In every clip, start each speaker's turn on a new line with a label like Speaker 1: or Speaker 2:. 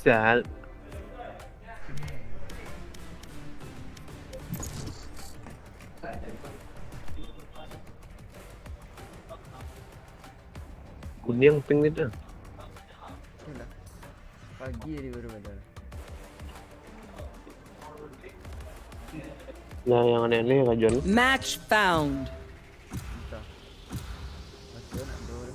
Speaker 1: Bisa. Kuning pink itu.
Speaker 2: Udah. Pagi dia baru ada.
Speaker 1: Nah, yang aneh-aneh Kak John.
Speaker 3: Match found.
Speaker 2: Entah. Masih nak dua.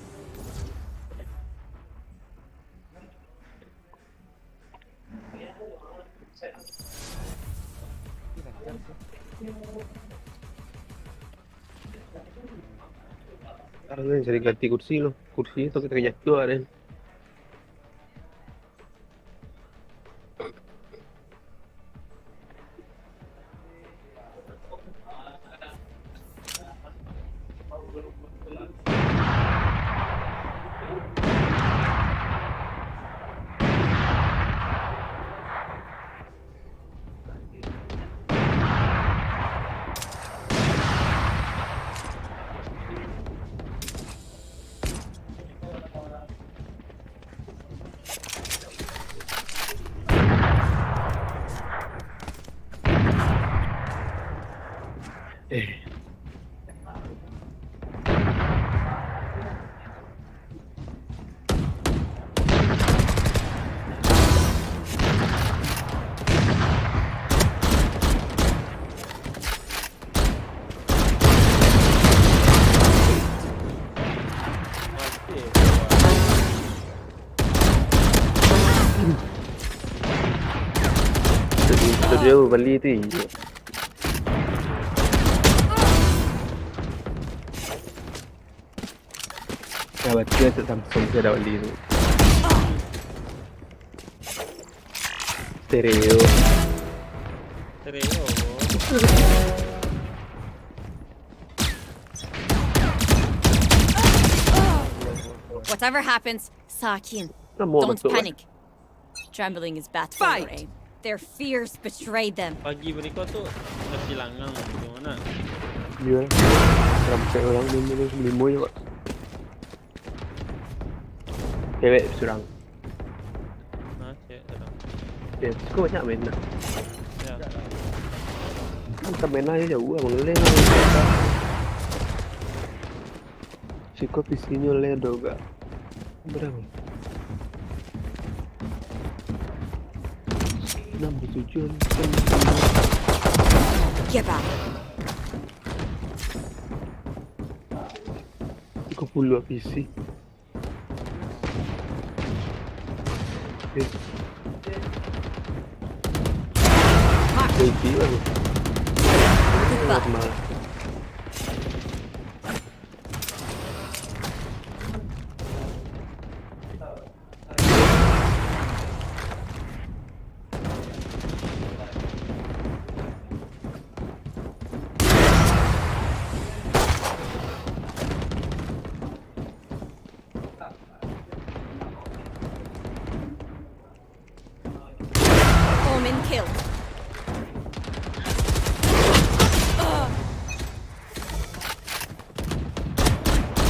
Speaker 1: Sekarang kan jadi ganti kursi loh. Kursi itu kita jatuh ada. Studio Bali itu iya. Sahabat dia Samsung saya ada Bali itu. Stereo.
Speaker 4: Stereo.
Speaker 5: Whatever happens, Sakin,
Speaker 1: Nama
Speaker 5: don't
Speaker 1: betul.
Speaker 5: panic. Trembling is bad for your
Speaker 3: Fight.
Speaker 5: aim. Their fears betrayed them.
Speaker 4: Pagi berikut tuh kehilangan gimana?
Speaker 1: Iya. Sampai orang limo ya kok. Cewek surang.
Speaker 4: Nah, cek terang.
Speaker 1: Ya, kok banyak main dah.
Speaker 4: Ya.
Speaker 1: Kita main aja jauh abang leleng. Si kopi sini ledo gak. Berapa? 67
Speaker 5: Get back.
Speaker 1: 30 PC. Baby lah. Normal.
Speaker 5: Omen killed.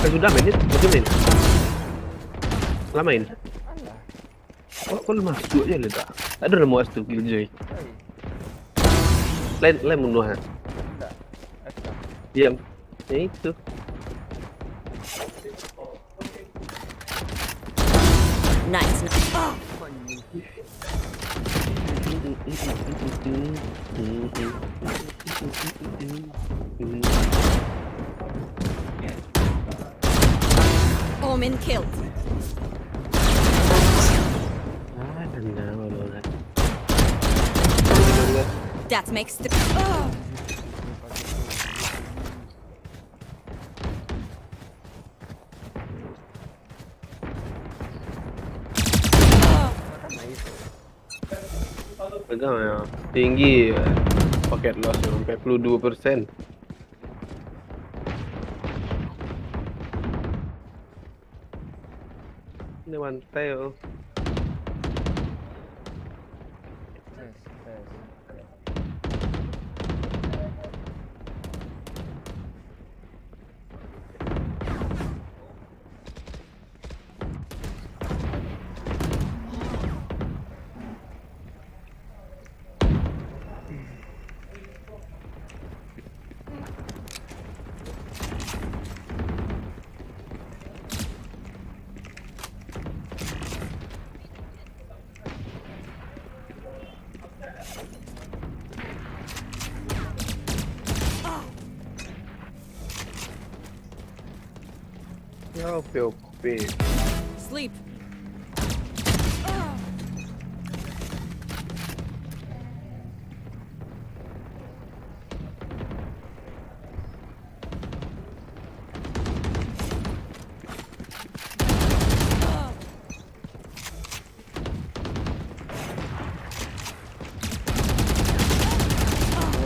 Speaker 1: Sudah main itu, sudah main. Lama main. Kok lemah tu aja le tak? Tak ada lemah tu Killjoy. Lain bunuh ha.
Speaker 2: Enggak. Asa.
Speaker 1: Diam. Ya itu.
Speaker 5: Nice. Omen killed. That makes the.
Speaker 1: Pegang ya. Tinggi paket loss sampai 42%. Ini mantai oh. Oke, oke.
Speaker 5: Sleep.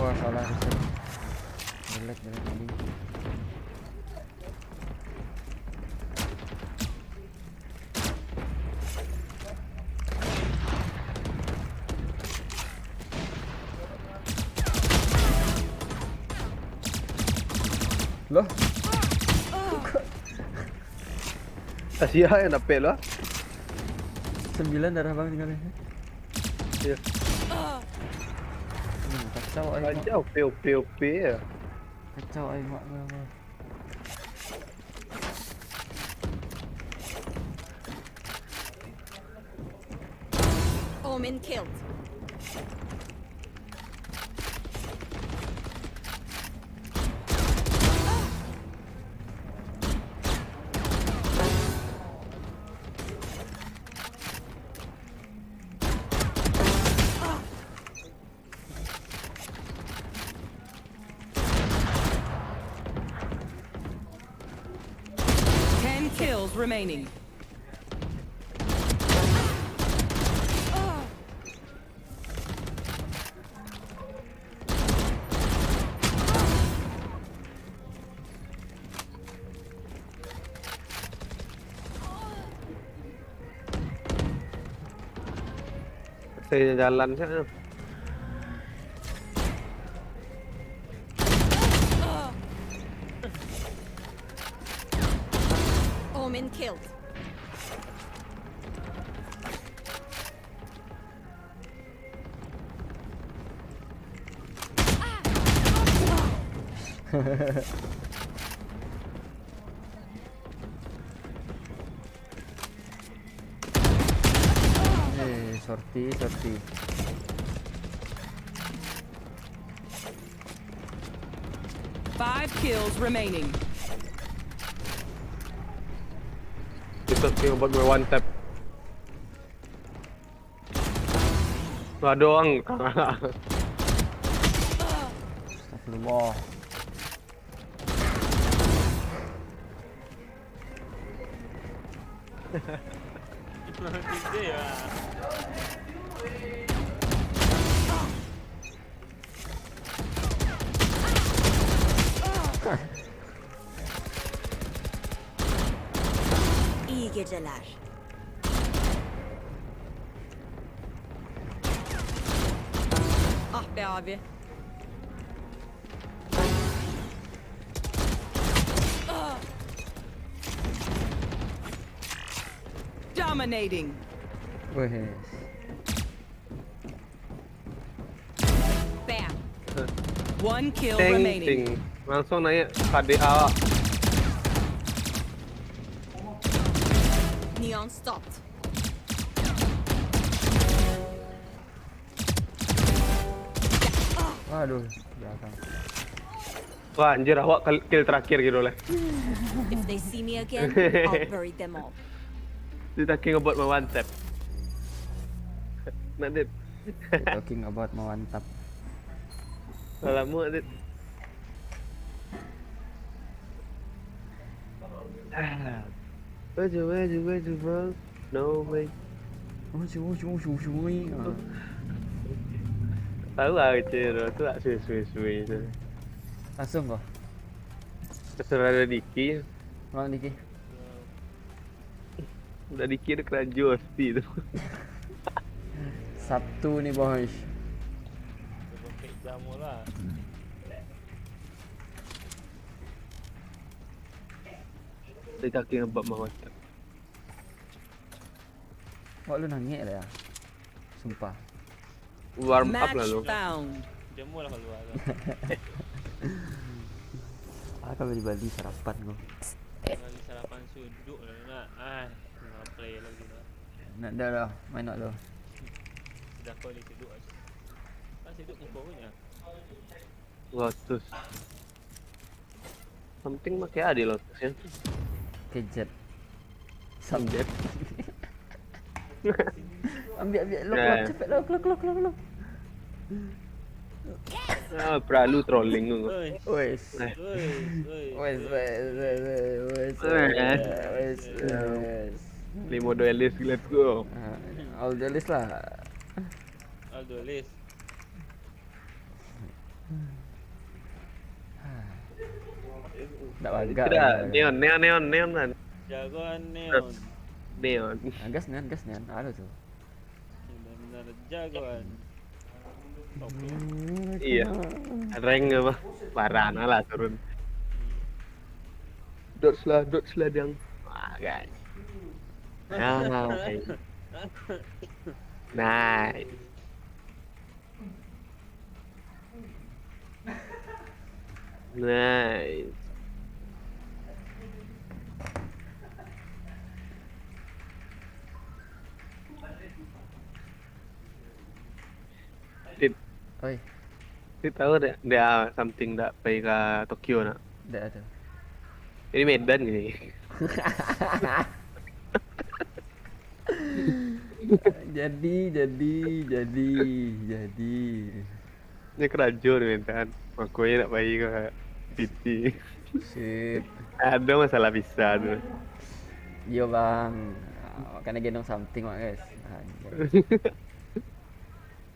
Speaker 2: Wah, salah reset. Jelek tadi. Loh,
Speaker 1: Asia yang dapat lah.
Speaker 2: 9 darah bang tinggalnya.
Speaker 1: Ya.
Speaker 2: Kacau aing mak.
Speaker 1: Aja OP ya.
Speaker 2: Kacau aing mak.
Speaker 5: Omen killed.
Speaker 3: Kills remaining.
Speaker 1: Saya jalan sana.
Speaker 5: Omen killed.
Speaker 2: Sorti.
Speaker 3: 5 kills remaining.
Speaker 1: Kita tinggal buat gue one tap. Nggak doang.
Speaker 2: Astagfirullah.
Speaker 4: Tiga ya.
Speaker 5: İyi geceler.
Speaker 3: Ah be abi. Dominating.
Speaker 2: Wes.
Speaker 5: Bam.
Speaker 3: One kill
Speaker 1: Ting
Speaker 3: remaining.
Speaker 1: ting. Langsung naik KDA.
Speaker 5: Neon stopped.
Speaker 2: Waduh, belakang.
Speaker 1: Wah anjir awak kill terakhir gitu lah.
Speaker 5: If they see me again, I'll bury them all.
Speaker 1: Kita king about my one tap. Nadit.
Speaker 2: Talking about mantap.
Speaker 1: Salamu Nadit. Where's bro? No way. Tahu lah kecil tu tak suai tu.
Speaker 2: Langsung kok.
Speaker 1: Keserah ada Diki.
Speaker 2: Orang Diki.
Speaker 1: Udah Diki ada keranjur pasti tu.
Speaker 2: Sabtu nih boys.
Speaker 4: Berpek jamu lah.
Speaker 1: Dia kaki ngebab mah WhatsApp.
Speaker 2: Kok lu nangis lah ya? Sumpah.
Speaker 1: Warm up
Speaker 3: Match
Speaker 1: lah lu.
Speaker 3: found.
Speaker 4: Jamu lah keluar tu.
Speaker 2: Aku di Bali sarapan gua.
Speaker 4: Lagi sarapan suduk lah nak. Nak play lagi lah.
Speaker 2: Nak dah lah, main nak dah.
Speaker 4: Sudah kau ni suduk aja. Kan suduk muka punya.
Speaker 1: Lotus. Something pakai ada Lotus ya.
Speaker 2: Okay, jet. Sub
Speaker 1: Jet.
Speaker 2: Ambil lock
Speaker 1: Nah.
Speaker 2: cepet lock.
Speaker 1: Pralu trolling tu.
Speaker 2: Wes.
Speaker 1: Eh.
Speaker 2: Wes.
Speaker 1: Limo duelist, let's go.
Speaker 2: All the list lah.
Speaker 4: Aldo list.
Speaker 2: Tak bagak.
Speaker 1: Tidak, neon kan.
Speaker 4: Jagoan neon.
Speaker 1: Neon.
Speaker 2: Gas nian. Ada tu.
Speaker 4: Benar-benar jagoan.
Speaker 1: Iya. Rank apa? Parana lah turun. Dots lah yang. Wah, guys. Nice. Nice.
Speaker 2: Oi,
Speaker 1: Dia tahu dia something dah pergi ke Tokyo nak.
Speaker 2: dah ada.
Speaker 1: Ini Medan ni.
Speaker 2: Jadi.
Speaker 1: Ini kerajaan ni Medan. Makanya nak pergi ke PT.
Speaker 2: Sip.
Speaker 1: Ada masalah visa tu.
Speaker 2: Yo bang. Kena gendong something mak guys.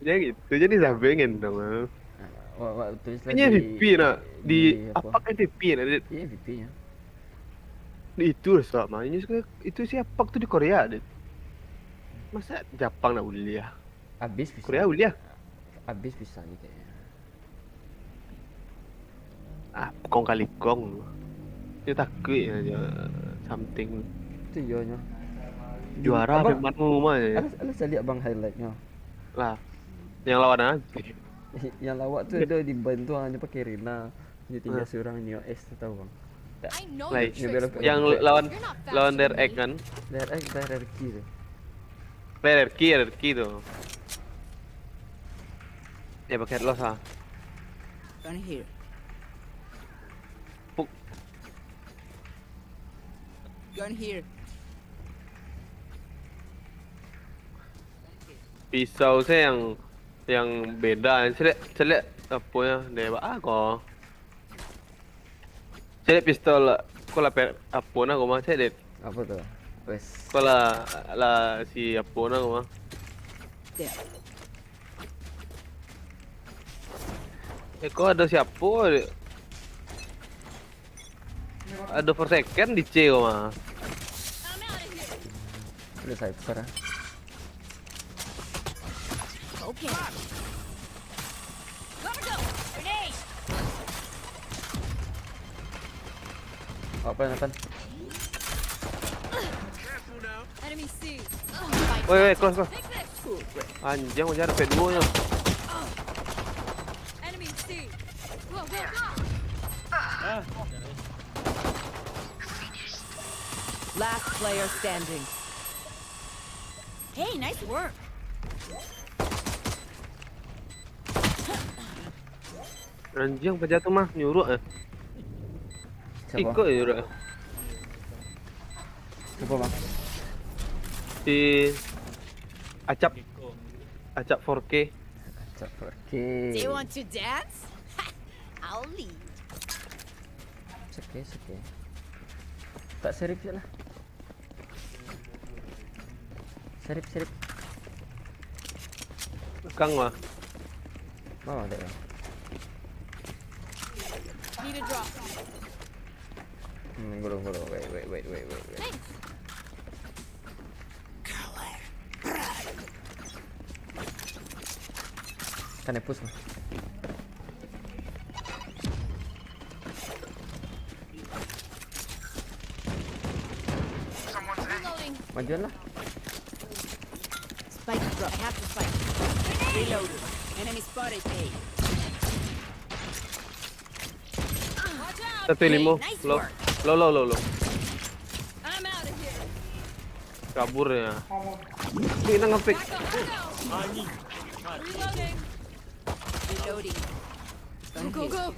Speaker 1: Jadi gitu. Jadi sampai gendong.
Speaker 2: Wah, tulis lagi.
Speaker 1: Ini MVP nak di apa MVP nak dia.
Speaker 2: Ini MVP nya.
Speaker 1: Itu sama. Ini sekarang itu siapa tu di Korea dia. Masa Jepang nak uliah?
Speaker 2: Habis bisa.
Speaker 1: Korea uliah?
Speaker 2: Habis bisa ni kayaknya.
Speaker 1: Kong kali kong. Dia takut aja something.
Speaker 2: Itu yo nya.
Speaker 1: Juara
Speaker 2: Abang-
Speaker 1: memang mah.
Speaker 2: Alas saya lihat bang highlightnya.
Speaker 1: Lah. Yang lawan aja.
Speaker 2: Yang lawak tu ada di ban tu hanya pakai Rina. Dia tinggal seorang Neo S tu tahu bang.
Speaker 5: I know
Speaker 1: Like,
Speaker 5: your tricks,
Speaker 1: yang
Speaker 5: bro.
Speaker 1: lawan
Speaker 5: You're not
Speaker 1: lawan
Speaker 5: faster
Speaker 1: Der
Speaker 5: than
Speaker 1: Egg
Speaker 5: me.
Speaker 1: kan?
Speaker 2: Hierarki tu.
Speaker 1: Hierarki tu. Ya pakai loss ah.
Speaker 3: Gun here.
Speaker 1: Puk.
Speaker 3: Gun here.
Speaker 1: Pisau saya yang beda. Saya lihat apa ya? Dewa kok. Saya lihat pistol kau lah apa nak kau mah saya lihat.
Speaker 2: Apa tu? Wes.
Speaker 1: Kau lah si apa nak kau mah.
Speaker 3: There.
Speaker 1: Kau ada siapa? Ada for second di C kau mah.
Speaker 5: I'm out of here.
Speaker 2: Ada cypher ah.
Speaker 5: Okay. Cover go. Grenade.
Speaker 2: Apa Nathan?
Speaker 5: Enemy C.
Speaker 1: Woi, close.
Speaker 5: Take this.
Speaker 1: Anjing macam ada P2 nya.
Speaker 5: Enemy C. Go.
Speaker 3: Last player standing.
Speaker 5: Hey, nice work.
Speaker 1: Anjing penjatuh mah nyuruh
Speaker 2: Siapa?
Speaker 1: Ikut je nyuruh.
Speaker 2: Siapa bang?
Speaker 1: Si Acap
Speaker 4: Kiko.
Speaker 1: 4K.
Speaker 2: Cypher.
Speaker 5: Do
Speaker 2: Okay.
Speaker 5: you want to dance? I'll lead.
Speaker 2: Okay. Tak serip je lah. Serip.
Speaker 1: Kang mah.
Speaker 2: Bawah ada bang.
Speaker 5: Need a drop.
Speaker 2: Gulung. Wait.
Speaker 5: Thanks.
Speaker 2: Kan push lah.
Speaker 5: Reloading.
Speaker 2: Majuan lah.
Speaker 5: Spike drop. I have to spike.
Speaker 3: Reloaded. Enemy spotted A.
Speaker 5: Watch out.
Speaker 1: 1.5
Speaker 5: Nice
Speaker 1: low.
Speaker 5: work.
Speaker 1: Low.
Speaker 5: I'm out of here.
Speaker 1: Kabur ya. Ini nang ngepick.
Speaker 5: Back up.
Speaker 4: Anjing.
Speaker 5: Reloading.
Speaker 3: Reloading. Gun
Speaker 5: Go.
Speaker 3: here.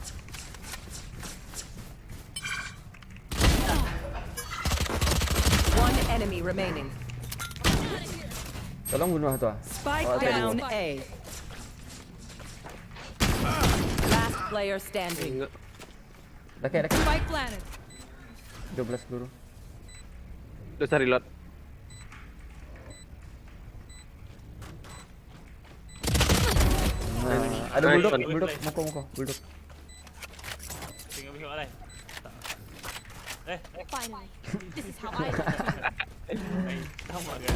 Speaker 3: enemy remaining.
Speaker 2: Tolong bunuh tu ah.
Speaker 3: Spike
Speaker 2: Oh, tadi.
Speaker 3: down A. Last player standing.
Speaker 1: Enggak.
Speaker 2: Dekat.
Speaker 3: Spike planted.
Speaker 2: 12 peluru.
Speaker 1: Udah cari lot.
Speaker 2: Nah, ada
Speaker 1: Nice.
Speaker 2: bulldog, muka, bulldog.
Speaker 4: Tengok tengok alai.
Speaker 5: Finally. This is how I
Speaker 4: Sama kan dia.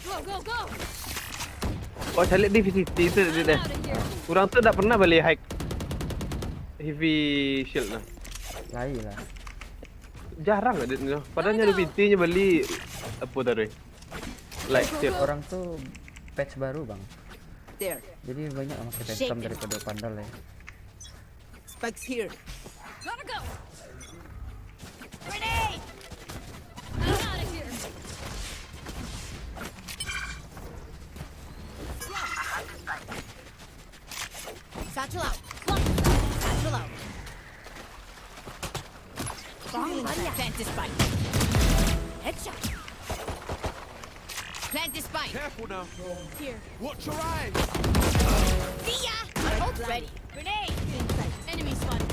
Speaker 4: Wow.
Speaker 5: go, go!
Speaker 1: Oh, cari di VCT itu dia dah.
Speaker 5: Out of here.
Speaker 1: Kurang tu tak pernah beli hack heavy shield lah.
Speaker 2: Lain lah.
Speaker 1: Jarang ada ni. Padahal nyari PT nya beli apa tadi? Like shield.
Speaker 2: Orang tuh patch baru bang.
Speaker 3: There.
Speaker 2: Jadi banyak yang pakai phantom daripada pandal ya.
Speaker 3: Spike's here.
Speaker 5: Gotta go! Grenade! I'm out of here. Satchel out. Satchel out. Plant this spike. Headshot. Plant this spike.
Speaker 6: Careful now.
Speaker 5: Here.
Speaker 6: Watch your eyes.
Speaker 5: See ya! Ult ready. Grenade! Enemy spotted.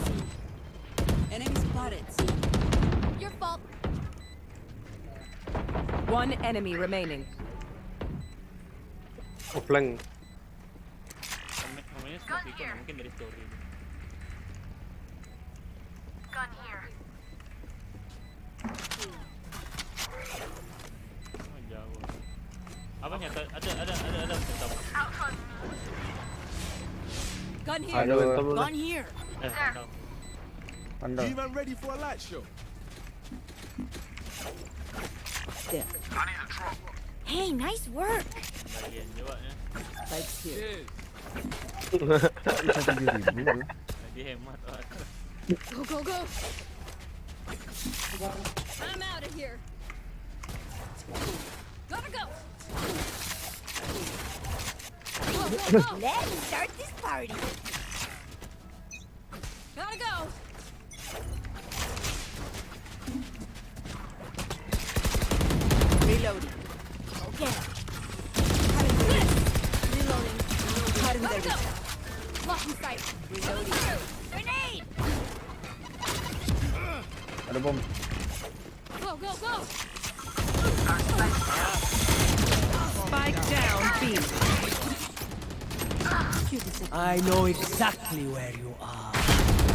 Speaker 3: Enemy spotted.
Speaker 5: Your fault.
Speaker 3: One enemy remaining.
Speaker 1: Oh, flank.
Speaker 4: Namanya seperti itu mungkin dari story. Oh, jauh. Apa nyata ada phantom.
Speaker 3: Gun here.
Speaker 1: Ada phantom lah.
Speaker 3: Gun here.
Speaker 4: Phantom.
Speaker 2: Pandal.
Speaker 6: You man ready for a light show?
Speaker 3: There.
Speaker 5: Hey, nice work.
Speaker 4: Bagian jawabnya.
Speaker 3: Spike's here.
Speaker 6: Cheers.
Speaker 2: 7.000
Speaker 4: Dia hemat.
Speaker 5: Go, go, go! I'm out of here. Gotta go! Go, go, go! Let's start this party. Gotta go!
Speaker 3: Reloading.
Speaker 5: Okay. Reloading.
Speaker 3: Cutting
Speaker 5: Gotta
Speaker 3: their
Speaker 5: go! Blocking sight.
Speaker 3: Reloading.
Speaker 5: Grenade!
Speaker 2: Ada bom.
Speaker 5: Go, go, go!
Speaker 3: Spike down B.
Speaker 7: I know exactly where you are.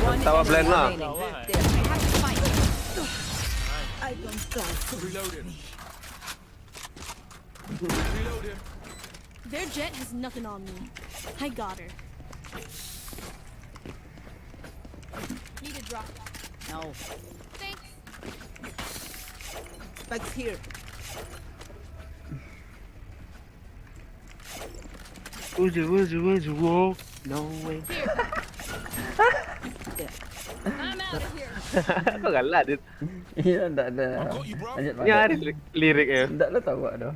Speaker 3: One
Speaker 1: Tawa
Speaker 3: enemy
Speaker 1: blend lah.
Speaker 3: remaining.
Speaker 4: Tawa.
Speaker 3: There.
Speaker 5: I have to fight.
Speaker 3: I don't die.
Speaker 6: Reloading. Reloading.
Speaker 5: Their jet has nothing on me. I got her. Need a drop.
Speaker 3: No.
Speaker 5: Thanks.
Speaker 3: Spike's here.
Speaker 1: Where's the wall? No way.
Speaker 5: I'm out of here.
Speaker 1: Kau galak dia.
Speaker 2: Iya, ndak ada.
Speaker 6: got you, bro.
Speaker 2: Lanjut
Speaker 1: Nyari liriknya.
Speaker 2: Ndak lah tahu dah.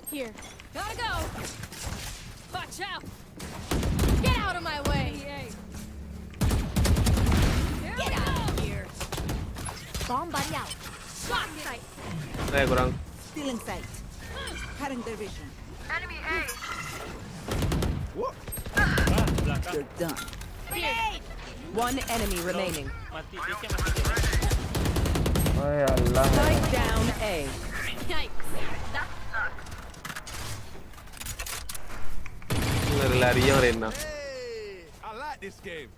Speaker 5: Here. Gotta go. Watch out. Get out of my way. Get out of here. Bomb buddy out. Shot sight.
Speaker 1: Kurang.
Speaker 3: Still in sight. Cutting their vision.
Speaker 6: What?
Speaker 4: Belakang.
Speaker 3: You're done.
Speaker 5: Grenade.
Speaker 3: One enemy remaining.
Speaker 4: Mati dia kan mati dia.
Speaker 2: Oh ya Allah.
Speaker 3: Spike down A.
Speaker 5: Yikes.
Speaker 1: Lari-lari yang Rena.
Speaker 6: Hey, I like this game.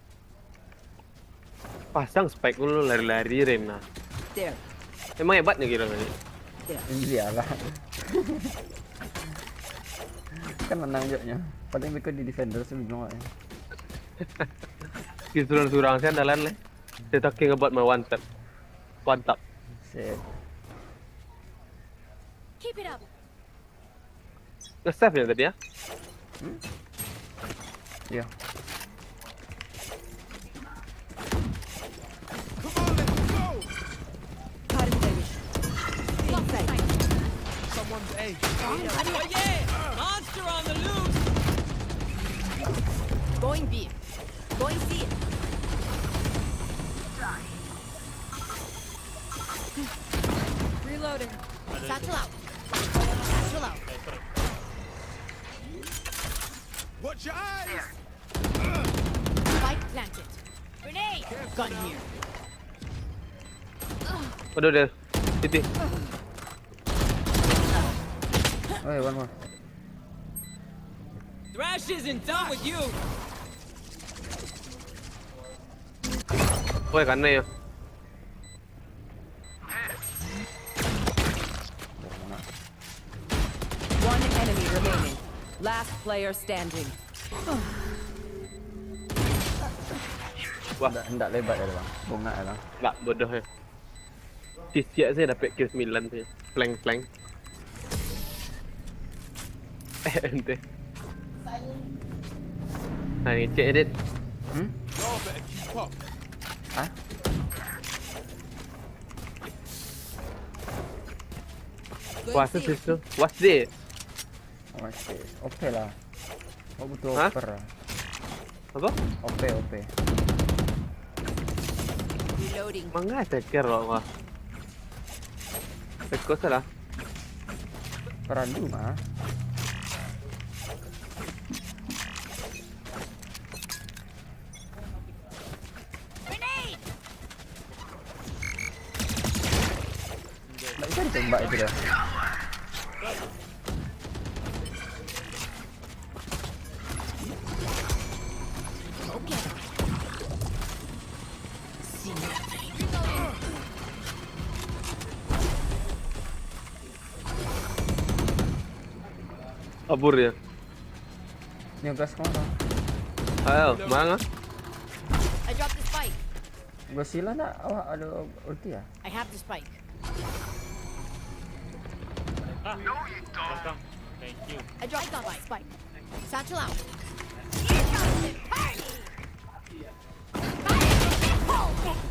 Speaker 1: Pasang spike dulu lari-lari Rena.
Speaker 3: There.
Speaker 1: Emang hebatnya kira ni.
Speaker 2: Iyalah. Kan menang joknya. Padahal mereka di defender sebelum ya.
Speaker 1: Surang-surang saya andalan lah. Saya talking about my one tap. One tap.
Speaker 2: Set.
Speaker 5: Keep it up.
Speaker 1: Nge-save ya tadi ya?
Speaker 2: Ya.
Speaker 6: Come on, let's go.
Speaker 3: Cutting their vision. Still in sight.
Speaker 6: Someone's A.
Speaker 7: Monster on the loose!
Speaker 3: Going B. Going C. Reloading.
Speaker 5: Satchel out. Satchel out.
Speaker 6: Watch your eyes.
Speaker 5: Spike planted. Grenade.
Speaker 3: Gun here.
Speaker 1: Udah deh. Titi.
Speaker 2: Oh, one more.
Speaker 7: Thrash isn't done with you.
Speaker 1: Woi, karena ya.
Speaker 3: One enemy remaining. Last player standing.
Speaker 1: Wah,
Speaker 2: Hendak lebat ya bang. Bunga ya bang.
Speaker 1: enggak bodoh ya. Siap saya dapat kill 9 sih. Flank. Ente. Nah, ini cek edit.
Speaker 6: Y'all better keep up.
Speaker 2: Hah?
Speaker 1: What's this? What's this?
Speaker 2: Masih. OP lah. Oh butuh
Speaker 1: Hah?
Speaker 2: oper lah.
Speaker 1: Apa?
Speaker 2: OP.
Speaker 5: Reloading.
Speaker 1: Mangga teker loh, wah. Tekos lah.
Speaker 2: Perandu mah.
Speaker 5: Grenade.
Speaker 2: Nggak bisa ditembak itu dah.
Speaker 1: Abur ya.
Speaker 2: Ni gas kemana?
Speaker 1: Ayo, mana?
Speaker 5: I dropped the spike.
Speaker 2: Gua sila nak awak ada ulti ya?
Speaker 5: I have the spike.
Speaker 4: Belakang. Thank you.
Speaker 5: I dropped the spike. Satchel out.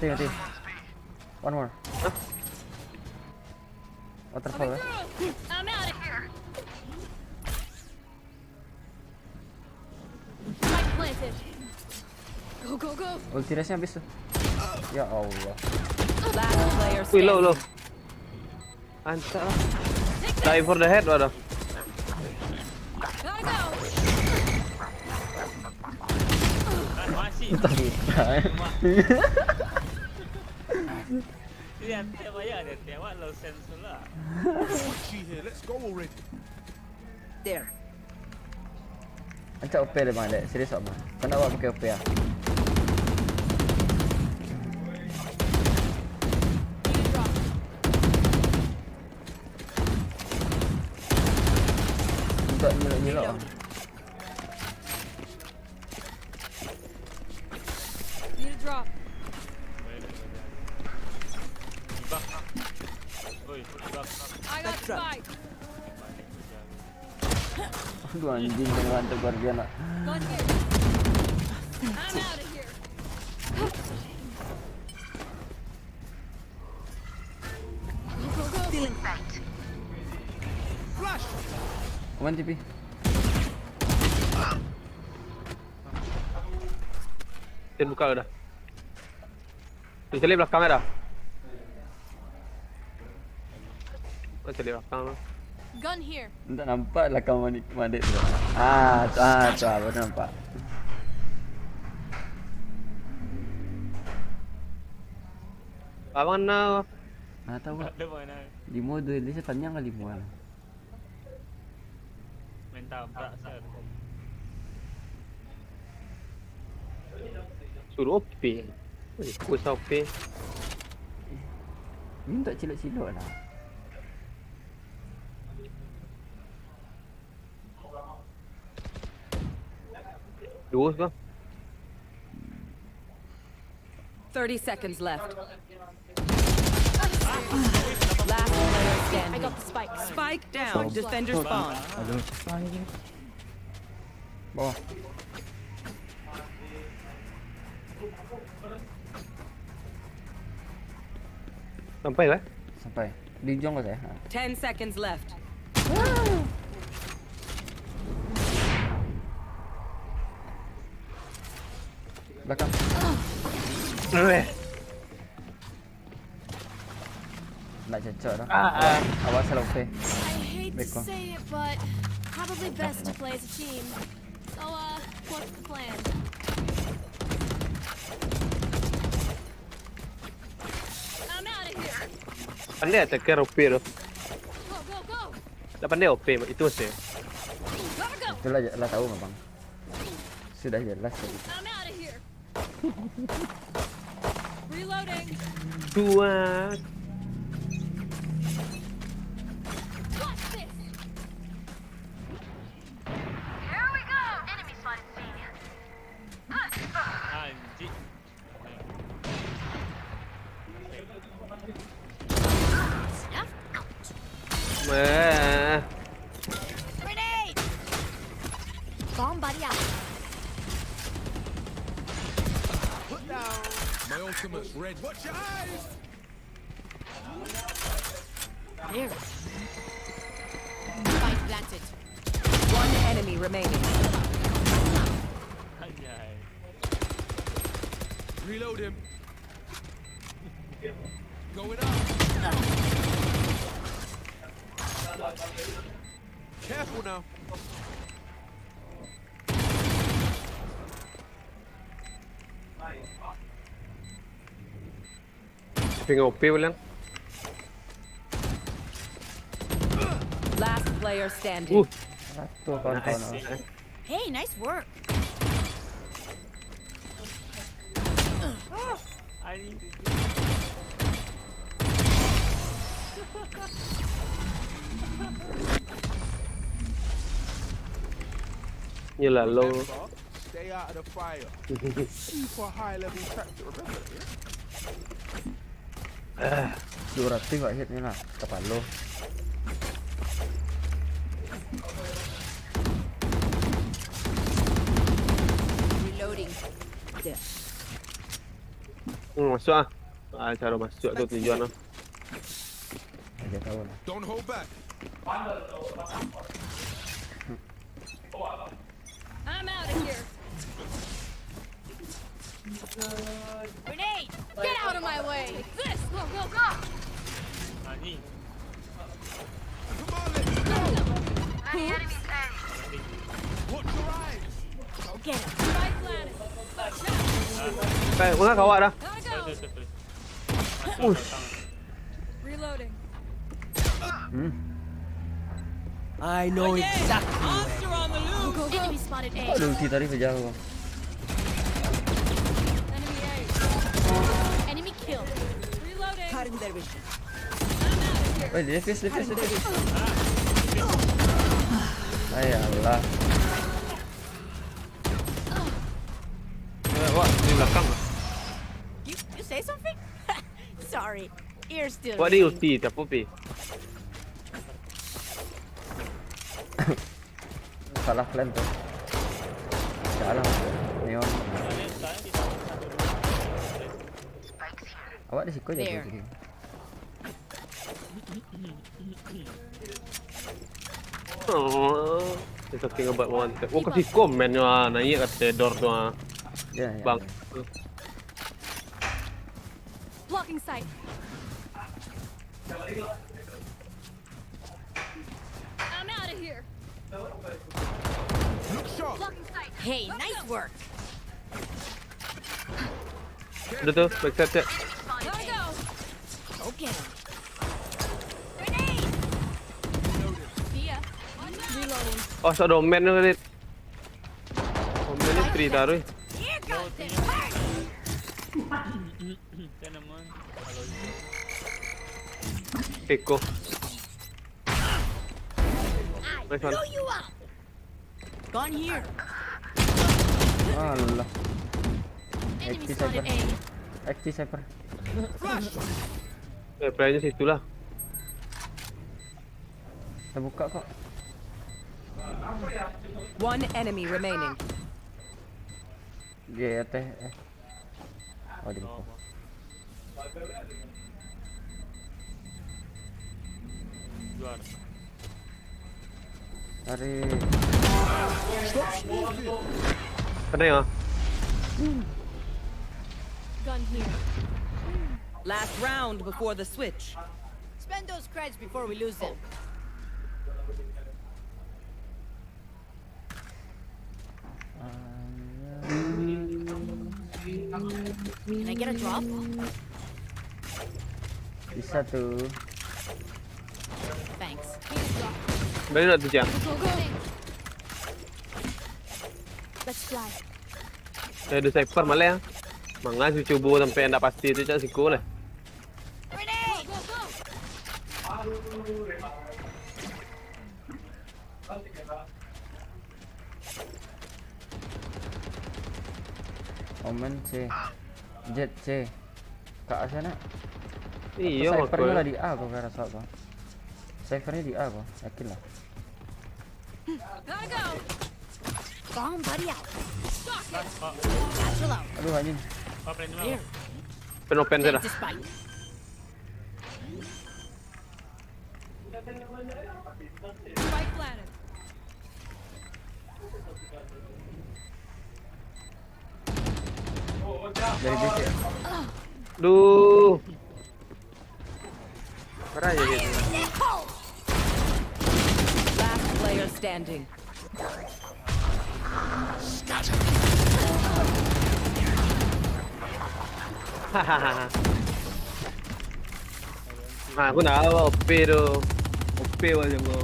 Speaker 2: Mati. One more. Waterfall ya?
Speaker 5: I'm out of here. Spike planted. Go.
Speaker 2: Ulti race-nya habis tuh. Ya Allah.
Speaker 3: Last player
Speaker 1: Wih,
Speaker 3: standing.
Speaker 1: low. Antak lah. Die for the head, waduh.
Speaker 5: Gotta go.
Speaker 4: Masih.
Speaker 2: Tak bisa.
Speaker 4: Lihat dia bayar dia tengok low sense pula.
Speaker 6: She here. Let's go already.
Speaker 3: There.
Speaker 2: Ancak OP dia bang, dek. Serius tak bang? Kau nak awak pakai OP lah? Tak nyelok bang.
Speaker 5: Need a drop.
Speaker 4: Bak. Oi, bak.
Speaker 5: I got
Speaker 3: Drop.
Speaker 5: spike.
Speaker 2: Aduh anjing kena lantai Guardian nak.
Speaker 5: Gun here. I'm out of here. Go.
Speaker 3: Stealing sight.
Speaker 6: Flash.
Speaker 2: Aman TP.
Speaker 1: Tin buka udah. Cari belakang ada. Cari belakang lah.
Speaker 5: Gun here.
Speaker 2: Tak nampak lah kau manik mandek tu. Tu baru nampak.
Speaker 1: Abang na.
Speaker 2: Tahu tak?
Speaker 4: Ada mana?
Speaker 2: Limo dia dia tanya kali limo lah.
Speaker 4: Main tabrak sir.
Speaker 1: Suruh OP. Usah OP.
Speaker 2: Ni tak cilok-cilok lah.
Speaker 1: Dua bang.
Speaker 3: 30 seconds left. Last player
Speaker 5: I
Speaker 3: standing.
Speaker 5: got the spike.
Speaker 3: Spike down. Defender spawn.
Speaker 2: Aduh. Bawah.
Speaker 1: Sampai lah.
Speaker 2: Sampai. Di ujung kau saya.
Speaker 3: 10 seconds left.
Speaker 2: Belakang. Nak cocok dah.
Speaker 1: Ah.
Speaker 2: Awak salah OP.
Speaker 5: I hate to
Speaker 2: Beko.
Speaker 5: say it, but probably best to play as a team. So, what's the plan? I'm out of here.
Speaker 1: Pandai attacker OP tu.
Speaker 5: Go, go, go.
Speaker 1: Dah pandai OP itu mesti.
Speaker 5: Gotta go.
Speaker 2: Itulah lah tahu abang. Sudah jelas tadi.
Speaker 5: I'm out of here. Reloading.
Speaker 1: Dua.
Speaker 5: Watch this.
Speaker 4: Anjing.
Speaker 5: Snuff out. Grenade. Bomb buddy out.
Speaker 6: Put down. My ultimate's ready. Watch your eyes.
Speaker 5: There. Spike planted.
Speaker 3: One enemy remaining.
Speaker 4: Anjay.
Speaker 6: Reload him. Going up. Careful now.
Speaker 1: Tengok OP ulang.
Speaker 3: Last player standing.
Speaker 2: Satu kawan-kawan.
Speaker 1: Nice.
Speaker 5: Hey, nice work.
Speaker 4: Anjing.
Speaker 1: Yelah low.
Speaker 6: Remember, stay out of the fire. Super high level tractor. Remember that, yeah?
Speaker 2: 200 kok hitnya lah. Tepat lo.
Speaker 5: Reloading.
Speaker 3: There.
Speaker 1: Masuk ah. Cara masuk tu tujuan ah.
Speaker 2: Dia tahu lah.
Speaker 6: Don't hold back.
Speaker 5: I'm out of here. Grenade! Get out of my way! This! Go, go, go!
Speaker 4: Anjing.
Speaker 6: Come on, let's go. Watch your eyes.
Speaker 5: Go get him. Spike planted.
Speaker 1: Baik, mana kawat dah.
Speaker 5: Gotta
Speaker 4: Terus,
Speaker 5: go.
Speaker 4: terus, terus.
Speaker 1: Ush.
Speaker 5: Reloading.
Speaker 7: I know exactly where.
Speaker 5: Go, go, go. Enemy spotted A.
Speaker 2: Ada ulti tadi berjauh.
Speaker 5: Enemy A. Enemy killed. Reloading.
Speaker 3: Cutting their vision.
Speaker 2: Oh, defense. Ay Allah.
Speaker 1: Wah, di belakang.
Speaker 5: You say something? Sorry. Ear still.
Speaker 1: Wah, dia ulti tak apa.
Speaker 2: Salah plan tu. Salah. Neon.
Speaker 4: Kalian sekarang di tahun 1, 2, 3.
Speaker 2: Awak di situ je
Speaker 5: There.
Speaker 2: tadi.
Speaker 1: Oh, dia talking about one tap. Oh, kasih komen tu ah. Naik kat door tu ah.
Speaker 2: Ya, ya.
Speaker 1: Bang.
Speaker 5: Blocking sight. I'm out of here.
Speaker 6: Look sharp.
Speaker 5: Blocking sight. Hey, nice work.
Speaker 1: Ada tu, backside tap.
Speaker 5: Gotta go. Go get him. Grenade. See ya. Reloading.
Speaker 1: Oh, sa domain tu tadi. Domain ni 3 taruh.
Speaker 5: Here goes this.
Speaker 4: Macam naman. Kalau itu.
Speaker 1: Teko.
Speaker 5: I
Speaker 1: Nice one.
Speaker 5: blew you up. Gone here.
Speaker 2: Allah.
Speaker 5: Enemy
Speaker 2: Active
Speaker 5: spotted A.
Speaker 2: Active sniper.
Speaker 1: Playernya situ lah.
Speaker 2: Saya buka kok.
Speaker 3: One enemy remaining.
Speaker 2: Dia teh. Oh, di
Speaker 4: Oh,
Speaker 2: buka.
Speaker 4: luar.
Speaker 2: Tarik.
Speaker 1: Kena ya.
Speaker 5: Gun here.
Speaker 3: Last round before the switch. Spend those creds before we lose them. Can I get a drop?
Speaker 2: Bisa tuh.
Speaker 3: Thanks.
Speaker 1: Balik nak tu Jang.
Speaker 3: Go, go. Let's fly.
Speaker 1: Ada sniper malah ya. Mangas cuba sampai anda pasti tu cak siku lah.
Speaker 3: Grenade! Go, go,
Speaker 2: Omen C. Jet C. Kat sana.
Speaker 1: Iya
Speaker 2: Cyphernya lah
Speaker 1: makanya.
Speaker 2: di A kok kan rasa apa. Cyphernya di A kok. Yakin lah.
Speaker 3: Gotta go. Bomb buddy out. Satchel out.
Speaker 2: Aduh anjing.
Speaker 4: Apa plan dulu?
Speaker 3: Here.
Speaker 1: Penopen saya dah.
Speaker 3: To spike. Spike planted.
Speaker 2: Dari BC.
Speaker 1: Duh. Parah ya gitu.
Speaker 3: Last player standing.
Speaker 1: Hahaha. Aku nak OP tu. OP macam tu.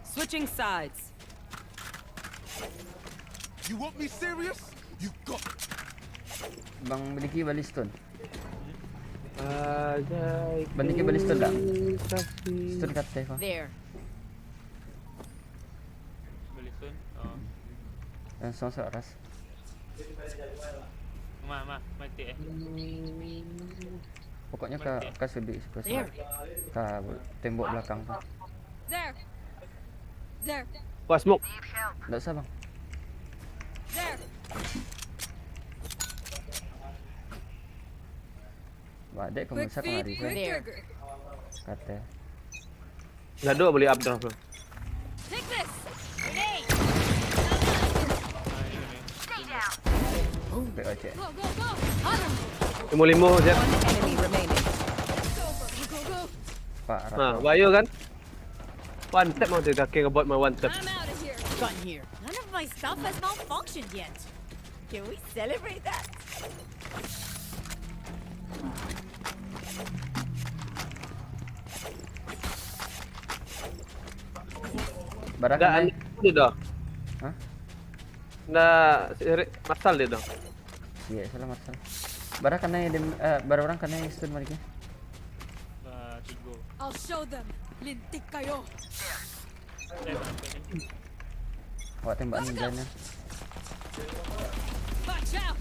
Speaker 3: Switching sides.
Speaker 6: You want me serious? You got it.
Speaker 2: Bang Beniki Baliston.
Speaker 1: Ajaib.
Speaker 2: Banding ke Baliston tak?
Speaker 1: Kasih.
Speaker 2: Stun kat teh kau.
Speaker 3: There.
Speaker 4: Boleh sun. Oh.
Speaker 2: Dan sosok ras.
Speaker 4: Mati
Speaker 2: Pokoknya ke sudut sebelah
Speaker 3: There.
Speaker 2: sana. Ke tembok belakang tu.
Speaker 3: There. There.
Speaker 1: Wah smoke.
Speaker 2: Tak usah bang.
Speaker 3: There.
Speaker 2: Wah, dek kau masak hari tu.
Speaker 3: There.
Speaker 2: Kata.
Speaker 1: Dah dua boleh updraft tu.
Speaker 3: Take this. Grenade.
Speaker 2: Baik ocek.
Speaker 3: Go, go, go. On him.
Speaker 1: 55 je.
Speaker 3: Enemy remaining. Go, go, go.
Speaker 2: Pak
Speaker 1: Ha,
Speaker 2: Rata.
Speaker 1: bahaya kan? One tap mau dia kaki ngebot my one tap.
Speaker 3: I'm out of here. Gun here. None of my stuff has malfunctioned yet. Can we celebrate that?
Speaker 2: Barang
Speaker 1: Dah
Speaker 2: kan
Speaker 1: dia dah.
Speaker 2: Hah?
Speaker 1: Dah masal dia dah.
Speaker 2: Iya, selamat salah. Barang kan dem barang orang kan stun mari ke.
Speaker 4: 3.
Speaker 3: I'll show them. Lintik kayo.
Speaker 4: Saya tak nampak ni.
Speaker 2: Awak tembak ninja ni.
Speaker 3: Watch out.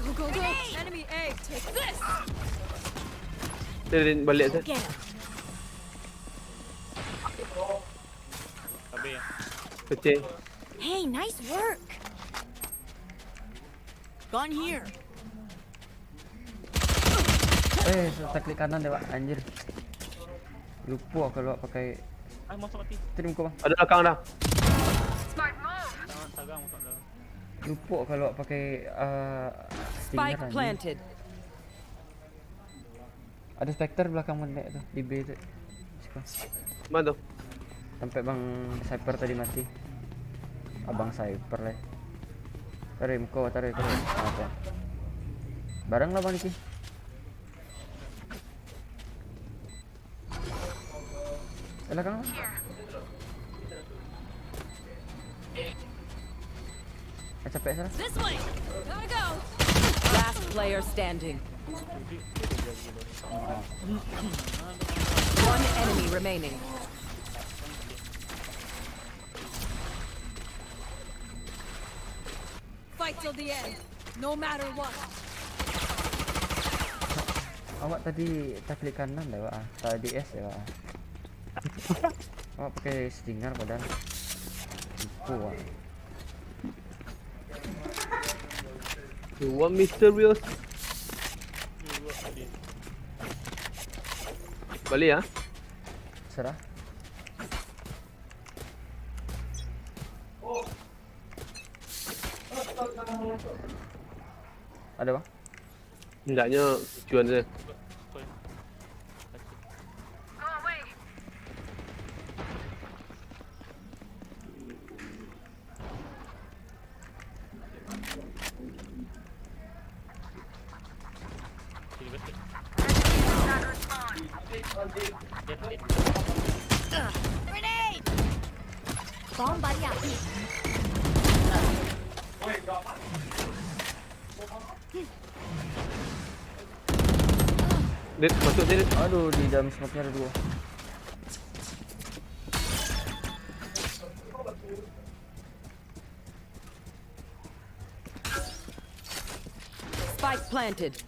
Speaker 3: Go, go, go. Enemy A. Take this.
Speaker 1: Dia balik tu.
Speaker 3: Get him.
Speaker 4: Habis ya.
Speaker 1: Kecil.
Speaker 3: Hey, nice work. Gun here.
Speaker 2: Tak klik kanan deh, Pak. Anjir. Lupa kalau pakai
Speaker 4: Masuk mati.
Speaker 2: trim kau bang.
Speaker 1: Ada belakang dah.
Speaker 4: Tangan sagang masuk dalam.
Speaker 2: Lupa kalau pakai stinger
Speaker 3: Spike
Speaker 2: anjing.
Speaker 3: planted.
Speaker 2: Ada Spectre belakang mendek tu di B tu. Suka.
Speaker 1: Mana tu?
Speaker 2: Sampai bang Cypher tadi mati. Abang Cypher lah. Tarik kau tarik. Apa? Barang lah bang Niki. Belakang. Capek salah.
Speaker 3: This way. Gotta go. Last player standing. One enemy remaining. Fight till the end, no matter what.
Speaker 2: Awak tadi tak klik kanan dah, Pak. Tadi S ya, Pak. Awak pakai stinger padahal. Lupa. Pak.
Speaker 1: You want mysterious? Balik ya.
Speaker 2: Serah. Ada bang?
Speaker 1: Hendaknya tujuan dia.
Speaker 4: Betul.
Speaker 5: Bomb buddy out.
Speaker 1: Dit, masuk dia, Dit.
Speaker 2: Aduh, di dalam smoke-nya ada 2.
Speaker 8: Spike planted.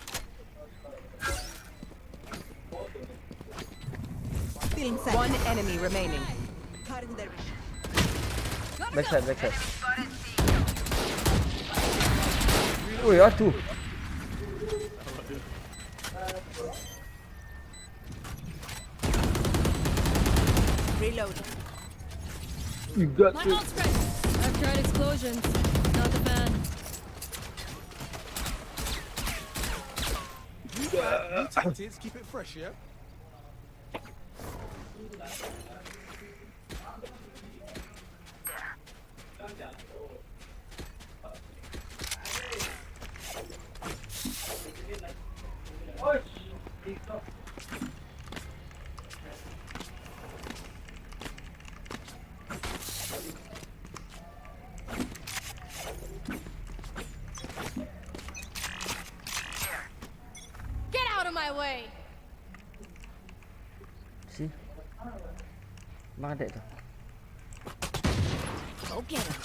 Speaker 5: Feeling safe.
Speaker 8: One enemy remaining.
Speaker 5: Cutting their vision.
Speaker 2: Backside. Wih, aduh.
Speaker 5: Reload.
Speaker 1: You got
Speaker 3: My
Speaker 1: to.
Speaker 3: ult's ready. I've tried explosions. Not the fan.
Speaker 6: New tactics, keep it fresh, yeah?
Speaker 3: Get out of my way.
Speaker 2: Sih. Bang adek tuh.
Speaker 5: Go get him.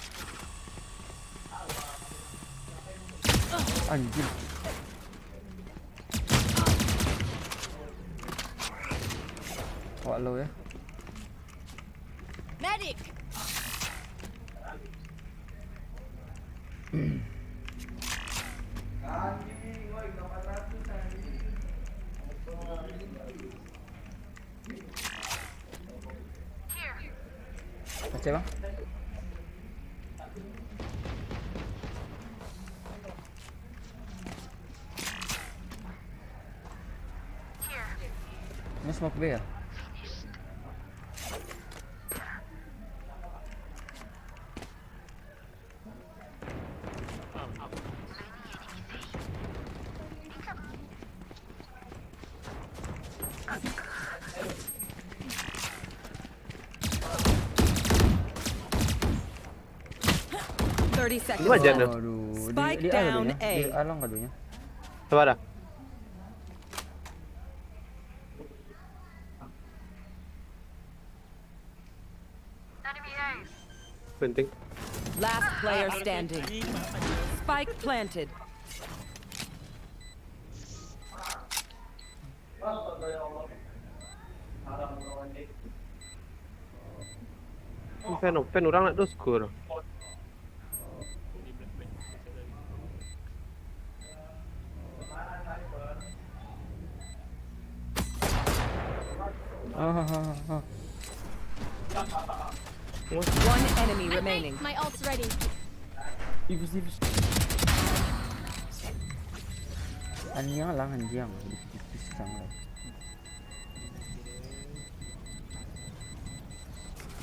Speaker 2: Anjir. Wak low ya.
Speaker 3: Medic.
Speaker 2: Aceh bang. Ini smoke B ya?
Speaker 8: Thirty seconds
Speaker 1: Gimana
Speaker 8: left.
Speaker 1: Jan?
Speaker 2: Aduh,
Speaker 8: Spike
Speaker 2: di
Speaker 8: down
Speaker 2: kadunya.
Speaker 8: A.
Speaker 2: Di along kadunya.
Speaker 1: Sabar dah. Penting.
Speaker 8: Last player standing. Spike planted.
Speaker 1: Fan orang nak dos skor.
Speaker 4: Di black band. Bisa dari.
Speaker 2: Oh.
Speaker 8: One enemy remaining.
Speaker 3: My ult's ready.
Speaker 2: Tipis. Anjing lang anjing. Tipis sama.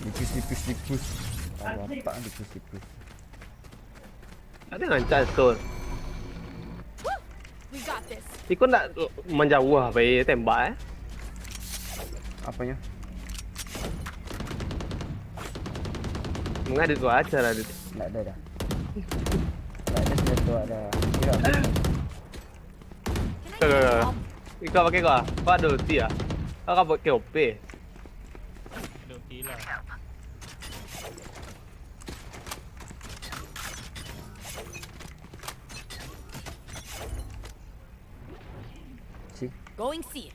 Speaker 2: Tipis. Apa tipis.
Speaker 1: Ada ngancam skor.
Speaker 3: We got this.
Speaker 1: Ikut nak menjauh apa tembak
Speaker 2: Apanya?
Speaker 1: Mengadit gua acara dit.
Speaker 2: Nggak ada dah. Nggak ada senjata ada. Kira.
Speaker 1: Kau pakai kau? Kau ada ulti ah? Kau pakai OP?
Speaker 4: Ada gila.
Speaker 2: Sih.
Speaker 5: Going C.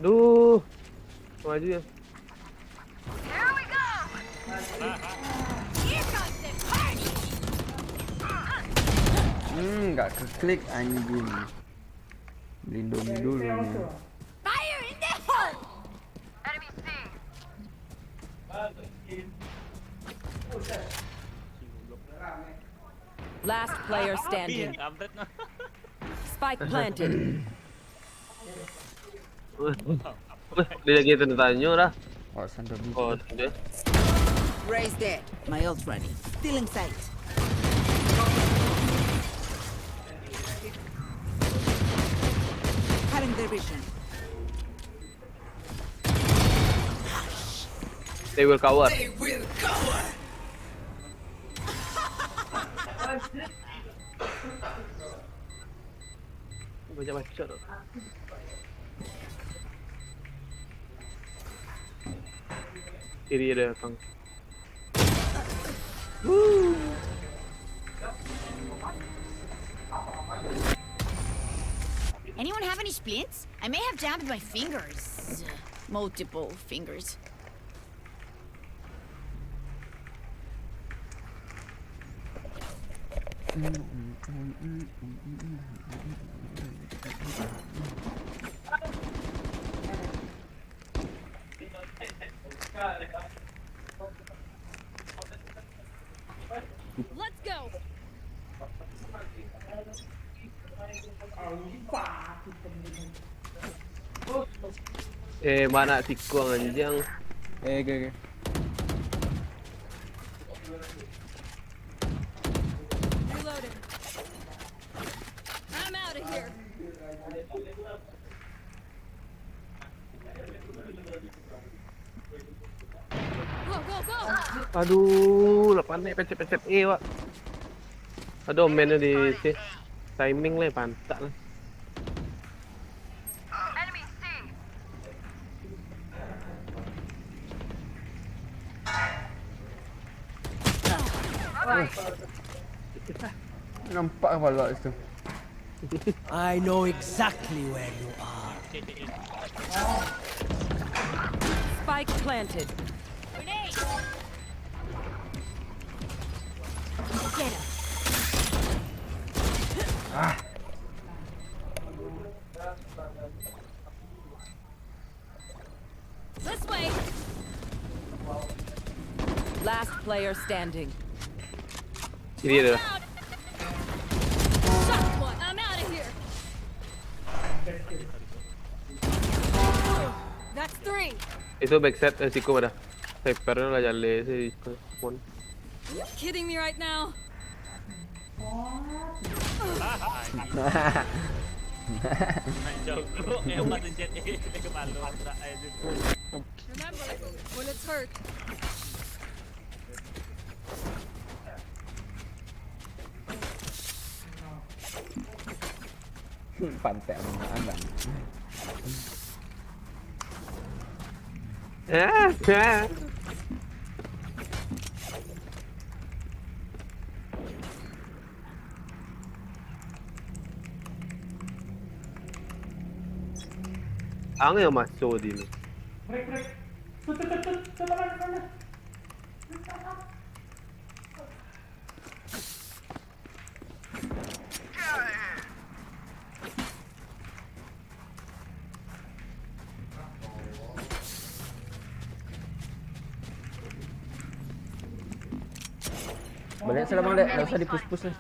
Speaker 1: Duh. Maju ya.
Speaker 3: Here comes the party.
Speaker 2: Nggak keklik anjing. Lindungi dulu nih.
Speaker 3: Fire in the hole.
Speaker 8: Last player standing.
Speaker 4: Kampret nah.
Speaker 8: Spike planted.
Speaker 1: Dia lagi tanya dah.
Speaker 2: Oh, sandal biru.
Speaker 1: Oh, dia.
Speaker 5: Raise dead. My ult's ready. Still in sight. Cutting their vision.
Speaker 1: They will cover. Banyak bacot tu. Kiri ada Kang.
Speaker 3: Anyone have any splints? I may have jammed my fingers. Multiple fingers.
Speaker 5: Let's go.
Speaker 1: Mana si Kuang anjing.
Speaker 2: Okay.
Speaker 5: Reloading. I'm out of here. Go, go, go.
Speaker 1: Aduh, lepas naik pencet-pencet Wak. Aduh, mainnya di sini. Timing lah, pantak lah.
Speaker 2: Nampak balak itu.
Speaker 7: I know exactly where you are.
Speaker 8: Spike planted.
Speaker 3: Grenade! Get him.
Speaker 5: This way.
Speaker 8: Last player standing.
Speaker 1: Kiri ada.
Speaker 5: Out. Shot one. I'm out of here. That's 3.
Speaker 1: Itu backset si Kuang ada. Sniper lah jalan si Kuang.
Speaker 5: You kidding me right now?
Speaker 4: Joke ko. Ewan ng jet eh. Nagkapalo.
Speaker 5: Remember, bullets hurt.
Speaker 2: Pantai aman.
Speaker 1: Ah. Ang yang masuk di ni.
Speaker 2: Balik selama dek, enggak usah dipus-pus lah.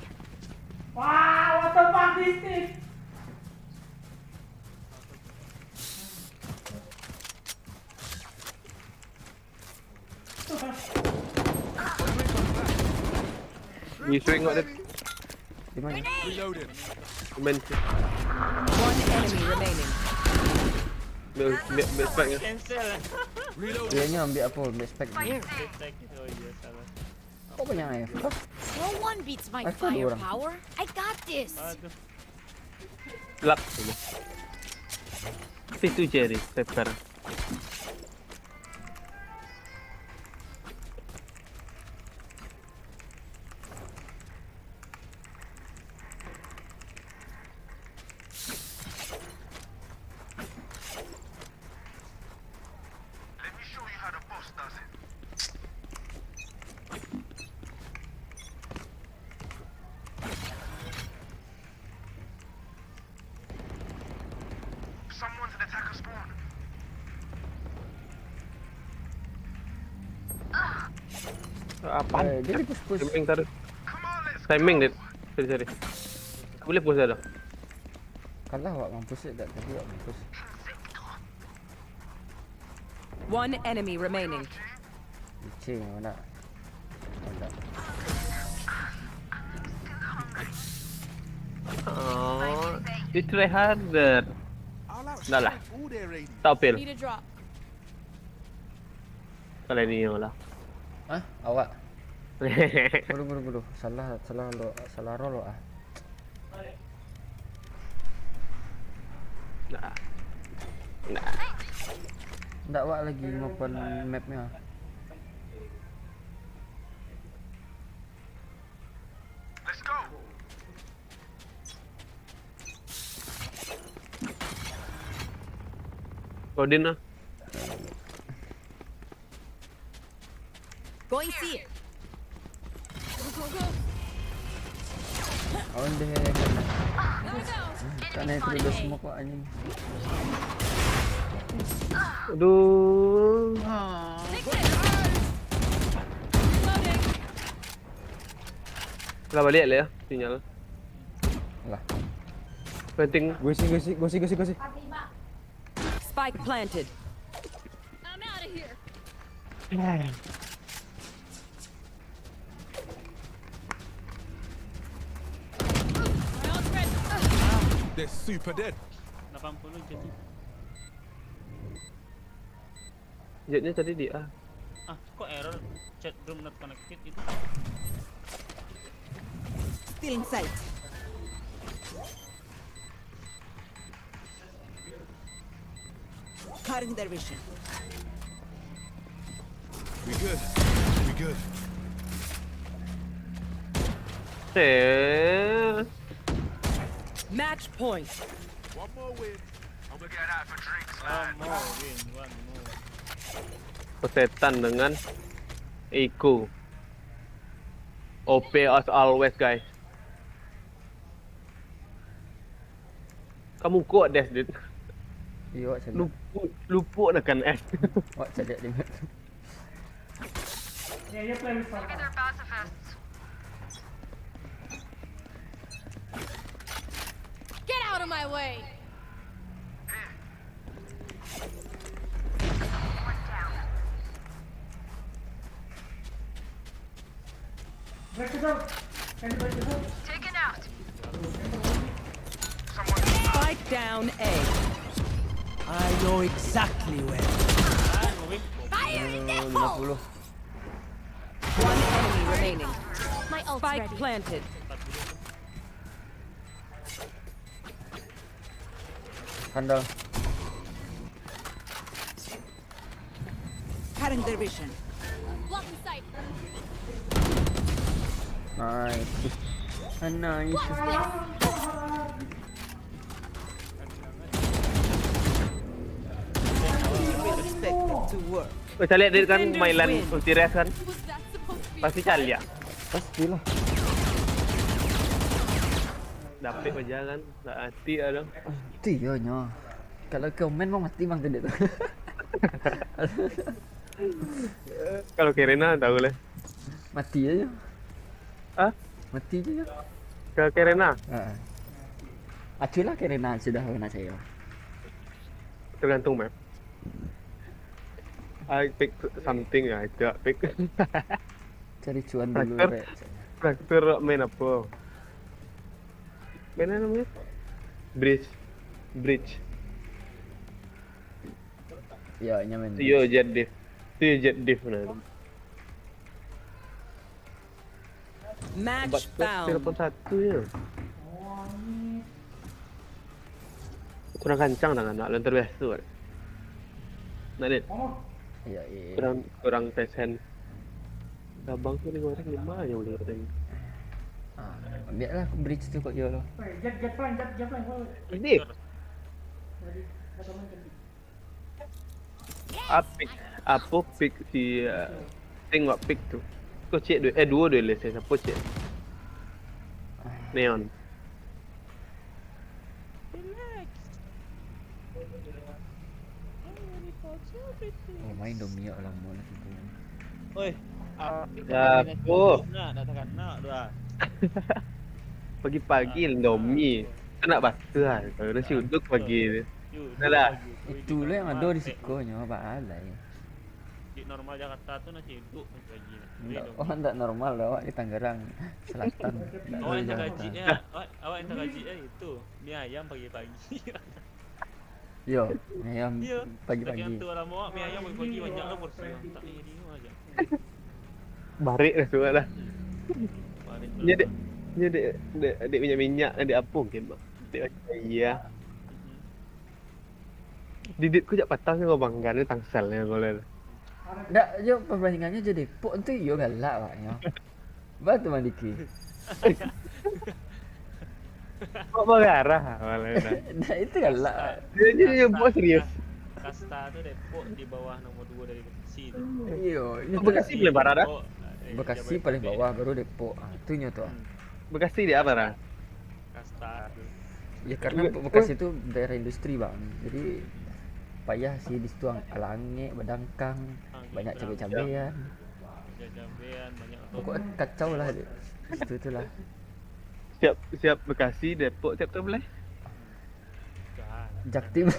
Speaker 1: Ni swing kat dia.
Speaker 2: Di mana?
Speaker 6: Reloading.
Speaker 1: Main.
Speaker 8: One enemy remaining.
Speaker 1: Back nya.
Speaker 4: Cancel.
Speaker 2: Dia ni ambil apa? Ambil spek.
Speaker 3: Here.
Speaker 4: Oh iya salah.
Speaker 2: Kok banyak air?
Speaker 3: No one beats my
Speaker 2: I thought you were-
Speaker 3: firepower. I got this.
Speaker 4: Aduh.
Speaker 1: Lak. Situ Jerry, sniper. Apa?
Speaker 2: Dia dipus-pus.
Speaker 1: Timing taruh. Timing dia. Sorry. Boleh pause dah.
Speaker 2: Kalah awak mampus tak? Tapi awak mampus.
Speaker 8: One enemy remaining.
Speaker 2: Licin mana? Ada.
Speaker 1: Oh, you try harder.
Speaker 6: I'll
Speaker 1: Dah lah.
Speaker 6: outstrike all their AD.
Speaker 1: Tak fail.
Speaker 5: Need a drop.
Speaker 1: Kalau ini lah.
Speaker 2: Hah? Awak? Buru. Salah rolo ah.
Speaker 1: Nah.
Speaker 2: Nggak awak lagi ngopen mapnya.
Speaker 1: Odin lah.
Speaker 3: Going see it.
Speaker 2: Oh deh. Karena itu udah semua kok anjing.
Speaker 1: Aduh. Lah balik lah ya sinyal.
Speaker 2: Lah.
Speaker 1: Penting.
Speaker 2: Gosi.
Speaker 8: Spike planted.
Speaker 5: I'm out of here. My ult's ready.
Speaker 6: They're super dead.
Speaker 4: 80 jadi.
Speaker 1: Jetnya tadi di A.
Speaker 4: Ah, kok error chat room not connected itu?
Speaker 3: Still in sight. Cutting their vision.
Speaker 6: We good.
Speaker 8: Match point.
Speaker 6: One more win.
Speaker 4: One more win, one more.
Speaker 1: Setan dengan Eko. OP as always guys. Kamu kuat Des, dude.
Speaker 2: Iya, awak cakap.
Speaker 1: Lupuk nak kan S.
Speaker 2: Awak cakap dia.
Speaker 5: Get out of my way.
Speaker 8: Spike down A.
Speaker 7: I know exactly where.
Speaker 5: Fire in the
Speaker 2: 50.
Speaker 8: One enemy remaining.
Speaker 5: My ult's
Speaker 8: Spike
Speaker 5: ready.
Speaker 8: planted.
Speaker 2: Kandal.
Speaker 3: Cutting their vision.
Speaker 5: Blocking sight.
Speaker 2: Nice. Nice.
Speaker 3: Expect to work.
Speaker 1: Macam lihat dia kan mainan
Speaker 8: win.
Speaker 1: ulti res kan.
Speaker 5: Was that supposed to be?
Speaker 1: Pasti cari ya.
Speaker 2: Pastilah.
Speaker 1: Dapat aja kan. Tak hati ada.
Speaker 2: Mati ya nya. Kalau komen mau mati bang tadi tu.
Speaker 1: Kalau Kirena tahu lah.
Speaker 2: Mati aja.
Speaker 1: Ah?
Speaker 2: Mati aja.
Speaker 1: Kalau Kirena
Speaker 2: Aculah kerana sudah kena saya.
Speaker 1: tergantung map. I pick something I tidak pick.
Speaker 2: Cari cuan dulu
Speaker 1: Traktor.
Speaker 2: rek.
Speaker 1: Traktor main apa? Main apa namanya? Bridge.
Speaker 2: Ya, nyaman.
Speaker 1: Yo jet diff. Itu jet diff benar.
Speaker 8: Match found.
Speaker 1: Telepon satu ya. Kurang kencang dengan nak lantar biasa kan. Nak lihat?
Speaker 2: Ya.
Speaker 1: Kurang pesen. Abang tu ni goreng 5 aja boleh katanya.
Speaker 2: Biarlah bridge tu kok yo lo.
Speaker 1: Ini apa pick si tengok pick tu. Kau cek dua le saya siapa cek. Neon.
Speaker 2: Oh, main Domio lama lah tu.
Speaker 4: Oi.
Speaker 1: Ya, apa?
Speaker 4: Nak datangkan nak dah.
Speaker 1: Pagi-pagi Indomie. Tak nak basuh lah. Kalau nasi uduk pagi. Dah lah.
Speaker 2: Itulah yang ada di sikonya, apa alay.
Speaker 4: Di normal Jakarta tu nasi uduk pagi.
Speaker 2: Oh, enggak normal lah awak di Tangerang Selatan.
Speaker 4: Awak yang tak gaji ya. Awak yang tak gaji itu. Mie ayam pagi-pagi.
Speaker 2: Yo, ayam
Speaker 4: Ya,
Speaker 2: pagi-pagi.
Speaker 4: yang tu lah mak, mi ayam pagi banyak lah porsi. Tak ni dia aja.
Speaker 1: Barik dah semua dah.
Speaker 4: Balik
Speaker 1: Nya dek, nya dek minyak-minyak dek apa ke mak? Dek iya. Didit ku jak patah ni kau banggan ni tangsal ni kau le.
Speaker 2: Ndak, yo perbandingannya jadi Depok tu yo galak pak yo. Batu mandiki.
Speaker 1: Kok marah malah dah.
Speaker 2: Nah itu galak.
Speaker 1: Dia buat serius.
Speaker 4: Kasta tu Depok di bawah nomor 2 dari Bekasi tu.
Speaker 2: Yo, itu
Speaker 1: Bekasi boleh barang dah.
Speaker 4: Oh,
Speaker 2: Bekasi paling bawah baru Depok. Ah, itu nya tu.
Speaker 1: Bekasi dia apa dah?
Speaker 4: Kasta tu.
Speaker 2: Ya karena Bekasi itu daerah industri bang, jadi payah sih di situ Alange, Badangkang, banyak cabai-cabean.
Speaker 4: Cabean banyak
Speaker 2: Pokoknya kacau lah di situ tu lah.
Speaker 1: Siap Bekasi, Depok siap tu boleh.
Speaker 2: Jaktim.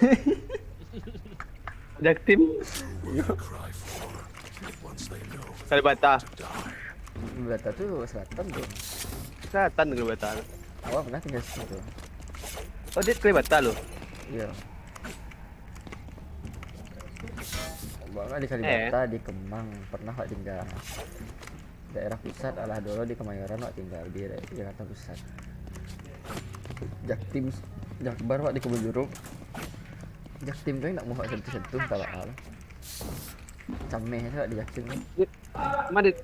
Speaker 1: Jaktim. Kalibata.
Speaker 2: Bata tu selatan tu.
Speaker 1: Selatan Kalibata.
Speaker 2: Awak pernah tinggal situ?
Speaker 1: Oh dia Kalibata lo.
Speaker 2: Iya. Bang di Kalibata, di Kemang pernah Wak tinggal. Daerah pusat alah dulu di Kemayoran Wak tinggal di Jakarta Pusat. Jaktim, Jakbar Wak di Kebun Jeruk. Jaktim tu nak mau Wak sentuh-sentuh tak bakal. Cameh tu Wak di Jaktim tu.
Speaker 1: Madit.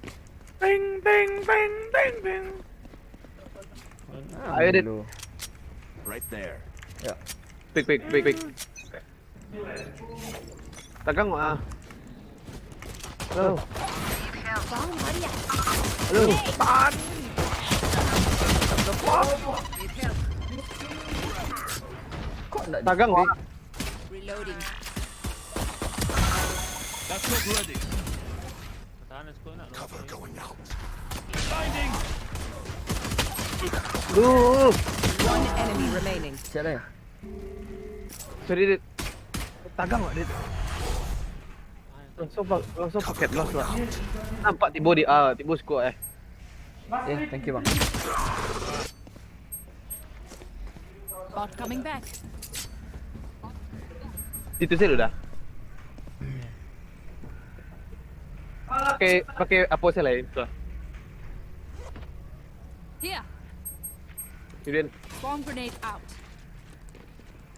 Speaker 1: Bang bang bang bang bang.
Speaker 2: Ah,
Speaker 1: Ayo, Dit.
Speaker 2: dulu.
Speaker 6: Right there.
Speaker 2: Ya.
Speaker 1: Pik. Tagang ah. Halo.
Speaker 3: Bomb buddy out.
Speaker 1: Halo. Pan.
Speaker 2: Kok nak
Speaker 1: Tagang ah.
Speaker 3: Reloading.
Speaker 6: That's not ready.
Speaker 4: Pertahanan sekolah nak
Speaker 6: Cover going out.
Speaker 1: Duh.
Speaker 8: One enemy remaining.
Speaker 2: Siapa ya?
Speaker 1: Sorry Dit. Tagang Wak Dit. Langsung paket loss lah. Nampak tiba di tiba squad
Speaker 2: Thank you bang.
Speaker 5: Bot coming back.
Speaker 1: Itu saya dah. Pakai apa saya lain tu.
Speaker 5: Here.
Speaker 1: Kemudian
Speaker 5: Bomb grenade out.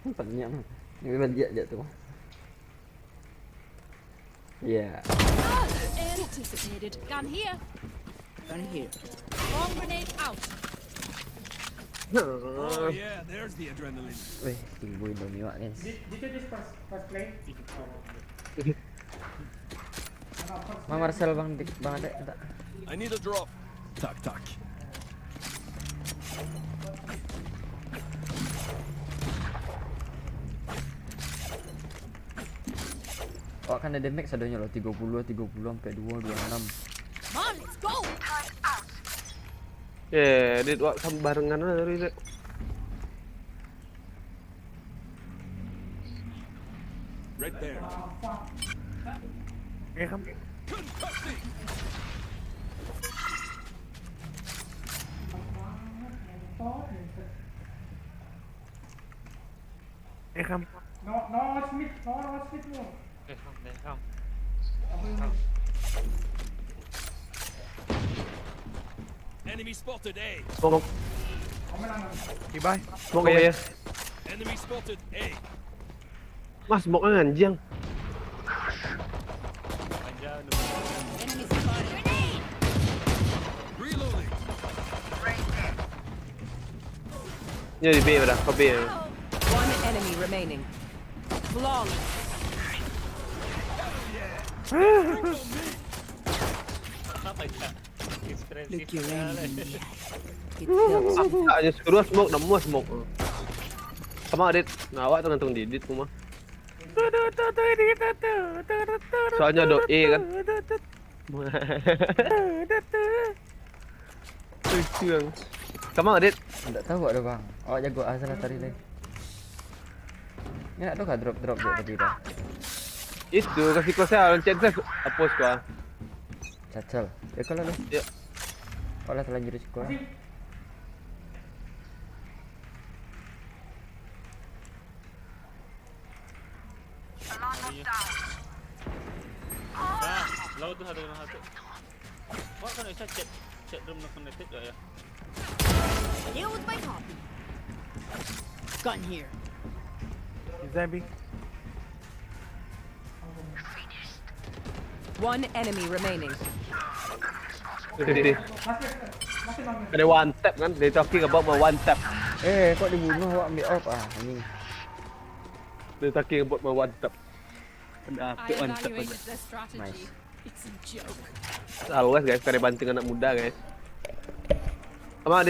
Speaker 2: Banyak mah. Ini banyak je tu. Ya.
Speaker 5: Anticipated. Gun here.
Speaker 7: Gun here.
Speaker 5: Bomb grenade out.
Speaker 6: Oh yeah, there's the adrenaline.
Speaker 2: Weh, timbul Indomie wak guys. Bang Marcel bang Adek tak.
Speaker 6: I need a drop. Tak.
Speaker 2: Oh kan ada max adanya loh 30 sampai 2 26.
Speaker 5: Come on, let's go.
Speaker 1: Dit wak sama barengan lah dari Dit.
Speaker 6: Right there.
Speaker 1: Kamu. Kamu.
Speaker 4: Không.
Speaker 6: Enemy spotted A.
Speaker 1: Smoke.
Speaker 6: Goodbye.
Speaker 1: Smoke ya.
Speaker 6: Enemy spotted A.
Speaker 1: Mas smoke kan anjing.
Speaker 4: Panjang tu.
Speaker 3: Enemy spotted. Grenade.
Speaker 6: Reloading.
Speaker 1: Nya di B dah, ke B.
Speaker 8: One enemy remaining. Flawless.
Speaker 4: Apa ya? Ekspresif.
Speaker 7: Look your enemy.
Speaker 1: Hanya suruh smoke, nama smoke. Sama Dit, nah, awak tu gantung Didit rumah. Soalnya do E kan. Lucu. Sama Dit.
Speaker 2: Tak tahu ada bang. Awak jago Azra tadi lagi. Ni nak tu kah drop je tadi dah.
Speaker 1: Itu kasih kau saya lonceng saya hapus kau.
Speaker 2: Cacal. Kalau lu.
Speaker 1: Ya.
Speaker 2: Kalau terlanjur sekolah.
Speaker 4: ininya. Ah, laut tu ada satu. Wah kan bisa chat room nak connected tak ya?
Speaker 3: Deal with my hobby. Gun here.
Speaker 6: Zombie.
Speaker 8: One enemy remaining.
Speaker 1: Ada one tap kan? They talking about my one tap.
Speaker 2: Kok dibunuh awak ambil off ini.
Speaker 1: They talking about my one tap. Ada
Speaker 5: I
Speaker 1: one tap.
Speaker 5: evaluated their strategy.
Speaker 2: Nice.
Speaker 5: It's a joke.
Speaker 1: Awas guys, kare banting anak muda guys. Come on,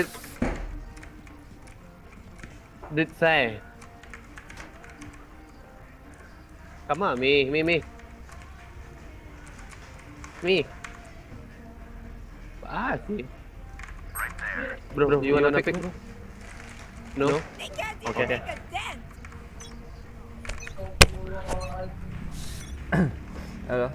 Speaker 1: Dit say. Come on, me. Ah, sih. Bro, you wanna pick? No?
Speaker 3: They can't even
Speaker 1: Okay.
Speaker 3: make a dent.
Speaker 2: Halo.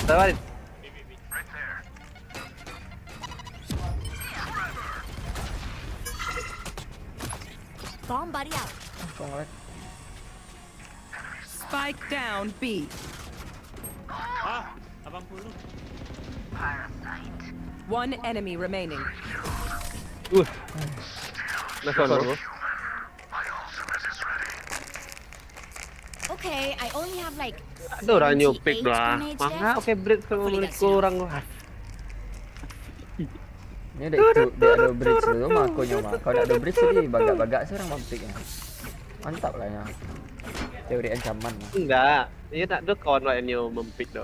Speaker 1: Tawarin.
Speaker 3: Bomb buddy out.
Speaker 2: Kok ngelag?
Speaker 8: Spike down B.
Speaker 4: Ah, 80.
Speaker 8: One enemy remaining.
Speaker 1: Nice one, bro.
Speaker 3: Okay, I only have like
Speaker 1: Ada orang new pick
Speaker 3: 78
Speaker 1: lah.
Speaker 3: grenades
Speaker 1: Maka
Speaker 3: left.
Speaker 1: oke break sama
Speaker 3: Hopefully
Speaker 1: menit
Speaker 3: that's
Speaker 1: kurang lah.
Speaker 2: Ni ada itu, dia ada bridge dulu mah aku nyawa. Kalau tak ada bridge tadi bagak-bagak seorang mampik ya. Mantap lah ya. Teori ancaman.
Speaker 1: Enggak, dia tak ada kawan lain yang mempick dah.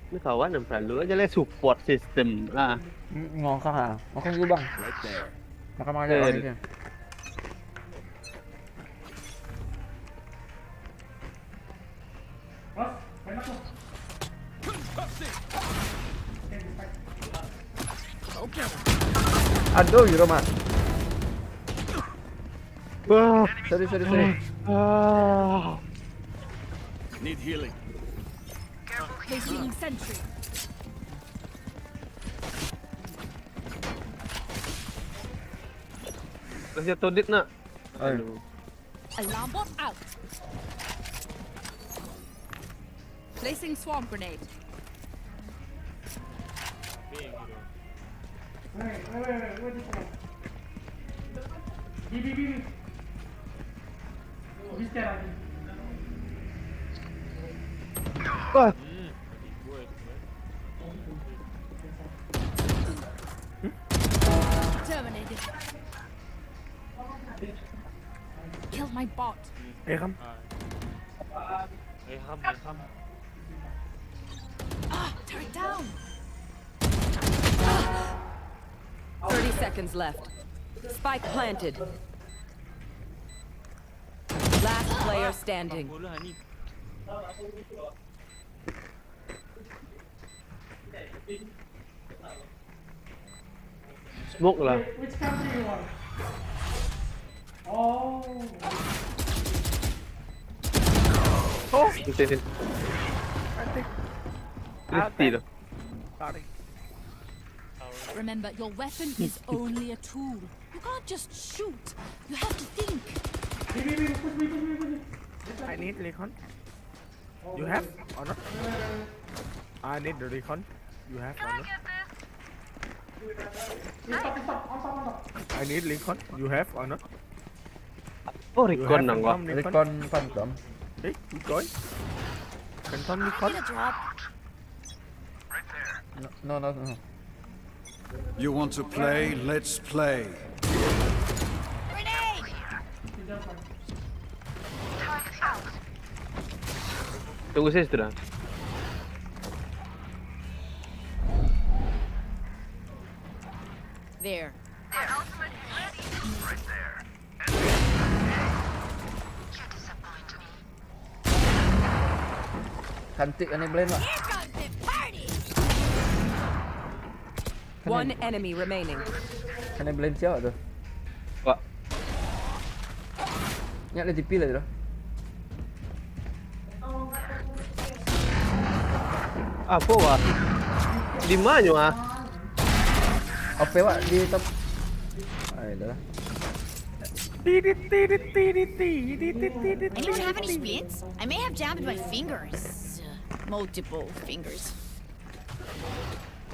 Speaker 1: Ini kawan yang selalu aja lah support system lah.
Speaker 2: Ngokang ah. Ngokang dulu bang. Makan aja
Speaker 1: Eh,
Speaker 2: orang ni.
Speaker 3: Okay.
Speaker 2: Aduh, Euroma.
Speaker 1: Wah,
Speaker 2: Sorry.
Speaker 6: Need healing.
Speaker 5: Placing sentry.
Speaker 1: Kasih todit nak.
Speaker 2: Aduh.
Speaker 5: Alarm bot out. Placing swarm grenade.
Speaker 4: Bing gitu.
Speaker 1: Wah,
Speaker 4: Boy.
Speaker 5: Terminated. Killed my bot.
Speaker 6: Ham.
Speaker 4: Ham.
Speaker 5: Turret down.
Speaker 8: 30 seconds left. Spike planted. Last player standing.
Speaker 4: Bola ni.
Speaker 1: smoke lah. Oh, sini. Crispy tu.
Speaker 6: Sorry.
Speaker 5: Remember, your weapon is only a tool. You can't just shoot. You have to think.
Speaker 6: I need recon. You have or not? I need the recon. You have or not? I need recon. You have or not?
Speaker 1: Oh,
Speaker 6: You
Speaker 1: recon
Speaker 6: have
Speaker 1: nang kau.
Speaker 6: confirm recon?
Speaker 2: Recon Phantom.
Speaker 6: Hey, good boy. Confirm recon.
Speaker 3: Get a drop.
Speaker 2: No.
Speaker 9: You want to play? Let's play.
Speaker 3: Grenade!
Speaker 1: Tunggu saya sudah.
Speaker 3: There.
Speaker 2: Cantik kan ni blend lah.
Speaker 3: Here comes the party!
Speaker 8: One enemy remaining.
Speaker 2: Kan ni blend siapa tu?
Speaker 1: Wah,
Speaker 2: Ingat dia TP lah tu.
Speaker 1: Apa wah? Di mana ah?
Speaker 2: OP Wak di top. Ayolah.
Speaker 3: Anyone have any splints? I may have jammed my fingers. Multiple fingers.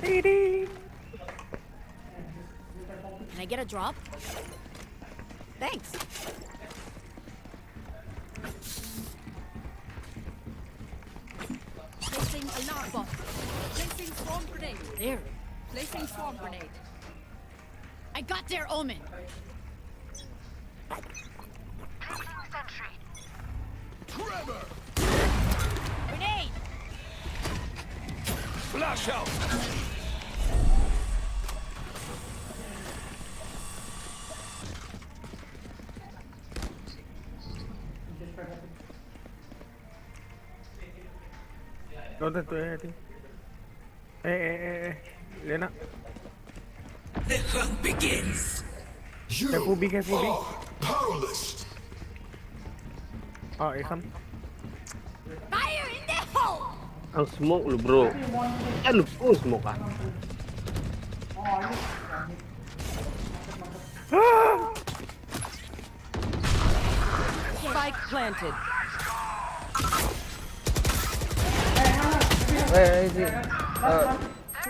Speaker 3: Can I get a drop? Thanks.
Speaker 5: Placing alarm bot. Placing swarm grenade.
Speaker 3: There.
Speaker 5: Placing swarm grenade.
Speaker 3: I got their omen. Grenade!
Speaker 9: Flash out!
Speaker 6: Don't do anything. Lena.
Speaker 7: The hunt begins.
Speaker 6: Careful B.
Speaker 9: Powerless!
Speaker 6: Oh, come.
Speaker 3: Fire in the hole!
Speaker 1: Ang smoke lu bro. Kan lu smoke ah.
Speaker 8: Spike planted.
Speaker 2: Di.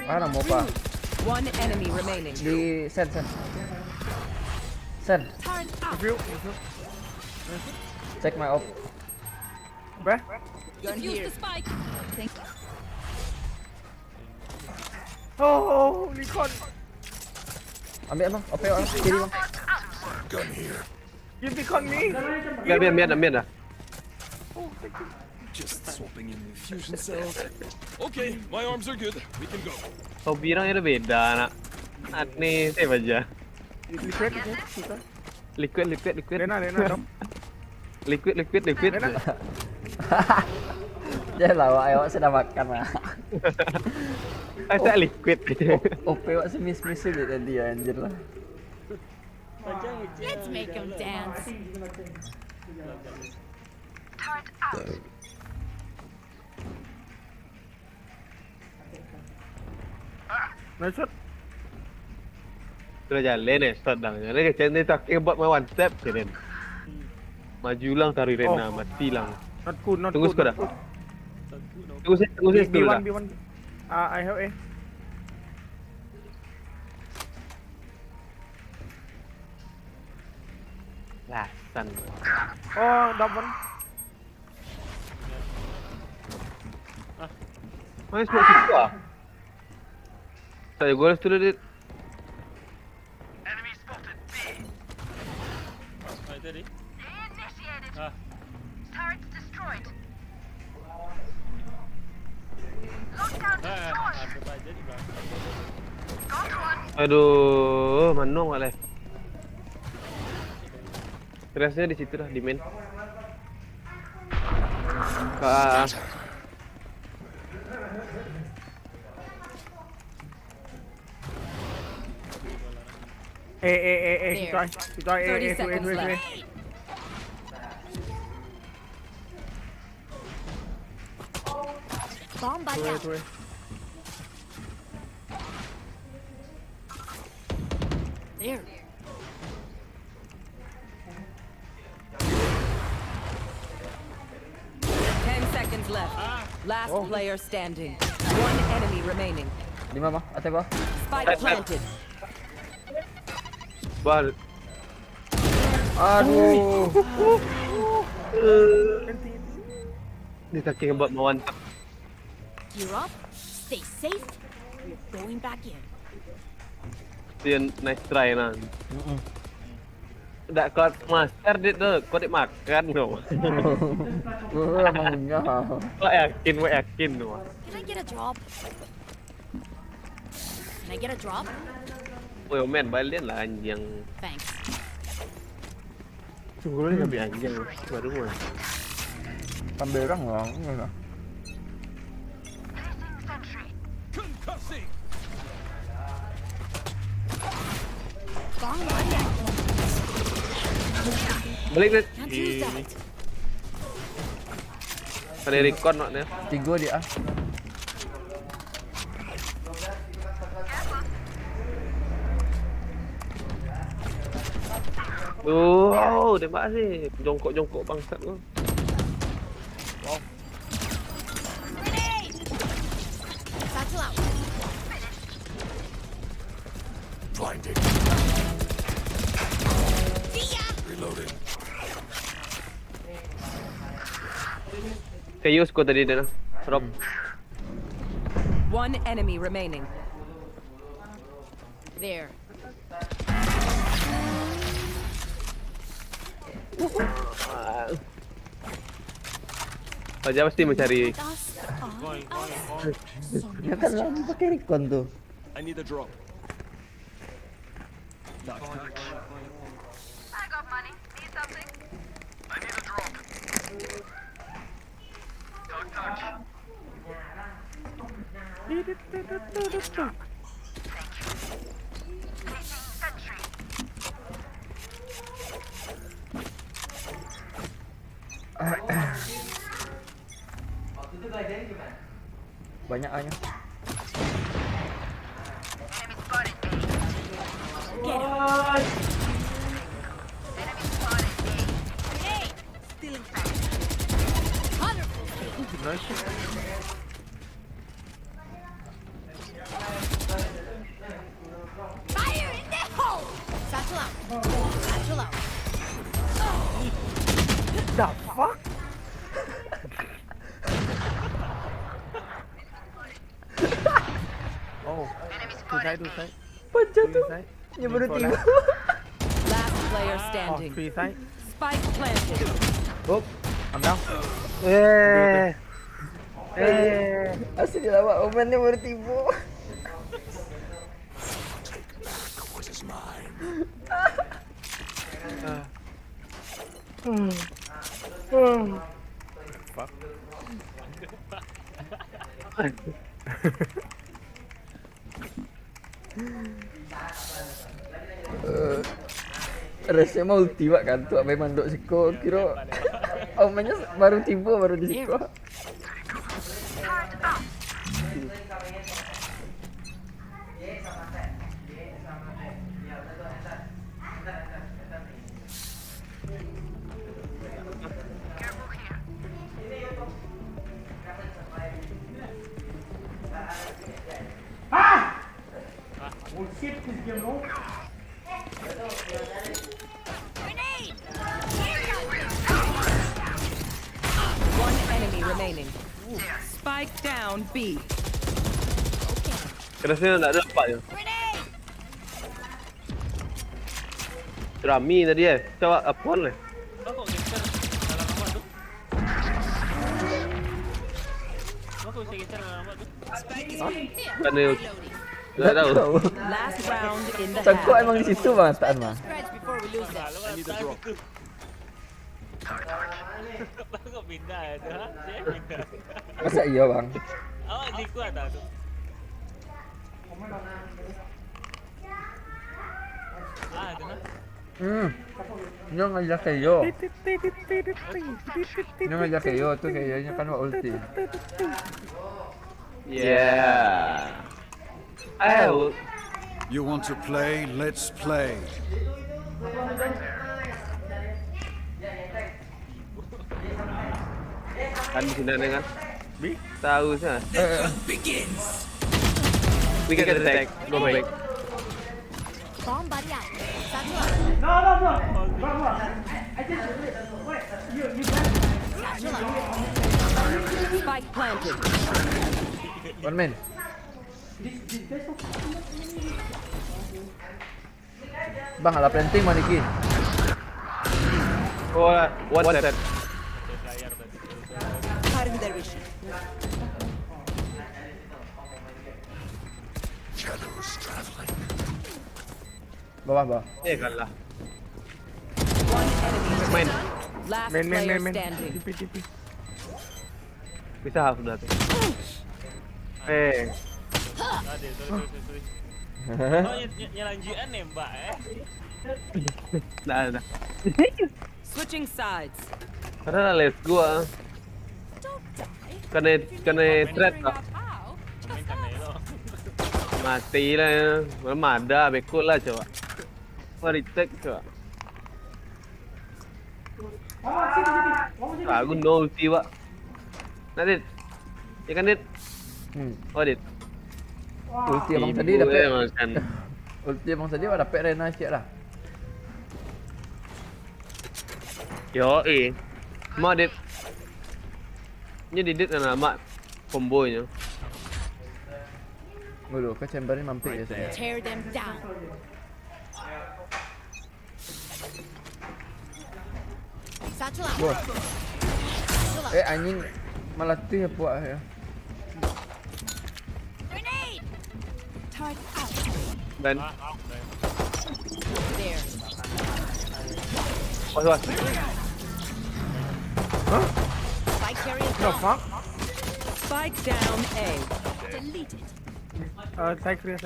Speaker 2: Ano mo pa?
Speaker 8: One enemy remaining.
Speaker 2: Di Sen. Sen,
Speaker 6: Review.
Speaker 2: check my op.
Speaker 6: Bruh.
Speaker 5: Defuse the spike. Thank you.
Speaker 6: Oh, Recon.
Speaker 2: Ambil bang, OP bang, kiri bang.
Speaker 9: Gun here.
Speaker 6: Give Recon me.
Speaker 1: Biar dah.
Speaker 9: Just swapping in the fusion cells. Okay, my arms are good. We can go.
Speaker 1: Hobi orang itu beda nak. Aneh saya aja.
Speaker 6: Liquid.
Speaker 1: Liquid.
Speaker 6: Lena, dong.
Speaker 1: Liquid.
Speaker 2: Janganlah Wak, Wak sudah makan lah.
Speaker 1: Saya liquid.
Speaker 2: OP Wak semis-mis dia tadi anjir lah.
Speaker 3: Let's make them dance.
Speaker 6: Nice shot.
Speaker 1: Sudah jalan start dah. Jadi macam ni tak buat one step je kan. Maju lang tarik Rena, mati lang.
Speaker 6: Not cool.
Speaker 1: Tunggu sekolah. Tunggu saya dulu lah.
Speaker 6: B1. I have A.
Speaker 1: Lasan.
Speaker 6: Oh, that one.
Speaker 1: Mana semua situ ah? Saya gol dulu dit.
Speaker 4: Ay, tadi. Ah, ada baja di belakang.
Speaker 1: Aduh, manong malah. Terasnya di situ dah di main. Kak.
Speaker 6: She try.
Speaker 8: 30 seconds left.
Speaker 5: Bomb buddy out.
Speaker 3: There.
Speaker 8: Seconds left. Last player standing. One enemy remaining.
Speaker 2: Di mana bang? Atas bawah.
Speaker 8: Spike planted.
Speaker 1: Bal.
Speaker 2: Aduh.
Speaker 1: Dia talking about mawan.
Speaker 3: Gear up. Stay safe. We're going back in.
Speaker 1: Dia nice try nah. Tak kau master dia tu, kau dik makan tu.
Speaker 2: Emangnya.
Speaker 1: Kau yakin tu.
Speaker 3: Can I get a drop? Can I get a drop?
Speaker 1: Oh man, balian lah anjing.
Speaker 3: Thanks.
Speaker 1: Sungguh ni kami anjing baru mah.
Speaker 2: Kamberang bang.
Speaker 9: Concussing!
Speaker 3: Bomb buddy out.
Speaker 1: Balik dia.
Speaker 3: Can't use that.
Speaker 1: Ada recon nak dia.
Speaker 2: 3 dia ah.
Speaker 1: Oh, tembak sih. Jongkok-jongkok bangsat tu.
Speaker 3: Grenade! Satchel out.
Speaker 9: Blinding.
Speaker 3: See ya!
Speaker 9: Reloading.
Speaker 1: Saya use kau tadi dah. Drop.
Speaker 8: One enemy remaining.
Speaker 3: There.
Speaker 1: Raja pasti mencari.
Speaker 2: Ya kan lagi pakai recon tuh.
Speaker 9: I need a drop.
Speaker 2: Banyak A-nya.
Speaker 3: Fire in the hole! Satchel out. Satchel out.
Speaker 6: The fuck? Oh, two side.
Speaker 2: Pecah tuh.
Speaker 6: Two side.
Speaker 2: Ya baru
Speaker 6: Info
Speaker 2: tiba.
Speaker 6: left.
Speaker 8: Last player
Speaker 6: Oh,
Speaker 8: standing.
Speaker 6: three side.
Speaker 8: Spike planted.
Speaker 2: Oh,
Speaker 6: I'm down.
Speaker 2: asli dia lawak omennya baru tiba.
Speaker 9: What is mine?
Speaker 6: Fuck.
Speaker 2: Rasanya mau ulti wak kan tuh abai mandok siko kira omennya baru tiba baru di siko.
Speaker 3: Grenade!
Speaker 8: One enemy remaining. Spike down B.
Speaker 1: Kerasnya tak ada dapat je.
Speaker 3: Grenade!
Speaker 1: Rami tadi Coba apaan lah.
Speaker 4: Kau kok geser dalam awak tu? Kau kok bisa geser dalam awak tu?
Speaker 1: Kerana tak tahu.
Speaker 8: Last round in the
Speaker 2: Sangkut
Speaker 8: half.
Speaker 2: emang di situ bang Tan mah.
Speaker 3: Stretch before we lose them.
Speaker 4: I need a drop. Kau kok pindah tu ha? Saya pindah.
Speaker 2: Masa iya bang?
Speaker 4: Awak di kuat tak tu? Ah, tu nah.
Speaker 2: Nyo ngajak kayo. Nyo ngajak kayo tuh kayaknya kan wak ulti.
Speaker 1: Yeah. Ayo.
Speaker 10: You want to play? Let's play.
Speaker 1: Kan di sini dengan
Speaker 6: B?
Speaker 1: tahu sah. We can attack. Go back.
Speaker 3: Bomb buddy out. Satchel out. Satchel out.
Speaker 8: Spike planted.
Speaker 2: One man. Bang ala planting maniki.
Speaker 1: Oh, one set.
Speaker 4: Layar tadi.
Speaker 8: Cutting their vision.
Speaker 9: Shadows traveling.
Speaker 2: Bawah.
Speaker 1: Kalah.
Speaker 8: One enemy
Speaker 1: Main.
Speaker 8: Last
Speaker 6: Man.
Speaker 8: player standing.
Speaker 6: TP.
Speaker 1: Bisa sudah tu.
Speaker 4: Ada, sorry. Kau nyalan jian nembak
Speaker 1: Dah.
Speaker 8: Switching sides.
Speaker 1: Karena let's go ah.
Speaker 3: Don't die.
Speaker 1: Kena threat
Speaker 3: Bring
Speaker 1: tak.
Speaker 3: up how?
Speaker 4: Main kan elok.
Speaker 1: Mati lah. Mana ada bekul lah coba. Retake coba. Aku no ulti, Pak. Nah, Dit. Ya kan, Dit? Oh, Dit.
Speaker 2: Ulti abang
Speaker 1: Ibu
Speaker 2: tadi dapat.
Speaker 1: makan.
Speaker 2: Ulti abang tadi dapat Rena sikit lah.
Speaker 1: Yo, Ma, Dit. Ini Dit kan nama combonya.
Speaker 2: Dulu ke chamber ni mampir je saya.
Speaker 5: Tear them down. Satchel out.
Speaker 2: Bos. Anjing melatih puak ya.
Speaker 5: Grenade. Turret out.
Speaker 1: Dan
Speaker 5: There.
Speaker 1: was.
Speaker 5: Spike carrier
Speaker 6: The
Speaker 5: down.
Speaker 6: fuck?
Speaker 8: Spike down A.
Speaker 5: Deleted.
Speaker 6: Side clear.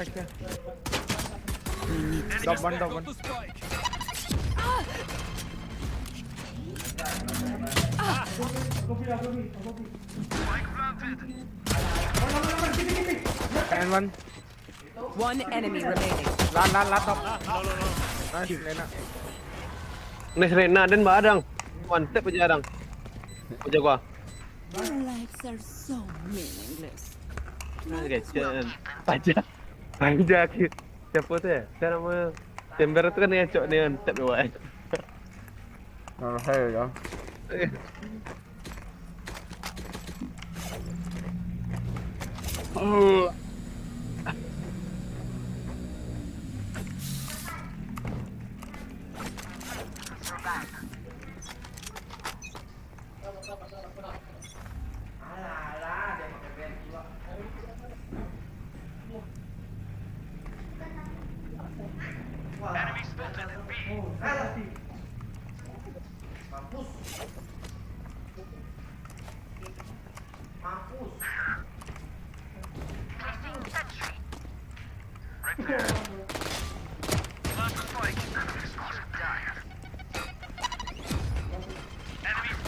Speaker 6: Top one.
Speaker 9: The spike.
Speaker 6: And one.
Speaker 8: One enemy remaining.
Speaker 6: Last top. Nice, Lena.
Speaker 1: Nice Rena dan Badang. One step aja Adang. Aja gua.
Speaker 5: Your lives are so meaningless.
Speaker 1: Nah, kecil. Pajak. Siapa tu ya? Saya nama Chamber tu kan yang cok ni kan step bawah.
Speaker 2: Nah, saya ya.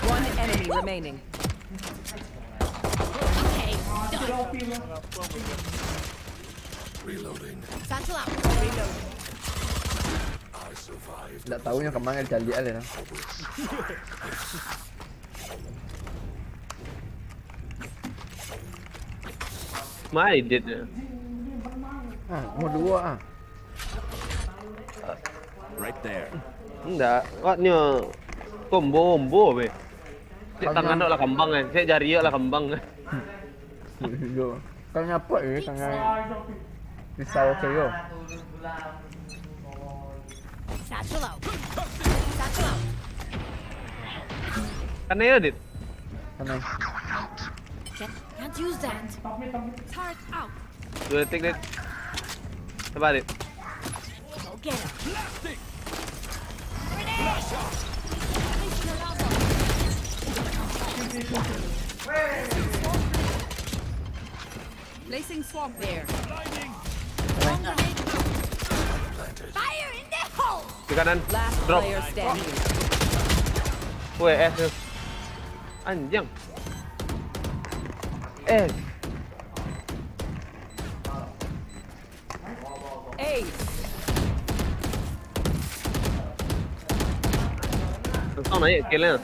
Speaker 8: One enemy remaining.
Speaker 5: Okay, done.
Speaker 9: Reloading.
Speaker 5: Satchel out. Reload.
Speaker 9: I survived.
Speaker 2: Tak tahunya kemana cari dia lah.
Speaker 1: Mai Dit.
Speaker 2: Mau dua ah.
Speaker 9: Right there.
Speaker 1: Enggak, waknya combo be. Cek tangan nak lah kembang kan. Cek jari lah kembang.
Speaker 2: Yo. Kang apa kang pisau kayo.
Speaker 5: Satchel out. Satchel out.
Speaker 1: Kan ya Dit.
Speaker 2: Sana.
Speaker 5: Can't use that. Turret out.
Speaker 1: 2 detik Dit. Sabar Dit.
Speaker 5: Go get him.
Speaker 8: Placing swamp there.
Speaker 5: Fire in the hole.
Speaker 1: Di kanan.
Speaker 8: Last
Speaker 1: Drop.
Speaker 8: player standing.
Speaker 1: Weh, S. Anjang. S.
Speaker 8: Ace.
Speaker 1: Kau naik kill-nya.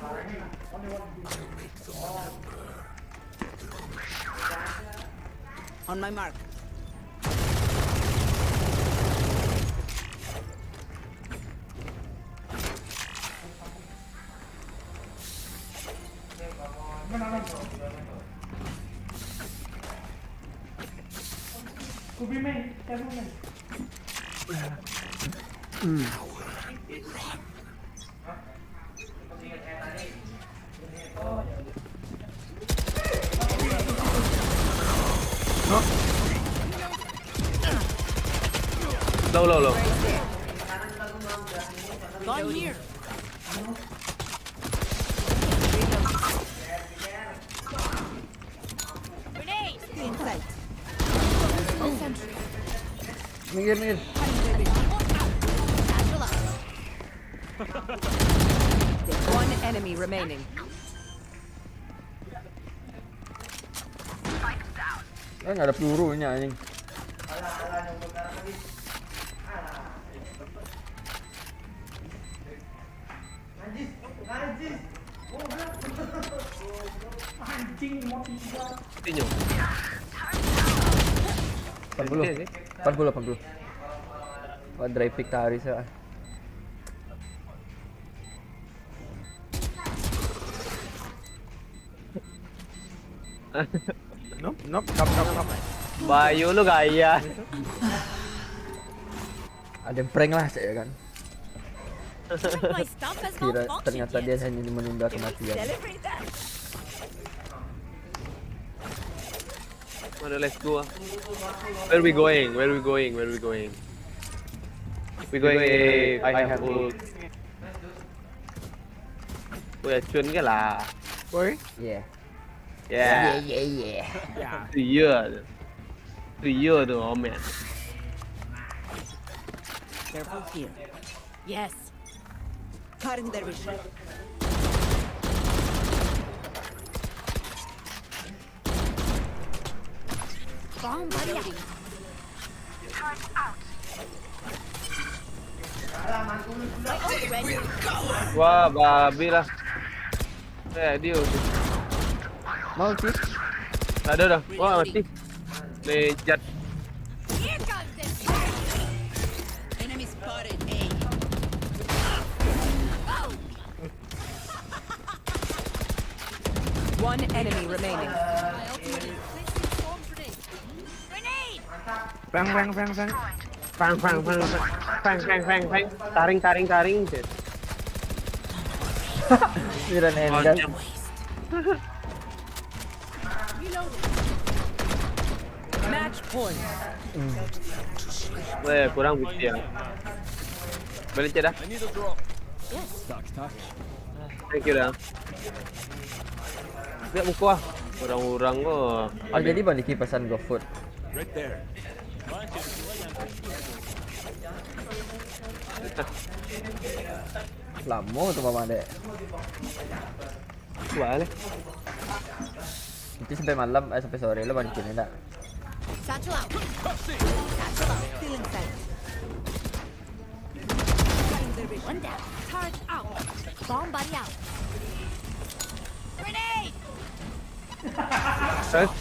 Speaker 8: On my mark.
Speaker 1: Low.
Speaker 5: Gone here. Grenade. In sight. Sentry.
Speaker 2: Minggir.
Speaker 5: Satchel out.
Speaker 8: One enemy remaining.
Speaker 2: Nggak ada pelurunya anjing.
Speaker 1: Tinyo.
Speaker 2: 80. 80. Oh, drive pick tari sa.
Speaker 6: Nope.
Speaker 1: Bayu lu gaya.
Speaker 2: Ada yang prank lah saya kan.
Speaker 3: None of my stuff has
Speaker 2: Kira
Speaker 3: malfunctioned
Speaker 2: ternyata dia
Speaker 3: yet.
Speaker 2: hanya menunda
Speaker 3: Can we
Speaker 2: kematian.
Speaker 3: celebrate that?
Speaker 1: Mana, let's go. Where we going? We going A. I have ult. Ui, chuyên cái là
Speaker 6: Boy.
Speaker 2: Yeah.
Speaker 1: yeah.
Speaker 2: Yeah.
Speaker 6: Yeah.
Speaker 1: 3 years rồi mẹ.
Speaker 8: Careful here.
Speaker 3: Yes.
Speaker 8: Cutting their vision.
Speaker 3: Bomb buddy out. My ult ready.
Speaker 1: Wah, babi lah. Dia udah.
Speaker 2: Mau sih?
Speaker 1: Ada dah. Wah, mati. Lejat.
Speaker 3: Here comes this.
Speaker 8: Enemy spotted A. One enemy remaining.
Speaker 3: My ultimate is placing swarm grenade. Grenade!
Speaker 1: Phang. Taring.
Speaker 2: Kira nendang.
Speaker 8: Match point.
Speaker 1: Weh, kurang bukti ya. Balik je dah.
Speaker 9: I need a drop.
Speaker 1: Thank you dah. Lihat muka lah. Orang-orang kok.
Speaker 2: Oh jadi balik kipasan GoFood.
Speaker 9: Right there.
Speaker 2: Lama tuh mama dek.
Speaker 1: Wah leh.
Speaker 2: Nanti sampai malam, sampai sore lo balikin enggak?
Speaker 3: Satchel out. Satchel out. Still inside. One down. Turret out. Bomb buddy out. Grenade!
Speaker 1: Terus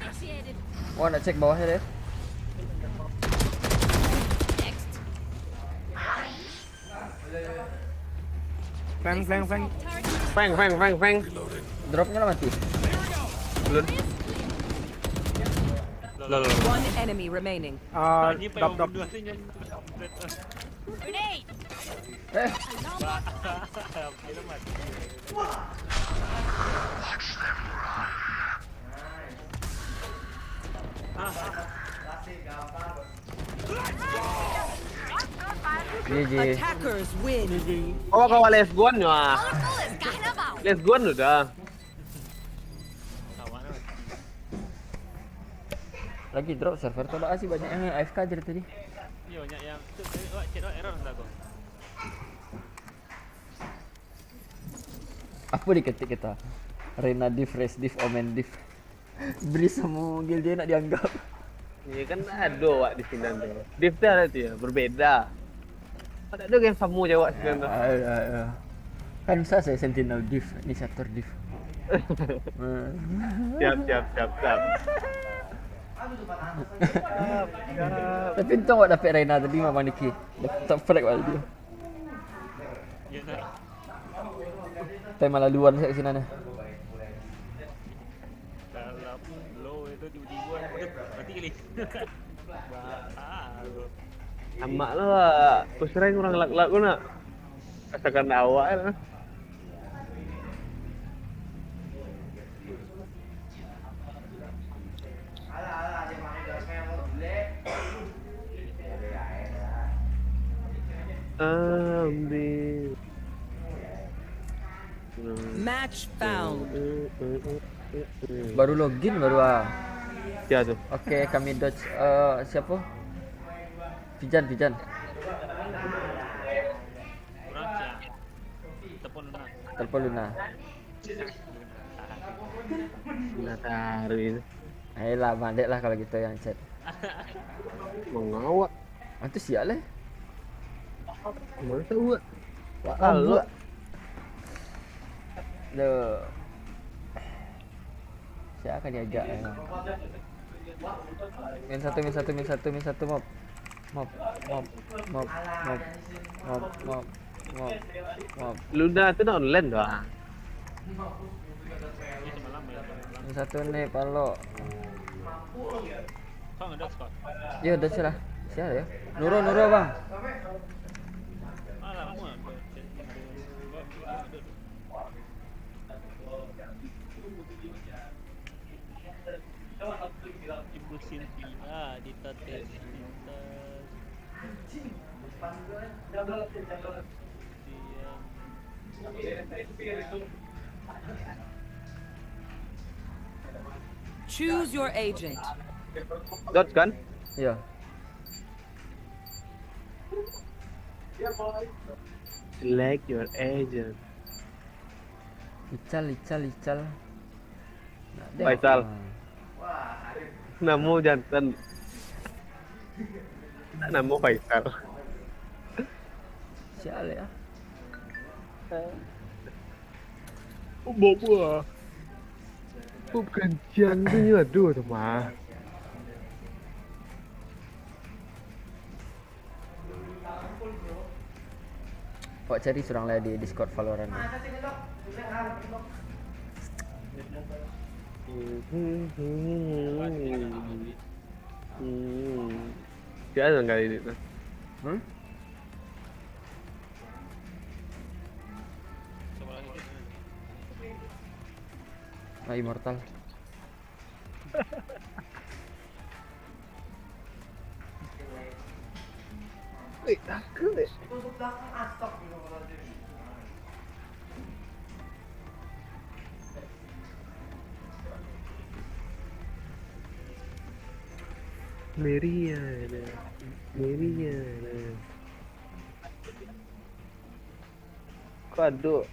Speaker 3: Initiated.
Speaker 2: Oh nak cek bawahnya deh.
Speaker 3: Next.
Speaker 6: Fang.
Speaker 3: Turret.
Speaker 1: Phang.
Speaker 2: Dropnya lah mati.
Speaker 1: Belum.
Speaker 8: One enemy remaining.
Speaker 4: Ini pa
Speaker 6: Drop.
Speaker 4: yung dua sa inyo.
Speaker 3: Grenade!
Speaker 2: Eh,
Speaker 3: Alarm bot.
Speaker 2: GG.
Speaker 8: Attackers win.
Speaker 1: Oh, kawan let's go ni ah.
Speaker 3: Colorful is kind of out.
Speaker 1: Let's go dah.
Speaker 2: Lagi drop server tuh sih banyak yang AFK aja dari tadi.
Speaker 4: Iya, banyak yang cek error hendak kau.
Speaker 2: Apa diketik kita? Rena div, Res div, Omen div. Beri semua gil dia nak dianggap.
Speaker 1: Ya kan ada awak di sini tu. Div tu ada tu ya, berbeza. Ada yang sama je awak sekarang tu.
Speaker 2: Kan saya Sentinel div, inisiator div.
Speaker 1: Siap.
Speaker 2: Tapi untung awak dapat Rena tadi Mama Niki. Tak frag wal dia.
Speaker 4: Ya nak.
Speaker 2: Tapi malah luar saya sini nah.
Speaker 4: Kalau low itu tiba-tiba mati kali.
Speaker 1: Amak lah. Kau sering orang lak-lak kau nak. Rasakan awak lah. Ambil.
Speaker 8: Match found.
Speaker 2: Baru login baru
Speaker 1: Ya tu.
Speaker 2: Oke, kami dodge siapa? Pijan.
Speaker 4: Kurang siap.
Speaker 2: Telepon Luna.
Speaker 1: Nak taruh.
Speaker 2: Ayolah, mandek lah kalau gitu yang chat.
Speaker 1: Mengawak.
Speaker 2: Itu sial lah.
Speaker 1: Mana tahu ah.
Speaker 2: Wah,
Speaker 1: Kalau
Speaker 2: Duh. Saya akan diajak ya. Min satu mob. Mob.
Speaker 1: Luna tu dah online dah.
Speaker 2: Min satu nih palo.
Speaker 4: Kau ada squad.
Speaker 2: Ya udah cerah. Siapa ya? Nuro bang.
Speaker 4: Malah semua. Ibu Cynthia di Tates
Speaker 8: Choose your agent.
Speaker 1: Dot kan?
Speaker 2: Iya.
Speaker 1: Select your agent.
Speaker 2: Ical. Nah, deh.
Speaker 1: Faisal. Namo jantan. Namo Faisal.
Speaker 2: Sial ya.
Speaker 1: Bộ bukan jangan như là đưa thôi mà.
Speaker 2: Kok cari surang lah di Discord Valorant.
Speaker 1: Siapa yang kali ini?
Speaker 2: Immortal.
Speaker 1: Takut deh. Meriana. Kado.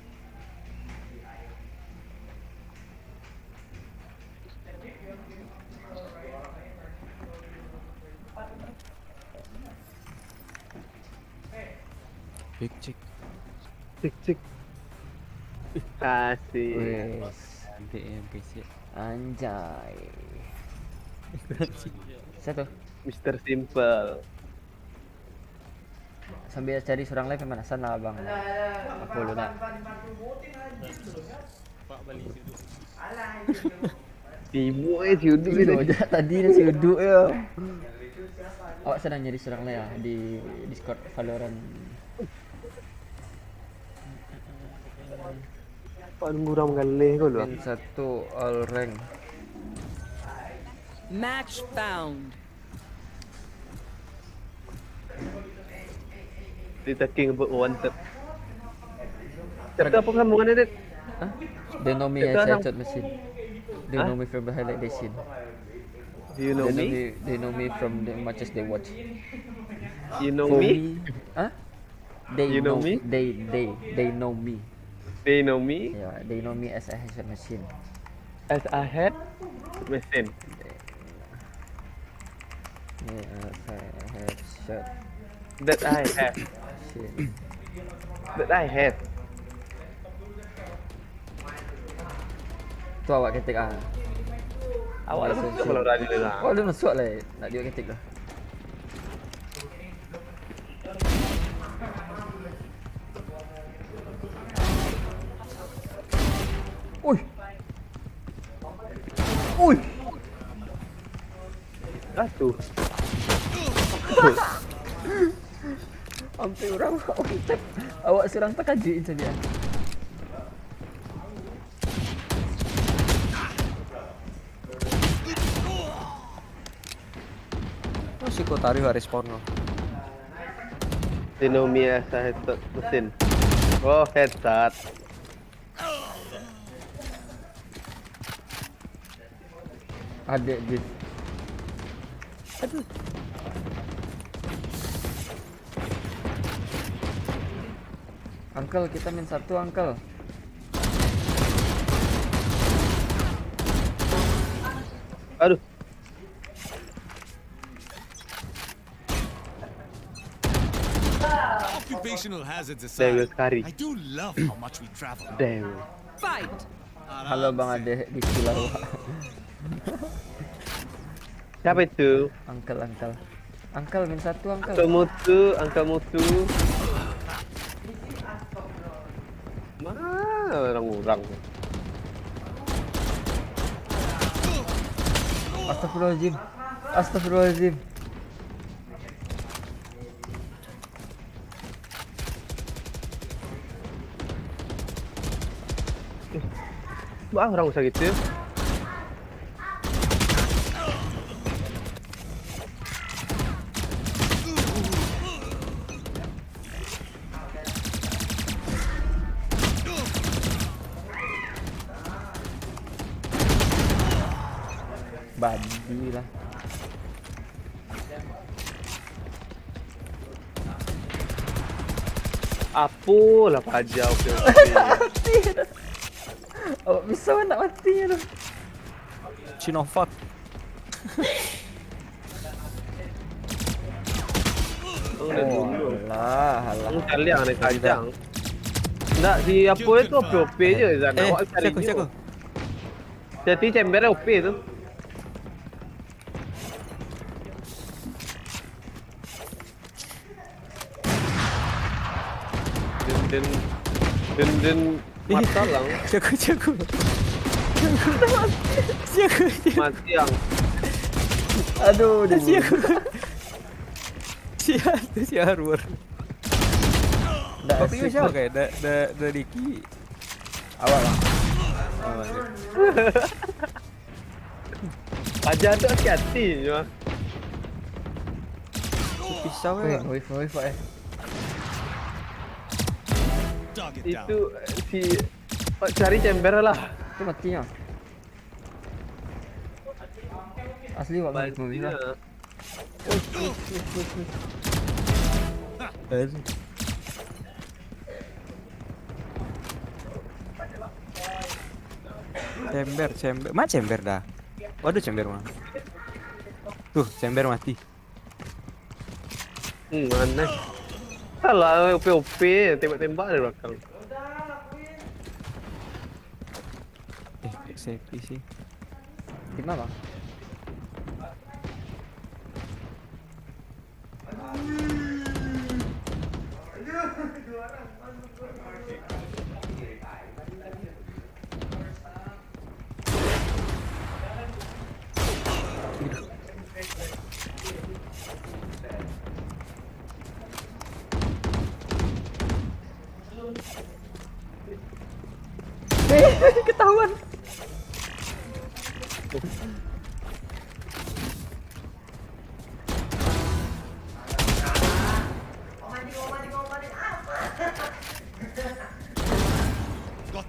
Speaker 1: Cik. Kasih.
Speaker 2: Wes.
Speaker 7: DM guys.
Speaker 2: Anjay. Satu.
Speaker 1: Mr. Simple.
Speaker 2: Sambil cari surang live mana sana bang. Aku lu nak.
Speaker 4: Pak balik situ.
Speaker 1: Timu siuduk
Speaker 2: Ini
Speaker 1: ni.
Speaker 2: aja tadi dia si duduk ya. Awak sedang nyari surang live ya di Discord Valorant.
Speaker 1: Pak murang galih kau lu.
Speaker 2: Min satu all rank.
Speaker 8: Match found.
Speaker 1: Dia talking about wanted. Cakap apa sambungan dia?
Speaker 2: Huh? They know me as headshot machine. They know me from the highlight they seen.
Speaker 1: Do you know me?
Speaker 2: They know me from the matches they watch.
Speaker 1: You know
Speaker 2: For
Speaker 1: me?
Speaker 2: Huh? They
Speaker 1: You know me?
Speaker 2: They know me.
Speaker 1: They know me
Speaker 2: Yeah, they know me as a headshot machine.
Speaker 1: as I had mesin.
Speaker 2: Yeah, as a headshot
Speaker 1: That I have.
Speaker 2: machine.
Speaker 1: That I have.
Speaker 2: Tu awak ketik ah.
Speaker 1: Awak dah masuk kalau radio ni lah.
Speaker 2: Oh, dia masuk lah. Nak dia ketik lah. Ui.
Speaker 1: Satu.
Speaker 2: Hampir orang awak serang tak kaji saja.
Speaker 6: Masih kau tarik respon lo.
Speaker 1: They know me as a headshot mesin. Oh, headshot.
Speaker 2: Adik dia. Aduh. Uncle, kita main satu, Uncle.
Speaker 1: Aduh.
Speaker 9: Occupational hazards
Speaker 1: Devil
Speaker 9: aside,
Speaker 1: Kari.
Speaker 9: I do love how much we travel.
Speaker 1: Devil.
Speaker 8: Fight.
Speaker 2: Halo Bang Ade di sebelah awak.
Speaker 1: Siapa itu?
Speaker 2: Uncle. Uncle min satu uncle.
Speaker 1: Angka mutu. Mana orang-orang?
Speaker 2: Astagfirullahaladzim.
Speaker 1: Wah, orang usah gitu.
Speaker 2: Babi lah.
Speaker 1: Apalah pajak okey.
Speaker 2: Oh, bisa nak mati tu.
Speaker 6: Sinovac.
Speaker 2: Alah.
Speaker 1: Kali yang naik kajang. Enggak si apa itu OP je Zan. Awak cari
Speaker 6: siapa?
Speaker 1: Jadi chamber OP tu. Dan mata lang.
Speaker 6: Jago.
Speaker 1: Mati yang.
Speaker 2: Aduh,
Speaker 6: Si Harwar.
Speaker 2: dah
Speaker 6: Tapi siapa kayak da Diki.
Speaker 2: awal lah.
Speaker 1: Pajak tu hati-hati je.
Speaker 6: Pisau
Speaker 2: Wait.
Speaker 1: Itu si cari chamber lah.
Speaker 2: Tu matinya. Asli wak balik movie lah.
Speaker 6: Chamber. Mana chamber dah? Waduh chamber mah. Tuh, chamber mati.
Speaker 1: Mana? Salah OP tembak-tembak dari belakang.
Speaker 6: Safety sih.
Speaker 2: Di mana? Ketahuan.
Speaker 9: Got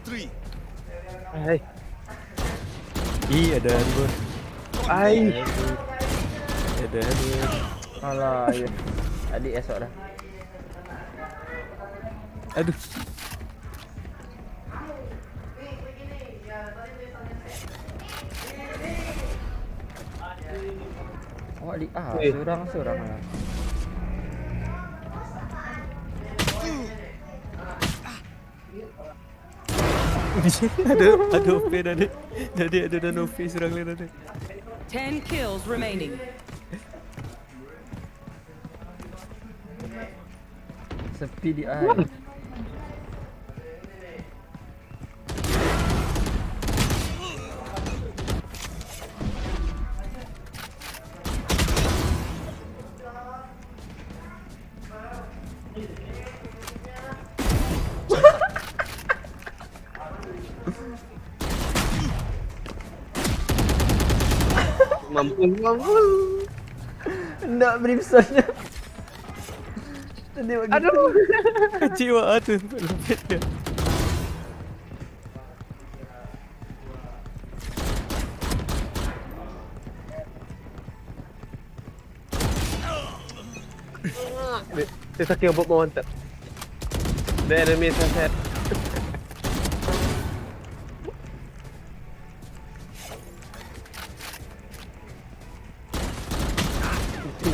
Speaker 9: 3.
Speaker 1: Hai.
Speaker 6: Ada Harwar. Ada Harwar.
Speaker 2: Alah, ya. Adik esok dah.
Speaker 6: Aduh.
Speaker 2: Awak di seorang lah.
Speaker 6: ada OP ada OP serang lain ada.
Speaker 8: 10 kills remaining.
Speaker 2: Sepi di air.
Speaker 1: Mampu.
Speaker 2: Enggak brimstone-nya. Tadi bagi.
Speaker 1: Aduh.
Speaker 6: Jiwa tu lupit dia.
Speaker 1: Dia sakit buat mantap. The enemy is ahead.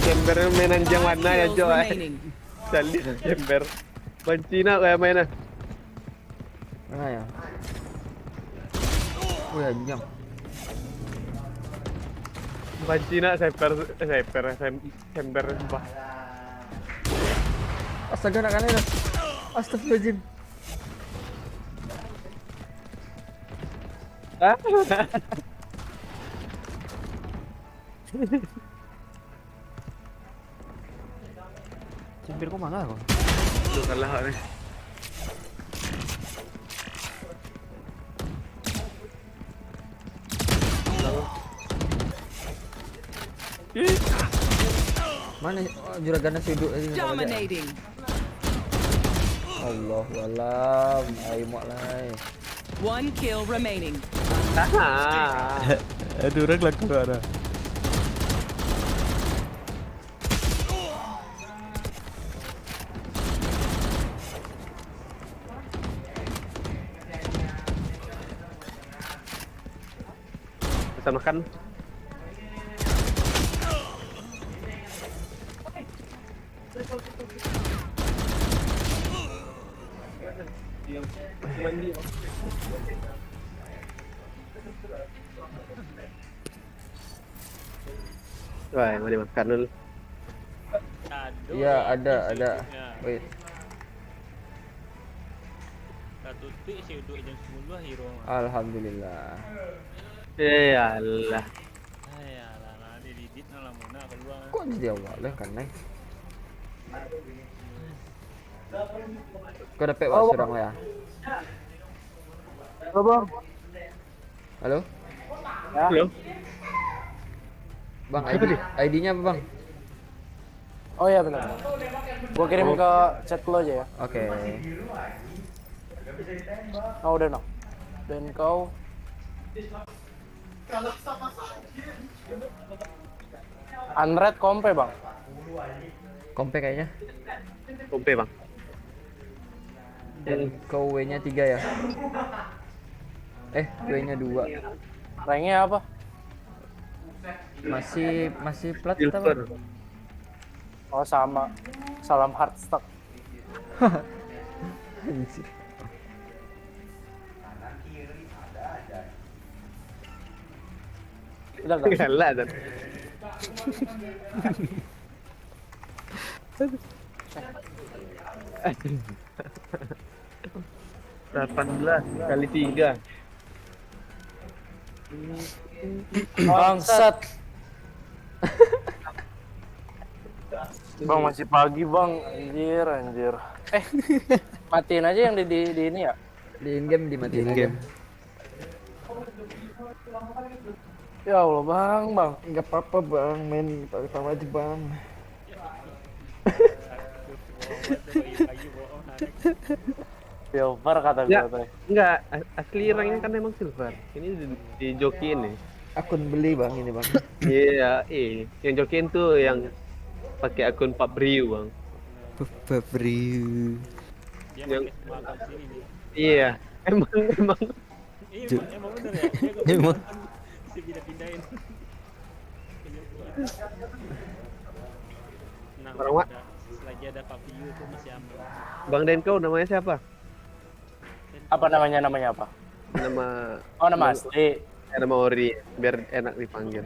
Speaker 1: Chamber main anjang mana ya
Speaker 8: Kills
Speaker 1: coy.
Speaker 8: remaining.
Speaker 1: Cali chamber. Pancina kayak mainnya.
Speaker 2: Mana ya? Oh ya, anjang.
Speaker 1: Cina semper sumpah.
Speaker 2: Astaga, nak kalian. Astagfirullahaladzim.
Speaker 1: Ah.
Speaker 2: Cimpir kok mana kok?
Speaker 1: Itu kalah nih.
Speaker 2: Mana juragannya si Duk tadi?
Speaker 8: Dominating.
Speaker 2: Allah walam, ayo mak lai.
Speaker 8: One kill remaining.
Speaker 6: Aduh, orang laku ada.
Speaker 1: Bisa makan. Wah, mau dimakan dulu.
Speaker 4: Aduh.
Speaker 2: Iya, ada.
Speaker 4: Ya.
Speaker 2: Wait.
Speaker 4: Katutik si uduk jam 10 hero mah.
Speaker 2: Alhamdulillah.
Speaker 1: Ya Allah.
Speaker 4: Ayalah, nanti didit lah mana keluar.
Speaker 2: Kok jadi awalnya kan, Neng? Kau dapat wak serang ya?
Speaker 6: Bang.
Speaker 2: Halo?
Speaker 1: Halo.
Speaker 2: Bang, ID-nya apa bang?
Speaker 6: Oh iya benar. Gua kirim ke chat lo aja ya.
Speaker 2: Oke.
Speaker 6: Oh udah no. Dan kau Unread kompe bang.
Speaker 2: Kompe kayaknya.
Speaker 1: Kompe bang.
Speaker 2: Dan kau W-nya 3 ya? W-nya 2.
Speaker 6: Ranknya apa?
Speaker 2: Masih plat kita bang?
Speaker 6: Oh sama. Salam hardstock. Udah enggak?
Speaker 1: Kalah dan. Delapan belas kali 3.
Speaker 6: Bangsat. Bang masih pagi bang, anjir. Matiin aja yang di ini ya.
Speaker 2: Di in-game dimatiin aja.
Speaker 6: Ya Allah bang.
Speaker 2: Enggak apa-apa bang, main tawa aja bang.
Speaker 6: Silver kata
Speaker 1: Ya,
Speaker 6: gue.
Speaker 1: enggak, asli ranknya kan emang silver. Ini di jokiin nih.
Speaker 2: Akun beli bang ini bang.
Speaker 1: Iya, yang jokiin tuh yang pakai akun Fabriu bang.
Speaker 2: Fabriu.
Speaker 4: Dia
Speaker 1: Yang-
Speaker 4: pakai semua akun sini nih.
Speaker 1: Iya, emang
Speaker 4: Emang bener ya? Dia kok
Speaker 2: Emang.
Speaker 4: si pindah-pindahin. Nah,
Speaker 1: Orang Wak.
Speaker 4: selagi ada Papio tuh masih aman.
Speaker 1: Bang Denko namanya siapa?
Speaker 6: Apa namanya apa?
Speaker 1: Nama
Speaker 6: Oh nama asli.
Speaker 1: nama Ori, biar enak dipanggil.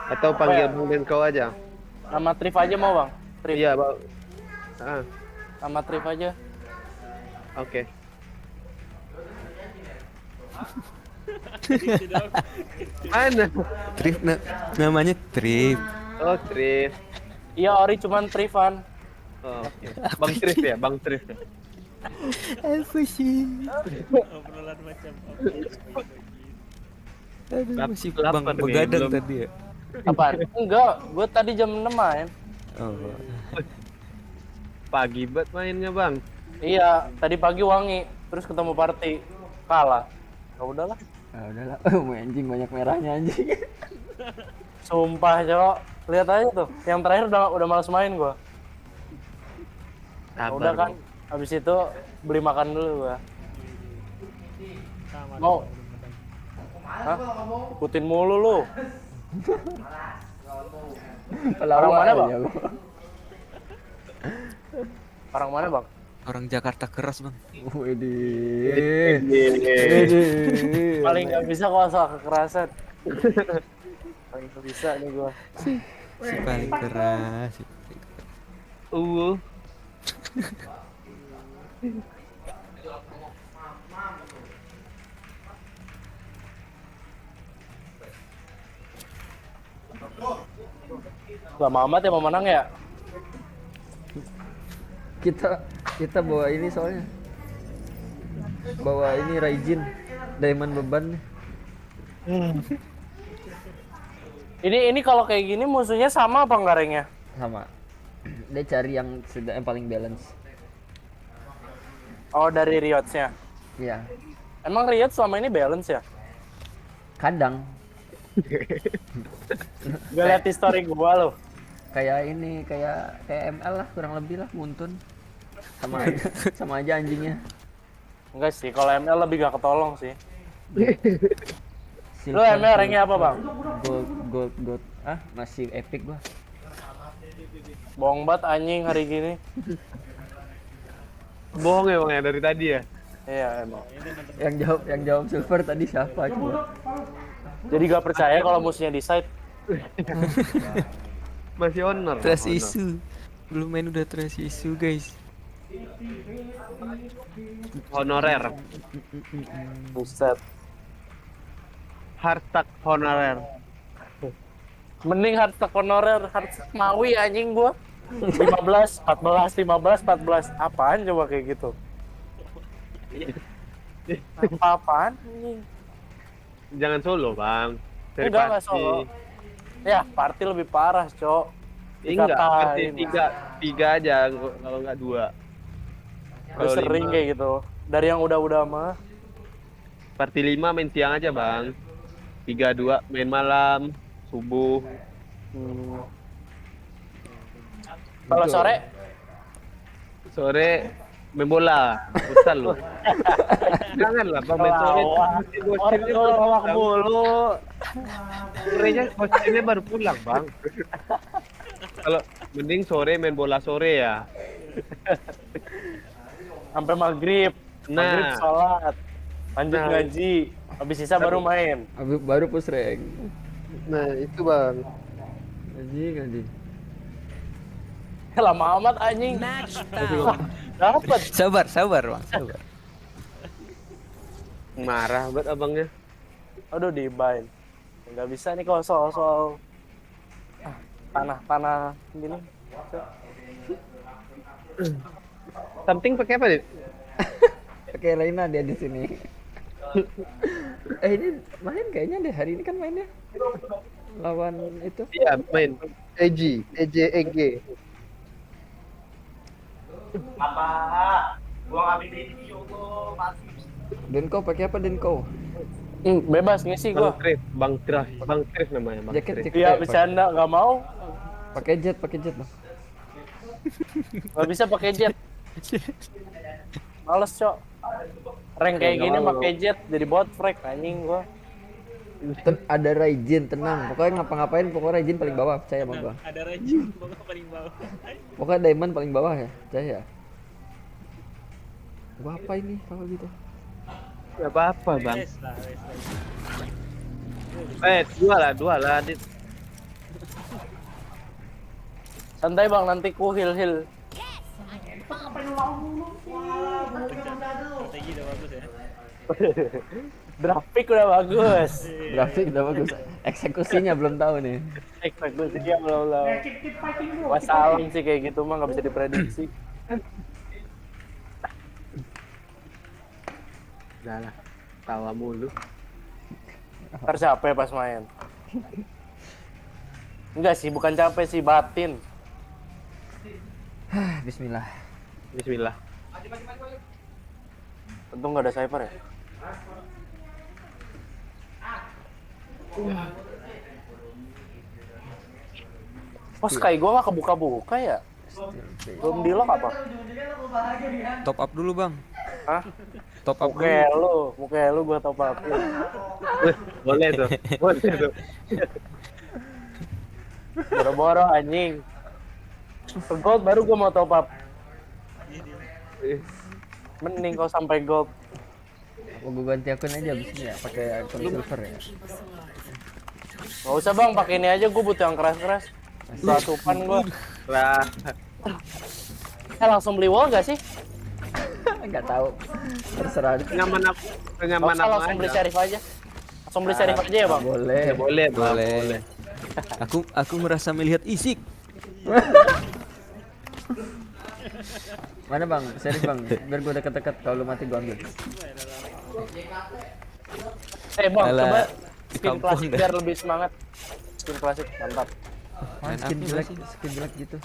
Speaker 1: Atau panggil Bang Denko aja.
Speaker 6: Nama Trif aja mau bang. Trif.
Speaker 1: Iya, Bang. Ah,
Speaker 6: Nama Trif aja.
Speaker 1: oke. Mana?
Speaker 2: Trip namanya Trip.
Speaker 1: Oh, Trif.
Speaker 6: Iya Ori cuman Trifan.
Speaker 1: Oh, oke. Bang Trif ya, Bang Trif. Ya?
Speaker 2: Apa sih?
Speaker 4: Obrolan macam
Speaker 2: Aduh, masih
Speaker 1: Lapar
Speaker 2: bang
Speaker 1: nih,
Speaker 2: begadang
Speaker 1: belum.
Speaker 2: tadi ya.
Speaker 6: Apaan? Enggak, gue tadi jam 6 main.
Speaker 2: Oh.
Speaker 1: Pagi banget mainnya, Bang.
Speaker 6: Iya, tadi pagi wangi, terus ketemu party, kalah. Ya udahlah.
Speaker 2: Ah, udahlah. Anjing banyak merahnya anjing.
Speaker 6: Sumpah, Cok. Lihat aja tuh, yang terakhir udah malas main gua.
Speaker 1: Sabar,
Speaker 6: Udah kan,
Speaker 1: Bang.
Speaker 6: habis itu beli makan dulu gua. Mau? Hah? Ikutin mulu lu. Orang mana, Bang? Orang mana, Bang?
Speaker 2: Orang Jakarta keras bang.
Speaker 6: Paling nggak bisa kalau soal kekerasan.
Speaker 11: Nggak bisa nih gua.
Speaker 2: Si paling keras.
Speaker 11: Lama amat ya mau menang ya?
Speaker 2: Kita bawa ini soalnya. Bawa ini Raijin, diamond beban nih.
Speaker 11: Ini kalau kayak gini musuhnya sama apa enggak ranknya?
Speaker 2: Sama. Dia cari yang paling balance.
Speaker 11: Oh, dari Riots-nya.
Speaker 2: Iya.
Speaker 11: Emang Riot selama ini balance ya?
Speaker 2: Kadang
Speaker 11: Gue liat history gua loh.
Speaker 2: kayak ML lah, kurang lebih lah, Muntun. Sama aja anjingnya.
Speaker 11: Enggak sih, kalau ML lebih gak ketolong sih. Lu
Speaker 2: Silver,
Speaker 11: ML ranknya apa, Bang?
Speaker 2: Gold. Masih epic gua.
Speaker 11: Bohong banget anjing hari gini.
Speaker 1: Bohong ya Bang ya dari tadi ya?
Speaker 11: Iya emang.
Speaker 2: Yang jawab silver tadi siapa coba?
Speaker 11: Jadi gak percaya kalau musuhnya di side.
Speaker 1: Masih honor.
Speaker 2: Trash issue. Belum main udah trash issue, guys.
Speaker 1: Honorer.
Speaker 11: Buset.
Speaker 1: Hardstack honorer.
Speaker 11: Mending hardstack honorer, hardstack Maui anjing gua. 15, 14, 15, 14. Apaan coba kayak gitu? Apaan anjing?
Speaker 1: Jangan solo Bang. Dari
Speaker 11: Enggak
Speaker 1: party.
Speaker 11: solo. Ya, party lebih parah, Cok.
Speaker 1: Enggak, party
Speaker 11: Dikatain.
Speaker 1: tiga aja kalau enggak 2.
Speaker 11: Gue sering kayak gitu. Dari yang udah mah.
Speaker 1: Party 5 main siang aja Bang. 3-2 main malam, subuh.
Speaker 11: Kalau sore?
Speaker 1: Sore main bola, futsal lu. Janganlah Bang main sore.
Speaker 11: Orang lawak mulu.
Speaker 1: Sorenya bosnya baru pulang Bang. Kalau mending sore main bola sore ya.
Speaker 11: Sampai maghrib. Maghrib sholat. Lanjut ngaji. Habis sisa baru main.
Speaker 2: Baru push rank.
Speaker 1: Nah, itu Bang.
Speaker 2: Anjing.
Speaker 11: Lama amat anjing.
Speaker 8: Match found.
Speaker 11: Dapat.
Speaker 2: Sabar, Bang. Sabar.
Speaker 1: Marah banget abangnya.
Speaker 11: Aduh dibain. Nggak bisa nih kalau soal tanah gini.
Speaker 1: Something pakai apa nih?
Speaker 2: Pakai Reina dia di sini. Ini main kayaknya deh, hari ini kan mainnya lawan itu.
Speaker 1: Iya, main EG.
Speaker 11: Apa? Gua ngambil video gua masih.
Speaker 2: Denko pakai apa Denko?
Speaker 11: Bebas ngisi gua.
Speaker 1: Bang Trif namanya Bang.
Speaker 2: Jaket.
Speaker 11: Iya, bercanda nggak mau.
Speaker 2: Pakai jet Bang.
Speaker 11: Nggak bisa pakai jet. Males, Cok. Rank kayak gini pakai jet jadi bot frag anjing gua.
Speaker 2: Ada Raijin, tenang. Pokoknya ngapa-ngapain Raijin paling bawah, percaya sama gua.
Speaker 4: Ada Raijin paling bawah.
Speaker 2: Pokoknya Diamond paling bawah ya, percaya. Gua apa ini kalau gitu?
Speaker 1: Gak apa-apa Bang.
Speaker 4: Res lah.
Speaker 1: Dua lah.
Speaker 11: Santai Bang, nanti ku heal.
Speaker 4: Strategi udah bagus ya.
Speaker 11: Grafik udah bagus.
Speaker 2: Grafik udah bagus. Eksekusinya belum tahu nih.
Speaker 11: Eksekusinya belum. Wassalam sih kayak gitu mah nggak bisa diprediksi.
Speaker 1: Udah lah, tawa mulu.
Speaker 11: Ntar capek pas main. Enggak sih, bukan capek sih, batin.
Speaker 2: Bismillah.
Speaker 11: Untung nggak ada cyber ya. Oh, Sky gua nggak kebuka-buka ya? Belum di lock apa?
Speaker 2: Top up dulu, Bang.
Speaker 11: Hah?
Speaker 2: Top up
Speaker 11: Muka lu gua top up.
Speaker 1: Boleh tuh.
Speaker 11: Boro-boro anjing. Gold baru gua mau top up. Mending kau sampai gold.
Speaker 2: Mau gue ganti akun aja abis ini ya, pakai akun silver ya.
Speaker 11: Nggak usah bang, pakai ini aja, gue butuh yang keras-keras. Basupan gue.
Speaker 1: Lah,
Speaker 11: Langsung beli wall gak sih?
Speaker 2: Nggak tahu. Terserah.
Speaker 1: nyaman apa? Nyaman
Speaker 11: Nggak usah,
Speaker 1: apa
Speaker 11: langsung beli
Speaker 1: aja.
Speaker 11: Syarif aja. Langsung beli Syarif aja ya bang?
Speaker 2: Boleh.
Speaker 1: Ya, boleh, Bang,
Speaker 12: Boleh. Aku merasa melihat isik.
Speaker 2: Mana bang? Serius bang. Biar gue deket-deket. Kalau lu mati gue ambil.
Speaker 11: Bang,
Speaker 12: Alah,
Speaker 11: coba skin
Speaker 12: kampung
Speaker 11: klasik
Speaker 12: dah.
Speaker 11: biar lebih semangat. Skin klasik, mantap.
Speaker 2: Apaan skin black? Skin black gitu.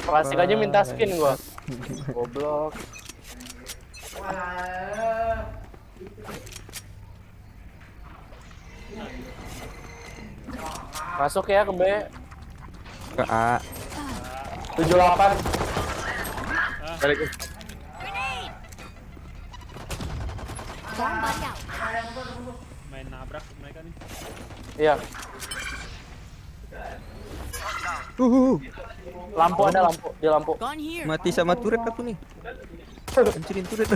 Speaker 11: Klasik aja minta skin gua. Goblok. Masuk ya ke B.
Speaker 12: Ke A.
Speaker 11: 78.
Speaker 1: Balik.
Speaker 5: Bomb buddy out.
Speaker 4: Main nabrak mereka nih.
Speaker 11: Iya. Lampu ada lampu, di lampu.
Speaker 3: Gone here.
Speaker 12: Mati sama turret aku nih. Hancurin turret.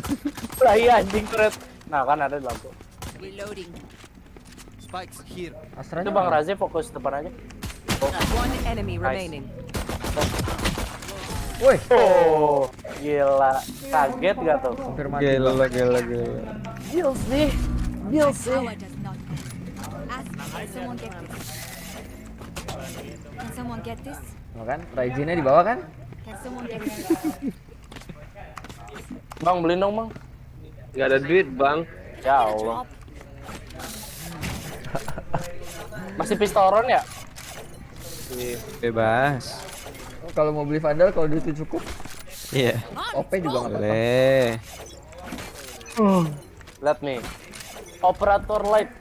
Speaker 11: Lah iya anjing keren. Nah, kan ada di lampu.
Speaker 3: Reloading.
Speaker 10: Spikes here.
Speaker 2: Astra
Speaker 11: Itu Bang Razi fokus depan aja.
Speaker 8: One enemy remaining.
Speaker 2: Woi.
Speaker 11: Oh, gila. Kaget gak tuh?
Speaker 2: Hampir mati.
Speaker 12: Gila.
Speaker 11: Gils nih. Gils sih.
Speaker 5: Power does not. Can someone get this? Can someone get this?
Speaker 2: Mau kan? Raijinnya di bawah kan?
Speaker 5: Can someone get this?
Speaker 11: Bang, beliin dong, Bang.
Speaker 1: Nggak ada duit, Bang.
Speaker 11: Ya Allah. Masih pistoron ya?
Speaker 12: Bebas.
Speaker 2: Kalau mau beli Vandal, kalau duit itu cukup,
Speaker 12: Iya.
Speaker 2: OP juga nggak apa-apa.
Speaker 12: Boleh.
Speaker 11: Lihat nih. Operator light.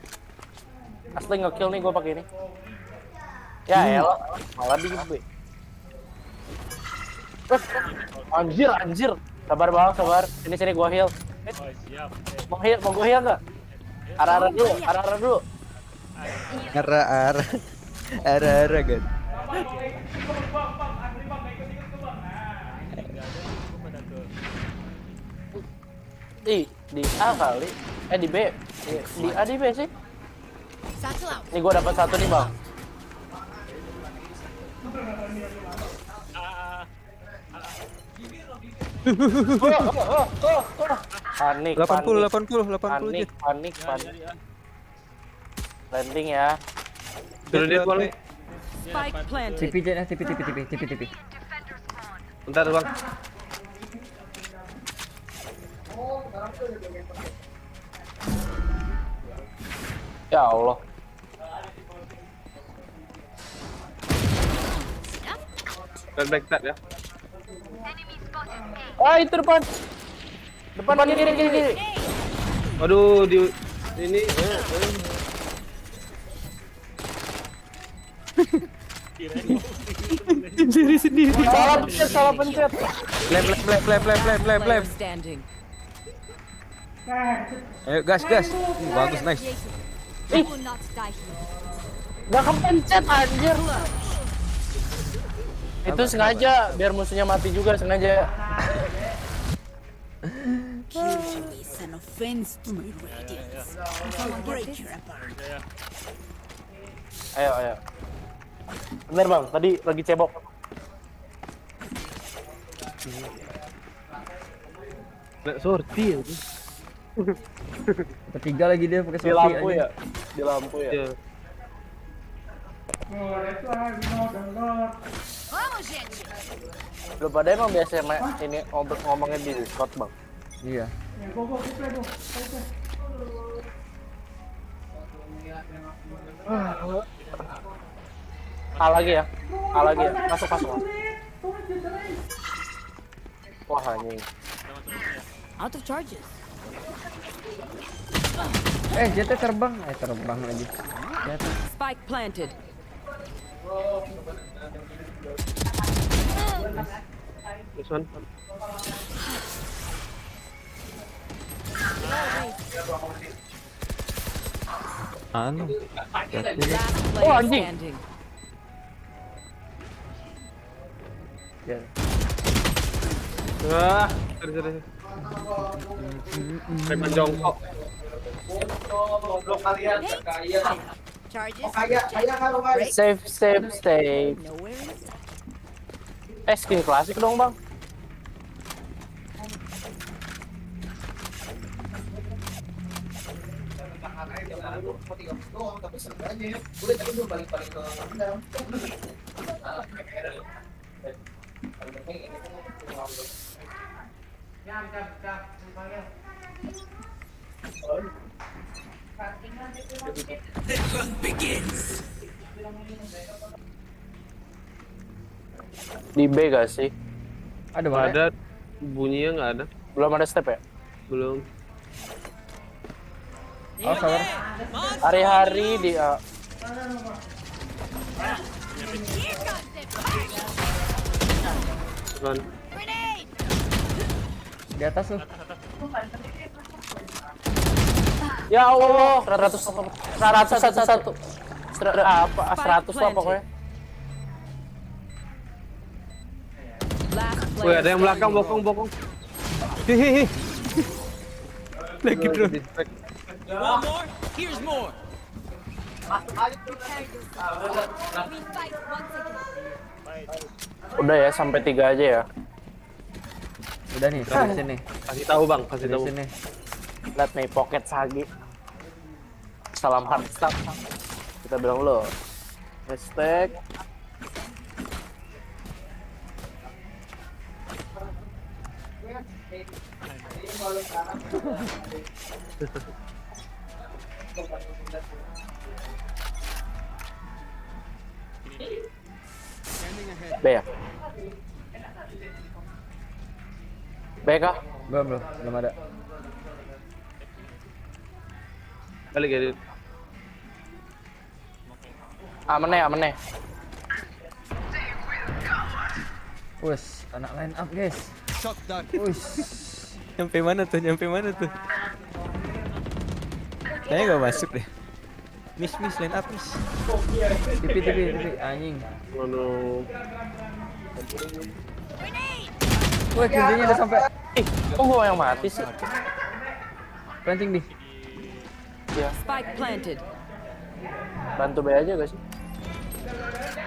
Speaker 11: Asli nge-kill nih gua pakai ini. Ya elah, malah di gue. Anjir. Sabar Bang, sabar. Sini gua heal.
Speaker 4: Oh siap.
Speaker 11: Mau gua heal enggak? Arah dulu.
Speaker 12: Ara kan.
Speaker 11: Di A kali. Di B. Di A di B sih.
Speaker 3: Satchel out.
Speaker 11: Nih gua dapat satu nih, Bang. Panik.
Speaker 12: 80
Speaker 11: Panik. Landing ya.
Speaker 1: Turun dia, Bang.
Speaker 8: Spike planted.
Speaker 2: TP Jen ya, TP.
Speaker 1: Bentar, Bang.
Speaker 11: Ya Allah.
Speaker 1: Back start ya.
Speaker 11: Itu depan. Depan kiri.
Speaker 1: Waduh, di ini
Speaker 11: Salah pencet.
Speaker 12: Lep.
Speaker 8: Player standing.
Speaker 12: Ayo gas. Bagus, nice.
Speaker 5: You will not die here.
Speaker 11: Gak kepencet anjir. Itu sengaja biar musuhnya mati juga sengaja.
Speaker 3: Killing is an offense to my radiance. I'll break your apart.
Speaker 11: Ayo. Bener Bang, tadi lagi cebok.
Speaker 1: nggak sorti ya.
Speaker 2: Ketiga lagi dia pakai
Speaker 11: Di
Speaker 2: sorti
Speaker 11: lampu
Speaker 2: aja.
Speaker 11: ya. Di lampu ya.
Speaker 1: Ya.
Speaker 11: Lu pada emang biasa ini ngomongnya di Discord Bang.
Speaker 2: Iya.
Speaker 11: A lagi ya. Masuk. Wah anjing.
Speaker 3: Out of charges.
Speaker 2: JT terbang lagi. Jatuh.
Speaker 8: Spike planted.
Speaker 1: This one.
Speaker 12: Anu.
Speaker 8: Last player
Speaker 11: anjing.
Speaker 8: standing.
Speaker 2: Ya.
Speaker 1: Wah, sorry. Preman jongkok.
Speaker 3: Charges.
Speaker 11: Save, save, save.
Speaker 3: Nowhere in sight.
Speaker 11: Skin klasik dong bang.
Speaker 7: The hunt begins.
Speaker 11: Di B gak sih?
Speaker 2: Ada
Speaker 1: Nggak
Speaker 2: mana?
Speaker 1: ada, bunyinya nggak ada.
Speaker 11: Belum ada step ya?
Speaker 1: Belum.
Speaker 2: Oh, sabar.
Speaker 11: Hari-hari di A.
Speaker 1: Kan.
Speaker 3: Grenade.
Speaker 2: Di atas tuh.
Speaker 11: Ya Allah, 100 apa? 100 lah pokoknya.
Speaker 8: Last
Speaker 1: Wih,
Speaker 8: player
Speaker 1: ada yang belakang,
Speaker 8: standing.
Speaker 1: bokong.
Speaker 12: Hehehe. Lagi bro.
Speaker 7: Want more? Here's more.
Speaker 5: We fight once again.
Speaker 11: Udah ya, sampai 3 aja ya.
Speaker 2: Udah nih, dari sini.
Speaker 1: Kasih tahu bang, kasih
Speaker 2: Dari
Speaker 1: tahu.
Speaker 2: sini.
Speaker 11: Lihat nih, pocket Sagi. Salam hard stop. Kita bilang lo. Hashtag. B ya? B kah?
Speaker 2: Belum ada.
Speaker 1: Balik ya. Dit.
Speaker 11: Aman ya.
Speaker 2: Wes, anak line up guys.
Speaker 10: Shot down.
Speaker 2: Wes.
Speaker 12: Nyampe mana tuh? Kayaknya gak masuk deh. Miss, line up miss.
Speaker 2: Tipi, anjing.
Speaker 1: Mana?
Speaker 2: Wah, kuncinya udah sampai.
Speaker 11: Kok gua yang mati sih?
Speaker 2: Planting di.
Speaker 11: Ya,
Speaker 8: Spike planted.
Speaker 11: bantu B aja gak sih?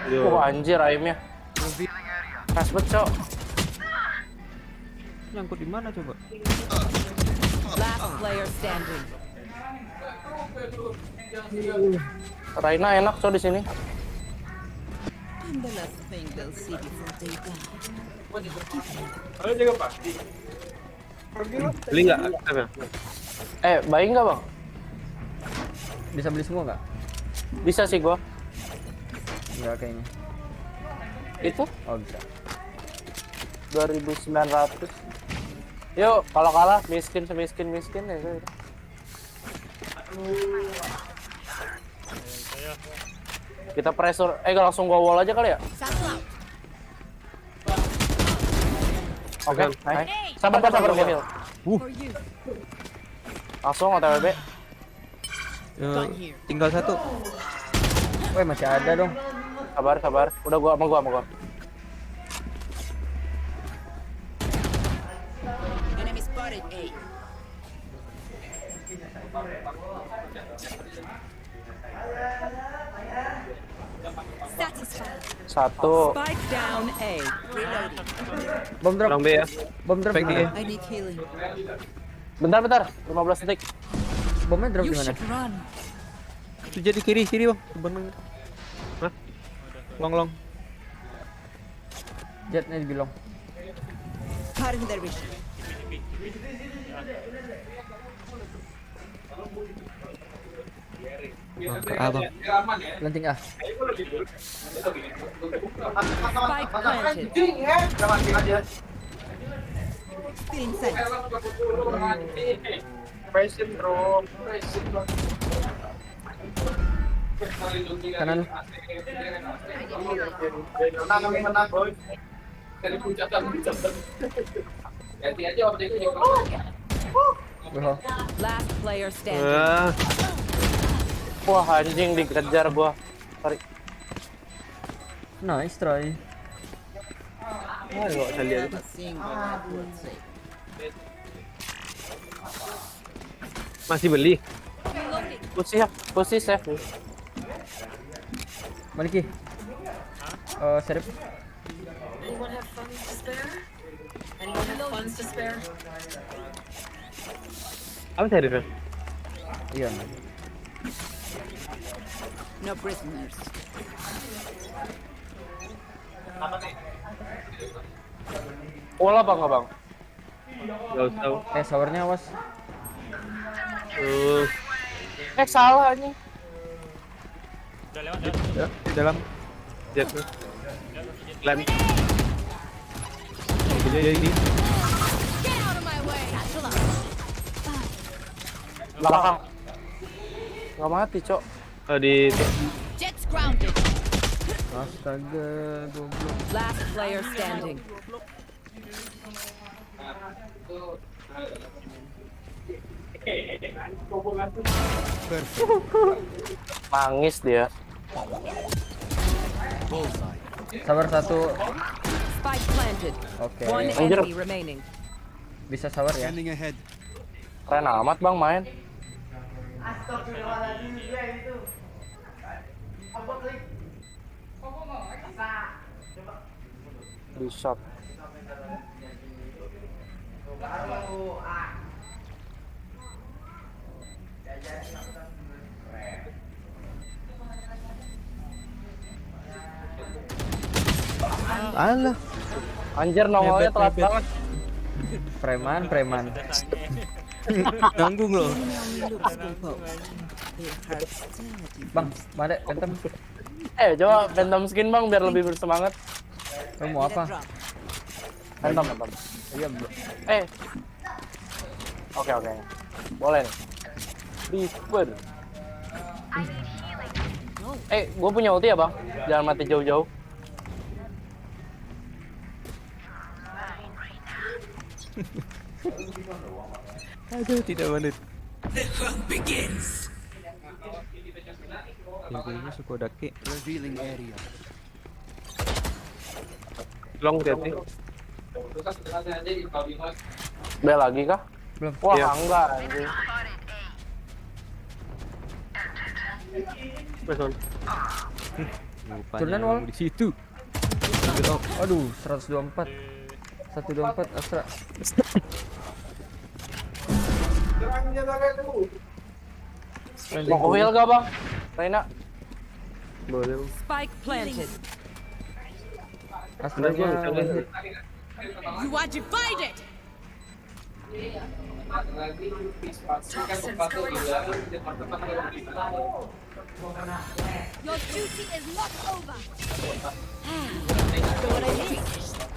Speaker 1: Yo.
Speaker 11: Oh anjir aimnya. Pas bet, Cok.
Speaker 12: Nyangkut di mana coba?
Speaker 8: Last player standing.
Speaker 11: Raina enak, Cok, di sini.
Speaker 8: I'm the last thing they'll see before they die.
Speaker 1: Beli nggak? Apa?
Speaker 11: Bayi nggak bang?
Speaker 2: Bisa beli semua nggak?
Speaker 11: Bisa sih gua.
Speaker 2: Enggak kayaknya.
Speaker 11: Itu
Speaker 2: Oh, bisa.
Speaker 11: 2.900. Yuk, kalau kalah miskin ya. Kita pressure, langsung gua wall aja kali ya?
Speaker 3: Satchel out.
Speaker 11: Oke, nice. Sabar gua heal.
Speaker 3: For you.
Speaker 11: Langsung OTW B.
Speaker 12: Tinggal satu.
Speaker 2: Weh, masih ada dong.
Speaker 11: Sabar. Udah gua sama gua.
Speaker 8: Enemy spotted A.
Speaker 5: Satisfied.
Speaker 11: Satu.
Speaker 8: Spike down A.
Speaker 2: Bom drop.
Speaker 1: Orang B ya.
Speaker 2: Bom drop
Speaker 1: Spike
Speaker 2: di
Speaker 1: di
Speaker 2: A.
Speaker 8: I need healing.
Speaker 11: Bentar. 15 detik.
Speaker 2: Bomnya drop
Speaker 8: You
Speaker 2: di mana?
Speaker 8: should run.
Speaker 12: Itu jadi kiri bang. Bener.
Speaker 1: Hah?
Speaker 12: Long.
Speaker 2: Jetnya dibilang.
Speaker 8: Cutting their vision.
Speaker 12: Ke A bang.
Speaker 2: Planting A.
Speaker 8: Spike planted. Feeling safe.
Speaker 2: Kanan. Wah,
Speaker 8: Last player standing.
Speaker 11: Wah anjing dikejar gua. Sorry.
Speaker 2: nice try.
Speaker 1: Nggak bisa lihat.
Speaker 8: Seeing what I would say.
Speaker 1: Masih beli.
Speaker 11: Pusi safe.
Speaker 2: Maliki. Serif.
Speaker 8: Anyone have funds to spare? Anyone have funds to spare?
Speaker 1: Apa sih Rifan?
Speaker 2: Iya.
Speaker 8: No prisoners.
Speaker 11: Bola bang, bang.
Speaker 1: Gak usah.
Speaker 2: Showernya awas.
Speaker 11: Salah anjing.
Speaker 4: Udah lewat.
Speaker 12: Ya, di dalam.
Speaker 1: Jet. Lem.
Speaker 12: Jadi.
Speaker 3: Get out of my way. Satchel out.
Speaker 11: Belakang. Gak mati, Cok.
Speaker 1: Di
Speaker 3: Jet's grounded.
Speaker 2: Astaga, goblok.
Speaker 8: Last player standing.
Speaker 11: Nangis dia.
Speaker 2: Shower 1.
Speaker 8: Spike planted.
Speaker 2: Oke.
Speaker 8: One
Speaker 11: Anjir.
Speaker 8: enemy remaining.
Speaker 2: Bisa shower ya.
Speaker 11: Keren amat bang main. Di shot.
Speaker 12: Alah.
Speaker 11: Anjir nongolnya telat
Speaker 12: Mepet.
Speaker 11: banget.
Speaker 2: Preman.
Speaker 12: Nanggung loh.
Speaker 2: Bang, mana Phantom?
Speaker 11: Coba Phantom skin bang biar lebih bersemangat.
Speaker 2: Lu mau apa?
Speaker 11: Phantom.
Speaker 2: Iya, bro.
Speaker 11: Oke. Boleh nih. Reaper. Gue punya ulti ya bang. Jangan mati jauh-jauh.
Speaker 12: Aduh, tidak valid. Ini suku daki.
Speaker 1: long hati.
Speaker 11: Bel lagi kah?
Speaker 2: Belum.
Speaker 11: Wah
Speaker 1: Iya.
Speaker 11: enggak anjing.
Speaker 1: Beson.
Speaker 2: Turunan, Wal.
Speaker 12: Di situ.
Speaker 2: Aduh, 124. 124 Astra.
Speaker 11: Mau heal gak bang? Reina.
Speaker 1: Boleh.
Speaker 8: Spike planted.
Speaker 2: Astranya hit.
Speaker 3: You are divided. Your duty is not over. So what I mean?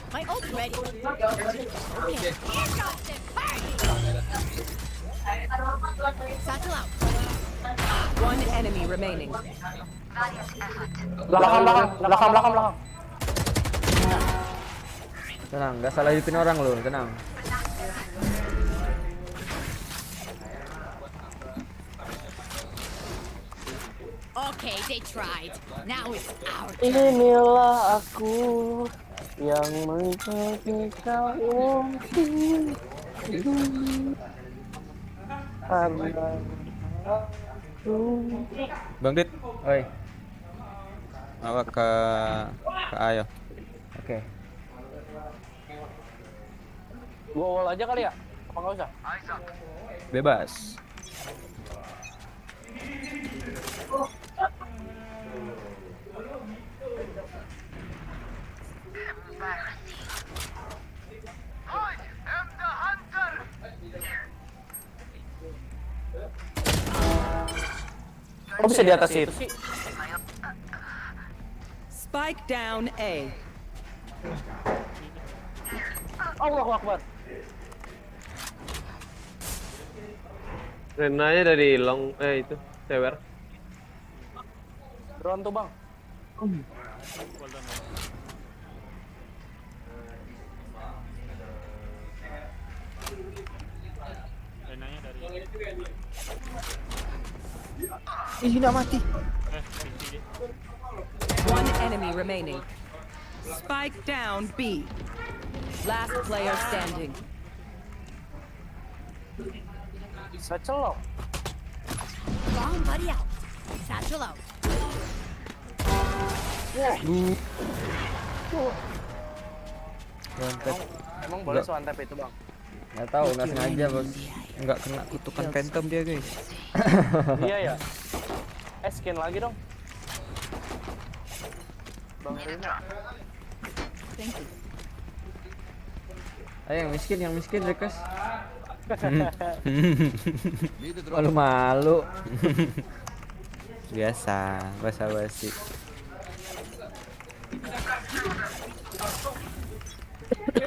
Speaker 3: My ult ready. Okay. Here comes the party. Satchel out.
Speaker 8: One enemy remaining.
Speaker 11: Belakang.
Speaker 2: Tenang, nggak salah hidupin orang lu, tenang.
Speaker 3: Okay, they tried. Now it's our turn.
Speaker 11: Inilah aku yang menjadi kau.
Speaker 12: Bang Dit,
Speaker 2: Oi,
Speaker 12: awak ke A ya.
Speaker 2: oke.
Speaker 11: Gua wall aja kali ya? Apa nggak usah?
Speaker 12: Bebas.
Speaker 11: Kok bisa di atas itu sih?
Speaker 8: Spike down A.
Speaker 11: Allahu Akbar.
Speaker 1: Renanya dari long itu sewer.
Speaker 11: Drone tuh bang.
Speaker 4: Renanya dari
Speaker 12: Ih, nggak mati.
Speaker 4: PC dia.
Speaker 8: One enemy remaining. Spike down B. Last player standing.
Speaker 11: Bisa celok.
Speaker 3: Bomb buddy out. Satchel out.
Speaker 11: Emang boleh one tap itu bang?
Speaker 2: Nggak tahu, nggak sengaja bos.
Speaker 12: Nggak kena kutukan phantom dia guys.
Speaker 11: Iya ya. Skin lagi dong. Bang Rina.
Speaker 5: Thank you.
Speaker 2: Ayo yang miskin request. Malu-malu.
Speaker 12: Biasa, basa-basi.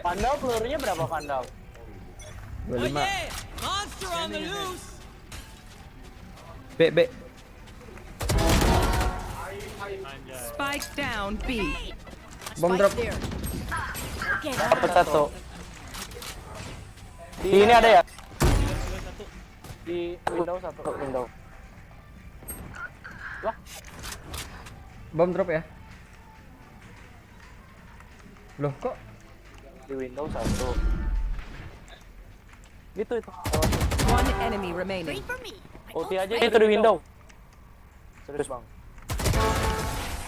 Speaker 11: Vandal pelurunya berapa Vandal?
Speaker 2: 25.
Speaker 8: Monster on the loose.
Speaker 12: B.
Speaker 8: Spike down B.
Speaker 2: Bom drop.
Speaker 11: Dapat satu. Di ini ada ya? Di window satu. Window. Lah,
Speaker 2: Bom drop ya. Loh kok?
Speaker 11: di window satu. Gitu itu.
Speaker 8: One enemy remaining.
Speaker 3: Wait for me.
Speaker 11: Ulti aja itu di window. Serius bang.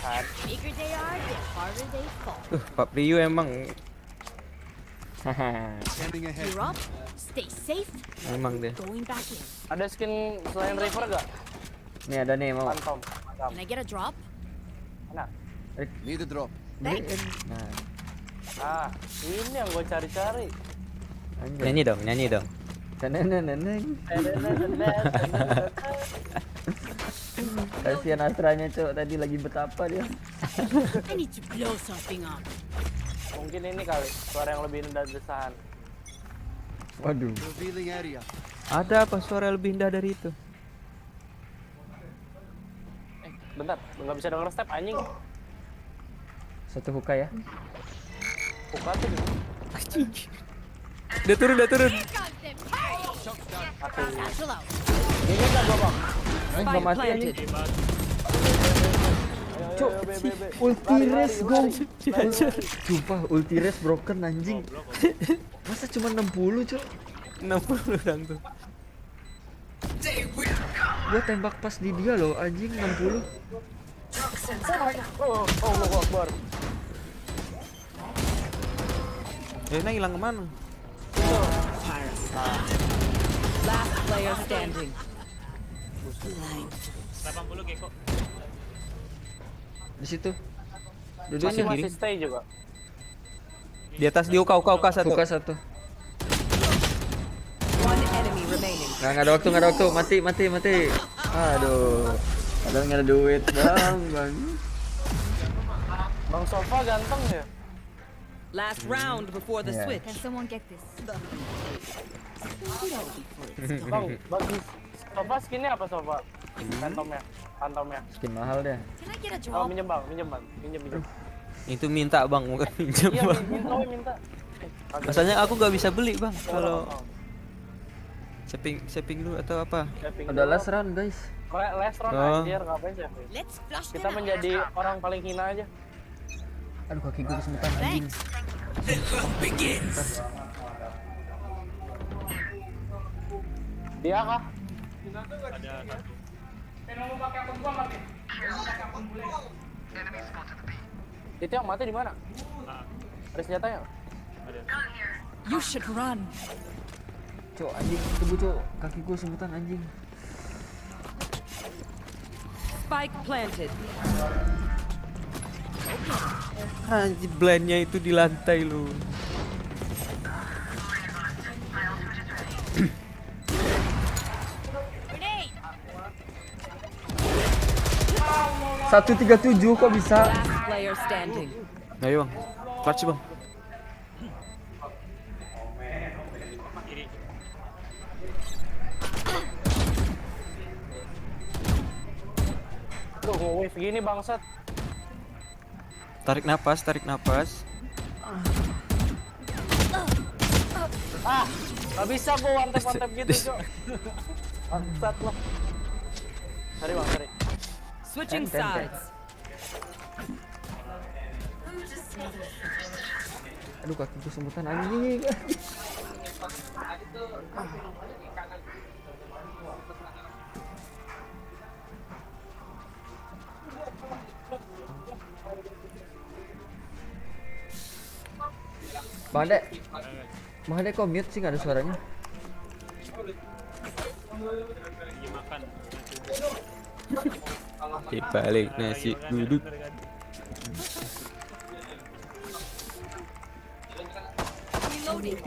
Speaker 11: Kan.
Speaker 3: Bigger they are, the harder they fall.
Speaker 12: Pak Priyu emang
Speaker 10: Standing ahead.
Speaker 3: You're up. Stay safe.
Speaker 12: dia.
Speaker 3: Going back in.
Speaker 11: Ada skin selain River gak?
Speaker 2: Nih ada nih mau.
Speaker 11: Phantom.
Speaker 3: Can I get a drop?
Speaker 11: Mana?
Speaker 10: Need a drop.
Speaker 3: Thanks.
Speaker 11: Ah, ini yang gue cari-cari.
Speaker 12: Nyanyi dong.
Speaker 2: Neneng. Kasihan Astranya cok, tadi lagi betapa dia.
Speaker 3: I need to blow something up.
Speaker 11: Mungkin ini kali suara yang lebih indah desahan.
Speaker 2: Waduh.
Speaker 10: Revealing area.
Speaker 12: Ada apa suara lebih indah dari itu?
Speaker 11: Bentar, nggak bisa denger step anjing.
Speaker 2: Satu hookah ya.
Speaker 11: Buka tuh gitu.
Speaker 12: Udah turun.
Speaker 3: Here comes the party. Satchel out.
Speaker 11: Ini enggak gua bang.
Speaker 2: Nggak mati
Speaker 8: planted.
Speaker 2: anjing.
Speaker 11: Cuk,
Speaker 2: Ulti res go. Sumpah ulti res broken anjing. Masa cuma 60 cok?
Speaker 12: 60 orang tuh.
Speaker 2: Gua tembak pas di dia loh anjing 60.
Speaker 11: Oh, Allahu Akbar.
Speaker 12: Rena hilang kemana?
Speaker 8: Last player standing.
Speaker 4: 80 Geko.
Speaker 2: Di situ.
Speaker 11: Masih stay juga.
Speaker 12: Di atas di uka satu.
Speaker 2: Hookah satu.
Speaker 8: One enemy remaining.
Speaker 2: Nggak ada waktu. Mati. Aduh. Padahal nggak ada duit bang.
Speaker 11: Bang Sofa ganteng ya.
Speaker 8: Last round before the
Speaker 2: Yeah.
Speaker 8: switch.
Speaker 5: Can someone get this?
Speaker 11: Bang, bagus. Sofa skinnya apa Sofa? Phantomnya.
Speaker 2: Skin mahal deh.
Speaker 3: Can I get a
Speaker 11: Oh,
Speaker 3: drop?
Speaker 11: minjem bang.
Speaker 12: Itu minta bang, bukan pinjam
Speaker 11: Iya,
Speaker 12: bang.
Speaker 11: minta.
Speaker 12: Masalahnya aku nggak bisa beli bang. Kalau shopping dulu atau apa?
Speaker 2: Udah last round guys.
Speaker 11: Last round
Speaker 12: Oh.
Speaker 11: anjir, ngapain sih?
Speaker 3: Let's flush
Speaker 11: Kita
Speaker 3: them out.
Speaker 11: menjadi orang paling hina aja.
Speaker 2: Aduh kaki gue kesemutan anjing.
Speaker 11: Dia kah?
Speaker 4: Ada satu.
Speaker 11: Itu yang mati di mana? Ada senjatanya?
Speaker 5: You should run.
Speaker 2: Cok anjing tunggu cok, kaki gue kesemutan anjing.
Speaker 8: Spike planted.
Speaker 12: Anjir blendnya itu di lantai lu.
Speaker 3: Grenade.
Speaker 2: 137 kok bisa?
Speaker 8: Last player standing.
Speaker 12: Ayo bang, clutch bang.
Speaker 4: Kiri.
Speaker 11: Tuh, wave gini bangsat.
Speaker 12: Tarik napas.
Speaker 11: Ah, gak bisa gua one-tap gitu, Cok. Bangsat lo. Cari bang, cari.
Speaker 8: Switching sides.
Speaker 2: Aduh kaki gue kesemutan anjing. Bang Ade. Bang Ade kok mute sih nggak ada suaranya?
Speaker 4: Dia makan.
Speaker 12: Di balik nasi duduk.
Speaker 5: Reloading.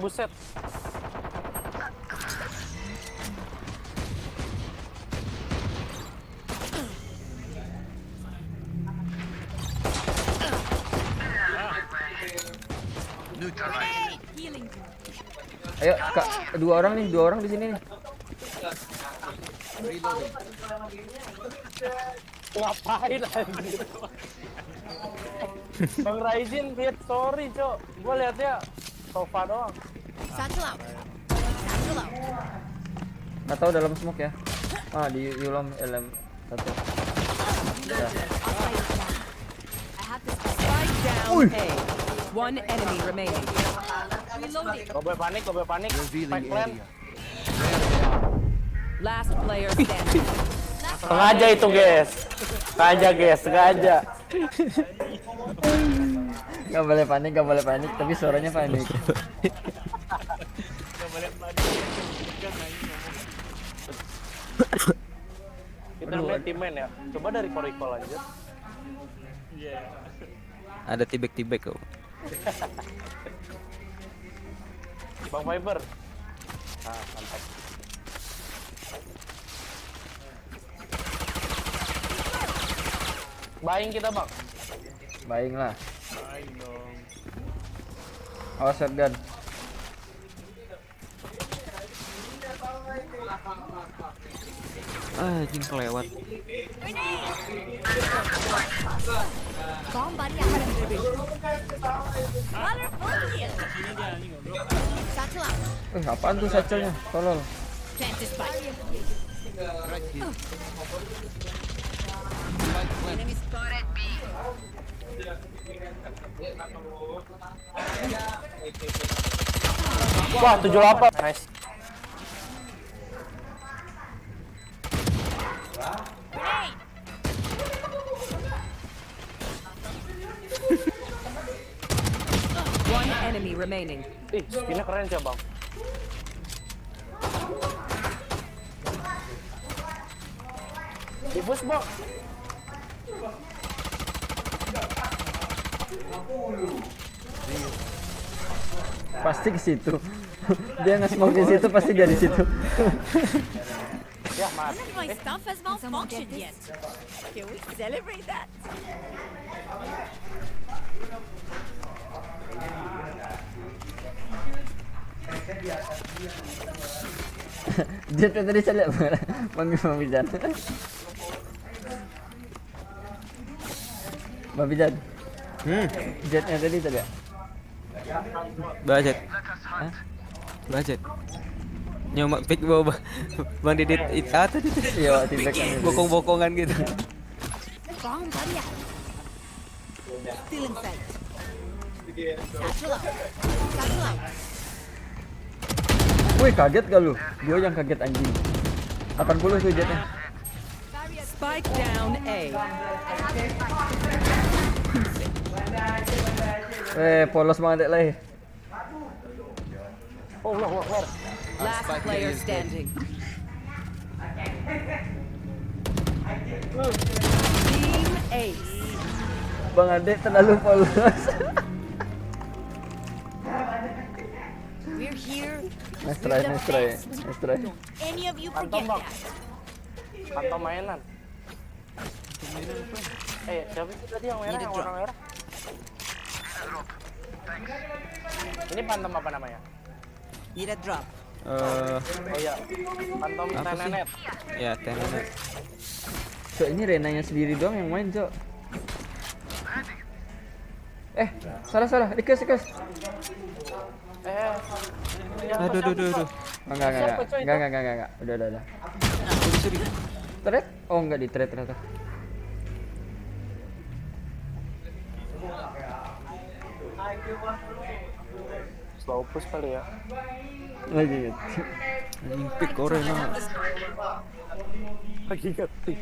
Speaker 11: Buset.
Speaker 5: Healing.
Speaker 2: Ayo Kak, dua orang di sini nih.
Speaker 11: Ngapain anjir? Bang Raizin lihat sorry, Cok. Gua lihatnya sofa doang.
Speaker 3: Satchel out. Satchel out.
Speaker 2: Nggak tahu dalam smoke ya. Ah di Yulom LM 1.
Speaker 5: I have this.
Speaker 8: Spike down A. One enemy remaining.
Speaker 5: Reloading.
Speaker 11: Gak boleh panik. Spike plan.
Speaker 8: Last player standing.
Speaker 11: Sengaja itu, guys. Sengaja.
Speaker 2: Nggak boleh panik, tapi suaranya panik.
Speaker 4: Gak boleh mati. Kan main ngomong.
Speaker 11: Kita main team ya. Coba dari Koriko lanjut.
Speaker 4: Iya.
Speaker 12: Ada tibek-tibek kok.
Speaker 11: Bang Fiber. Ah, mantap. Buying kita, Bang.
Speaker 2: Baik lah.
Speaker 4: Main dong.
Speaker 2: Awas shotgun.
Speaker 12: Anjing kelewat.
Speaker 5: Bomb buddy ahead of me.
Speaker 3: Wonderful kill.
Speaker 4: Sini dia ni goblok.
Speaker 3: Satchel out.
Speaker 2: Apaan tuh satchelnya? Tolol.
Speaker 3: Plant the spike. Enemy spotted B.
Speaker 11: Wah, 78. Nice.
Speaker 3: Grenade.
Speaker 8: One enemy remaining.
Speaker 11: Ih, skinnya keren sih, Bang. Dibus, Bang.
Speaker 2: Pasti ke situ. Dia nge-smoke di situ, pasti dia di situ.
Speaker 11: Ya,
Speaker 3: None
Speaker 11: mati.
Speaker 3: of my stuff has malfunctioned yet. Can we celebrate that?
Speaker 2: Dia tadi saya lihat panggil Bang Bijan. Bang Bijan. Jetnya tadi ya?
Speaker 12: Budget. Budget. Nyomak pick bawa Bang Didit itu tadi tuh.
Speaker 2: Iya, tibek kan.
Speaker 12: Bokong-bokongan gitu.
Speaker 3: Bomb buddy out. Still in sight. Satchel out. Satchel out.
Speaker 2: Wih, kaget gak lu? Gue yang kaget anjing. 80 tuh jetnya.
Speaker 8: Spike down A.
Speaker 2: Polos banget lah.
Speaker 11: Oh, wah.
Speaker 8: Last player standing. Team Ace.
Speaker 2: Bang Ade terlalu polos.
Speaker 3: We're here.
Speaker 2: Nice
Speaker 3: We're the
Speaker 2: try.
Speaker 3: best.
Speaker 2: Nice try.
Speaker 3: Don't any of you
Speaker 11: Pantau,
Speaker 3: forget
Speaker 11: Bang.
Speaker 3: that.
Speaker 11: Pantau mainan. Siapa sih tadi yang merah, yang warna merah? Ini Phantom apa namanya?
Speaker 8: Need a drop.
Speaker 11: Oh iya, Phantom
Speaker 12: Apa sih?
Speaker 11: Tenenet.
Speaker 12: Ya, tenet.
Speaker 2: Cok, ini Renanya sendiri doang yang main, Cok. Salah. Dikes.
Speaker 12: Aduh.
Speaker 2: Enggak. Udah. Trade? Oh, enggak di trade ternyata.
Speaker 11: Slow push kali ya.
Speaker 2: Lagi.
Speaker 12: Anjing pick orang mah.
Speaker 11: Lagi ngetik.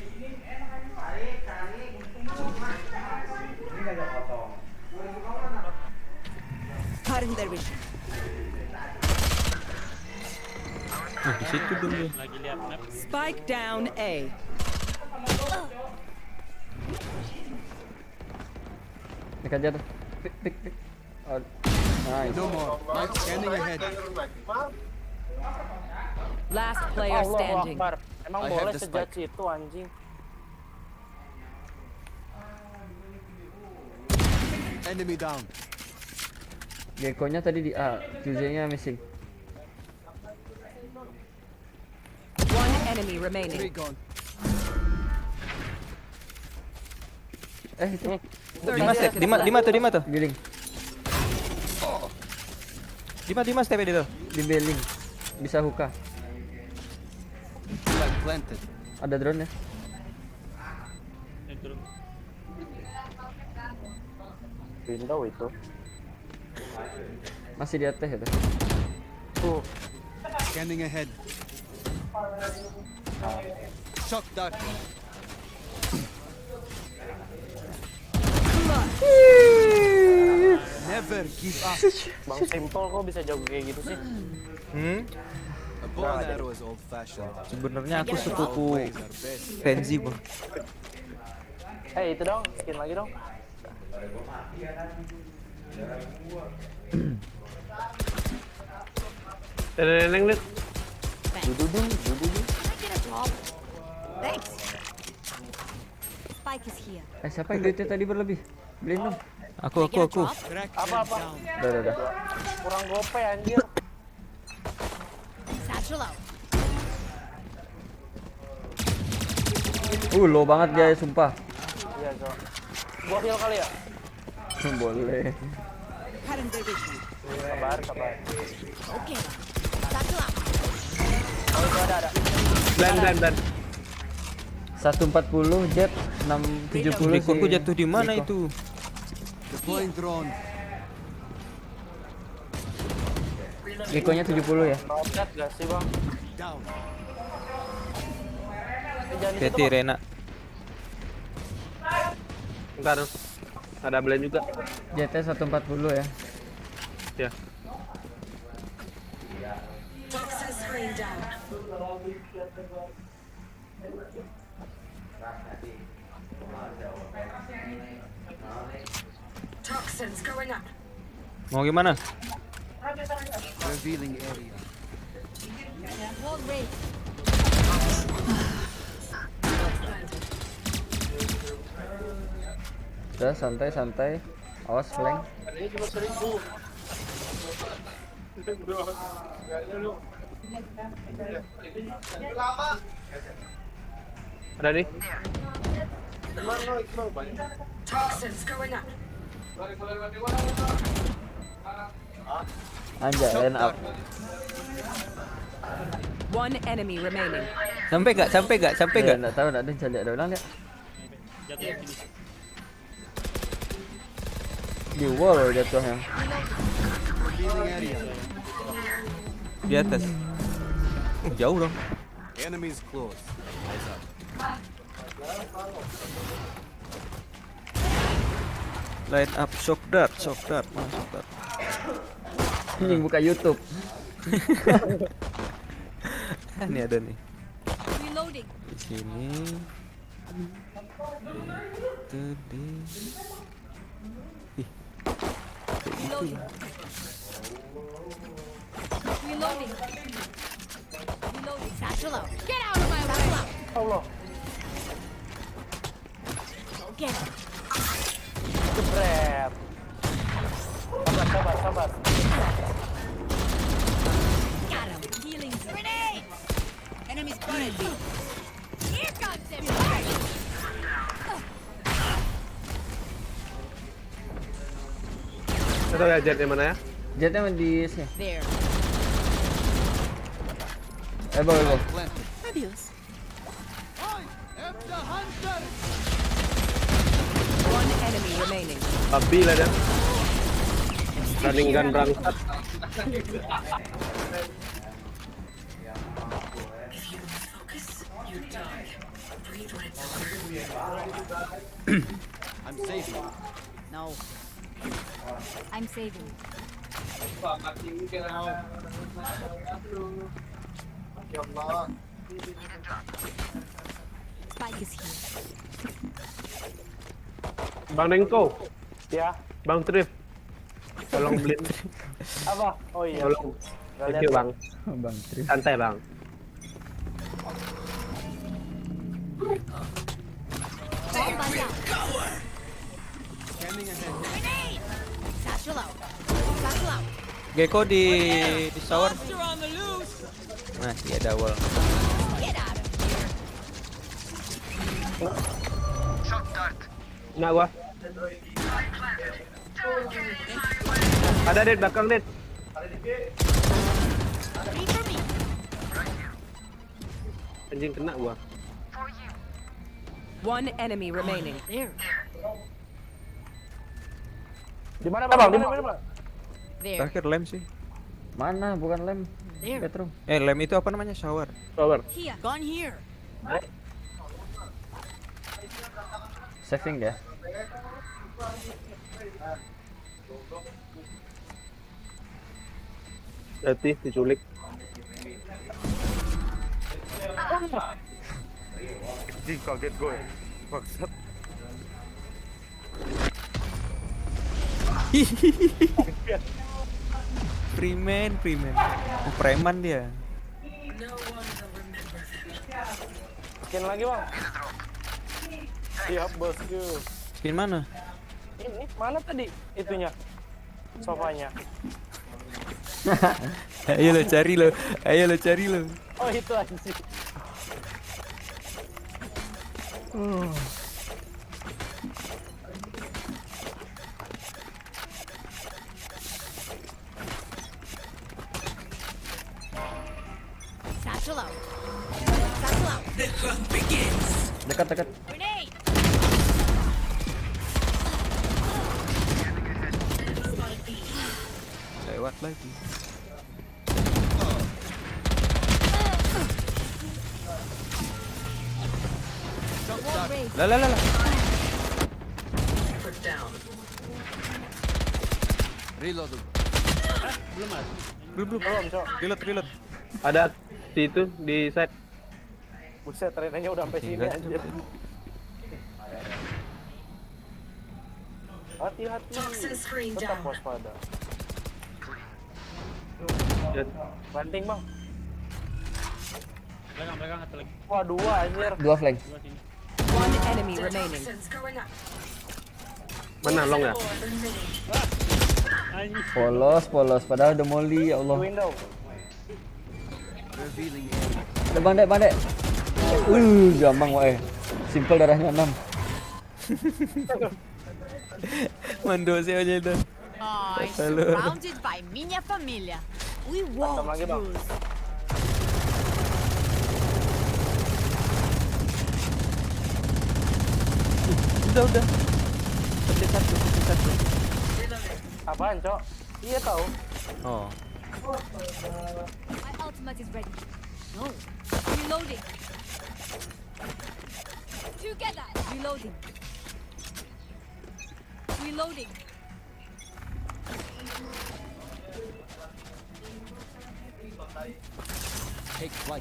Speaker 8: Cutting their vision.
Speaker 12: Nah, di situ dong dia.
Speaker 4: Lagi lihat map.
Speaker 8: Spike down A.
Speaker 2: Pick aja tuh. Pick. Oh, nice.
Speaker 10: No more. Right, scanning ahead.
Speaker 8: Last player
Speaker 11: Allahu
Speaker 8: standing.
Speaker 11: Akbar. Emang
Speaker 10: I have
Speaker 11: boleh
Speaker 10: the
Speaker 11: sejat
Speaker 10: spike.
Speaker 11: itu anjing.
Speaker 10: Enemy down.
Speaker 2: Gecko-nya tadi di A, QZ-nya missing.
Speaker 8: One enemy
Speaker 10: Three
Speaker 8: remaining.
Speaker 10: gone.
Speaker 2: Itu.
Speaker 12: Di mana tuh?
Speaker 2: Giling.
Speaker 12: Di mana step itu?
Speaker 2: Di Beling. Bisa hookah.
Speaker 10: Flag planted.
Speaker 2: Ada drone ya?
Speaker 4: Ini turun.
Speaker 11: Window itu.
Speaker 2: Masih di atas itu.
Speaker 11: Tuh.
Speaker 10: Scanning ahead. Shock dart. Never give up.
Speaker 11: Bang Simple kok bisa jago kayak gitu sih?
Speaker 10: A bow and arrow is old fashioned.
Speaker 12: Sebenarnya aku sepupu
Speaker 10: Ways are best.
Speaker 12: Frenzy, Bang.
Speaker 11: Itu dong, skin lagi dong.
Speaker 1: Neneng lihat.
Speaker 11: Dududung.
Speaker 3: Can I get a drop? Thanks.
Speaker 5: Spike is here.
Speaker 2: Siapa yang duitnya tadi berlebih? Beliin dong.
Speaker 12: Aku.
Speaker 11: Apa?
Speaker 2: Udah.
Speaker 11: Kurang gope anjir.
Speaker 3: Satchel out.
Speaker 2: Low banget dia, sumpah.
Speaker 11: Iya, so. Gua heal kali ya?
Speaker 2: Boleh.
Speaker 8: Cutting their vision.
Speaker 11: Sabar.
Speaker 3: Okay. Satchel out.
Speaker 11: Oh, itu ada.
Speaker 1: Dan.
Speaker 2: 140 jet 670
Speaker 12: Rekonku jatuh di mana itu?
Speaker 10: Deploying drone.
Speaker 2: Gecko-nya 70 ya.
Speaker 11: Nopet gak sih bang?
Speaker 10: Down.
Speaker 11: Jangan di situ,
Speaker 12: Hati
Speaker 11: Bang.
Speaker 12: Rena.
Speaker 1: Entar ada blend juga.
Speaker 2: Jetnya 140 ya.
Speaker 1: Ya.
Speaker 12: Mau gimana?
Speaker 10: Revealing area.
Speaker 5: Wall raised.
Speaker 2: Udah santai. Awas flank.
Speaker 11: Ini cuma 1000.
Speaker 1: Ada nih.
Speaker 2: Anjay, line up.
Speaker 8: One enemy remaining.
Speaker 12: Sampai gak?
Speaker 2: Enggak tahu, enggak ada yang lihat ulang lihat.
Speaker 4: Jatuh di sini.
Speaker 2: Di wall jatuhnya.
Speaker 10: Revealing area.
Speaker 12: Di atas. Jauh dong.
Speaker 10: Enemies close. Eyes up.
Speaker 12: Light up shock dart. Mana shock dart?
Speaker 2: Ini buka YouTube.
Speaker 12: Ini ada nih.
Speaker 5: Reloading.
Speaker 12: Di sini. Itu di. Ih. Kayak gitu ya.
Speaker 5: Reloading.
Speaker 3: Satchel out. Get out of my way.
Speaker 11: Allah.
Speaker 3: Get it.
Speaker 11: Jebret. Sabar.
Speaker 3: Got him. Healing grenade. Enemy spotted. Here comes him.
Speaker 1: Tahu ya jet yang mana ya?
Speaker 2: Jetnya di sini.
Speaker 3: There.
Speaker 2: Boleh.
Speaker 10: Planted.
Speaker 3: Abuse.
Speaker 8: One enemy remaining.
Speaker 1: Babi lah dia. Running gun bangsat.
Speaker 10: I'm saving.
Speaker 3: No.
Speaker 5: I'm saving. Spike is here.
Speaker 1: Bang Nengko,
Speaker 11: Ya,
Speaker 1: Bang Trip. Tolong beli.
Speaker 11: apa? Oh iya.
Speaker 1: Tolong.
Speaker 11: Nggak
Speaker 1: Thank
Speaker 11: lihat,
Speaker 1: you,
Speaker 11: Bang.
Speaker 1: Bang.
Speaker 2: Bang Tri.
Speaker 1: Santai, Bang.
Speaker 5: Bomb buddy out.
Speaker 3: Grenade! Satchel out. Satchel out.
Speaker 12: Gecko di shower.
Speaker 3: Monster on the loose!
Speaker 12: Nah, dia ada wall.
Speaker 3: Get out of here.
Speaker 1: Nak gua. Ada Dit belakang Dit.
Speaker 3: Ready for me.
Speaker 1: Anjing kena gua.
Speaker 8: One enemy remaining.
Speaker 3: There.
Speaker 11: Di mana, Bang? Di mana, Bang?
Speaker 3: There.
Speaker 12: Terakhir lem sih.
Speaker 2: Mana? Bukan lem.
Speaker 3: There.
Speaker 2: Bedroom.
Speaker 12: Lem itu apa namanya? Shower.
Speaker 1: Shower.
Speaker 3: Here. Gone here.
Speaker 2: Saving ya.
Speaker 1: Hati diculik.
Speaker 6: Anjing kaget gue. Maksud.
Speaker 12: Preman. Oh, preman dia.
Speaker 11: Skin lagi, Bang. Siap, bosku.
Speaker 12: Skin mana?
Speaker 11: Ini mana tadi itunya? Sofanya.
Speaker 12: Ayo lo cari lo.
Speaker 11: Oh, itu aja sih.
Speaker 3: Satchel out. Satchel out.
Speaker 2: Dekat.
Speaker 3: Grenade!
Speaker 12: Lewat lagi.
Speaker 5: Wall raised.
Speaker 12: Lah.
Speaker 10: Reload.
Speaker 12: Belum.
Speaker 11: Cok.
Speaker 12: Reload.
Speaker 1: Ada di itu di side.
Speaker 11: Buset, trennya udah sampai sini
Speaker 12: Tinggal.
Speaker 11: anjir. Hati-hati. Tetap waspada.
Speaker 1: Ya,
Speaker 11: Banting, Bang.
Speaker 4: Belakang satu lagi.
Speaker 11: Wah, dua anjir.
Speaker 2: Dua flank.
Speaker 4: Dua sini.
Speaker 8: One enemy remaining.
Speaker 1: mana long ya?
Speaker 4: Anjing.
Speaker 2: Polos. Padahal udah molly, ya Allah.
Speaker 11: Window.
Speaker 2: Ada bandek. Gampang, wae. Simple darahnya 6.
Speaker 12: Mando sih aja itu.
Speaker 3: Oh, I'm
Speaker 12: Hello.
Speaker 3: surrounded by minha família. We won't
Speaker 11: lagi, Bang.
Speaker 3: lose.
Speaker 12: Udah. Satu.
Speaker 11: Apaan, Cok? Iya tahu.
Speaker 12: Oh.
Speaker 5: My ultimate is ready. No. Reloading. Together. Reloading.
Speaker 10: Take flight.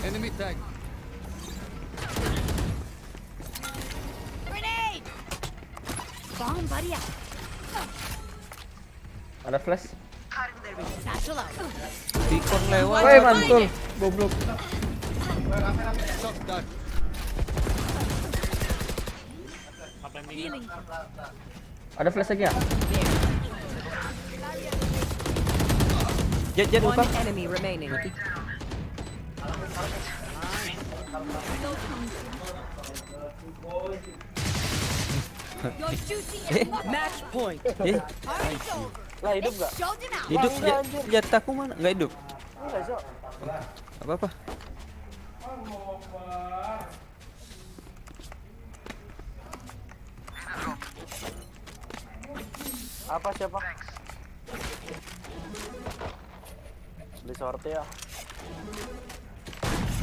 Speaker 10: Enemy tag.
Speaker 3: Grenade! Bomb buddy out.
Speaker 2: Ada flash.
Speaker 3: Satchel out.
Speaker 12: Beacon lewat.
Speaker 2: Woi, mantul. Goblok.
Speaker 10: Shot done.
Speaker 4: Apa yang
Speaker 3: Healing.
Speaker 2: Ada flash lagi ya?
Speaker 12: Jet
Speaker 8: One
Speaker 12: lupa.
Speaker 8: enemy remaining.
Speaker 5: Your duty is not
Speaker 8: Match point.
Speaker 3: Party's over.
Speaker 11: Lah, hidup
Speaker 3: Let's
Speaker 11: nggak?
Speaker 3: show them out.
Speaker 12: Hidup
Speaker 11: Enggak, anjir.
Speaker 12: jataku mana? Enggak hidup.
Speaker 11: Enggak, Cok.
Speaker 12: Apa-apa.
Speaker 11: Apa siapa? Beli sorti ya.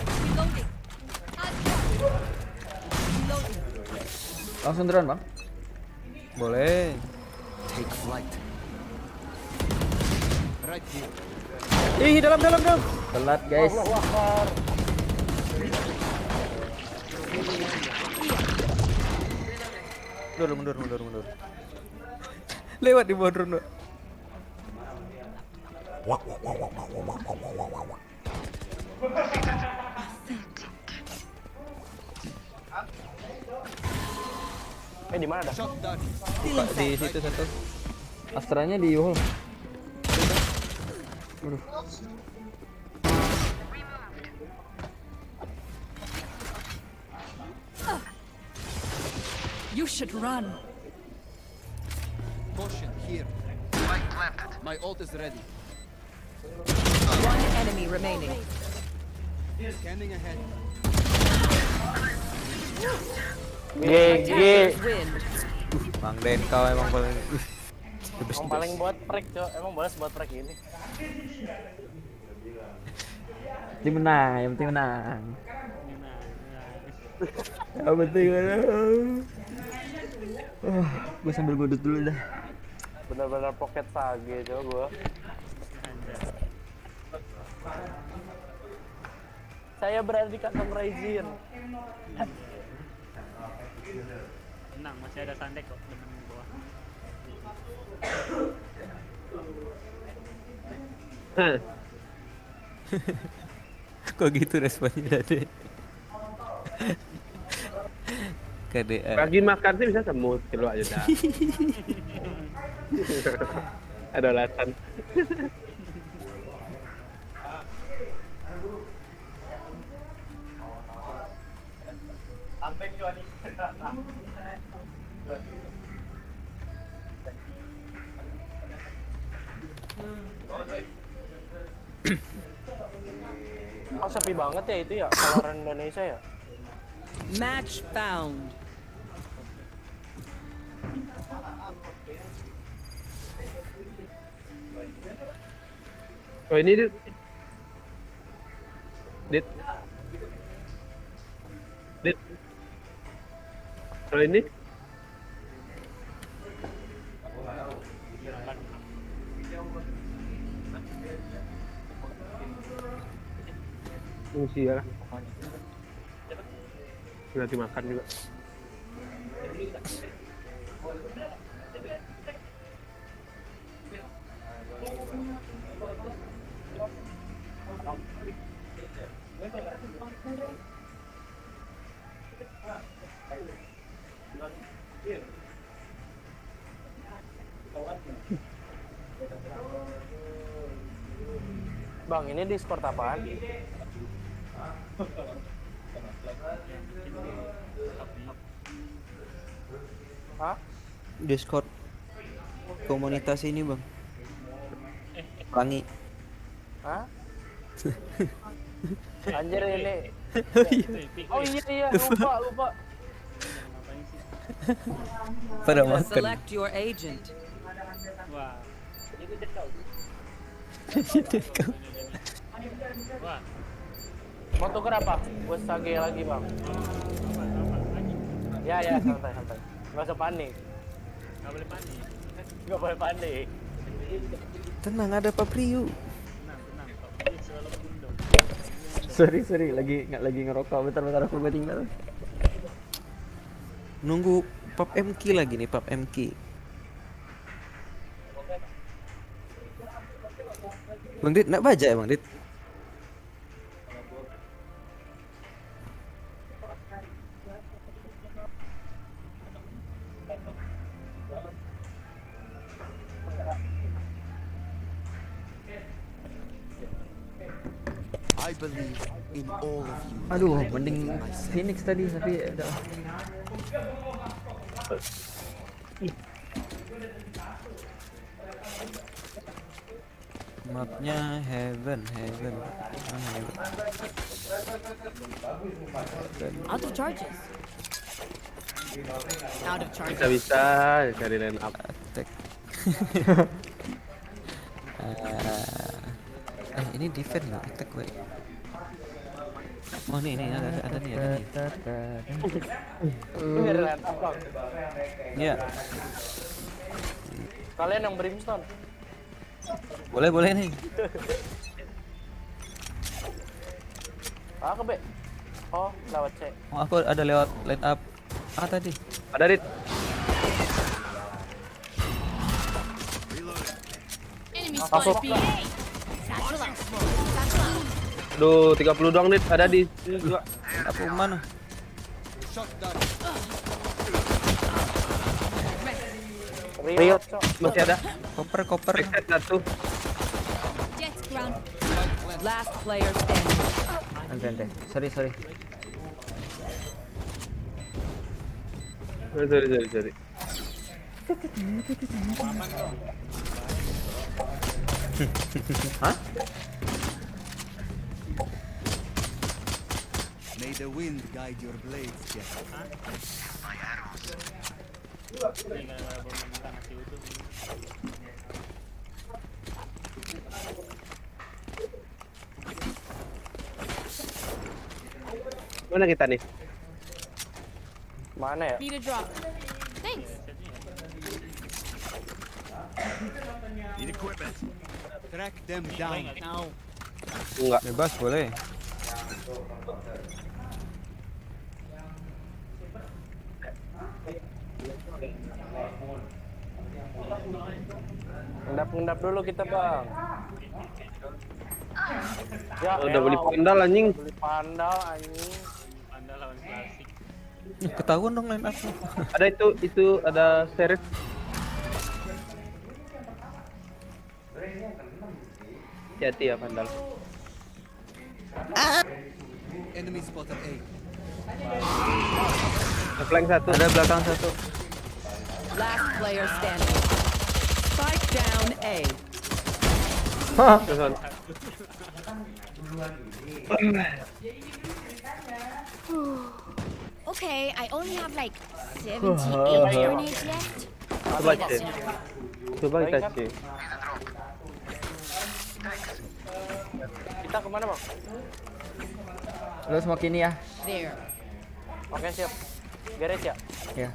Speaker 5: Reloading. Reloading.
Speaker 2: Langsung drone, Bang.
Speaker 12: Boleh.
Speaker 10: Take flight. Right here.
Speaker 12: Ih, dalam.
Speaker 2: Telat, guys.
Speaker 11: Allahu Akbar.
Speaker 12: Mundur. Lewat di bawah drone.
Speaker 11: Di mana dah?
Speaker 12: Buka di situ satu.
Speaker 2: Astranya di hall.
Speaker 8: You should run.
Speaker 10: Caution here. My ult is ready.
Speaker 8: One enemy remaining.
Speaker 10: Scanning ahead.
Speaker 11: GG.
Speaker 8: Win.
Speaker 12: Bang Den kau emang paling
Speaker 11: Emang paling buat prank, Cok. Emang balas buat prank ini.
Speaker 2: Yang penting menang. Yang penting menang. Gue sambil godot dulu dah.
Speaker 11: Benar-benar pocket sage, Cok, gua. Saya berada di kantong Ryzen.
Speaker 4: Tenang, masih ada Sandek kok depan bawah.
Speaker 12: kok gitu responnya Dade. KDA.
Speaker 1: Lagi makan sih bisa semut keluar aja dah. Ada alasan.
Speaker 11: Oh, sepi banget ya itu ya, Valorant Indonesia ya.
Speaker 8: Match found.
Speaker 1: Oh ini Dit. Kalau ini fungsi ya lah. Nanti makan juga.
Speaker 11: Bang, ini Discord apaan? Hah?
Speaker 12: Discord komunitas ini, Bang. Pelangi.
Speaker 11: Hah? Anjir ini. Oh iya, lupa.
Speaker 12: Pada makan.
Speaker 8: Select your agent.
Speaker 4: Wah. Wah.
Speaker 11: Mau tuker apa? Gue sage lagi, Bang. Ya, santai. Gak usah panik. Gak boleh panik.
Speaker 12: Tenang, ada Pak Priyu.
Speaker 4: Tenang. Pak selalu mendung.
Speaker 2: Sorry, lagi ngerokok. Bentar aku gue tinggal.
Speaker 12: Nunggu Pap MK lagi nih, Pap MK. Bang Dit, nak baca ya Bang Dit?
Speaker 10: I believe in all of you.
Speaker 2: Aduh, mending Phoenix tadi tapi udah.
Speaker 12: Mapnya heaven.
Speaker 3: Out of charges. Out of charges.
Speaker 1: Bisa cari line up.
Speaker 12: Attack. Ini defend loh, attack gue. Oh nih ada nih.
Speaker 11: Ini red apa?
Speaker 12: Iya.
Speaker 11: Kalian yang brimstone.
Speaker 12: Boleh nih.
Speaker 11: Ah, ke B. Oh, lewat C.
Speaker 12: Oh, aku ada lewat line up. Tadi.
Speaker 1: Ada Rit.
Speaker 3: Enemy
Speaker 11: Masuk.
Speaker 3: spotted B. Satchel out.
Speaker 1: Aduh, 30 doang Rit. Ada di sini juga.
Speaker 12: Aku mana?
Speaker 11: Riot.
Speaker 1: Masih ada.
Speaker 12: Koper.
Speaker 1: Backside satu.
Speaker 3: Jets ground.
Speaker 8: Last player standing.
Speaker 2: Ante. Sorry.
Speaker 1: Sorry.
Speaker 2: Hah?
Speaker 10: May the wind guide your blades, Jeff.
Speaker 4: Ini gara-gara belum makan nasi uduk.
Speaker 1: Mana kita nih?
Speaker 11: Mana ya?
Speaker 3: Need a drop. Thanks.
Speaker 10: Need equipment. Track them down.
Speaker 4: Now.
Speaker 1: Enggak.
Speaker 12: Bebas boleh.
Speaker 11: Ngendap dulu kita, Bang. Ya,
Speaker 1: Udah beli pandal anjing.
Speaker 11: Beli pandal anjing.
Speaker 4: Anda lawan klasik.
Speaker 12: Ketahuan dong line up.
Speaker 1: Ada itu ada serif. Hati ya pandal.
Speaker 10: Enemy spotted A.
Speaker 1: Flank satu.
Speaker 12: Ada belakang satu.
Speaker 8: Last player standing. Spike down A.
Speaker 1: Terus,
Speaker 3: Okay, I only have like 78 grenades left.
Speaker 1: Coba cek. Coba kita cek.
Speaker 11: Kita kemana, Bang?
Speaker 2: Lu smoke ini ya?
Speaker 3: There.
Speaker 11: Oke, siap. Garage ya?
Speaker 2: Iya.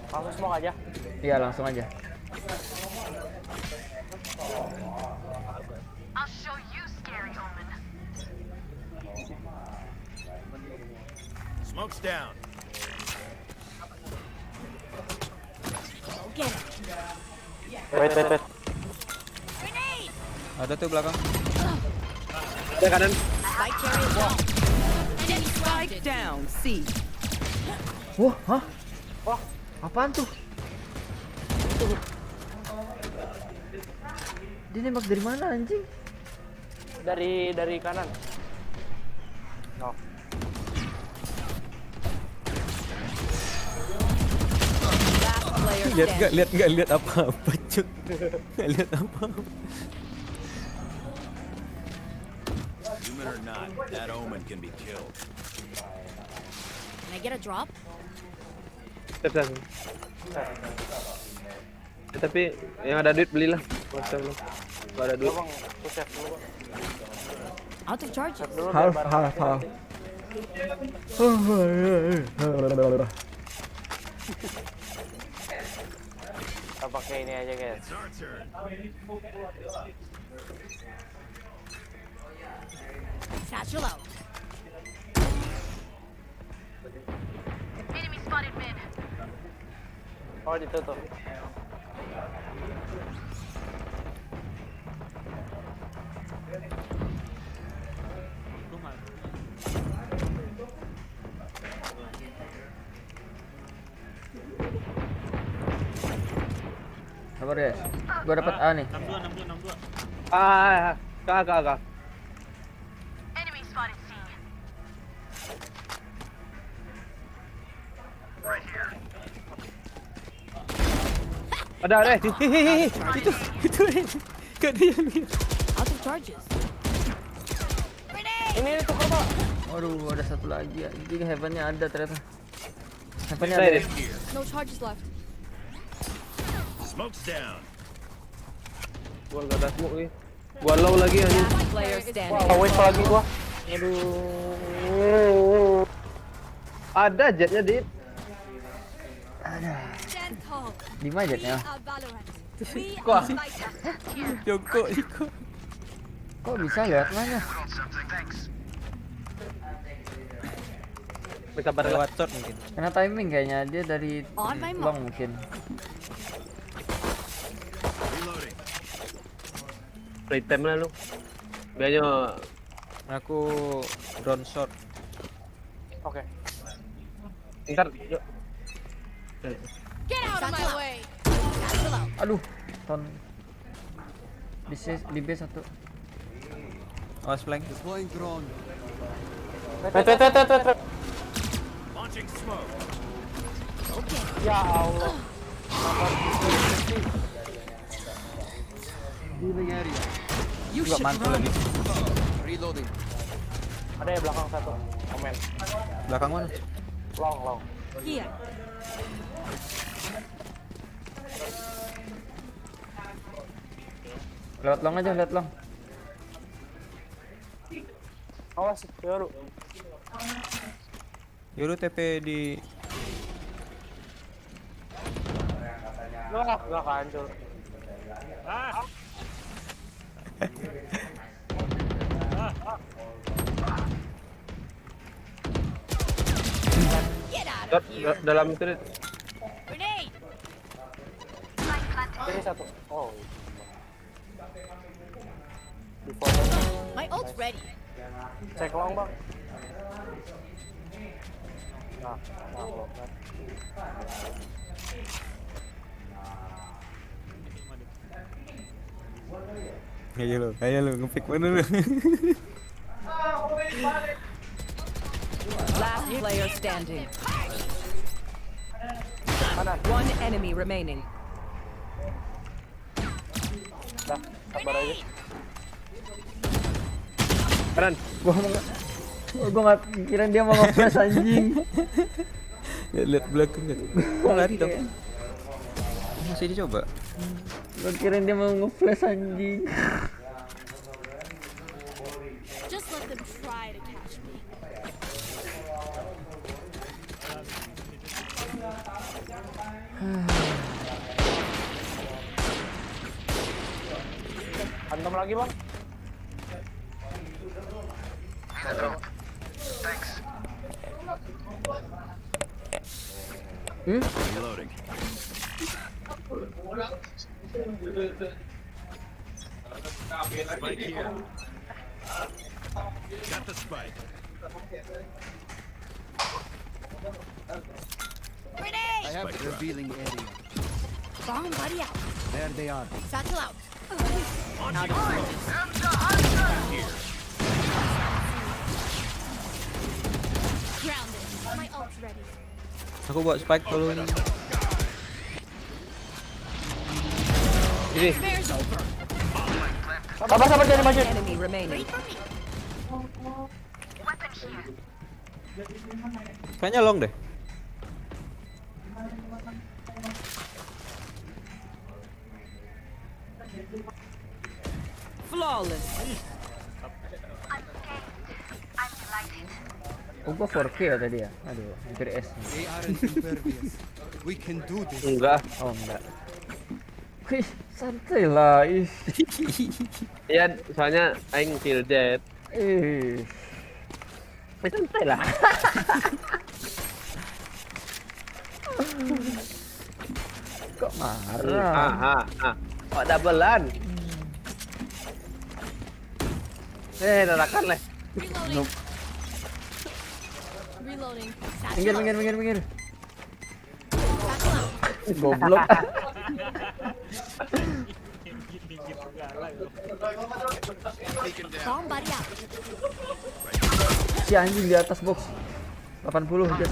Speaker 11: Langsung smoke aja.
Speaker 2: Iya, langsung aja.
Speaker 3: I'll show you, scary omen.
Speaker 9: Smoke's down.
Speaker 3: Get it.
Speaker 11: Wait.
Speaker 3: Grenade!
Speaker 12: Ada tuh belakang.
Speaker 1: Ada kanan.
Speaker 3: Spike carrier down. Enemy
Speaker 8: Spike
Speaker 3: spotted.
Speaker 8: down C.
Speaker 2: Wah, hah? Wah, apaan tuh? Dia nembak dari mana anjing?
Speaker 11: Dari kanan. No.
Speaker 8: Last player standing.
Speaker 12: Lihat apa-apa, Cuk. Nggak lihat apa-apa.
Speaker 9: Human or not, that omen can be killed.
Speaker 3: Can I get a drop?
Speaker 1: Step. Tapi yang ada duit belilah. Masa belum. Kalau ada duit.
Speaker 11: Bang, aku save dulu, Bang.
Speaker 3: Out of charges.
Speaker 11: Save dulu biar barang
Speaker 2: Half.
Speaker 11: kita pakai ini aja, guys.
Speaker 9: It's our turn.
Speaker 3: Satchel out. Enemy spotted mid.
Speaker 11: Oh, ditutup.
Speaker 2: Sabar guys. Gua dapat A nih.
Speaker 4: 62.
Speaker 1: Kagak.
Speaker 3: Enemy spotted C.
Speaker 1: Ada.
Speaker 12: Itu. Gak ada yang lihat.
Speaker 3: Out of charges. Grenade!
Speaker 11: Ini tuh, Pak.
Speaker 2: Waduh, ada satu lagi anjing. Heavennya ada ternyata. Heavennya
Speaker 1: Saya
Speaker 2: ada.
Speaker 3: No charges left.
Speaker 9: Smoke's down.
Speaker 1: Gua enggak ada smoke nih. Gua low lagi anjing.
Speaker 8: Last player standing.
Speaker 11: Wah, wait lagi gua.
Speaker 1: Ada jetnya, Dit.
Speaker 5: Stand tall.
Speaker 2: Di mana jetnya?
Speaker 5: We are Valorant. We
Speaker 1: Wah.
Speaker 5: are fighters.
Speaker 12: Joko.
Speaker 2: Kok bisa lihat mana?
Speaker 1: Mereka pada
Speaker 12: Lewat short mungkin.
Speaker 2: Karena timing kayaknya dia dari
Speaker 5: On my
Speaker 2: long
Speaker 5: mark.
Speaker 2: mungkin.
Speaker 9: Reloading.
Speaker 1: play time lah lu. Biasanya
Speaker 12: Aku drone short.
Speaker 11: Oke.
Speaker 1: ntar yuk.
Speaker 3: Get out of my way.
Speaker 2: Aduh, ton. Di B satu.
Speaker 12: Awas flank.
Speaker 10: Deploying drone.
Speaker 11: Wait.
Speaker 9: Launching smoke.
Speaker 11: Ya Allah.
Speaker 10: Moving area.
Speaker 8: You
Speaker 2: Juga
Speaker 8: should
Speaker 2: mantul
Speaker 8: run.
Speaker 2: lagi.
Speaker 10: Reloading.
Speaker 11: Ada ya belakang satu. Komen.
Speaker 12: Belakang mana?
Speaker 11: Long.
Speaker 5: Here.
Speaker 2: Lewat long aja, lewat long.
Speaker 11: Awas, Yoru.
Speaker 12: Yoru TP di
Speaker 11: Nggak hancur.
Speaker 3: Get out
Speaker 1: Dot,
Speaker 3: of here.
Speaker 1: dalam itu Dit.
Speaker 3: Grenade.
Speaker 11: Ini satu. Oh.
Speaker 3: My ult's ready.
Speaker 11: Cek long, Bang. Nah, belum.
Speaker 12: Ayo lu ngepick mana lu?
Speaker 8: Last player standing. One enemy remaining.
Speaker 11: Dah, sabar aja.
Speaker 1: Kanan.
Speaker 2: Gua nggak kira dia mau nge-flash anjing.
Speaker 12: Lihat belakang kan. Kok lari dong? Masih dicoba.
Speaker 2: Gua kira dia mau nge-flash anjing.
Speaker 3: Just let them try to catch me.
Speaker 11: Hantam lagi, Bang.
Speaker 9: Reloading. Spike here. Got the spike.
Speaker 3: Grenade.
Speaker 10: I have revealing area.
Speaker 3: Bomb buddy out.
Speaker 10: There they are.
Speaker 3: Satchel out. Grounded. My ult's ready.
Speaker 12: Aku buat spike dulu ini.
Speaker 1: Ini.
Speaker 3: Bear's over.
Speaker 11: Sabar jangan maju.
Speaker 8: Enemy remaining.
Speaker 12: Kayaknya long deh.
Speaker 8: Flawless.
Speaker 2: Oh, gua 4K ya tadi ya. Aduh, hampir S.
Speaker 10: They aren't impervious. We can do this.
Speaker 1: Enggak.
Speaker 2: Oh, enggak. Wih, santai lah. Ih.
Speaker 1: Iya, soalnya aing kill jet. Santai lah.
Speaker 2: Kok marah?
Speaker 1: Oh, doublean. Dadakan leh.
Speaker 3: Reloading. Reloading.
Speaker 2: Minggir.
Speaker 3: Satchel out.
Speaker 2: Goblok.
Speaker 3: Bomb buddy out.
Speaker 2: Si anjing di atas box. 80 aja.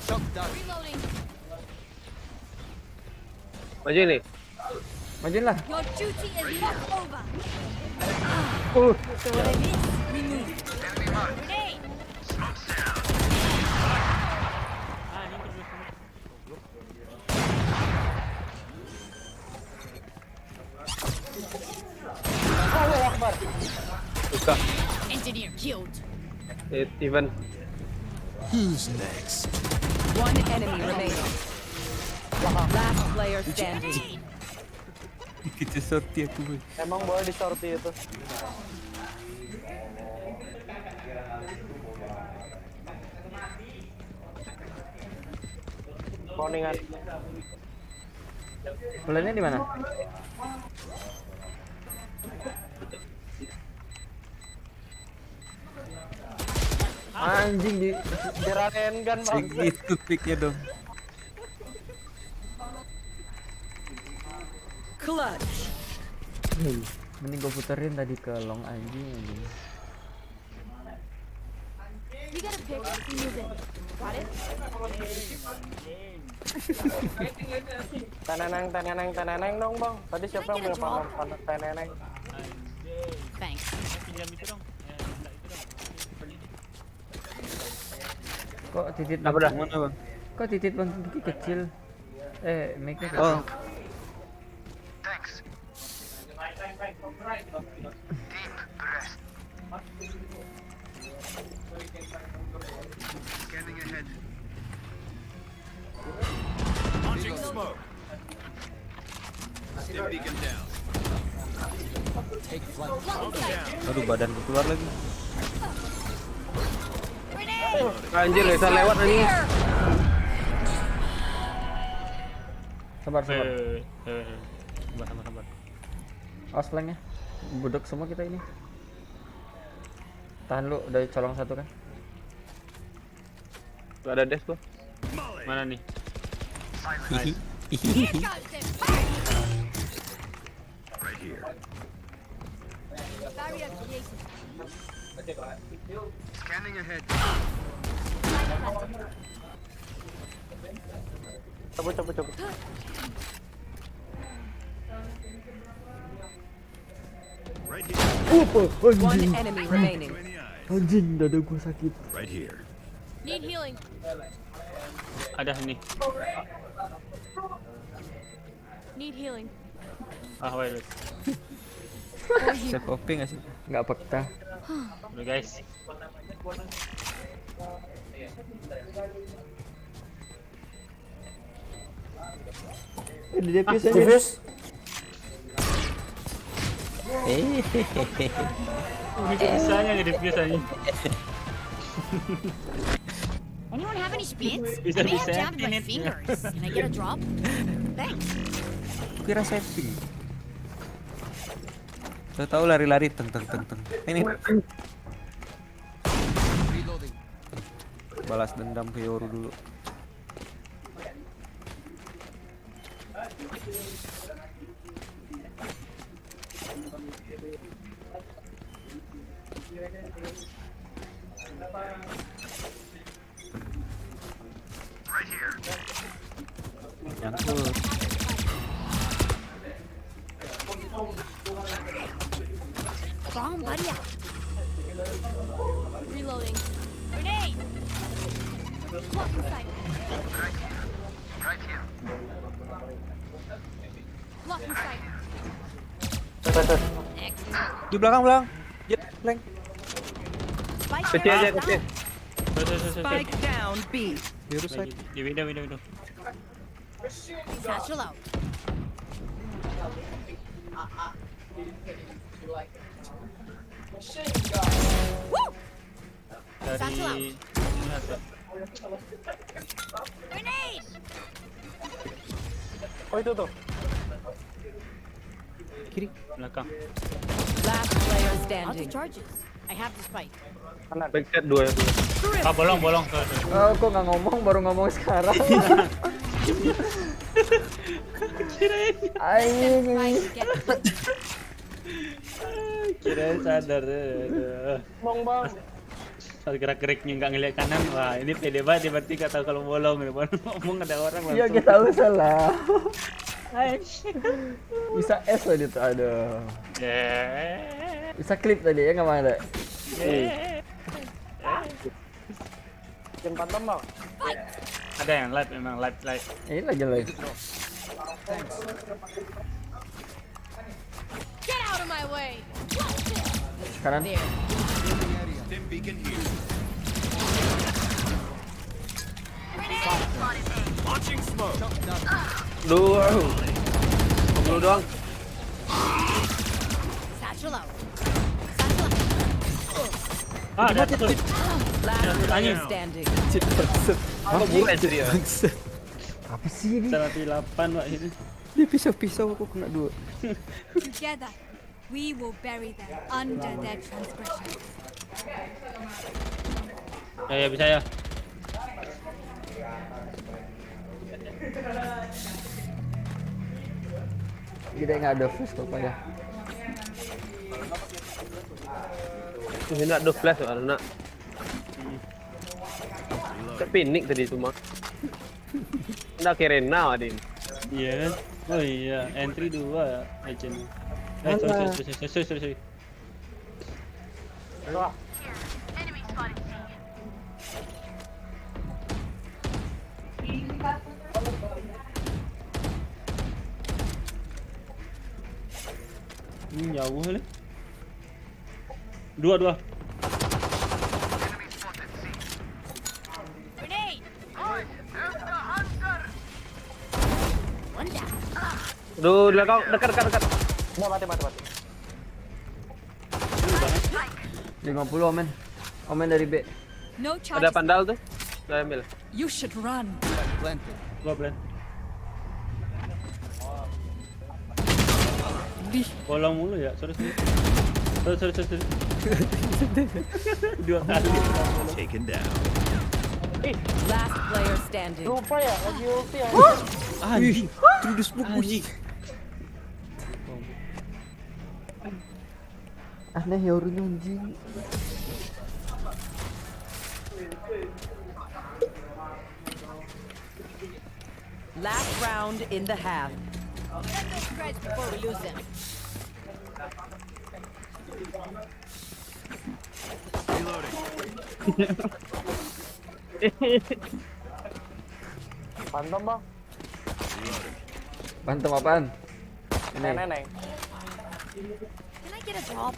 Speaker 3: Reloading.
Speaker 1: Maju nih.
Speaker 2: Majuin lah.
Speaker 3: Your duty is not over. So what I miss, remove. Grenade.
Speaker 1: Buka.
Speaker 3: Engineer killed.
Speaker 1: Even.
Speaker 9: Who's next?
Speaker 8: One enemy remaining. Last player standing.
Speaker 12: Kita sorti aku.
Speaker 11: Emang boleh di sorti itu. Morningan.
Speaker 2: Plannya di mana? Anjing di
Speaker 11: Diraten kan bang.
Speaker 12: Segitu piknya dong.
Speaker 8: Clutch.
Speaker 2: mending gue puterin tadi ke long anjing.
Speaker 5: We got a pick. We move in. Got it?
Speaker 11: Teneneng dong bang. Tadi siapa yang punya panah teneneng?
Speaker 3: Thanks.
Speaker 4: Pinjam itu dong. Minta itu dong.
Speaker 2: Kok titit
Speaker 1: Apa dah?
Speaker 12: Mana bang?
Speaker 2: Kok titit bang Kiki kecil? Mic-nya kecil.
Speaker 12: Oh.
Speaker 10: Launching smoke. Stim beacon down. Take flight.
Speaker 12: Aduh badanku keluar lagi.
Speaker 1: Anjir, bisa lewat anjing.
Speaker 2: Sabar.
Speaker 4: Sabar.
Speaker 2: Awas flanknya. Budek semua kita ini. Tahan lu, udah colong satu kan?
Speaker 1: Gak ada dash gua.
Speaker 4: Mana nih?
Speaker 5: Here comes the
Speaker 10: Right here.
Speaker 5: barrier creation.
Speaker 10: Scanning ahead.
Speaker 11: Cabut.
Speaker 10: Right here.
Speaker 8: One enemy remaining.
Speaker 10: In the eye.
Speaker 2: Anjing, dada gua sakit.
Speaker 10: Right here.
Speaker 5: Need healing.
Speaker 4: Ada nih.
Speaker 5: Need healing.
Speaker 4: Wait.
Speaker 12: Saya copy nggak sih?
Speaker 2: Nggak peka.
Speaker 4: Udah guys.
Speaker 2: Di defuse aja.
Speaker 11: Defuse.
Speaker 4: Bisanya jadi biasanya.
Speaker 3: Anyone have any splints?
Speaker 4: Bisa,
Speaker 3: I may have
Speaker 4: bisa.
Speaker 3: jammed my fingers. Can I get a drop? Thanks.
Speaker 12: Aku kira saving. Tahu lari-lari teng. Ini
Speaker 10: Reloading.
Speaker 12: balas dendam ke Yoru dulu. Nyangkut.
Speaker 5: Bomb buddy out. Reloading. Grenade! Block inside.
Speaker 10: Right here.
Speaker 5: Block inside. Next.
Speaker 12: Di belakang. Jet, blank.
Speaker 5: Spike
Speaker 1: Kecil aja,
Speaker 5: down.
Speaker 1: kecil.
Speaker 8: Spike down B.
Speaker 12: Biru side.
Speaker 4: Di window.
Speaker 3: Satchel out. Woo! Satchel out.
Speaker 4: Dari
Speaker 3: Grenade!
Speaker 11: Oh itu tuh.
Speaker 12: Kiri.
Speaker 4: belakang.
Speaker 8: Last player
Speaker 3: Out of
Speaker 8: standing.
Speaker 3: charges. I have the spike.
Speaker 1: Backchat 2 ya.
Speaker 4: Bolong.
Speaker 2: Oh, kok nggak ngomong, baru ngomong sekarang.
Speaker 5: Right, get
Speaker 4: Kirain sadar.
Speaker 11: Bang.
Speaker 4: Pas gerak-geriknya nggak ngeliat kanan, wah ini pede banget, berarti nggak tahu kalau bolong. Ngomong ada orang
Speaker 2: Iya,
Speaker 4: langsung.
Speaker 2: kita tahu salah. Bisa S tadi tuh, aduh. Bisa klip tadi ya, nggak ada.
Speaker 11: Jam pantam bang.
Speaker 4: Ada yang live memang live.
Speaker 2: Ini lagi live.
Speaker 3: my way.
Speaker 2: Kanan.
Speaker 9: Launching smoke.
Speaker 1: Dua. Dulu doang.
Speaker 3: Satchel out.
Speaker 4: Ah, ada tuh.
Speaker 8: Last player standing.
Speaker 1: Apa bukan dia?
Speaker 2: Apa sih ini?
Speaker 4: 108 Pak ini.
Speaker 12: Dia pisau-pisau aku kena 2.
Speaker 5: Together, we will bury them under their transgressions.
Speaker 4: Ya bisa ya.
Speaker 2: Kita nggak ada flash kok ya.
Speaker 1: Ini nak ada flash ada nak. Kepinik tadi itu mah. Ndak Kerena adin.
Speaker 4: Iya kan? Oh iya, entry 2 agent. Sorry. Ini jauh kali. 2.
Speaker 3: Grenade. One down.
Speaker 1: Duh, dekat.
Speaker 11: Udah mati.
Speaker 2: 50 Omen. Omen dari B.
Speaker 5: No
Speaker 1: Ada
Speaker 5: charges.
Speaker 1: pandal tuh. Saya ambil.
Speaker 8: You should run.
Speaker 4: Gua plan. Bolong mulu ya, sorry. Dua kali.
Speaker 9: Taken down.
Speaker 8: Last player standing.
Speaker 11: Lupa ya, lagi ulti ya.
Speaker 12: Anjing. Through the smoke bunyi.
Speaker 2: Aneh ya orangnya anjing.
Speaker 8: Last round in the half.
Speaker 3: Get those spreads before we lose them.
Speaker 11: Phantom bang.
Speaker 2: Bantu apaan? Ini.
Speaker 11: Neneng.
Speaker 3: Can I get a drop?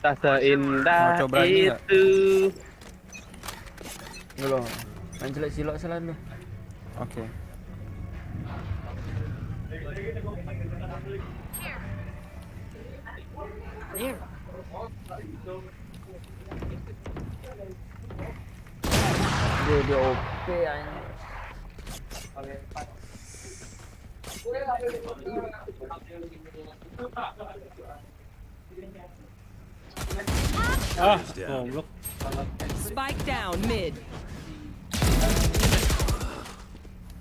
Speaker 1: Tak seindah
Speaker 12: Mau coba lagi nggak?
Speaker 1: itu.
Speaker 2: Belum. Main jelek silok selalu.
Speaker 12: Oke.
Speaker 3: There.
Speaker 2: Dia OP anjing.
Speaker 4: Goblok.
Speaker 8: Spike down mid.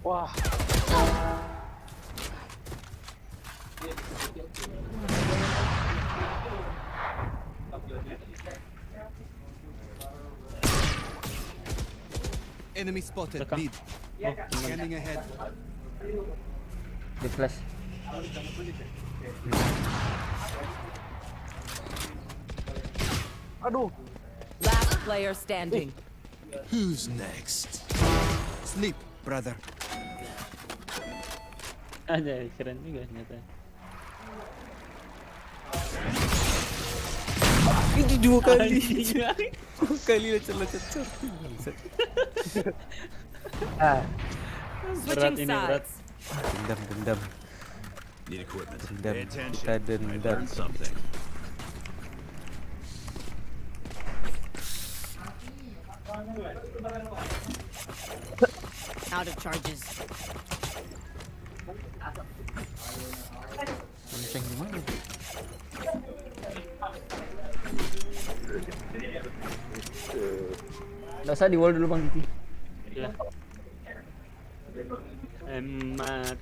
Speaker 11: Wah.
Speaker 10: Enemy spotted.
Speaker 4: Dekat.
Speaker 10: Mid. Scanning ahead.
Speaker 2: Di flash.
Speaker 11: Aduh.
Speaker 8: Last player standing.
Speaker 10: Who's next? Sleep, brother.
Speaker 4: Aja keren juga ternyata.
Speaker 12: Ini 2 kali. 2 kali lecet.
Speaker 8: Switching
Speaker 4: ini berat.
Speaker 8: sides.
Speaker 12: Dendam.
Speaker 9: Need equipment.
Speaker 12: Dendam.
Speaker 9: Pay attention.
Speaker 12: Kita
Speaker 9: I
Speaker 12: dendam.
Speaker 9: learned something.
Speaker 3: Out of charges.
Speaker 12: Lonceng di mana?
Speaker 2: Nggak usah di wall dulu Bang Diki.
Speaker 4: Ya. Emat.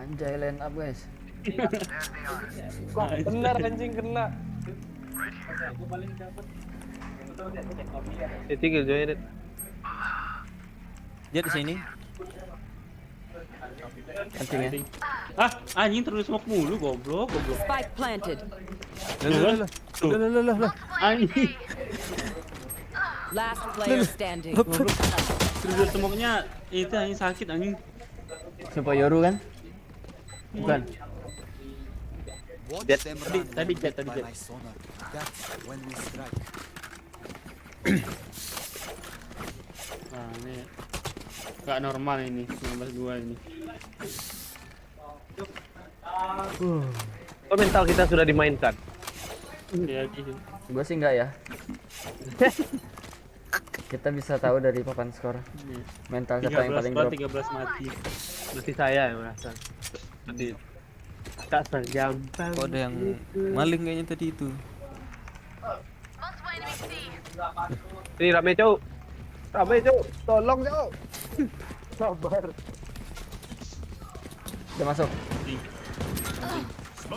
Speaker 2: Anjay line up guys.
Speaker 11: Kok bener anjing kena.
Speaker 1: Tinggal join it.
Speaker 12: Dia di sini.
Speaker 2: Anting ya.
Speaker 4: Ah, anjing terus smoke mulu goblok.
Speaker 8: Spike planted.
Speaker 12: Lah.
Speaker 4: Anjing.
Speaker 8: Last player standing.
Speaker 4: Terus smoke-nya itu anjing sakit anjing.
Speaker 2: Siapa Yoru kan? Bukan.
Speaker 10: Watch them run
Speaker 4: tadi
Speaker 10: when lit
Speaker 4: Jet.
Speaker 10: by my sonar. That's when we strike.
Speaker 4: Nah, ini gak normal ini 19-2 ini.
Speaker 1: Oh, mental kita sudah dimainkan.
Speaker 4: Iya gitu.
Speaker 2: Gue sih enggak ya. Kita bisa tahu dari papan skor. Mental siapa yang paling drop.
Speaker 4: 13 mati.
Speaker 1: Masih saya yang merasa. Masih tak segampang.
Speaker 12: Kok ada yang maling kayaknya tadi itu.
Speaker 1: Ini rame cowok. Rame cowok. Tolong cowok.
Speaker 11: Sabar.
Speaker 2: Udah masuk.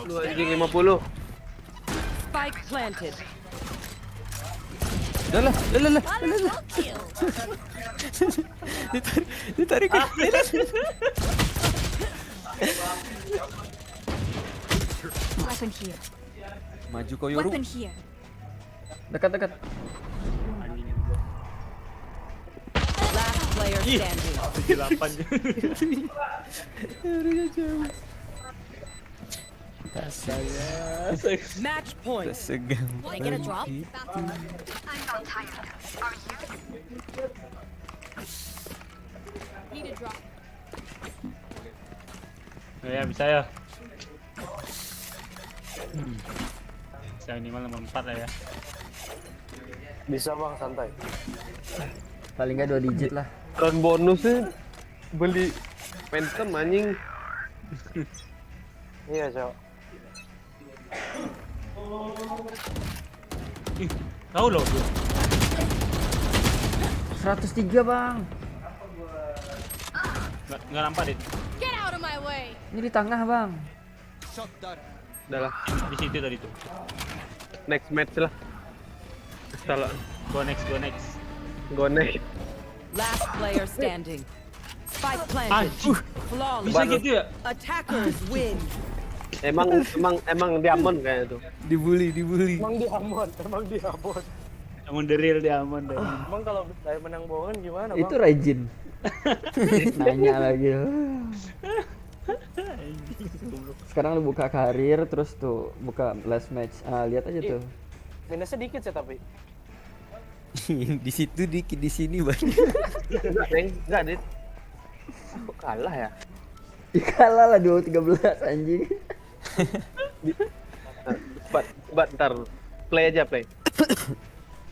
Speaker 1: Lu anjing 50.
Speaker 8: Spike planted.
Speaker 12: Lah.
Speaker 3: Kill.
Speaker 12: Ditarik.
Speaker 5: Weapon here.
Speaker 12: Maju kau Yoru.
Speaker 5: Weapon here.
Speaker 2: Dekat.
Speaker 8: Last player standing.
Speaker 4: 8.
Speaker 8: Match point.
Speaker 12: Segampang.
Speaker 3: Wanna get a drop? Need a drop.
Speaker 4: Ya bisa ya. Bisa minimal nomor 4 lah ya.
Speaker 11: Bisa bang, santai.
Speaker 2: Paling nggak 2 digit lah.
Speaker 1: Round bonusnya beli Phantom anjing.
Speaker 11: Iya cok.
Speaker 4: Tahu loh tuh.
Speaker 2: 103 bang.
Speaker 4: Nggak nampak deh.
Speaker 3: Get out of my way.
Speaker 2: Ini di tengah bang.
Speaker 10: Shot done.
Speaker 1: Udah lah.
Speaker 4: Di situ tadi tuh.
Speaker 1: Next match lah. Salah.
Speaker 4: Go next.
Speaker 1: Go next.
Speaker 8: Last player standing. Spike planted. Flawless.
Speaker 4: Bisa gitu ya?
Speaker 8: Attackers win.
Speaker 1: Emang diamond kayaknya tuh.
Speaker 12: Dibully.
Speaker 11: Emang diamond.
Speaker 4: Emang the real diamond deh.
Speaker 11: Emang kalau diamond yang bohongan gimana bang?
Speaker 2: Itu Raijin. Nanya lagi. Sekarang lu buka karir terus tuh buka last match. Ah, lihat aja tuh.
Speaker 11: Minusnya dikit sih tapi.
Speaker 12: Di situ dikit, di sini banyak.
Speaker 1: Enggak, Dit. Kok kalah ya?
Speaker 2: Kalah lah 2-13 anjing.
Speaker 1: Ntar play aja play.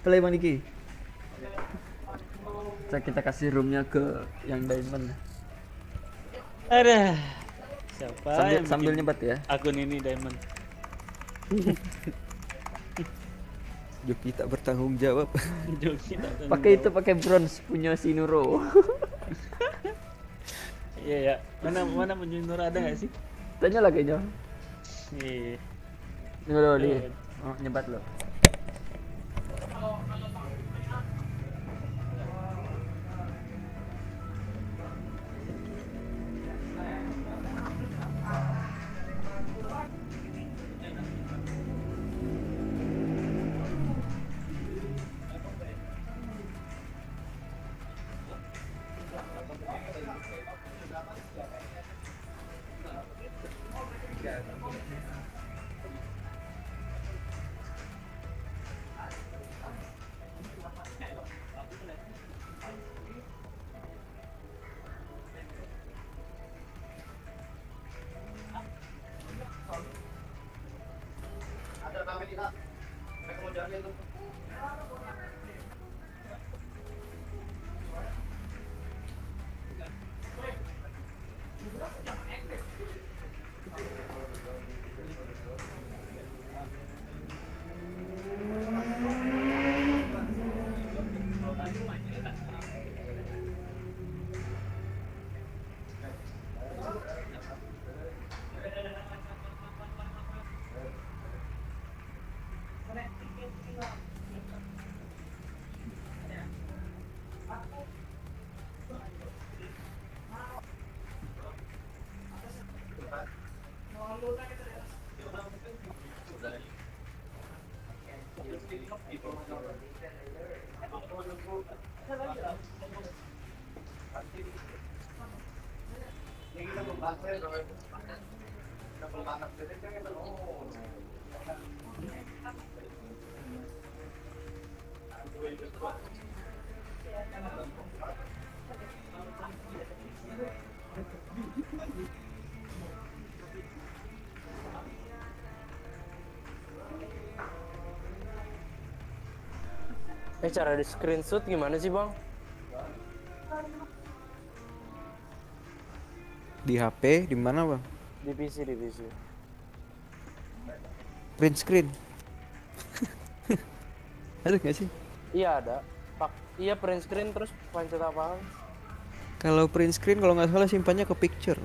Speaker 2: Play Bang Diki. Kita kasih roomnya ke yang diamond.
Speaker 4: Ada. Siapa yang
Speaker 2: Sambil
Speaker 4: bikin
Speaker 2: nyebat ya.
Speaker 4: akun ini diamond?
Speaker 12: Joki tak bertanggung jawab.
Speaker 4: Joki tak tahu.
Speaker 2: Pakai bronze punya si Nuro.
Speaker 4: Iya ya. Mana penjunur ada nggak sih?
Speaker 2: Tanya lah kayaknya.
Speaker 4: Iya.
Speaker 2: Nuro dia. Oh, nyebat lo.
Speaker 11: Cara di screenshot gimana sih bang?
Speaker 12: Di HP di mana bang?
Speaker 11: Di PC.
Speaker 12: Print screen. Ada nggak sih?
Speaker 11: Iya ada. Iya print screen terus pencet apaan?
Speaker 12: Kalau print screen kalau nggak salah simpannya ke picture.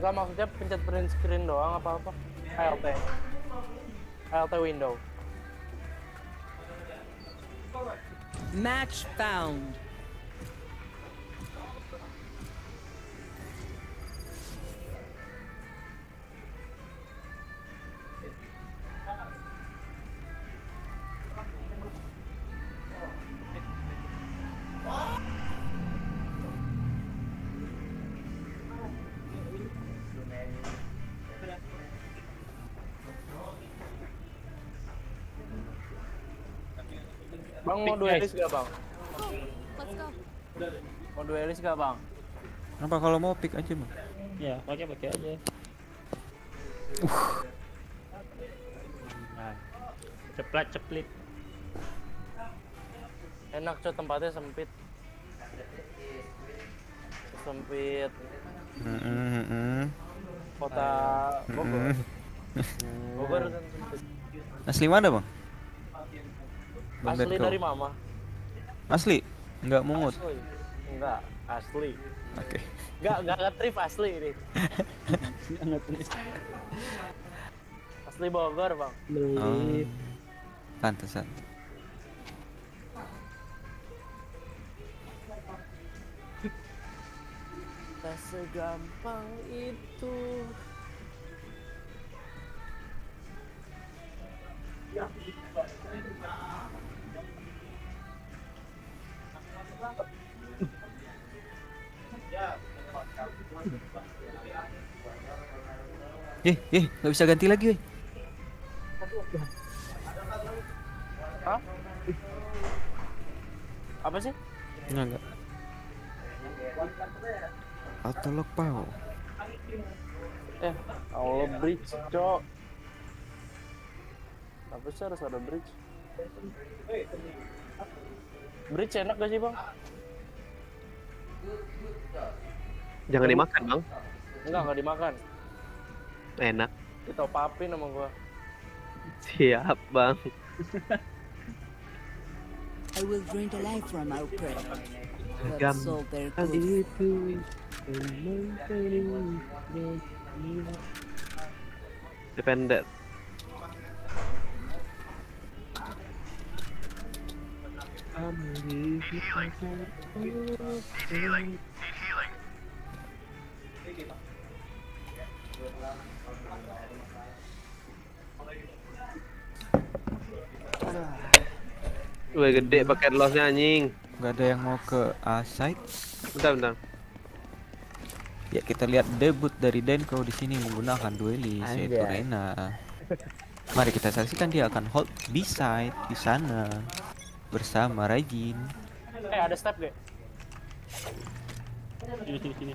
Speaker 11: Enggak, maksudnya pencet print screen doang apa-apa? ALT window.
Speaker 8: Match found.
Speaker 11: Bang mau duelis gak bang?
Speaker 5: Let's go.
Speaker 11: Mau duelis gak bang?
Speaker 12: Kenapa kalau mau pick aja bang?
Speaker 4: Ya, pakai aja. Nah, ceplit.
Speaker 11: Enak coy, tempatnya sempit. Kota Bogor. Bogor kan sempit.
Speaker 12: Asli mana bang?
Speaker 11: Asli dari mama.
Speaker 12: Asli? Nggak mungut?
Speaker 11: Asli. Enggak, asli.
Speaker 12: Oke.
Speaker 11: Enggak ngetrip asli ini. Asli Bogor bang.
Speaker 12: Oh, pantesan.
Speaker 11: Tak segampang itu.
Speaker 12: Nggak bisa ganti lagi, weh.
Speaker 11: Hah? Apa sih?
Speaker 12: Enggak. Auto lock pau.
Speaker 11: Allah bridge, cok. Apa sih harus ada bridge? Bridge enak gak sih bang?
Speaker 1: Jangan dimakan bang.
Speaker 11: Enggak dimakan.
Speaker 1: Enak.
Speaker 11: Ditop upin sama gua.
Speaker 1: Siap bang.
Speaker 8: I will drain the life from our prey. But
Speaker 1: Gam.
Speaker 8: solve their good.
Speaker 1: Dependent. Wah gede paket lossnya anjing.
Speaker 12: Nggak ada yang mau ke A-side.
Speaker 1: Bentar.
Speaker 12: Ya kita lihat debut dari Denko di sini menggunakan duelis yaitu Reyna. Mari kita saksikan dia akan hold B-side di sana bersama Rajin.
Speaker 11: Ada step gak?
Speaker 4: Sini.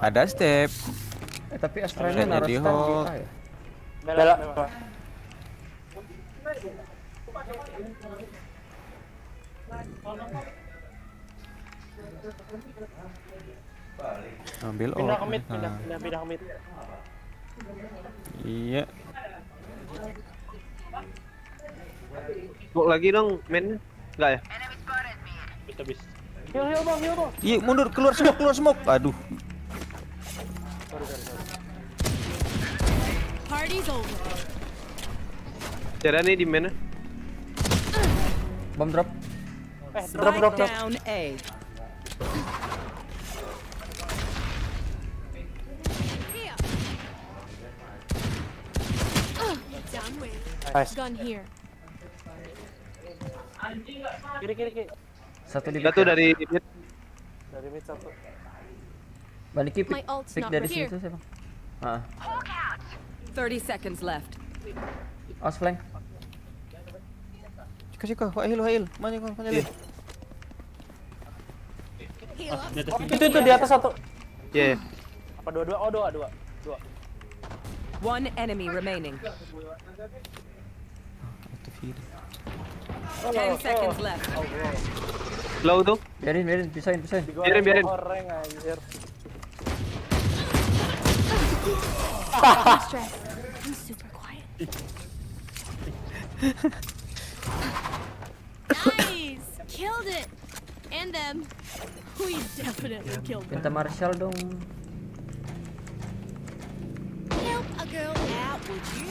Speaker 12: Ada step.
Speaker 2: Tapi Australia naruh
Speaker 12: di
Speaker 2: step
Speaker 12: hold.
Speaker 2: kita ya.
Speaker 11: Bela.
Speaker 12: Ambil
Speaker 11: Pindah
Speaker 12: orb
Speaker 11: ke mid,
Speaker 12: mereka.
Speaker 11: pindah ke mid.
Speaker 12: Iya.
Speaker 1: Smoke lagi dong mainnya. Enggak ya?
Speaker 4: Habis.
Speaker 11: Heal bang.
Speaker 12: Iya mundur keluar smoke. Aduh.
Speaker 3: Party's over.
Speaker 1: Cara nih di mana?
Speaker 2: Bom drop.
Speaker 11: Drop.
Speaker 8: Down A.
Speaker 3: Here. Down with.
Speaker 11: Nice.
Speaker 3: Gun here.
Speaker 11: Kiri.
Speaker 2: Satu di
Speaker 1: Satu dari mid.
Speaker 11: Dari mid satu.
Speaker 2: Baniki
Speaker 3: My ult's
Speaker 2: pick
Speaker 3: not
Speaker 2: dari
Speaker 3: here.
Speaker 2: situ sih bang. Ah,
Speaker 8: 30 seconds left.
Speaker 2: aus flank.
Speaker 12: Kasih kau, hail. Mana kau? Mana
Speaker 1: Iya.
Speaker 3: Heal up.
Speaker 4: Di atas
Speaker 11: Oh, itu di atas satu.
Speaker 1: Iya.
Speaker 11: Apa dua? Oh, dua.
Speaker 8: One enemy remaining.
Speaker 12: Itu feed.
Speaker 8: 10 seconds left.
Speaker 1: Low tuh.
Speaker 2: Biarin, pisahin.
Speaker 1: Biarin.
Speaker 11: Orang anjir.
Speaker 3: Don't stress. I'm super quiet. Nice! Killed it! And them. We definitely killed them.
Speaker 2: Minta Marshall dong.
Speaker 3: Help a girl out, would you?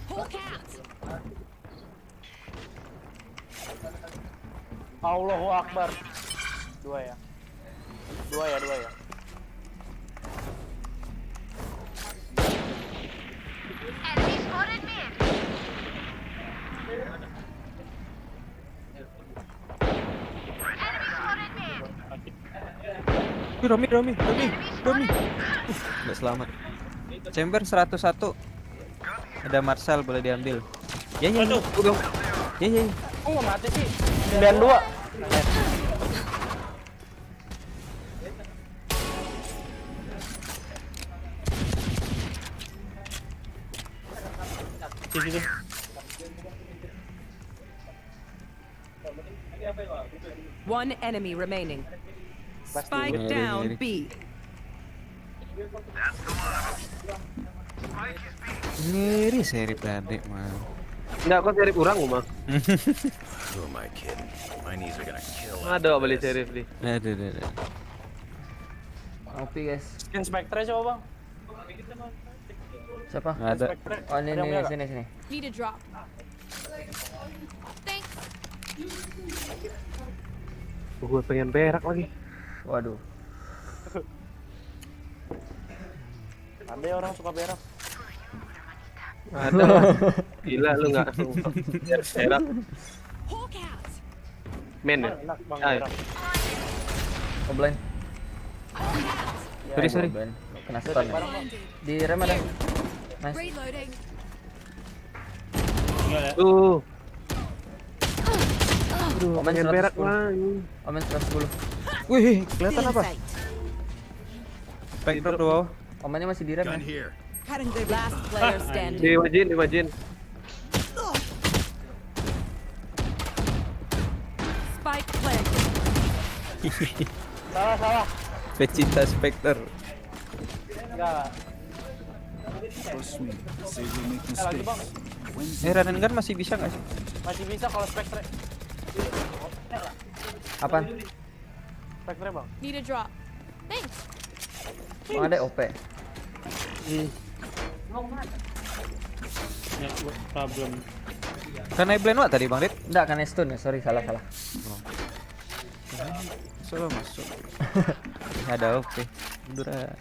Speaker 3: Hawk out!
Speaker 11: Allahu Akbar. Dua ya.
Speaker 12: Romi. Nggak selamat. Chamber 101. Ada Marshall boleh diambil. Ya. Ya.
Speaker 11: Kok nggak mati sih? 92.
Speaker 4: Situ.
Speaker 8: One enemy remaining. Spike
Speaker 12: Ngeri,
Speaker 8: down
Speaker 12: ngeri.
Speaker 8: B.
Speaker 12: Ngeri seri adik mah.
Speaker 1: Enggak, kok serif orang mah.
Speaker 9: Who am I kidding? My knees are gonna kill.
Speaker 1: Ada beli serif nih.
Speaker 12: Aduh.
Speaker 2: OP guys.
Speaker 11: Skin Spectre coba bang.
Speaker 2: Siapa?
Speaker 12: Nggak ada.
Speaker 2: Oh ini
Speaker 11: Ada yang punya
Speaker 2: sini.
Speaker 3: Need a drop. Thanks.
Speaker 1: Gue pengen berak lagi.
Speaker 2: Waduh.
Speaker 11: Ada ya orang suka berak.
Speaker 1: Ada. Gila lu nggak berak.
Speaker 3: Hawk out!
Speaker 1: Men ya.
Speaker 11: Enak bang
Speaker 1: Ay.
Speaker 11: berak.
Speaker 2: Oh blind. Ya,
Speaker 12: Sorry.
Speaker 2: blind. Kena stun. Ya. Di rem ada. Nice.
Speaker 3: Reloading.
Speaker 4: Tinggal ya.
Speaker 1: Tuh.
Speaker 2: Omen
Speaker 1: Pengen
Speaker 2: 110.
Speaker 1: berak mah.
Speaker 2: Omen 110.
Speaker 12: Wih, kelihatan apa? Spectre tuh bawah.
Speaker 2: Omennya masih di rem ya.
Speaker 9: Gun here.
Speaker 8: Last player standing.
Speaker 1: Imagine.
Speaker 8: Spike planted.
Speaker 11: Salah.
Speaker 12: Pecinta Spectre.
Speaker 11: Enggak.
Speaker 10: So sweet. Say we make
Speaker 11: Lagi bang.
Speaker 10: mistakes.
Speaker 12: Run and gun masih bisa nggak sih?
Speaker 11: Masih bisa kalau Spectre.
Speaker 2: Apaan?
Speaker 11: Spectre bang.
Speaker 3: Need a drop. Thanks.
Speaker 2: Oh, ada OP.
Speaker 4: Ya, problem.
Speaker 12: Karena blend what tadi Bang Rit?
Speaker 2: Enggak kan stun ya, sorry salah.
Speaker 12: Solo masuk. Ada oke. Mundur aja.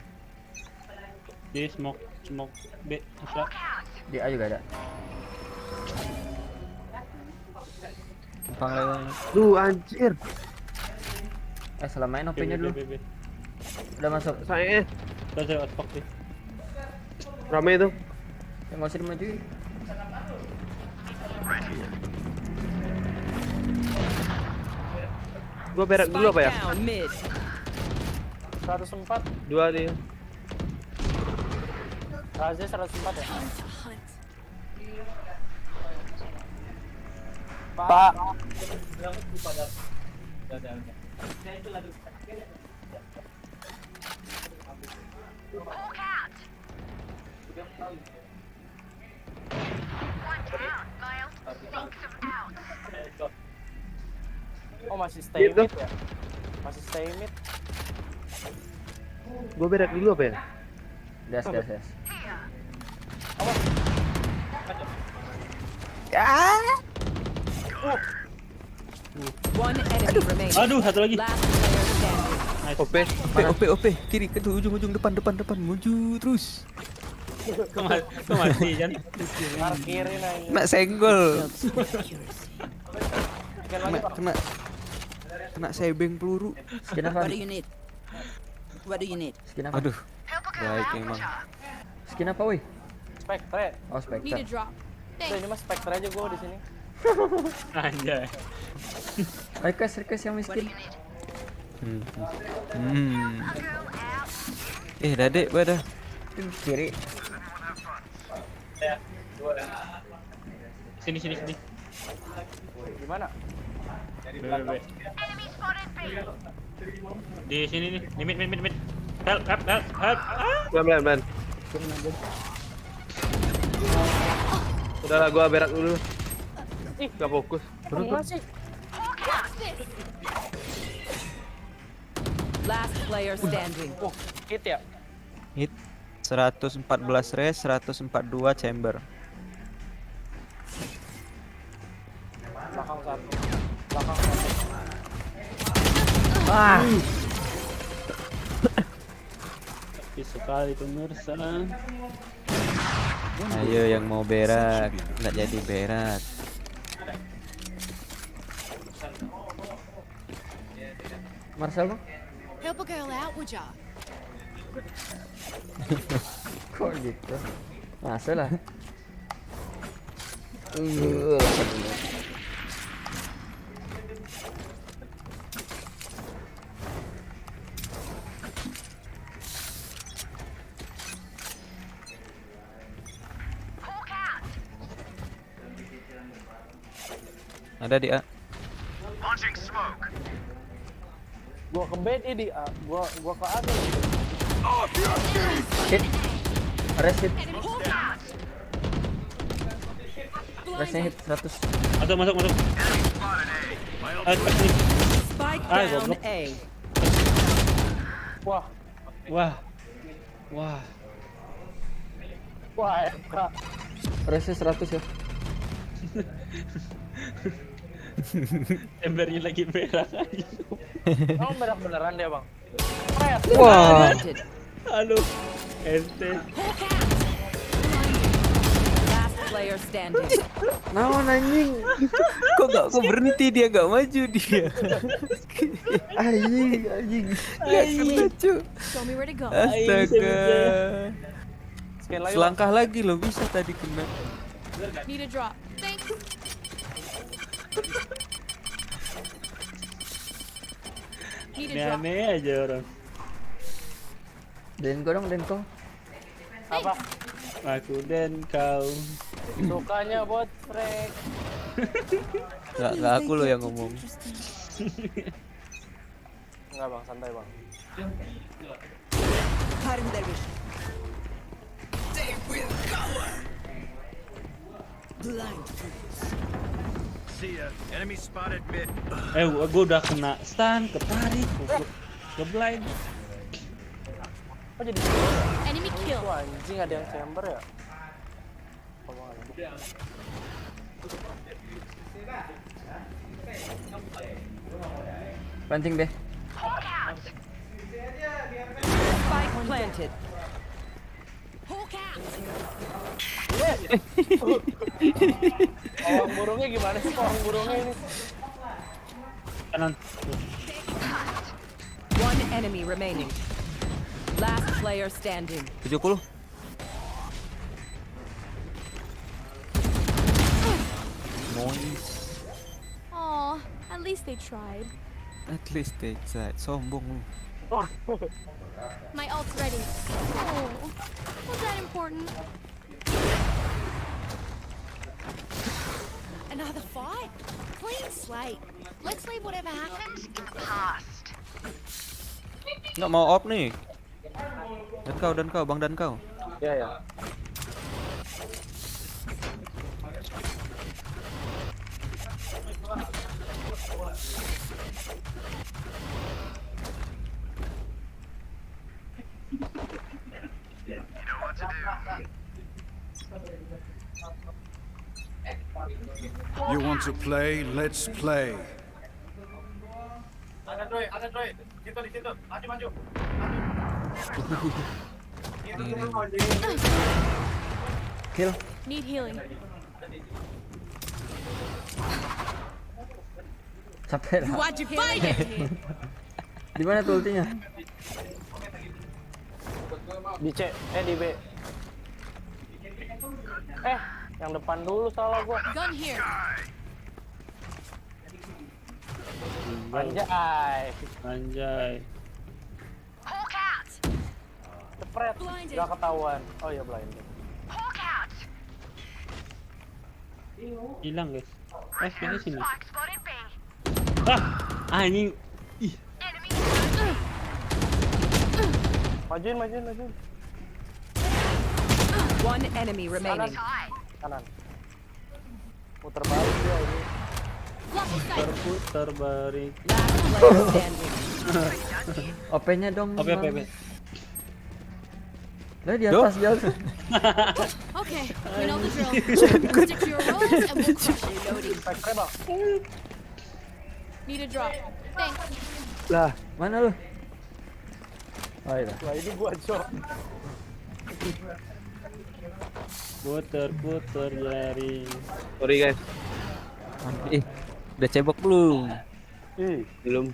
Speaker 4: Di smoke B. Bisa.
Speaker 2: Di A juga ada.
Speaker 12: Numpang lewat.
Speaker 1: Duh anjir.
Speaker 2: Selamain OP-nya dulu.
Speaker 4: B.
Speaker 2: Udah masuk.
Speaker 1: Saya
Speaker 4: Saya otak deh.
Speaker 1: rame tuh.
Speaker 2: Ya nggak usah dimajuin.
Speaker 1: Gua berak dulu apa ya?
Speaker 8: Down mid.
Speaker 11: 104.
Speaker 1: Dua nih.
Speaker 11: Raja 104 ya. Pak. Oh masih stay
Speaker 1: Gitu.
Speaker 11: mid ya? Masih stay mid.
Speaker 1: Gua berak dulu apa ya?
Speaker 2: Das.
Speaker 8: One enemy remaining.
Speaker 4: Aduh, satu lagi.
Speaker 8: Last player standing.
Speaker 4: Nice.
Speaker 12: OP, kiri ke tuh ujung depan, maju terus.
Speaker 4: Mati kan.
Speaker 11: Parkirin aja.
Speaker 12: Kena senggol. Kena sebeng peluru.
Speaker 2: Skin apa?
Speaker 8: What do you need? What do you need?
Speaker 2: Skin apa?
Speaker 12: Aduh. Baik emang.
Speaker 2: Skin apa, woi?
Speaker 11: Spectre.
Speaker 2: Oh, Spectre.
Speaker 5: Need a drop.
Speaker 11: Udah, ini mah Spectre aja gue di sini.
Speaker 4: Anjay.
Speaker 2: Request yang miskin.
Speaker 12: Dadek pada.
Speaker 2: Kiri.
Speaker 4: Sini.
Speaker 11: Gimana?
Speaker 4: Bebe. Di sini nih. Mid. Help.
Speaker 1: Pelan. Udahlah, gua berak dulu. Gak fokus.
Speaker 11: Enggak sih.
Speaker 8: Last player standing.
Speaker 11: Hit ya?
Speaker 12: Hit 114 res, 142 chamber.
Speaker 11: Belakang satu.
Speaker 4: Tapi sekali pemirsa.
Speaker 12: Ayo yang mau berak, nggak jadi berak.
Speaker 2: Marcel, Bang?
Speaker 3: Help a girl out, would ya?
Speaker 2: Kok gitu? Masa lah.
Speaker 12: Ada di A.
Speaker 11: Gua ke B di A. Gua ke A nih.
Speaker 2: Hit. Hit. Resnya hit 100.
Speaker 4: Masuk.
Speaker 8: Spike
Speaker 4: Ah,
Speaker 8: down
Speaker 4: goblok.
Speaker 8: A.
Speaker 11: Wah,
Speaker 2: Resnya 100 ya.
Speaker 4: Embernya lagi berak aja.
Speaker 11: kamu berak beneran deh, Bang.
Speaker 2: Wah.
Speaker 4: Aduh. Ente.
Speaker 8: Last player standing.
Speaker 2: Naon anjing?
Speaker 12: Kok berhenti dia, nggak maju dia.
Speaker 2: Anjing.
Speaker 12: Nggak kena, cu.
Speaker 3: Show me where to go.
Speaker 12: Astaga.
Speaker 11: Sekali lagi.
Speaker 12: Selangkah lagi loh bisa tadi kena.
Speaker 5: Need a drop. Thanks. Need a drop.
Speaker 4: Aneh aja orang.
Speaker 2: Denko.
Speaker 11: Apa?
Speaker 4: Aku dan kau.
Speaker 11: Sukanya buat Frank.
Speaker 12: Nggak aku loh yang ngomong.
Speaker 11: Enggak, Bang, santai, Bang.
Speaker 4: Gua udah kena stun, ketarik, ke blind.
Speaker 11: Kok jadi
Speaker 5: Enemy kill.
Speaker 11: Wah, anjing ada yang chamber ya?
Speaker 2: Pancing deh.
Speaker 8: Spike planted.
Speaker 3: Hawk out.
Speaker 11: Pawang burungnya gimana sih pawang burungnya ini?
Speaker 4: Kanan.
Speaker 8: One enemy remaining. Last player standing.
Speaker 12: 70. Noise.
Speaker 5: Aw, at least they tried.
Speaker 12: At least they tried. Sombong lu.
Speaker 5: My ult's ready. Oh, was that important?
Speaker 3: Another fight? Clean slate. Let's leave whatever happened in the past.
Speaker 12: Nggak mau op nih. Dan kau, Bang dan kau.
Speaker 11: Ya, ya.
Speaker 13: You want to play? Let's play.
Speaker 11: Ada Doi. Di situ. Maju.
Speaker 2: Kill.
Speaker 3: Need healing.
Speaker 2: Capek lah.
Speaker 3: Watch you find it.
Speaker 2: Di mana tuh ultinya?
Speaker 11: Di C, di B. Yang depan dulu salah gua.
Speaker 3: Gun here.
Speaker 4: Anjay.
Speaker 11: Cepret. Gak ketahuan. Oh iya blind.
Speaker 4: Hilang guys. Kayaknya sini. Anjing. Ih.
Speaker 11: Majuin.
Speaker 8: One enemy remaining.
Speaker 11: Kanan. Putar balik dia ini.
Speaker 4: Putar balik.
Speaker 8: Last player standing.
Speaker 2: OP-nya dong.
Speaker 4: OP.
Speaker 2: Lah di atas.
Speaker 3: Okay, you know the drill. Stick to your roles and we'll crush it. Loading. Need a drop. Thanks.
Speaker 1: Lah,
Speaker 2: Mana lu? Oh iya.
Speaker 11: Lah ini gua cok.
Speaker 4: Putar jari.
Speaker 1: sorry guys.
Speaker 12: Udah cebok belum?
Speaker 1: Belum.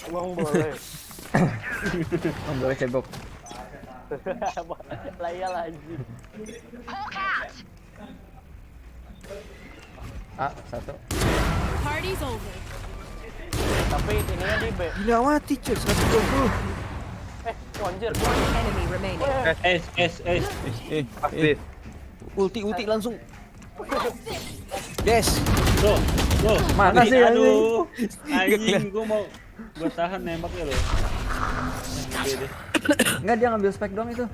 Speaker 11: Emang boleh.
Speaker 2: Boleh cebok.
Speaker 11: Lah iyalah anjing.
Speaker 2: Satu.
Speaker 3: Party's over.
Speaker 11: Tapi ininya di B.
Speaker 12: Gila mati cuy, 120.
Speaker 11: Anjir.
Speaker 8: One enemy remaining.
Speaker 1: Pasti.
Speaker 12: Ulti langsung. Des.
Speaker 4: Bro.
Speaker 2: Mana sih
Speaker 4: Aduh. Anjing gua tahan nembaknya loh.
Speaker 2: Enggak, dia ngambil spike doang itu.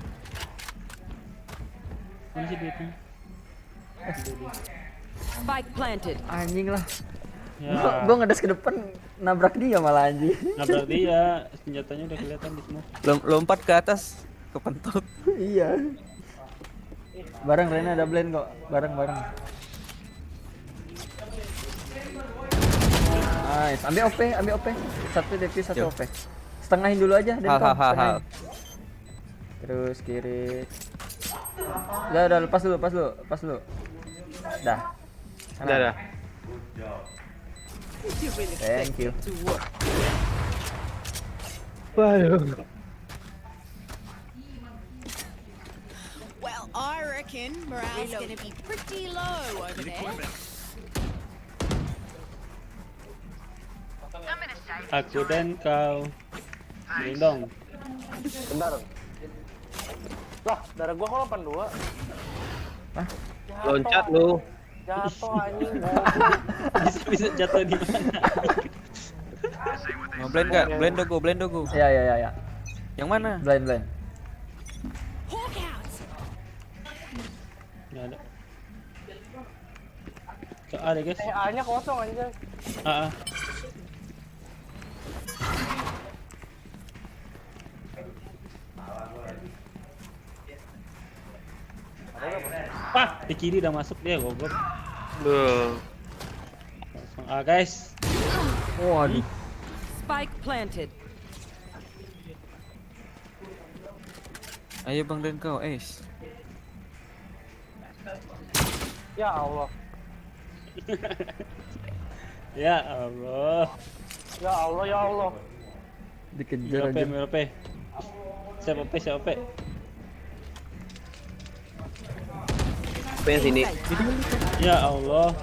Speaker 4: Mana sih duitnya?
Speaker 8: Spike planted.
Speaker 2: Anjing lah.
Speaker 4: Ya.
Speaker 2: Gua ngedes ke depan nabrak dia malah anjing.
Speaker 4: Nabrak dia, senjatanya udah kelihatan di semua.
Speaker 12: Lompat ke atas, kepentok.
Speaker 2: Iya. Bareng Rena ada blend kok. Bareng. Nice. Ambil OP. Satu defuse, satu OP. Setengahin dulu aja dan
Speaker 12: Hal.
Speaker 2: Terus kiri. Udah lepas dulu. Dah.
Speaker 1: Udah.
Speaker 2: Thank you.
Speaker 1: Waduh.
Speaker 3: Well, I reckon morale's gonna be pretty low over there.
Speaker 4: Aku dan kau. Gendong.
Speaker 11: Bentar. Lah, darah gua kok 82.
Speaker 1: Loncat lu.
Speaker 11: Jatuh anjing.
Speaker 4: Bisa jatuh di mana?
Speaker 12: Mau blend enggak? Blend dogo.
Speaker 2: Ya.
Speaker 12: Yang mana?
Speaker 2: Blind.
Speaker 3: Hawk out.
Speaker 4: Nggak ada. Ada guys.
Speaker 11: A-nya kosong anjir.
Speaker 4: Di kiri udah masuk dia goblok.
Speaker 1: Duh.
Speaker 4: Langsung guys.
Speaker 2: Waduh.
Speaker 8: Spike planted.
Speaker 12: Ayo Bang dan kau, Ace.
Speaker 11: Ya Allah.
Speaker 4: Ya Allah.
Speaker 11: Ya Allah.
Speaker 2: Dikejar aja.
Speaker 4: Merope. Siapa P?
Speaker 1: Pengen sini.
Speaker 4: Ya Allah.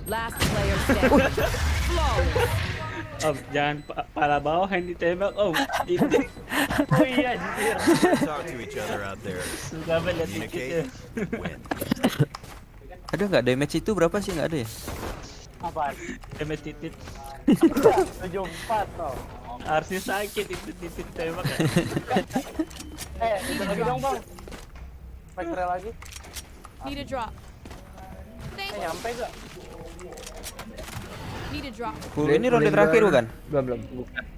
Speaker 8: Last player standing.
Speaker 4: Om, jangan pala bawah yang ditembak Om. Itu.
Speaker 11: Oh iya anjir.
Speaker 10: Talk to each other out there.
Speaker 4: Suka banget dikit.
Speaker 10: Win.
Speaker 12: Ada nggak damage itu berapa sih? Nggak ada ya?
Speaker 11: Apaan?
Speaker 4: Damage titit.
Speaker 11: 74 toh.
Speaker 4: Harusnya sakit itu titit tembak.
Speaker 11: Itu lagi dong bang. Spectre lagi.
Speaker 3: Need a drop. Thanks.
Speaker 11: Nyampe gak?
Speaker 3: Need a drop.
Speaker 12: Ini ronde terakhir bukan?
Speaker 2: Belum.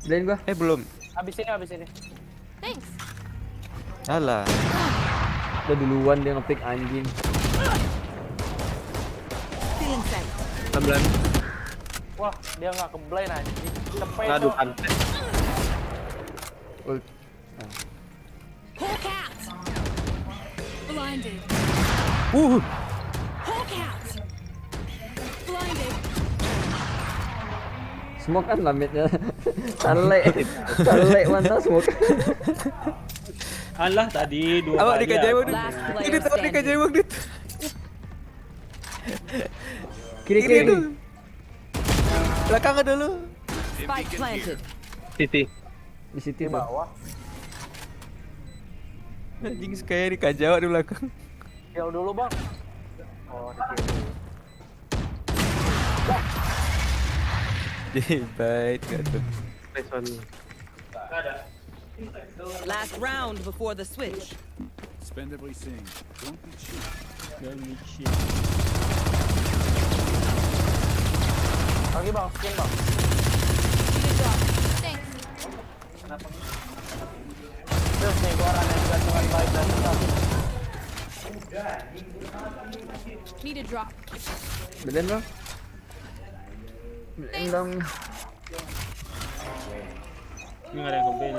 Speaker 2: Blend gua.
Speaker 12: Belum.
Speaker 11: Habis ini.
Speaker 3: Thanks.
Speaker 12: Alah.
Speaker 2: Udah duluan dia ngepick anjing.
Speaker 8: Feeling safe.
Speaker 1: 19.
Speaker 11: Wah, dia nggak ke blind anjing. Cepet
Speaker 1: Aduh,
Speaker 11: tuh.
Speaker 1: pantai.
Speaker 2: Ult.
Speaker 3: Hawk out! Blinded. Hawk out! Blinded.
Speaker 2: Smoke kan lamitnya. Tale. Tale mana smoke.
Speaker 4: Alah tadi dua
Speaker 12: Awak
Speaker 4: kali.
Speaker 12: dikajai
Speaker 4: aku.
Speaker 12: bang.
Speaker 8: Last
Speaker 12: Ini
Speaker 8: player
Speaker 12: tuh dikajai
Speaker 8: standing.
Speaker 12: bang dit.
Speaker 2: Kiri.
Speaker 12: tuh. Belakang ada lu.
Speaker 8: Spike planted.
Speaker 1: Titi.
Speaker 2: Di situ
Speaker 11: Di bawah.
Speaker 12: Anjing kayak dikajai awak di belakang.
Speaker 11: Jauh dulu bang. Oh, di kiri.
Speaker 12: Baik tuh.
Speaker 1: Nice one.
Speaker 8: Last round before the switch.
Speaker 9: Spend everything. Don't be cheap.
Speaker 11: Lagi bang, skin bang.
Speaker 3: Need a drop. Thanks.
Speaker 11: Terus nih gua run juga dengan baik dan benar.
Speaker 3: Need a drop.
Speaker 2: Belen bang. Belen dong.
Speaker 4: Ini nggak ada yang komplain.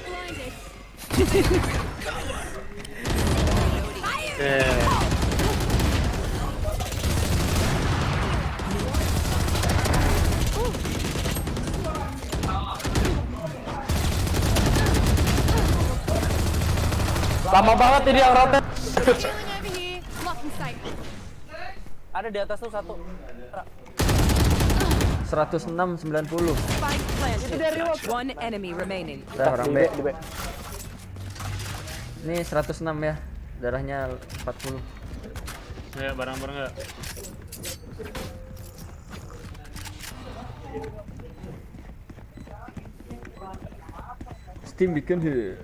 Speaker 3: Blinded.
Speaker 11: Lama banget ini yang rotate.
Speaker 3: Healing over here. Blocking sight.
Speaker 11: Ada di atas tuh satu.
Speaker 2: 106 90.
Speaker 8: Spike planted. One enemy remaining.
Speaker 2: Dah orang B.
Speaker 11: Di B.
Speaker 2: Ini 106 ya. Darahnya 40.
Speaker 4: Saya barang-barang nggak?
Speaker 2: Steam beacon here.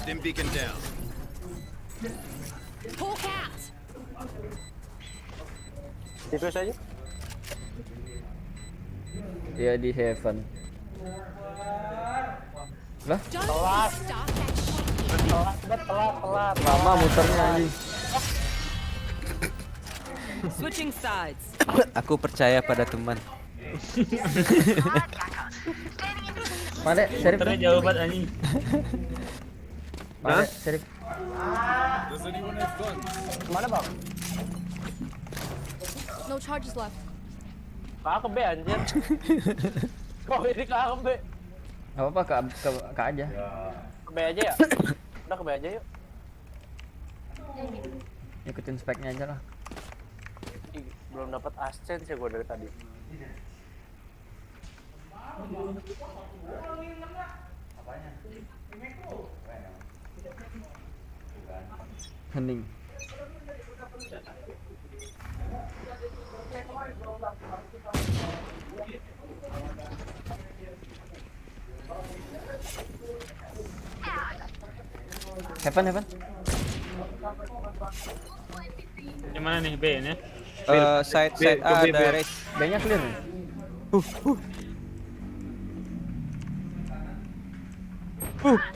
Speaker 9: Stim beacon down.
Speaker 3: Hawk out!
Speaker 11: Tipis aja.
Speaker 2: Dia di heaven. Lah,
Speaker 3: Don't
Speaker 11: Telat.
Speaker 3: start that shit.
Speaker 11: Telat.
Speaker 2: lama muternya anjing.
Speaker 8: Switching sides.
Speaker 12: Aku percaya pada teman.
Speaker 2: Mana Serif?
Speaker 4: Terus jauh banget anjing.
Speaker 2: Mana Serif?
Speaker 9: Does anyone have fun?
Speaker 11: Mana bang?
Speaker 3: No charges left.
Speaker 11: Kakak ke B anjir. Kok ini kakak ke B?
Speaker 2: Gak apa-apa ke aja.
Speaker 11: Ke B aja ya? Udah ke B aja yuk.
Speaker 2: Ikutin speknya aja lah.
Speaker 11: Ih, belum dapat ascent sih gue dari tadi.
Speaker 2: Hening. Heaven.
Speaker 4: Yang mana nih B nya?
Speaker 12: Side
Speaker 1: B,
Speaker 12: A
Speaker 1: B, B.
Speaker 12: ada race.
Speaker 2: B-nya clear nih.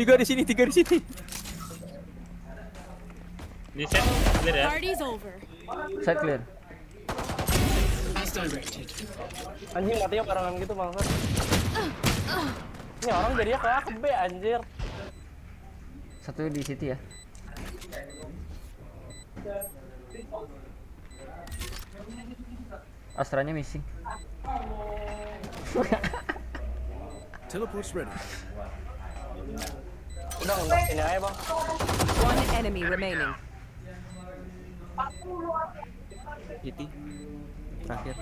Speaker 12: Tiga di sini.
Speaker 4: Ini set clear ya.
Speaker 3: Party's over.
Speaker 2: Side clear.
Speaker 11: Anjing matinya barengan gitu bangsat. Ini orang jadinya kayak ke B anjir.
Speaker 2: Satu di situ ya. Astranya missing.
Speaker 9: Teleport's ready.
Speaker 11: Udah ini aja bang.
Speaker 8: One enemy remaining.
Speaker 12: Iti. Terakhir.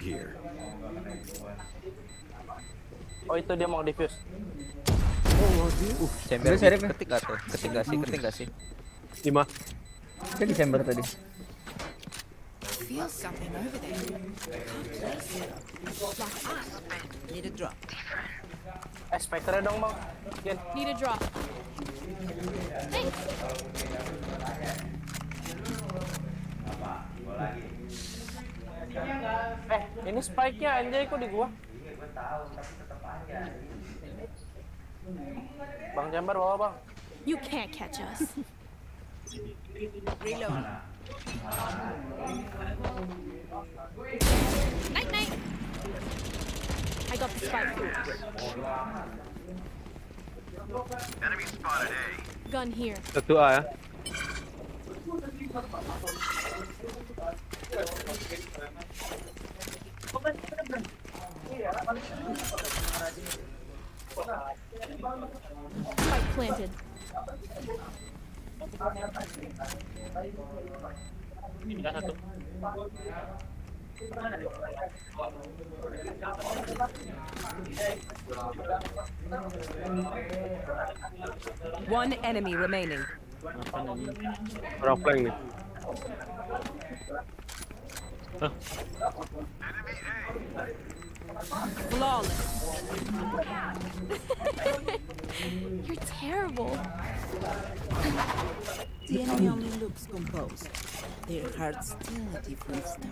Speaker 9: Here.
Speaker 11: Oh itu dia mau defuse.
Speaker 12: Chamber
Speaker 2: Udah, Serif ya?
Speaker 12: ketik gak tuh? Ketik gak sih?
Speaker 1: 5.
Speaker 2: Kan di chamber tadi.
Speaker 5: Feel something over there.
Speaker 8: Need a drop.
Speaker 11: Spectre dong bang. Gen.
Speaker 3: Need a drop. Thanks.
Speaker 11: Ini spike-nya anjay kok di gua. Bang Chamber bawa bang.
Speaker 3: You can't catch us.
Speaker 8: Reload.
Speaker 3: Night night. I got the spike.
Speaker 13: Enemy spotted A.
Speaker 3: Gun here.
Speaker 1: Satu A ya.
Speaker 3: Spike planted.
Speaker 4: Pindah satu.
Speaker 8: One enemy remaining.
Speaker 1: Orang flank nih.
Speaker 8: Flawless.
Speaker 3: You're terrible.
Speaker 8: The enemy only looks composed. Their hearts still a different story.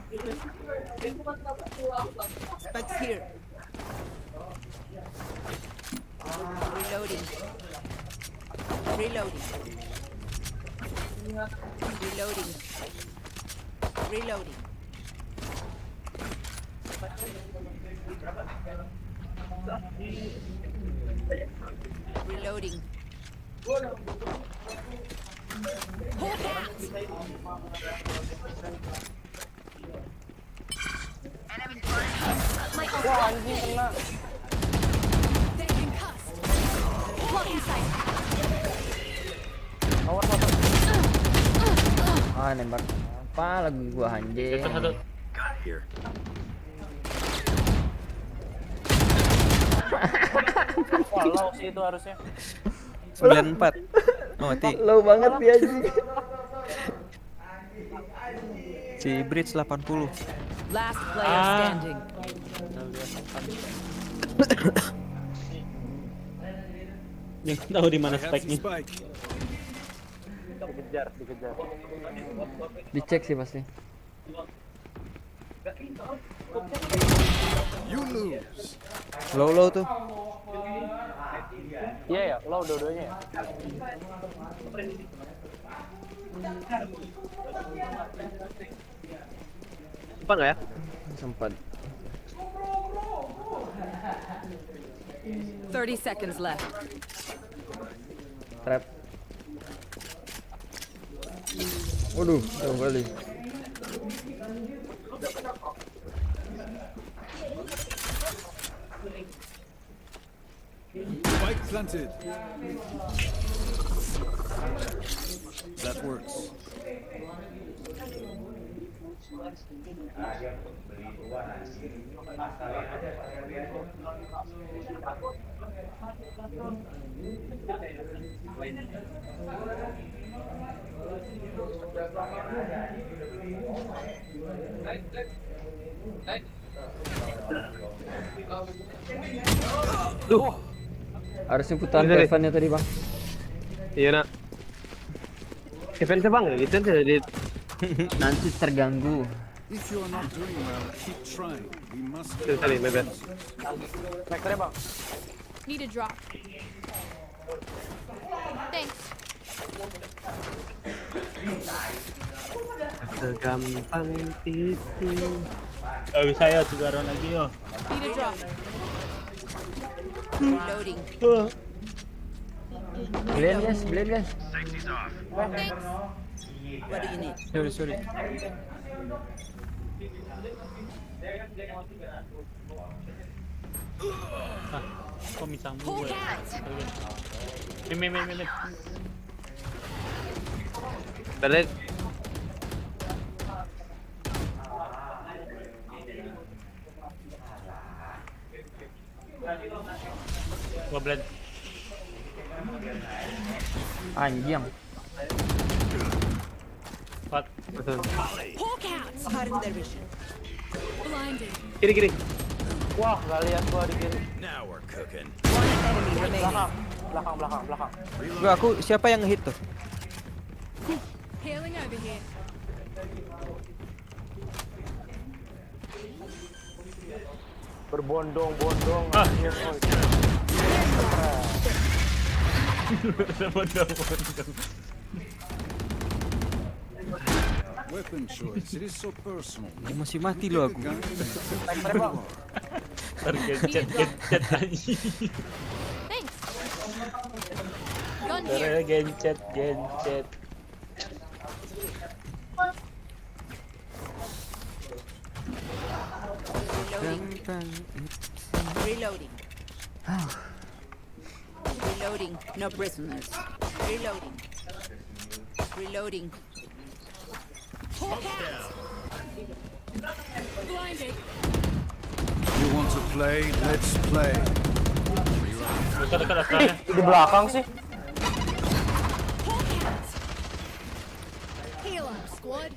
Speaker 8: Spikes here. Reloading. Reloading. Reloading. Reloading. Reloading.
Speaker 3: Hold out. My
Speaker 11: Wah anjing kena.
Speaker 3: They're concussed. Blocking sight.
Speaker 11: Awas awas.
Speaker 2: Ah, nembak apa lagi gua anjing.
Speaker 4: Satu.
Speaker 13: Got here.
Speaker 11: Wah low sih itu harusnya.
Speaker 12: 94. Oh, mati.
Speaker 2: Low banget dia anjing.
Speaker 12: Si Bridge 80.
Speaker 8: Last player standing.
Speaker 4: Yang tahu di mana
Speaker 9: I have the
Speaker 4: spike-nya.
Speaker 9: spike.
Speaker 11: Dikejar, dikejar.
Speaker 2: Dicek sih pasti.
Speaker 9: You lose.
Speaker 12: Low tuh.
Speaker 11: Iya ya, low dua-duanya ya.
Speaker 1: Sempat nggak ya?
Speaker 2: Sempat.
Speaker 8: 30 seconds left.
Speaker 2: Trap. Waduh, jauh kali.
Speaker 9: Spike planted. That works.
Speaker 1: Duh,
Speaker 2: Harusnya putaran
Speaker 1: Ini,
Speaker 2: Evan ya tadi bang.
Speaker 1: iya nak. Eventnya bang, gitu jadi
Speaker 2: Nanti terganggu.
Speaker 9: If you are not doing well, keep trying. We must.
Speaker 1: sekali bebek.
Speaker 11: Vectornya bang.
Speaker 3: Need a drop. Thanks.
Speaker 1: Segampang itu.
Speaker 4: Bisa ya 3 round lagi yo.
Speaker 3: Need a drop.
Speaker 8: Reloading.
Speaker 2: Beliin guys, beliin guys.
Speaker 13: Safety's off.
Speaker 3: Thanks.
Speaker 8: What do you need?
Speaker 12: Sorry.
Speaker 4: Kok misang
Speaker 3: Pull
Speaker 4: gue.
Speaker 3: cats.
Speaker 4: Mim.
Speaker 1: Balik.
Speaker 4: Gua blend.
Speaker 2: Anjing.
Speaker 4: Pat.
Speaker 1: Betul.
Speaker 3: Pull cats.
Speaker 8: Hiding their vision.
Speaker 3: Blinded.
Speaker 1: Kiri.
Speaker 11: Wah, nggak lihat gua di kiri.
Speaker 9: Now we're cooking.
Speaker 8: One enemy remaining.
Speaker 11: Belakang.
Speaker 12: Gua aku siapa yang hit tuh?
Speaker 3: Hailing over here.
Speaker 11: Berbondong-bondong.
Speaker 4: Ah.
Speaker 14: Weapon choice, it is so personal.
Speaker 12: Ini masih mati lo aku.
Speaker 4: Tergencet anjing.
Speaker 3: Thanks. Gun here.
Speaker 4: Tergencet.
Speaker 8: Reloading. Reloading. No prisoners. Reloading.
Speaker 3: Blinded.
Speaker 14: You want to play? Let's play.
Speaker 4: Dekat asalnya.
Speaker 11: Di belakang sih.
Speaker 3: Heal up, squad.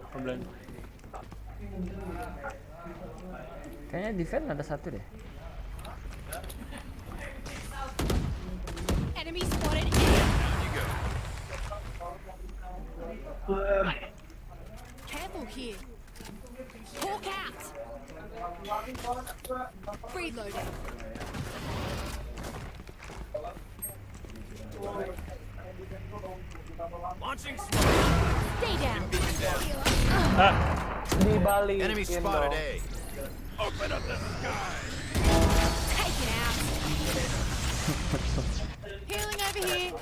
Speaker 4: Komplain.
Speaker 2: Kayaknya defense ada satu deh.
Speaker 3: Enemy spotted. Careful here. Hawk out. Reloading.
Speaker 13: Launching
Speaker 3: Stay down.
Speaker 11: Di Bali.
Speaker 13: enemy spotted A. Open up the sky.
Speaker 3: Take it out. Healing over here.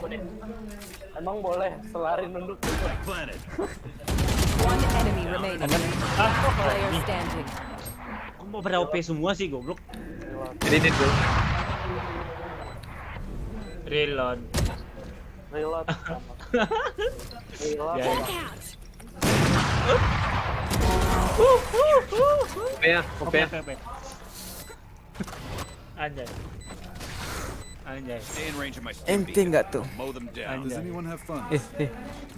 Speaker 11: Emang boleh selari nunduk.
Speaker 13: Planet.
Speaker 8: One enemy remaining. Player standing.
Speaker 4: Kok mau pada OP semua sih goblok?
Speaker 1: Jadi bro.
Speaker 4: Reload.
Speaker 11: Reload.
Speaker 4: Ya,
Speaker 3: Hawk out.
Speaker 1: Oke ya.
Speaker 4: Anjay.
Speaker 13: Stay in range of my
Speaker 12: Ente nggak tuh?
Speaker 13: mow them down.
Speaker 14: Does anyone have fun?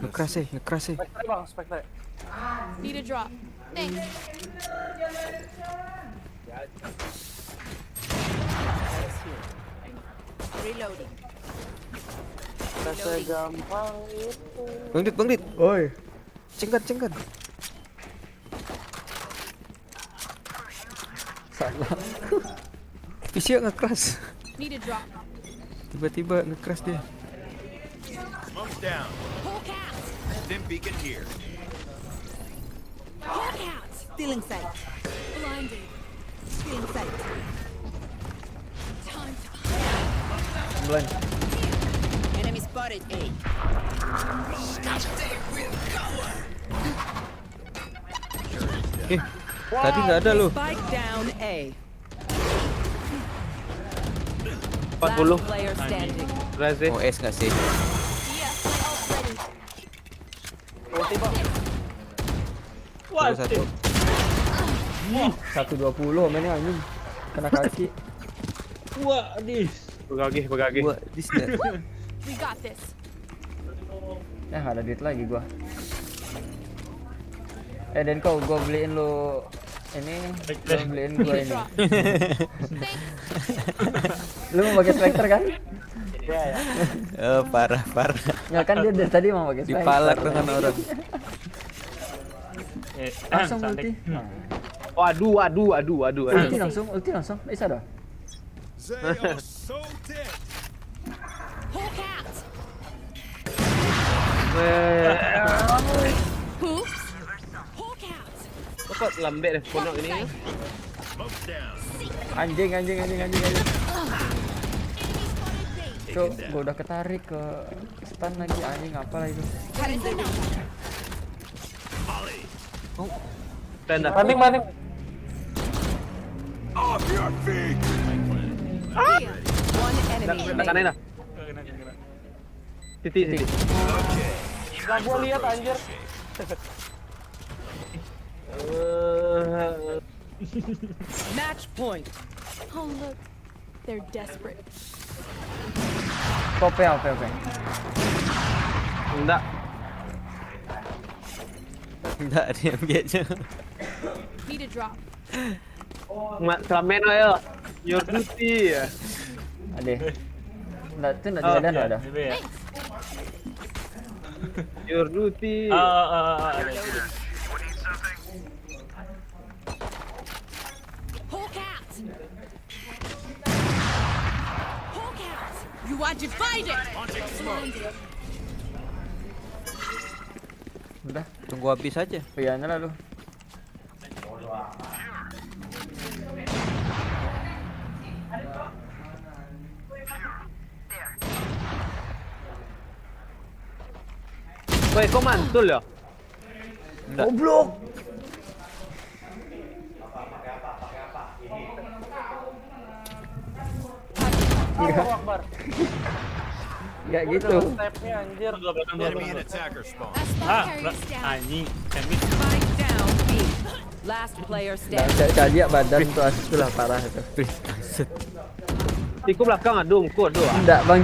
Speaker 12: Ngekras eh.
Speaker 11: Spectre bang, Spectre.
Speaker 3: Need a drop. Thanks.
Speaker 8: Reloading.
Speaker 11: Rasa gampang itu.
Speaker 12: Bang Dit.
Speaker 2: Oi.
Speaker 12: Cengkat.
Speaker 2: Salah.
Speaker 12: Visio ngekras.
Speaker 3: Need a drop.
Speaker 12: Tiba-tiba ngekras dia.
Speaker 13: Smoke's down.
Speaker 3: Hawk out.
Speaker 13: Stim beacon here.
Speaker 3: Hawk out.
Speaker 8: Stealing sight.
Speaker 3: Blinded.
Speaker 8: Stealing sight.
Speaker 3: Time to
Speaker 2: Blind.
Speaker 8: Enemy spotted A.
Speaker 12: Tadi nggak ada lo.
Speaker 8: Spike down A.
Speaker 1: 40.
Speaker 8: Last player standing.
Speaker 1: Raze.
Speaker 12: OS nggak sih?
Speaker 3: yeah, my ult ready.
Speaker 11: Ulti bang.
Speaker 4: Wah,
Speaker 12: Satu.
Speaker 2: 120 mainnya anjing. Kena kaki.
Speaker 4: Wah, dis.
Speaker 1: Bagagi.
Speaker 12: Gua di sini.
Speaker 3: We got this.
Speaker 2: Ya nggak ada duit lagi gua. Dan kau gua beliin lu ini, gua beliin gua ini. Lu mau pakai Spectre kan?
Speaker 11: Iya ya.
Speaker 12: Oh, parah.
Speaker 2: Ya kan dia dari tadi mau pakai Spectre.
Speaker 12: Dipalak dengan orang.
Speaker 2: Langsung ulti.
Speaker 1: Waduh.
Speaker 2: Ulti langsung. Bisa dah.
Speaker 14: They are so dead.
Speaker 3: Hawk out. Who? Hawk out.
Speaker 1: Kok lembek deh ponok ini.
Speaker 13: Smoke's down.
Speaker 2: Anjing. Cuk, gua udah ketarik ke stun lagi anjing apalah itu.
Speaker 1: Tanda.
Speaker 11: Banding.
Speaker 14: Off your feet.
Speaker 8: One enemy
Speaker 1: Tekanin
Speaker 8: remaining.
Speaker 1: lah. Titik.
Speaker 11: Gak gua lihat anjir.
Speaker 8: Match point.
Speaker 3: Oh look, they're desperate.
Speaker 2: Oke.
Speaker 1: Enggak.
Speaker 12: Enggak ada yang biasa.
Speaker 3: Need a drop.
Speaker 1: Selamen ayo. Your duty.
Speaker 2: Ade. Enggak ada.
Speaker 4: Ya.
Speaker 1: Your duty.
Speaker 4: Ada.
Speaker 3: Hawk out. You are divided. Blinded.
Speaker 2: Udah,
Speaker 12: Tunggu habis aja.
Speaker 2: pilihannya lah lu.
Speaker 1: Woi, kok mantul ya?
Speaker 2: Goblok.
Speaker 11: Allahu Akbar.
Speaker 2: Gak gitu.
Speaker 11: Stepnya anjir.
Speaker 9: Enemy and attacker spawn.
Speaker 4: Anjing, kami
Speaker 8: Spike down B. Last player standing.
Speaker 2: Cadia badan tuh asli lah parah itu.
Speaker 1: Iku belakang adung, ku aduh.
Speaker 2: Enggak, Bang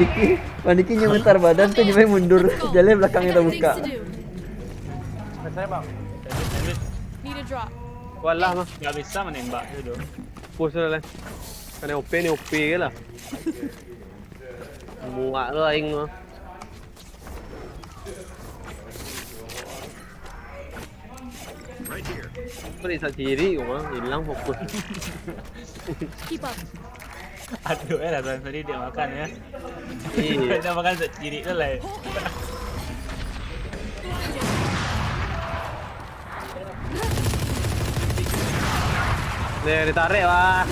Speaker 2: Diki nyementar badan tuh nyampe mundur. Jalan belakang kita buka.
Speaker 11: Saya bang.
Speaker 3: Need a drop.
Speaker 1: Walah mah.
Speaker 4: nggak bisa menembak itu.
Speaker 1: Push lah. Kan OP ni OP ke lah. Muak lu aing mah.
Speaker 9: Right here.
Speaker 1: Perisa kiri mah hilang fokus.
Speaker 3: Keep up.
Speaker 4: Aduh, rasanya tadi dia makan ya.
Speaker 1: Iya.
Speaker 4: Dia makan kiri tu lah.
Speaker 1: Nih ditarik lah.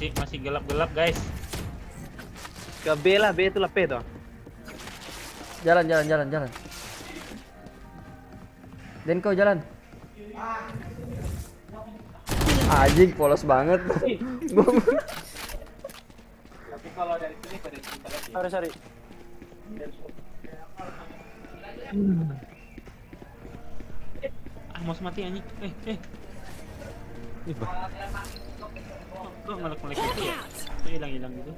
Speaker 4: Masih gelap-gelap guys.
Speaker 1: Ke B lah, B itu lah P tu.
Speaker 2: Jalan. Den kau jalan. Anjing polos banget.
Speaker 11: Sorry.
Speaker 4: Mau mati anjing. Kok ngelek-ngelek gitu ya? Hilang gitu.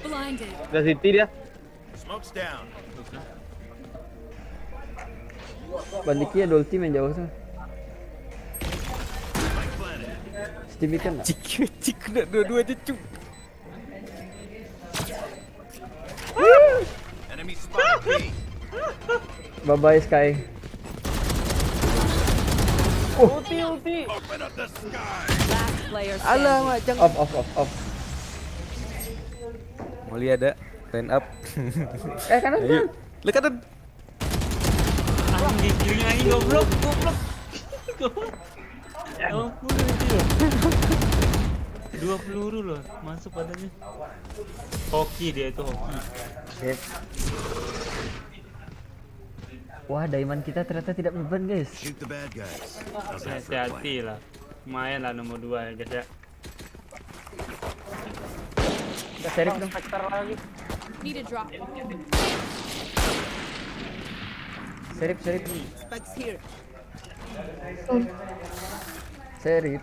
Speaker 3: Blinded.
Speaker 1: Dah City dia.
Speaker 9: Smoke's down.
Speaker 2: Bandiki ada ulti main jauh tuh. Stevie kan
Speaker 12: Cik nak dua-dua je cuk.
Speaker 9: Enemy spotted B.
Speaker 2: Bye bye Sky.
Speaker 11: Ulti.
Speaker 9: Open up the sky.
Speaker 8: Last player
Speaker 12: Alah,
Speaker 8: standing.
Speaker 12: macam
Speaker 2: Off.
Speaker 12: Molly ada line up.
Speaker 2: Kanan.
Speaker 12: Ayo. Lu kanan.
Speaker 4: Anjing kirinya anjing goblok. Ampun dia. 2 peluru loh masuk padanya. Hoki dia itu hoki.
Speaker 2: Sip. Wah, diamond kita ternyata tidak beban, guys.
Speaker 9: Shoot the bad guys. How's that for a plan?
Speaker 4: Hati-hati lah. Lumayan lah nomor 2 ya guys ya.
Speaker 11: Udah
Speaker 2: Serif
Speaker 11: bang,
Speaker 2: dong.
Speaker 11: Spectre lagi.
Speaker 3: Need a drop.
Speaker 2: Serif.
Speaker 8: Spikes here.
Speaker 2: Serif.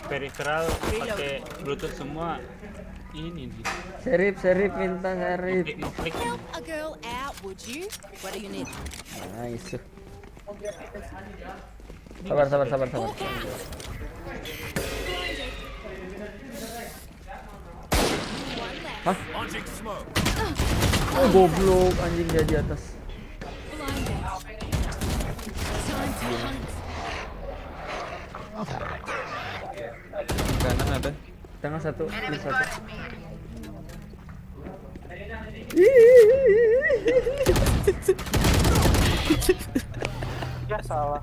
Speaker 4: Peripheral pakai bluetooth semua. Ini nih.
Speaker 2: Serif minta serif.
Speaker 4: Ngeklik.
Speaker 3: Help a girl out, would you?
Speaker 8: What do you need?
Speaker 2: Nice. Sabar. Hah?
Speaker 9: Launching smoke.
Speaker 2: Oh, goblok anjing dia di atas.
Speaker 3: Blinded. Time to hunt.
Speaker 12: Kanan ada.
Speaker 2: Tengah satu, plus satu.
Speaker 11: Ya salah.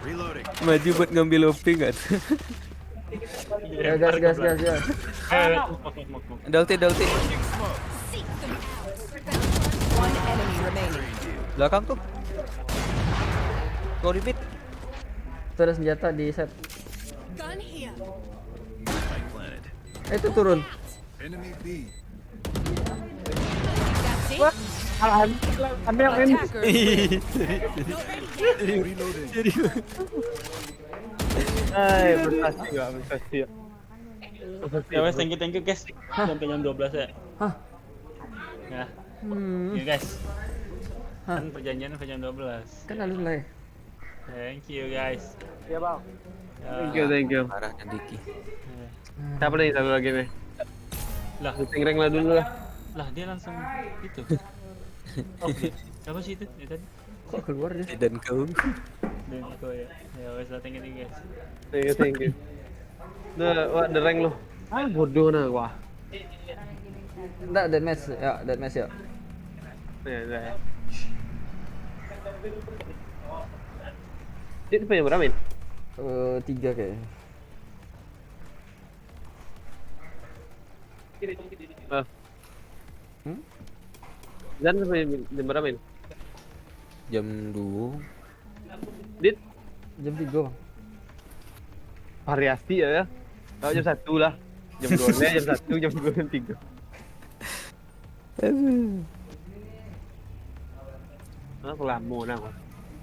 Speaker 9: Reloading.
Speaker 12: Maju buat ngambil OP kan.
Speaker 2: Ya gas.
Speaker 12: Ada ulti.
Speaker 8: One enemy remaining.
Speaker 12: Belakang tuh. Go di mid.
Speaker 2: Itu ada senjata di set.
Speaker 3: Gun here.
Speaker 9: Spike planted.
Speaker 2: Itu turun.
Speaker 14: Enemy B.
Speaker 3: That's it.
Speaker 11: Ambil yang ini.
Speaker 14: Reloading.
Speaker 1: Prestasi ya.
Speaker 4: Ya wes, thank you guys. Sampai jam 12 ya.
Speaker 2: Hah?
Speaker 4: Ya. Ya guys. Kan perjanjian sampai jam 12.
Speaker 2: Kan harus lah.
Speaker 4: Thank you guys.
Speaker 11: Ya bang.
Speaker 4: Ya.
Speaker 1: Thank you.
Speaker 12: Parahnya Diki.
Speaker 1: Siapa nih satu lagi nih?
Speaker 4: Lah,
Speaker 1: Shooting rank lah dulu lah.
Speaker 4: lah dia langsung itu. Oke. Siapa sih itu? Ya tadi.
Speaker 2: Kok keluar dia?
Speaker 12: Dan kau.
Speaker 4: Dan kau ya. Ya wes lah, thank you guys.
Speaker 1: Thank you. Wah, the rank lo. Bodoh nah gua.
Speaker 2: Enggak, deathmatch ya.
Speaker 1: Ya. Dia punya berapa min?
Speaker 2: 3 kayaknya.
Speaker 1: Dan sampai jam berapa min?
Speaker 12: Jam 2.
Speaker 1: Dit
Speaker 2: Jam 3.
Speaker 1: variasi ya. Tahu jam 1 lah. Jam 2 jam 1, jam 2, jam 3. Aku lama nah.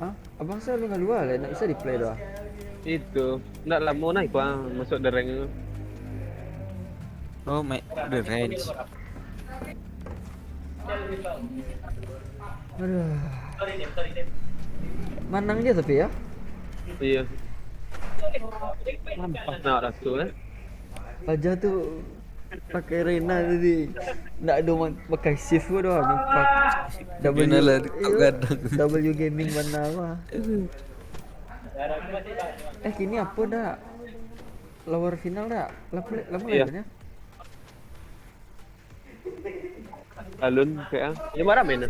Speaker 2: Hah? Abang saya lu keluar lah, nak bisa di play dah.
Speaker 1: Itu, nak lama nah gua masuk the rank itu.
Speaker 12: Oh, the range.
Speaker 2: Aduh. Manang dia tapi ya.
Speaker 1: Iya. Lampas nak dah tu eh.
Speaker 2: Aja tu pakai Rena tadi. Ndak ada pakai shift pun dah nampak. W gaming mana mah. Kini apa dah? Lower final dah. Lama
Speaker 1: Iya.
Speaker 2: ya.
Speaker 1: Alun kayak. Jam berapa main?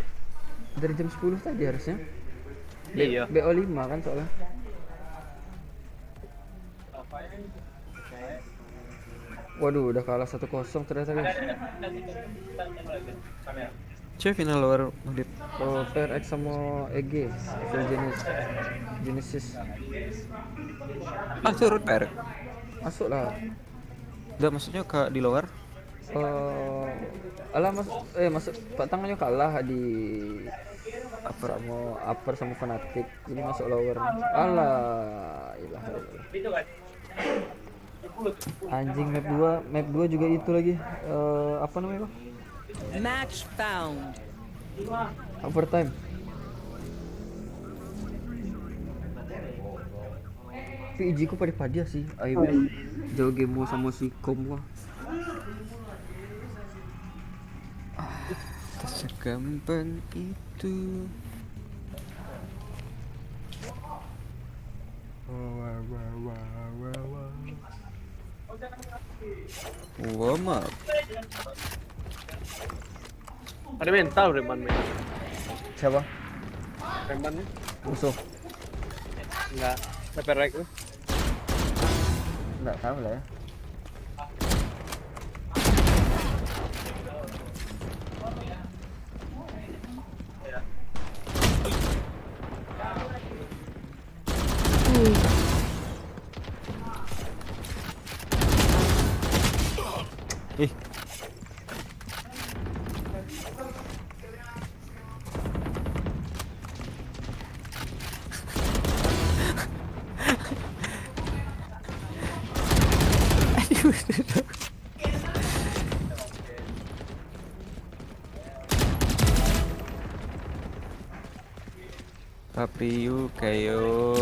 Speaker 2: Dari jam 10 tadi harusnya.
Speaker 1: Iya.
Speaker 2: BO5 kan soalnya. Waduh, udah kalah 1-0 ternyata guys.
Speaker 12: Cuy, final luar Madrid.
Speaker 2: Oh, PRX sama EG, Genesis.
Speaker 12: Turun per.
Speaker 2: Masuk lah.
Speaker 12: Udah maksudnya ke di luar?
Speaker 2: Masuk Pak Tangannya kalah di upper sama Fnatic. Jadi masuk lower. Alah, ilah. Anjing map 2 juga itu lagi. Apa namanya, Bang?
Speaker 8: Match found.
Speaker 2: Overtime. PG ku pada dia sih. Ayo jauh game sama si Kom gua.
Speaker 12: Segampang itu. Warm up.
Speaker 1: Ada mental Reman main.
Speaker 2: Siapa?
Speaker 1: Reman
Speaker 2: Musuh.
Speaker 1: enggak. PRX tuh.
Speaker 2: Enggak tahu lah ya.
Speaker 12: Papriu kayo.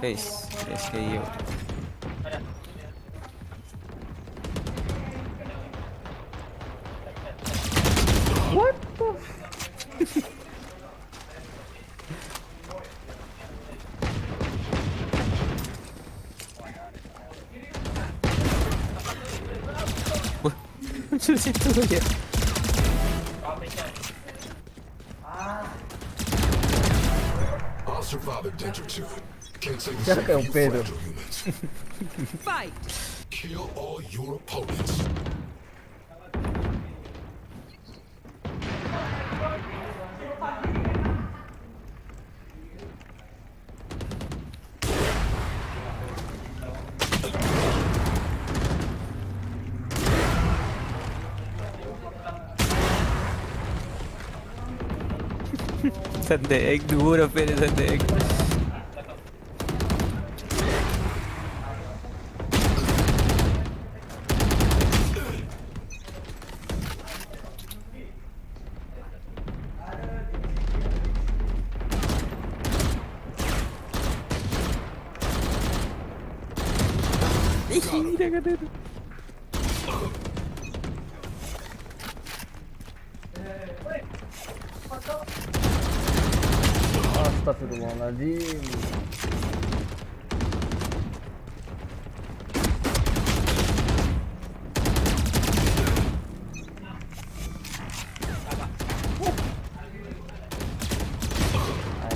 Speaker 12: Race kayo.
Speaker 2: What the?
Speaker 12: Muncul situ ya.
Speaker 9: I'll survive a denture too. Can't say the
Speaker 2: Siapa
Speaker 9: same
Speaker 2: yang
Speaker 9: for
Speaker 2: pedo?
Speaker 9: fragile humans.
Speaker 8: Fight.
Speaker 9: Kill all your opponents.
Speaker 12: Sunday egg dulu udah pilih Sunday egg.
Speaker 2: Astagfirullahaladzim.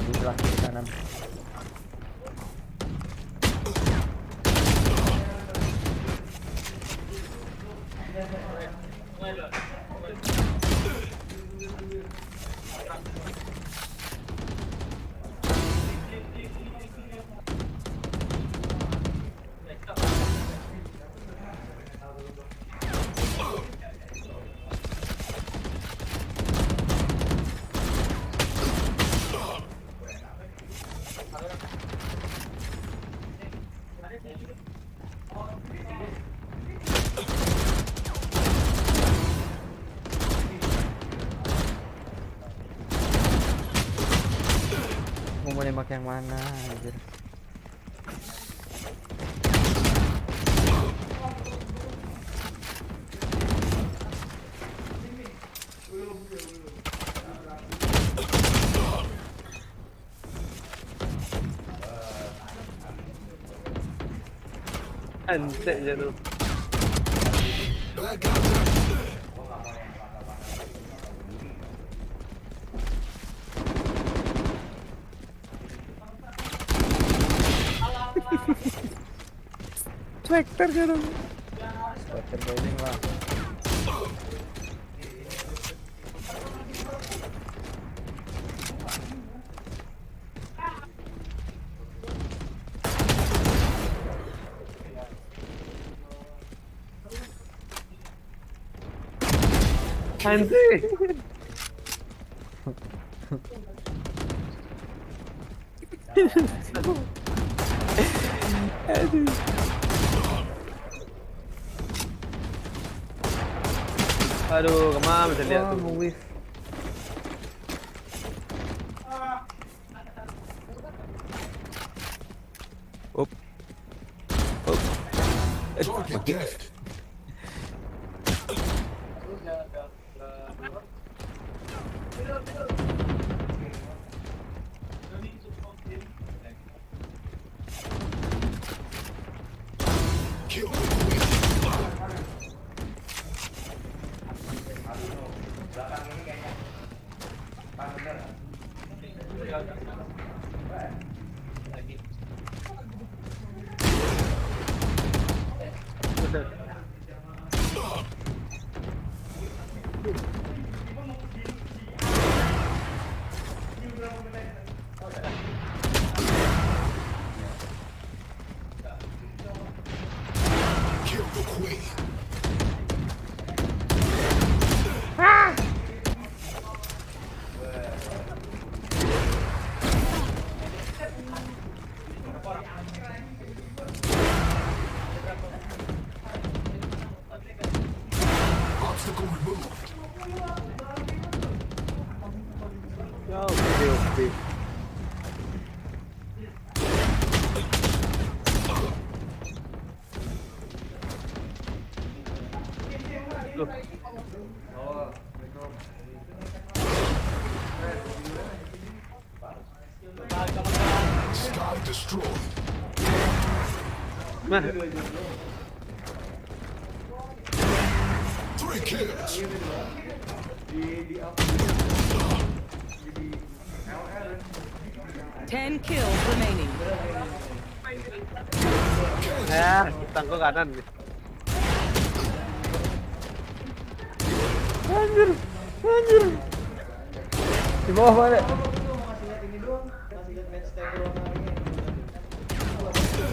Speaker 2: Di sebelah kiri kanan. Mau nembak yang mana anjir?
Speaker 1: Antek je tu.
Speaker 6: Tractor kan?
Speaker 2: Tractor boiling lah.
Speaker 1: Anjing. Aduh, kemana bisa lihat tuh?
Speaker 12: Up.
Speaker 14: Sky destroyed.
Speaker 1: Mana?
Speaker 14: 3 kills.
Speaker 8: 10 kills remaining.
Speaker 1: Ya, tangkul kanan nih.
Speaker 2: Anjir, anjir. Di bawah mana?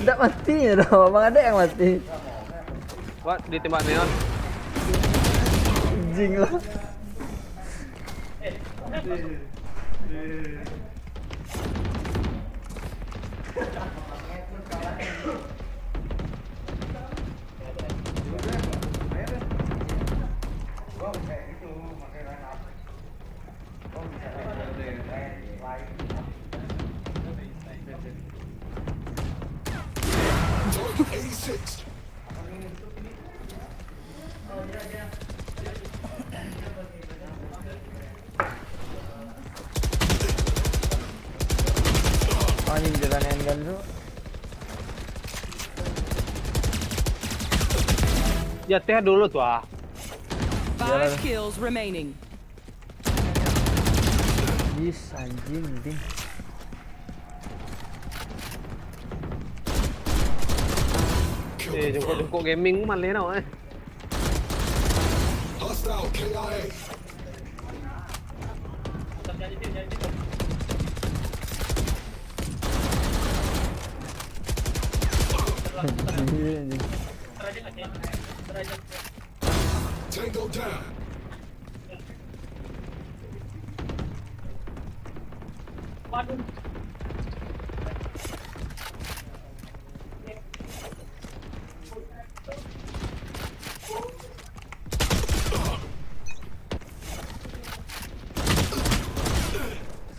Speaker 2: Tidak mati ya dong, abang ada yang mati.
Speaker 1: Wah, ditembak neon.
Speaker 2: Anjing lah.
Speaker 14: Target 86.
Speaker 2: Anjing jalan handgun tuh.
Speaker 1: Ya teh dulu tuh ah.
Speaker 8: 5 kills remaining.
Speaker 2: Yes, anjing ding.
Speaker 1: Jongkok gaming mana nào ấy.
Speaker 9: Hostile KIA. Tango down.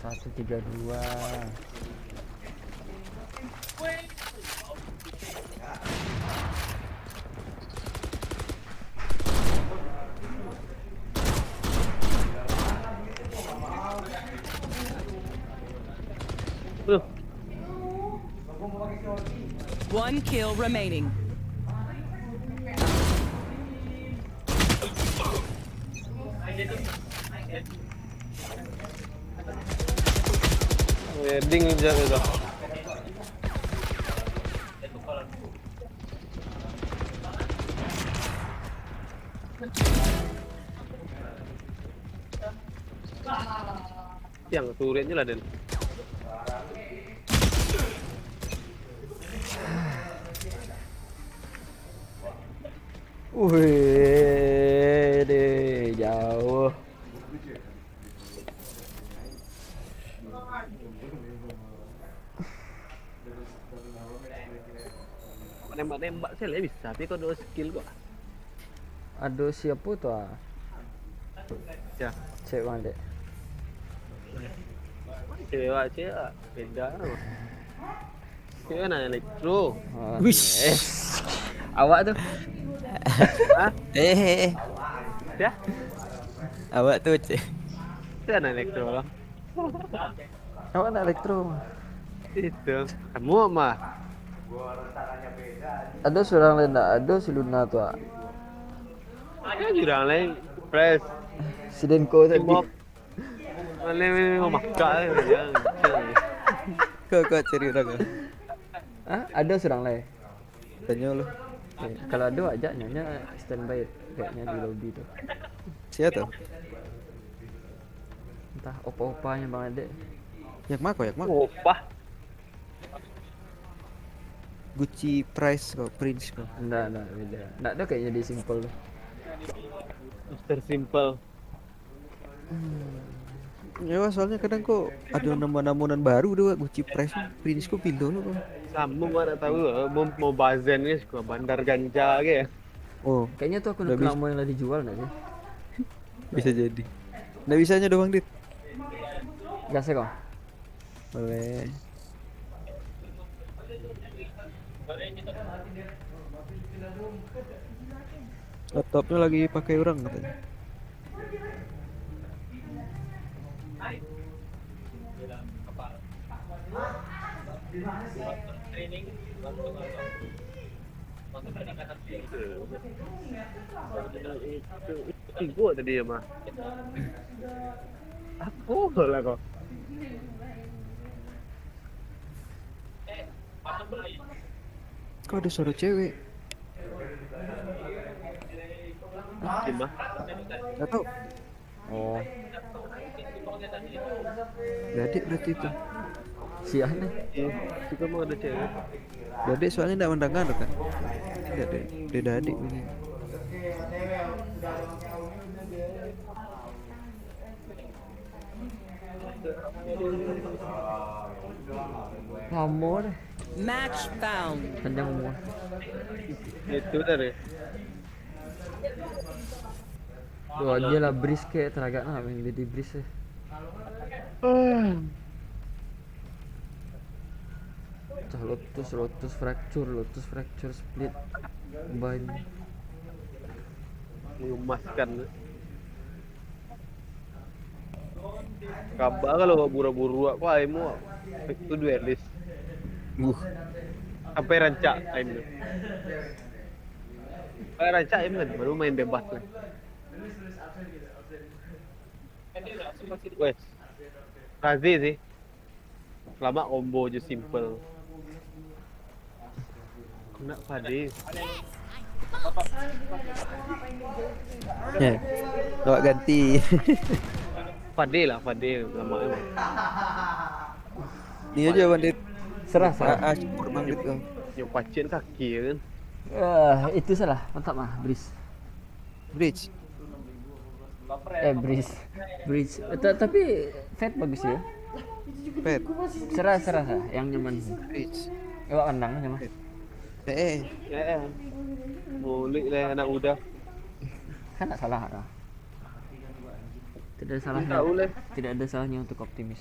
Speaker 2: Satu 3-2.
Speaker 8: One kill remaining.
Speaker 1: Ding aja gitu. Yang turretnya lah Den.
Speaker 2: Wih, deh jauh.
Speaker 1: Nembak saya lebih bisa, tapi kok ada skill kok.
Speaker 2: Aduh siapa tuh ah?
Speaker 1: Ya.
Speaker 2: Cek bang dek.
Speaker 1: Cewek beda. Cewek nanya elektro.
Speaker 12: Wish.
Speaker 2: Awak tuh.
Speaker 1: Hah? Ya?
Speaker 12: Awak tuh cek.
Speaker 1: Cewek nanya elektro loh.
Speaker 2: Awak nak elektro.
Speaker 1: Itu. Kamu mah.
Speaker 2: Ada seorang lain tak? Ada si Luna tuh ah.
Speaker 1: Ada jurang lain. Press.
Speaker 2: Si Denko tadi.
Speaker 1: Mana mau makan ya.
Speaker 12: Kau cari orang.
Speaker 2: Ah, ada seorang lain.
Speaker 12: Tanya lu.
Speaker 2: Kalau ada ajak nyonya standby kayaknya di lobby tuh.
Speaker 12: Siapa tuh?
Speaker 2: Entah opa-opanya Bang Ade.
Speaker 12: Yak mako.
Speaker 1: Opa.
Speaker 12: Gucci Price kok, Prince kok.
Speaker 2: Enggak, beda. Enggak ada kayaknya di simple tuh.
Speaker 1: Mister Simple.
Speaker 12: Ya soalnya kadang kok ada nama-namunan baru doang Gucci Price, Prince kok pindah lo kok.
Speaker 1: Sambung gak tahu mau bazen ni suka bandar ganja ke.
Speaker 12: Oh,
Speaker 2: kayaknya tuh aku nak lama yang lah dijual enggak sih?
Speaker 12: Bisa jadi. Nggak bisanya doang, Dit.
Speaker 2: Gas kok.
Speaker 12: Boleh. Laptopnya lagi pakai orang katanya.
Speaker 1: Ibu tadi ya mah. Aku lah kok.
Speaker 12: Kok ada suara cewek?
Speaker 1: Gimana?
Speaker 12: Gak tau.
Speaker 2: Oh.
Speaker 12: Gadek berarti itu.
Speaker 2: Si aneh.
Speaker 1: Kita mau ada cewek.
Speaker 12: Gadek soalnya enggak mendengar kan. Gadek, beda adik ini.
Speaker 2: Lama deh.
Speaker 8: Match found.
Speaker 2: Panjang umur.
Speaker 1: Itu dari.
Speaker 2: Tuh dia lah bris kayak teragak nak main jadi bris eh. Lotus fracture split ban.
Speaker 1: Mengemaskan. Kabar kalau buru-buru aku aimu itu duelis. Sampai rancak aim tu. Sampai rancak aim kan baru main bebas kan. Wes. Razi sih. Selamat combo je simple. Nak Fadil.
Speaker 12: Ya. Bawa ganti.
Speaker 1: Fadil lah, Fadil lama emang.
Speaker 12: Ni aja bandit.
Speaker 2: Serah.
Speaker 12: Syukur bandit kau.
Speaker 1: Yang pacin kaki kan.
Speaker 2: Itu salah. Mantap mah, Bridge.
Speaker 12: Bridge.
Speaker 2: Bridge. Tapi Fat bagus ya.
Speaker 12: Pet.
Speaker 2: Serah yang nyaman.
Speaker 12: Bridge.
Speaker 2: Bawa kandang nyaman.
Speaker 1: Mulik lah anak muda.
Speaker 2: Kan tak salah lah. Tidak ada salahnya untuk optimis.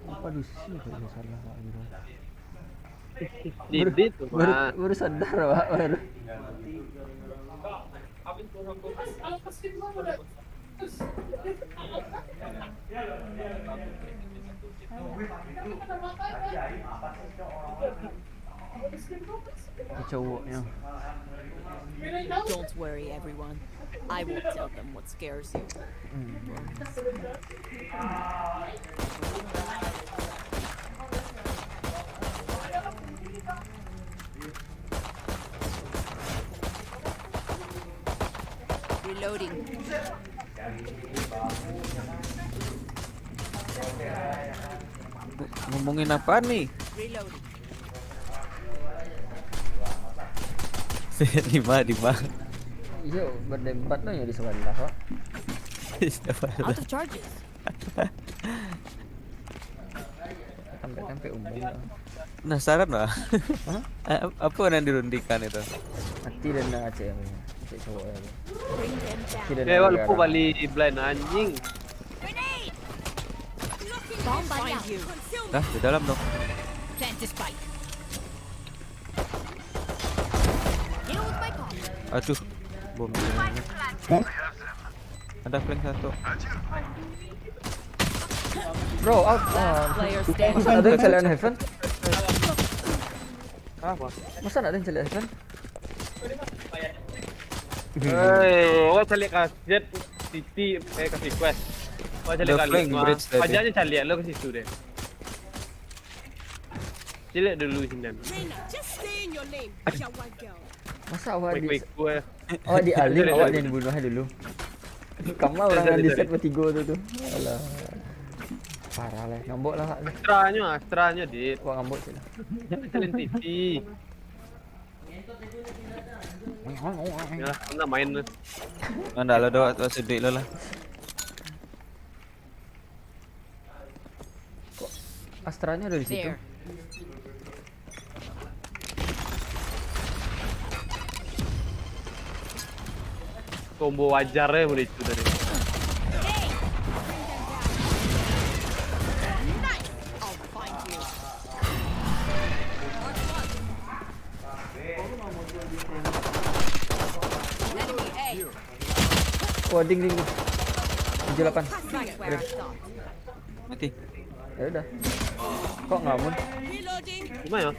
Speaker 2: Apa di sini kalau salah Pak Biro?
Speaker 1: Didit tuh, Pak.
Speaker 2: Baru sadar Pak, baru. Cowoknya.
Speaker 8: Don't worry, everyone. I will tell them what scares you. Reloading.
Speaker 12: Ngomongin apa nih?
Speaker 8: Reloading.
Speaker 12: Lima.
Speaker 2: Iya, berdebat lah ya di sebelah Pak.
Speaker 8: Out of charges.
Speaker 2: Sampai umum.
Speaker 12: Penasaran lah. Apa yang dirundikan itu?
Speaker 2: Mati dan Aceh cowok ya.
Speaker 1: Wak lupa balik blind anjing.
Speaker 8: Bomb find you.
Speaker 12: Dah di dalam dong.
Speaker 8: Plant the spike.
Speaker 12: Aduh, bom. Ada flank satu.
Speaker 2: Bro, out.
Speaker 8: Player standing.
Speaker 2: Ada yang celian heaven?
Speaker 1: Apa?
Speaker 2: Masa ada yang celian heaven?
Speaker 1: Wah cari kaset Titi kasih quest. Wah cari kali. Aja cari lo ke situ deh. Cari dulu sini.
Speaker 2: Masa awak dialing awak yang dibunuh dulu. Kamu orang yang di set bertiga tu. Alah. Parah lah. Ngambok lah.
Speaker 1: Astranya dit.
Speaker 2: Wah ngambok sih lah.
Speaker 1: Jangan cari Titi. Ya, nak main tu.
Speaker 12: Anda lah doa tu sedih lah.
Speaker 2: Astranya ada di situ.
Speaker 1: Combo wajarnya boleh itu tadi.
Speaker 2: Oh, ding. 78.
Speaker 12: Mati.
Speaker 2: Ya udah. Kok ngelamun?
Speaker 1: Gimana?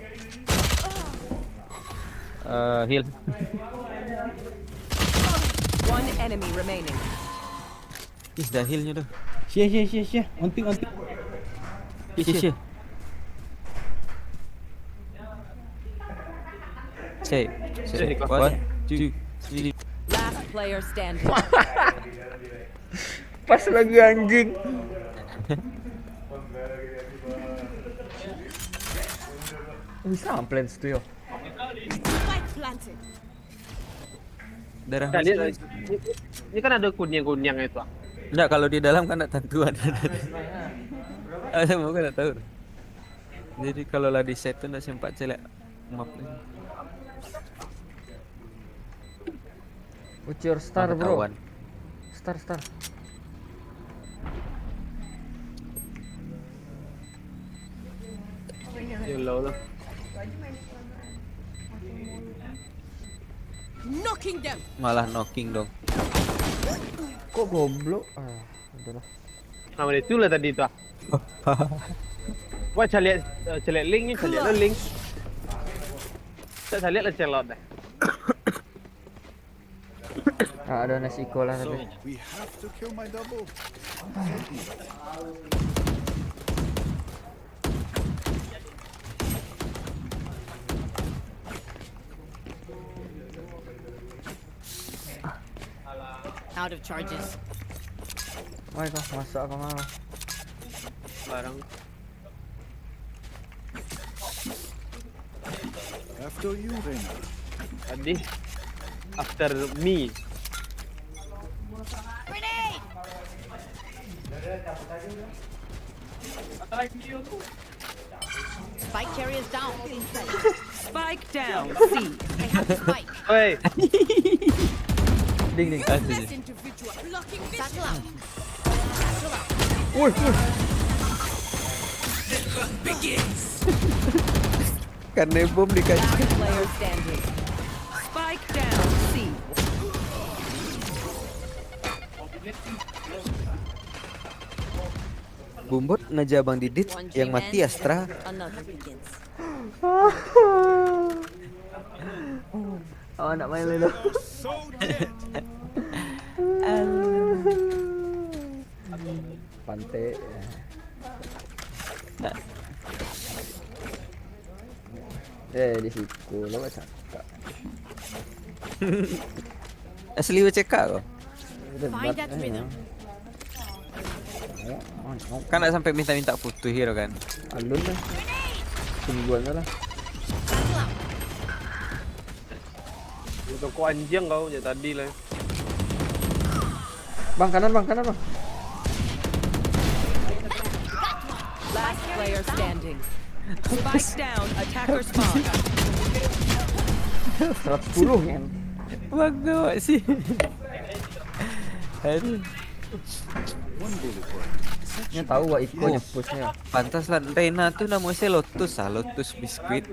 Speaker 12: Heal.
Speaker 8: One enemy remaining.
Speaker 12: Ih, dah healnya dah.
Speaker 7: Sia. Onting.
Speaker 12: Sia. Say. 1, 2, 3.
Speaker 8: Last player standing.
Speaker 2: Pas lagi anjing. Bisa plans tuh yo.
Speaker 3: Spike planted.
Speaker 12: Darah
Speaker 1: Nah,
Speaker 12: masih.
Speaker 1: ini kan ada kunyang-kunyang itu.
Speaker 12: Enggak, kalau di dalam kan ada tentuan. Saya mau kan tahu. Jadi kalau lah di set tuh nggak sempat celek mapnya.
Speaker 2: What's your star, bro?
Speaker 12: Pengetahuan.
Speaker 2: Star.
Speaker 1: Yellow lah.
Speaker 3: Knocking them.
Speaker 12: Malah knocking dong.
Speaker 2: Kok goblok? Udah lah.
Speaker 1: Nama dia tu lah tadi tu. Wah, cari link ni, cari link. Saya lihat lah celot dah.
Speaker 2: Ada nasi kolah
Speaker 14: So
Speaker 2: tapi.
Speaker 14: we have to kill my double.
Speaker 8: Out of charges.
Speaker 2: Wah, kau masuk apa mau?
Speaker 1: Barang.
Speaker 14: After you, Reina.
Speaker 1: Tadi. After me.
Speaker 3: Grenade.
Speaker 8: Spike carriers down. Spike down. C.
Speaker 3: I have the spike.
Speaker 1: Oi.
Speaker 2: Ding.
Speaker 3: This individual blocking vision. Satchel out.
Speaker 12: Karena bom dikasih.
Speaker 8: Last player standing. Spike down. C.
Speaker 12: Bumbut naja Bang Didit yang mati Astra.
Speaker 8: Another begins.
Speaker 2: Oh, nak main dulu. Pantai. Di situ lo cakap.
Speaker 12: Asli WCK kok.
Speaker 3: Find that rhythm.
Speaker 12: Kan nggak sampai minta-minta foto hero kan.
Speaker 2: Alun lah. Tungguan lah.
Speaker 1: Toko anjing kau je tadi lah.
Speaker 2: Bang kanan bang.
Speaker 8: Last player standing. Spike down. Attacker spawn.
Speaker 2: 110 kan.
Speaker 12: Bagus sih. Aduh.
Speaker 2: Nya tahu wah Iko nyepusnya.
Speaker 12: Pantas lah Reina tuh namanya Lotus Lotus biskuit.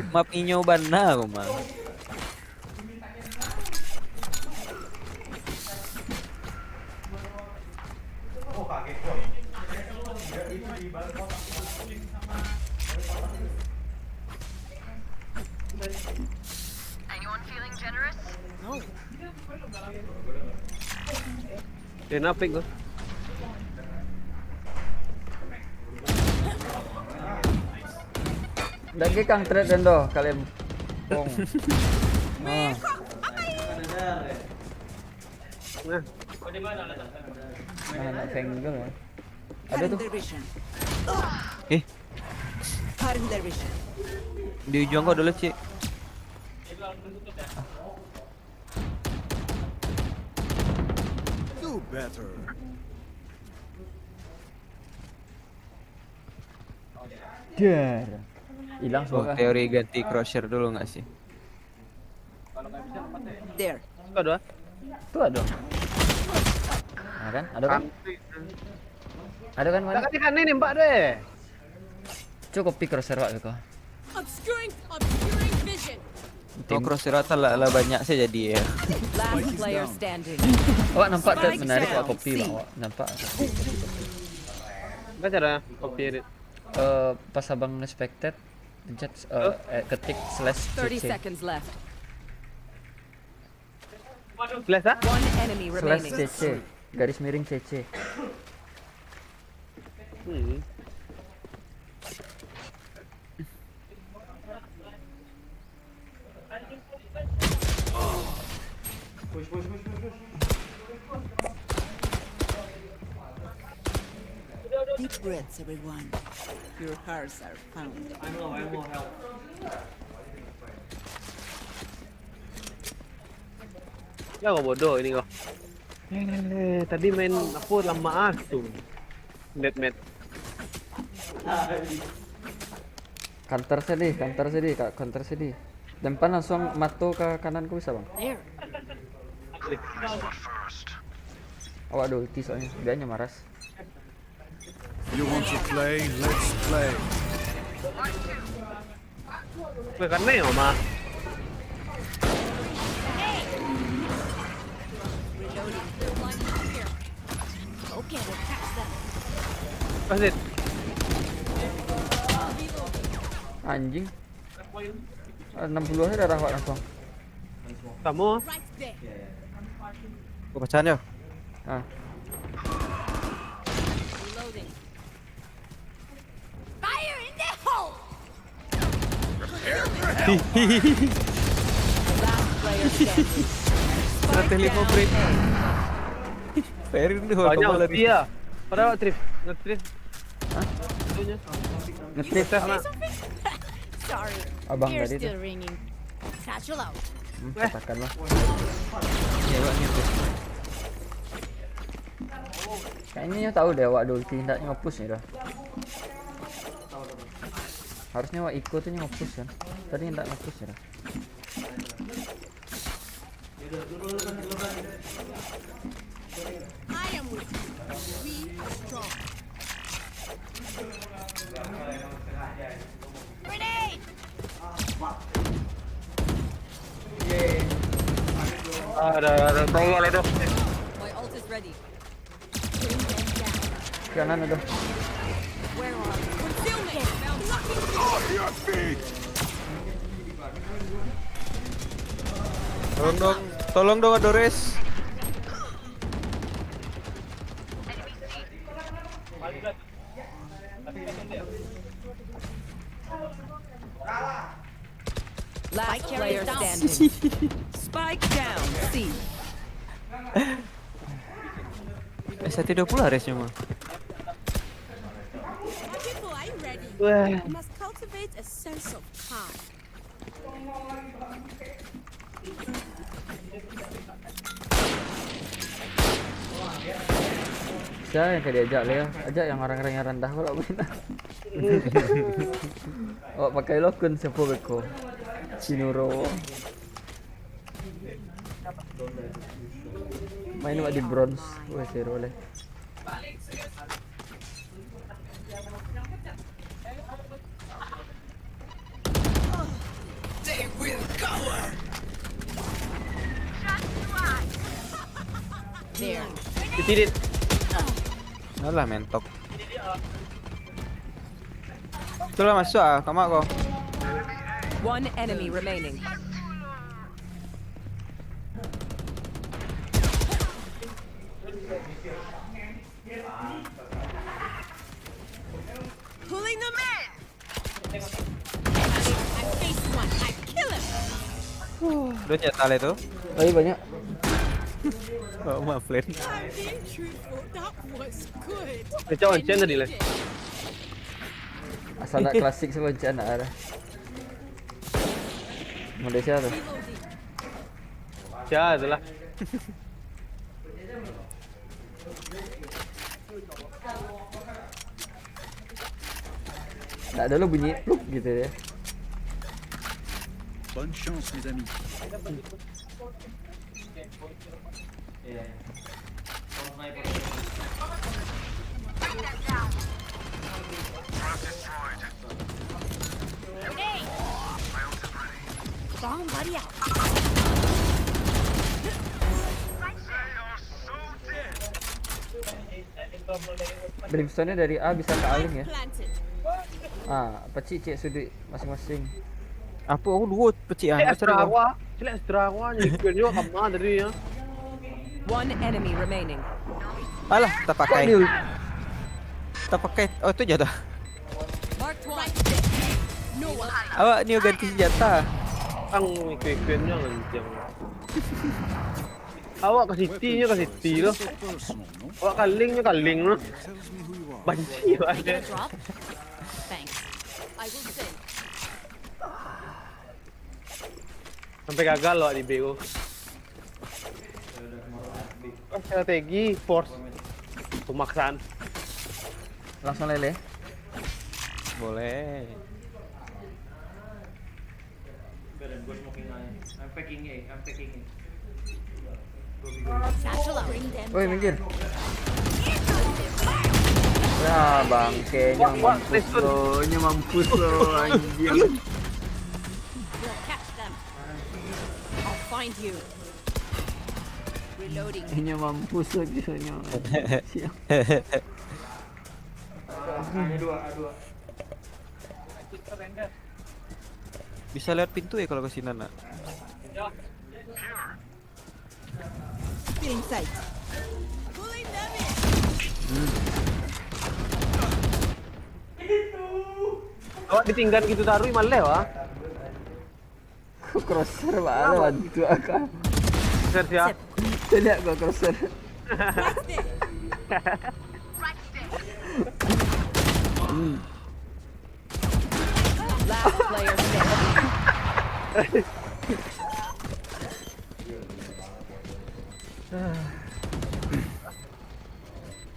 Speaker 12: Map inyo bana aku mah.
Speaker 3: Anyone feeling generous? No.
Speaker 1: Dia napik tu.
Speaker 2: Lagi kang trade dan doh kalian. Bong. Ah.
Speaker 1: Nah.
Speaker 2: Anak Fenggel ya. Ada tuh.
Speaker 12: Di ujung kau dulu Cik.
Speaker 14: Do better.
Speaker 2: Dar. Hilang suara.
Speaker 12: Teori ganti crusher dulu nggak sih?
Speaker 8: There.
Speaker 1: Kau dua.
Speaker 2: Tuh ada. Nah kan? Ada kan? Ada kan mana?
Speaker 1: Tak kan ni mbak deh.
Speaker 2: Cukup pikir serak kau.
Speaker 3: Obscuring vision.
Speaker 12: Oh crusher rata lah banyak saya jadi ya.
Speaker 8: Last player standing.
Speaker 2: Awak nampak tak menarik awak kopi bang? Awak nampak?
Speaker 1: Apa cara copy edit?
Speaker 2: Pas abang expected pencet ketik
Speaker 8: /CC.
Speaker 2: 30
Speaker 8: seconds left.
Speaker 1: Slash ah?
Speaker 8: One enemy remaining.
Speaker 2: /CC garis miring CC.
Speaker 8: Deep breaths, everyone. Your hearts are found.
Speaker 1: Ya kok bodoh ini kok. Tadi main aku lama tuh. Deathmatch.
Speaker 2: Counter sedih, Kak, counter sedih. Lempar langsung mato ke kananku bisa, Bang.
Speaker 3: There.
Speaker 2: Awak ada ulti soalnya, biarnya maras.
Speaker 14: You want to play? Let's play.
Speaker 1: Gue kan nih, Oma.
Speaker 3: Reloading. They're blinding from here. Okay, we'll catch them.
Speaker 1: Pasit.
Speaker 2: Anjing. 60 aja darah awak langsung.
Speaker 1: Kamu?
Speaker 3: Right there.
Speaker 12: Gue pecahan ya.
Speaker 2: Ah.
Speaker 3: Reloading. Fire in the hole.
Speaker 8: Last player standing.
Speaker 12: Strategi 5 break. Fair ini
Speaker 1: Banyak ulti ya. Padahal trip, nge-trip.
Speaker 2: Hah?
Speaker 1: Itunya.
Speaker 2: Nge-trip
Speaker 1: Karena
Speaker 3: Sorry.
Speaker 2: Abang
Speaker 3: Ear's
Speaker 2: tadi tuh.
Speaker 3: still ringing. Satchel out.
Speaker 2: Katakan lah.
Speaker 12: Ya, Pak, gitu.
Speaker 2: Kayaknya tahu deh awak ada ulti, tidak nge-push nih dah. Harusnya awak ikut tuh nge-push kan. Tadi tidak nge-push ya dah.
Speaker 3: I am with you. We are strong. Grenade!
Speaker 1: ada tolol itu.
Speaker 8: My ult is ready.
Speaker 2: Kanan ada.
Speaker 3: Where are you? Concealment! Blocking
Speaker 14: On your feet!
Speaker 12: Tolong dong Adores.
Speaker 8: Last player
Speaker 3: down.
Speaker 8: standing. Spike down. C.
Speaker 12: S120 Aresnya mah.
Speaker 3: People, are you ready?
Speaker 1: Wah.
Speaker 3: You must cultivate a sense of time.
Speaker 2: Siapa yang kayak diajak Lea? Ajak yang orang-orang yang rendah kalau main. Awak pakai lokun siapa beko? Sinuro. Main awak di bronze. Wah, seru boleh.
Speaker 9: They will cover.
Speaker 3: There.
Speaker 1: Ditirit.
Speaker 12: Alah mentok. Itulah masuk ah, kamu kok.
Speaker 8: One enemy remaining.
Speaker 3: Pulling them in. I face one. I kill him.
Speaker 12: Udah nyetal itu.
Speaker 2: Lagi banyak.
Speaker 12: Oh, maaf, Len.
Speaker 3: I'm being truthful. That was good.
Speaker 1: Kacau ancen tadi lah.
Speaker 2: Asal nak klasik semua macam nak ada. Malaysia tu.
Speaker 1: Ya, itulah.
Speaker 2: Tak ada lo bunyi pluk gitu ya.
Speaker 14: Bonne chance, mes amis.
Speaker 3: Grenade. Bomb buddy out.
Speaker 2: Brimstone dari A bisa ke Aling ya.
Speaker 3: Planted.
Speaker 2: Ah, pecik cek sudut masing-masing.
Speaker 12: Apa aku dua pecik ah.
Speaker 1: Sila Asterawa nyikir juga kemana tadi ya.
Speaker 8: One enemy remaining.
Speaker 12: Alah, tak pakai. Tak pakai. Oh, itu jatuh.
Speaker 8: Mark one.
Speaker 3: No one.
Speaker 12: Awak ni ganti senjata.
Speaker 1: Ang ikut-ikutnya kan yang Awak ke City-nya ke City loh. Awak ke link loh. Banci ada.
Speaker 3: Drop? Thanks. I will send.
Speaker 1: Sampai gagal loh di BO. Strategi force pemaksaan.
Speaker 2: Langsung lele.
Speaker 12: Boleh.
Speaker 4: I'm packing A.
Speaker 3: Satchel out. Bring them
Speaker 2: Woi,
Speaker 3: down.
Speaker 2: minggir. Ya, bangkenya mampus lo, anjir.
Speaker 3: We'll catch them. I'll find you. Reloading.
Speaker 2: Kayaknya mampus lagi soalnya.
Speaker 12: Bisa lihat pintu ya kalau ke sini nak.
Speaker 8: Feeling sight.
Speaker 3: Pulling them in.
Speaker 1: Awak ditinggal gitu taruh malah wah.
Speaker 2: Crosser mana bantu aku.
Speaker 1: Siap.
Speaker 2: Tidak gua crosser.
Speaker 8: Last player standing.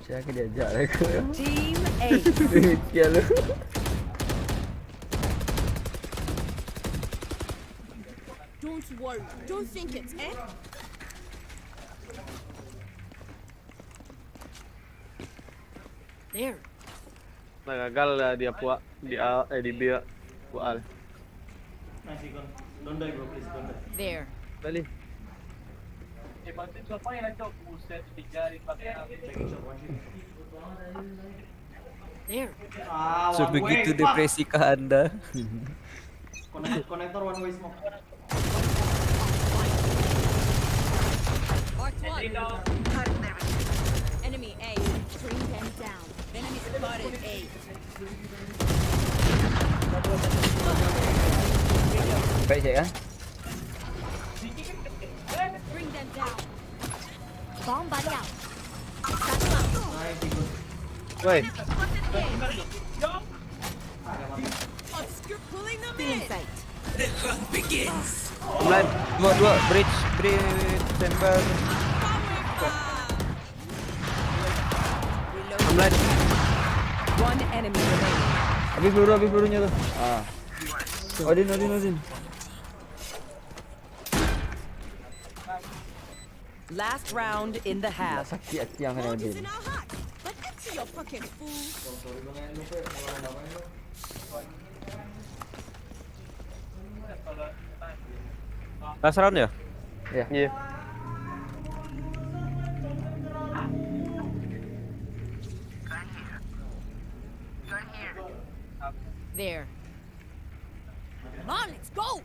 Speaker 2: Siapa diajak aku?
Speaker 8: Team A.
Speaker 2: Ya lu.
Speaker 3: Don't worry. Don't think it, eh? There.
Speaker 1: Nah, gagal lah dia puak di A di B puak.
Speaker 4: Nice, Icon. Don't die, bro. Please don't die.
Speaker 3: There.
Speaker 1: Balik.
Speaker 3: There.
Speaker 12: Sebegitu depresikah Anda?
Speaker 4: Connector one way smoke.
Speaker 3: Marked one. Enemy A. Bring them down. Enemy spotted A.
Speaker 2: Baik saya kan?
Speaker 3: Bring them down. Bomb buddy out. Satchel out.
Speaker 1: Woi,
Speaker 3: Obscure pulling them
Speaker 8: Feeling
Speaker 3: in.
Speaker 8: sight.
Speaker 1: online.
Speaker 12: Dua, bridge, tembak.
Speaker 1: Online.
Speaker 8: One enemy remaining.
Speaker 2: Habis pelurunya tuh. Ah. Odin.
Speaker 8: Last round in the half.
Speaker 2: Sakit hati yang kena Odin.
Speaker 3: In our heart. But empty your pocket, fool.
Speaker 12: Last round ya?
Speaker 2: Ya.
Speaker 1: Iya.
Speaker 3: There. Come on, let's go.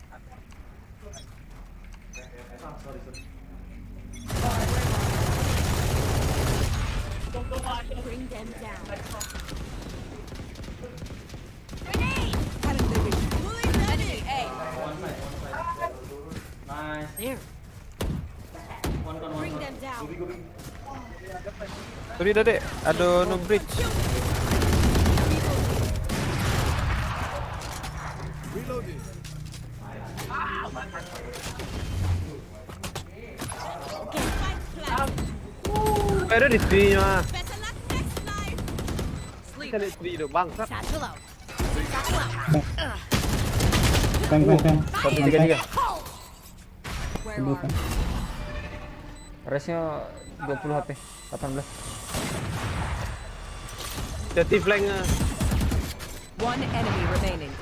Speaker 3: Bring them down. Grenade! Pulling them in. A.
Speaker 4: Nice.
Speaker 3: There.
Speaker 4: One con,
Speaker 3: Bring them down.
Speaker 12: Sorry Dade, ada no bridge.
Speaker 14: Reloading.
Speaker 3: Get fight plan.
Speaker 1: Ada di sini mah.
Speaker 3: Better luck next life. Sleep.
Speaker 1: Kita lihat di itu bangsat.
Speaker 3: Satchel out. Satchel out.
Speaker 2: Satu tiga.
Speaker 3: Where are you?
Speaker 2: Resnya 20 HP, 18.
Speaker 1: Jadi flank.
Speaker 8: One enemy remaining.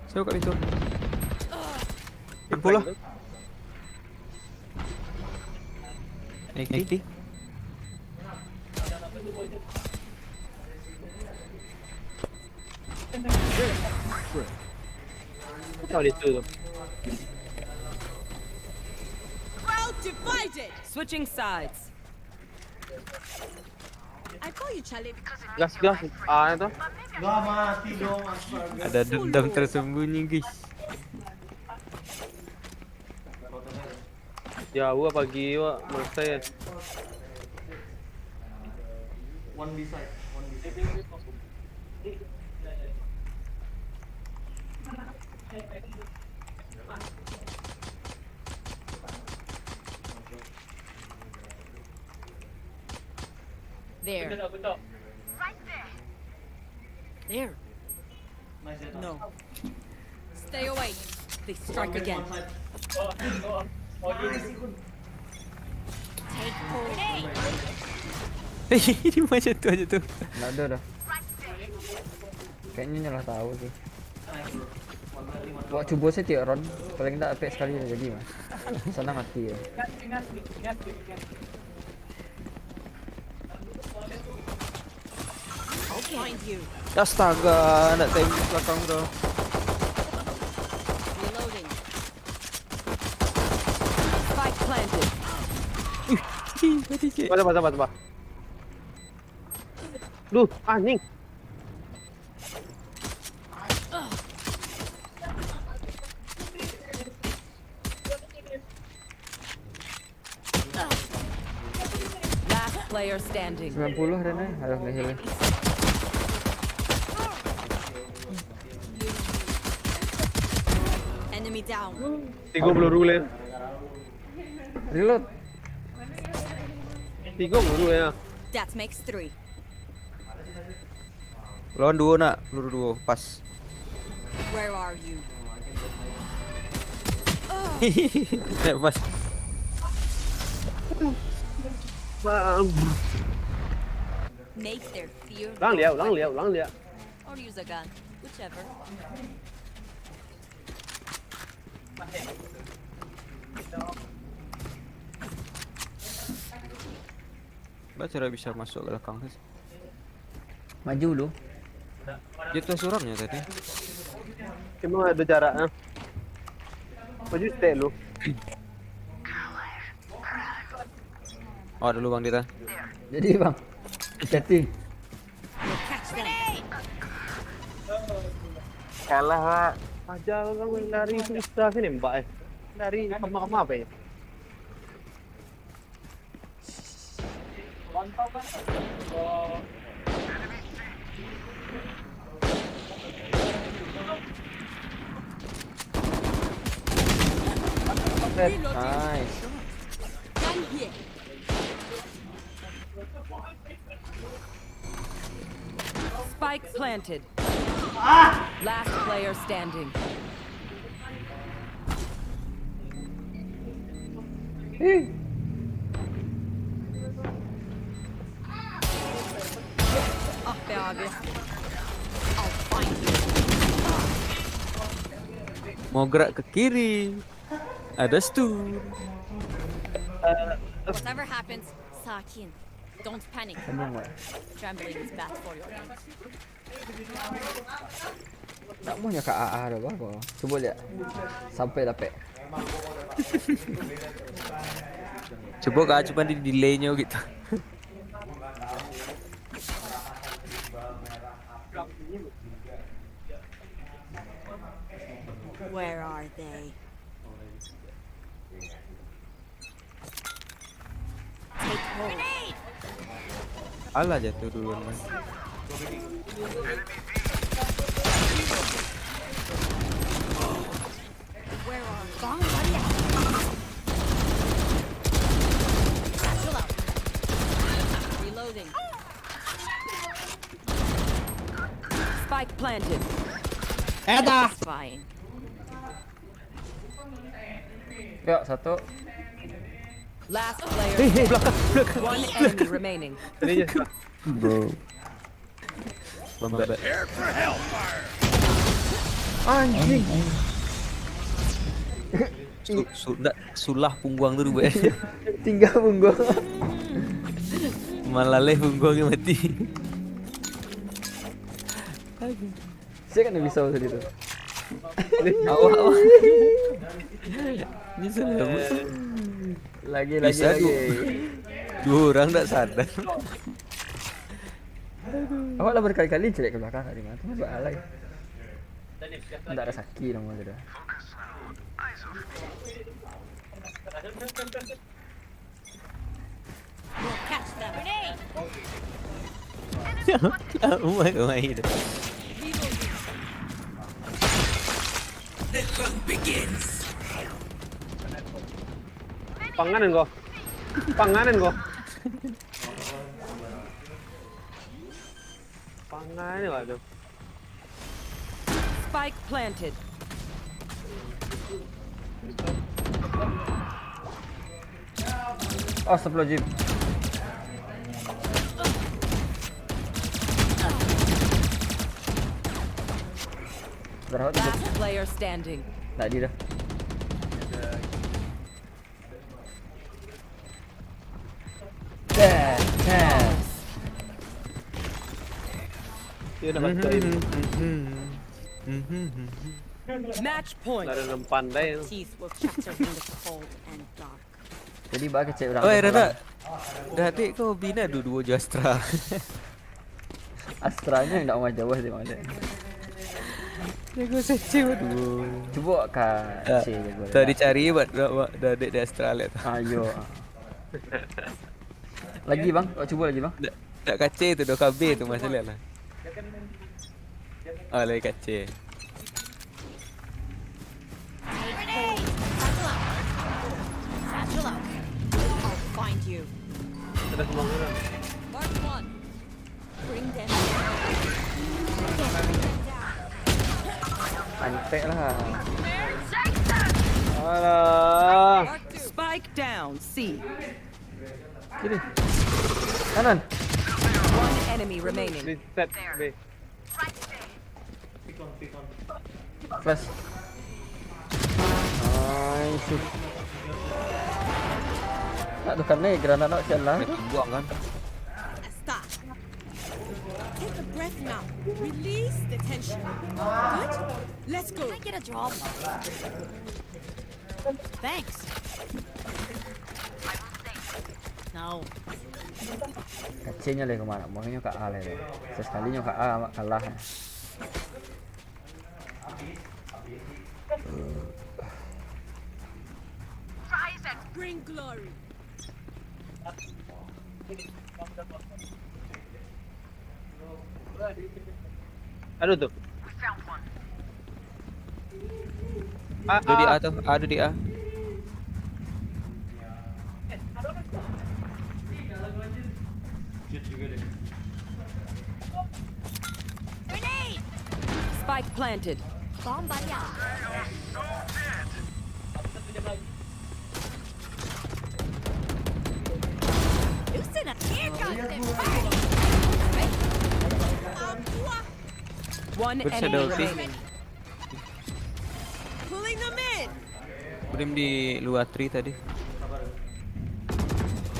Speaker 12: So kat itu. Pulang. Nikti.
Speaker 1: Tahu di itu.
Speaker 3: Well divided.
Speaker 8: Switching sides.
Speaker 3: I call you Charlie because
Speaker 1: Gas. Ah itu.
Speaker 4: Gak mati dong, astaga.
Speaker 12: Ada dendam tersembunyi guys.
Speaker 1: Jauh pagi wak menurut saya.
Speaker 2: One beside.
Speaker 8: There. There. No. Stay away. They strike again.
Speaker 3: Take hold.
Speaker 12: Ini macam tu aja tuh.
Speaker 2: Nggak ada dah. Kayaknya nyalah tahu sih. Wah, coba saya tiap round. Paling tak epic sekali dah jadi mas. Senang hati ya.
Speaker 8: I'll find you.
Speaker 12: Astaga, nak tembak belakang tuh.
Speaker 8: Reloading. Spike planted.
Speaker 1: Sabar. Duh, anjing.
Speaker 8: Last player standing.
Speaker 2: 90 Rena, harus ngehilin.
Speaker 3: Enemy down.
Speaker 1: 30 dulu ya.
Speaker 2: Reload.
Speaker 1: 30 dulu ya.
Speaker 3: That makes 3.
Speaker 12: Lawan duo nak, peluru duo, pas.
Speaker 3: Where are you?
Speaker 12: Pas.
Speaker 3: Make their fear.
Speaker 1: Ulang dia.
Speaker 3: Or use a gun, whichever.
Speaker 12: Baca cara bisa masuk ke belakang sih.
Speaker 2: Maju lu.
Speaker 12: Itu suramnya tadi.
Speaker 1: Emang ada jaraknya. Maju stay lu.
Speaker 12: Oh, ada lubang Dita.
Speaker 2: Jadi bang, setting.
Speaker 1: Kalah pak. Aja orang dari susah sini mbak. Dari kemana apa ya?
Speaker 2: Nice.
Speaker 3: Gun here.
Speaker 8: Spike planted. Last player standing.
Speaker 3: Ah be abi. I'll find you.
Speaker 12: Mau gerak ke kiri. Ada stun.
Speaker 3: Whatever happens, sakin. Don't panic. Trembling is bad for your health.
Speaker 2: Tak maunya ke AA dah apa? Cuba lihat. Sampai dapat.
Speaker 12: Coba kak cuma di delaynya gitu.
Speaker 3: Where are they? Take hold.
Speaker 12: Alah jatuh duluan mas.
Speaker 3: Where are Bang Maria? Chill out. Reloading.
Speaker 8: Spike planted.
Speaker 3: That's fine.
Speaker 2: Yuk, satu.
Speaker 8: Last player. One enemy remaining.
Speaker 12: Bro.
Speaker 13: Prepare for hellfire.
Speaker 2: Anjing.
Speaker 12: Sulah pungguang dulu be.
Speaker 2: Tinggal punggung.
Speaker 12: Malaleh pungguangnya mati.
Speaker 2: Saya kan bisa tadi tu.
Speaker 12: Awak. Bisa
Speaker 2: Lagi.
Speaker 12: Dua orang tak sadar.
Speaker 2: Awak lah berkali-kali jelek ke belakang tadi mah. Tu alay. Tak ada sakit nama dia.
Speaker 3: We'll catch them. Grenade!
Speaker 7: The hunt begins.
Speaker 1: Panganan ko. Panganan ko. Panganan ko aduh.
Speaker 8: Spike planted.
Speaker 2: Astagfirullahaladzim. Berapa tuh?
Speaker 8: Last player standing.
Speaker 2: Tak di dah.
Speaker 1: Dia dapat poin.
Speaker 8: Match point.
Speaker 1: Dari enam pandai.
Speaker 3: Teeth will chatter in the cold and dark.
Speaker 2: Jadi bak kecil orang.
Speaker 12: Oi Rana. Dah adik kau bina dua-dua je Astra.
Speaker 2: Astranya nak main jauh dia mana.
Speaker 12: Jago seceh waduh.
Speaker 2: Cuba kak C jago.
Speaker 12: Tadi cari buat dah adik di Astra lihat.
Speaker 2: Ayo. Lagi bang, kau cuba lagi bang.
Speaker 12: Tak kace tu 2KB tu masalah lah. Ah lagi kace.
Speaker 3: Grenade! Satchel out. Satchel out. I'll find you.
Speaker 1: Ada semua orang.
Speaker 3: Mark one. Bring them.
Speaker 2: Antek lah.
Speaker 1: Alah.
Speaker 8: Spike down. C.
Speaker 2: Kiri. Kanan.
Speaker 8: One enemy remaining.
Speaker 1: Reset B.
Speaker 2: Flash. Nice. Nak tukar ni granat nak sialah.
Speaker 12: Buang kan.
Speaker 3: Stop. Take a breath now. Release the tension. Good? Let's go. Can I get a drop? Thanks. No.
Speaker 2: Kacenya lagi kemana? Makanya Kak A lagi. Sesekalinya Kak A kalah.
Speaker 3: Bring glory.
Speaker 1: Aduh tuh.
Speaker 12: Ada di A tuh, ada di A.
Speaker 3: Grenade!
Speaker 8: Spike planted.
Speaker 3: Bomb buddy out. Loosen up. Here comes the party. Right?
Speaker 8: One
Speaker 12: Good
Speaker 8: enemy
Speaker 12: shadow, see?
Speaker 8: remaining.
Speaker 3: Pulling them in.
Speaker 12: Brim di luar tree tadi.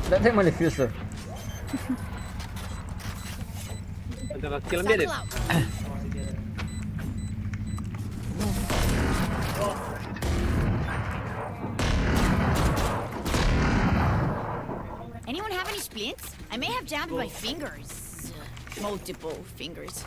Speaker 2: Tak tengok mana fuse tu.
Speaker 1: Ada skill dia.
Speaker 3: Satchel out. Anyone have any splints? I may have jammed my fingers. Multiple fingers.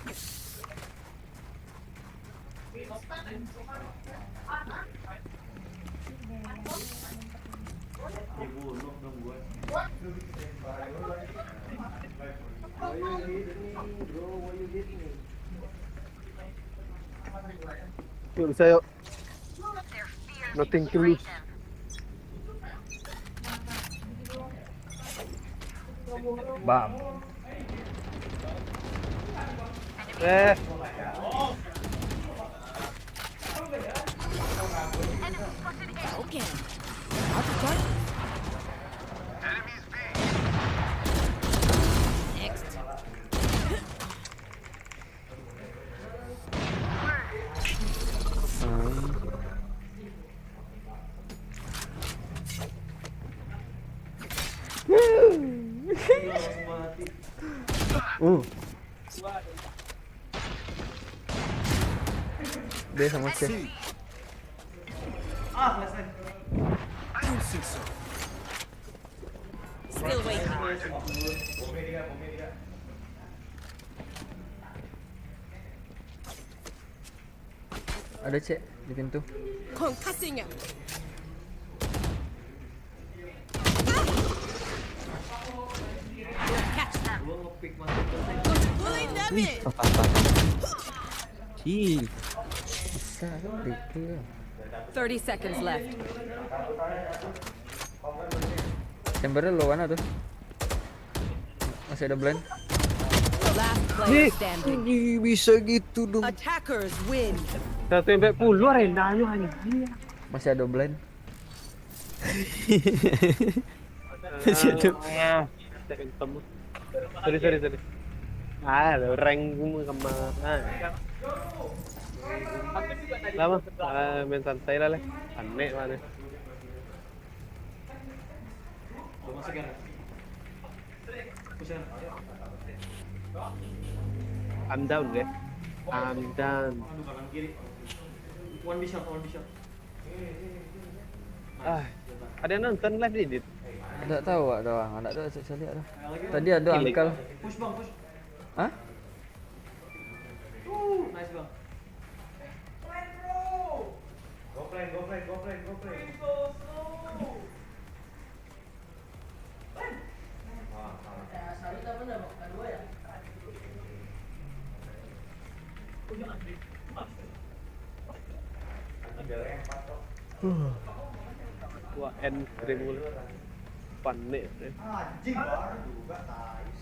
Speaker 1: Yuk bisa yuk. Nothing to lose.
Speaker 2: Bam.
Speaker 3: Okay. Out the dark. Next.
Speaker 2: B sama C.
Speaker 3: Still waiting.
Speaker 2: Ada cek di pintu.
Speaker 3: Concussing him. it!
Speaker 12: Chill.
Speaker 2: Bisa kan itu ya.
Speaker 8: 30 seconds left.
Speaker 2: Chambernya lo mana tuh? Masih ada blend.
Speaker 8: Last player standing.
Speaker 12: Bisa gitu dong.
Speaker 8: Attackers win.
Speaker 1: 140 arenanya anjing.
Speaker 2: Masih ada blend.
Speaker 1: Sorry. Ada rank gue kemana? Lama, main santai lah. Aneh mana? I'm down guys. I'm down.
Speaker 4: One B shot.
Speaker 1: Ada yang nonton live di Dit?
Speaker 2: Enggak tahu doang, enggak tahu saya lihat dah. Tadi ada angkal.
Speaker 4: Push bang, push.
Speaker 2: Hah?
Speaker 4: Nice bang. Go play.
Speaker 1: Wah, end stream mulu. Panik.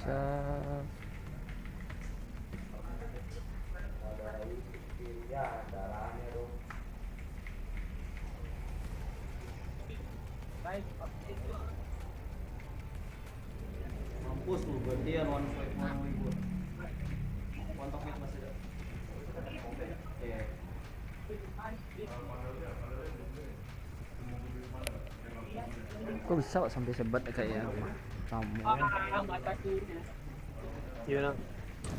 Speaker 2: Sa
Speaker 4: Mampus lu, gantian one fight mau ikut. Kontak mid masih ada. Oke.
Speaker 2: kok bisa Pak, sampai sebat kayak kamu.
Speaker 1: Gimana?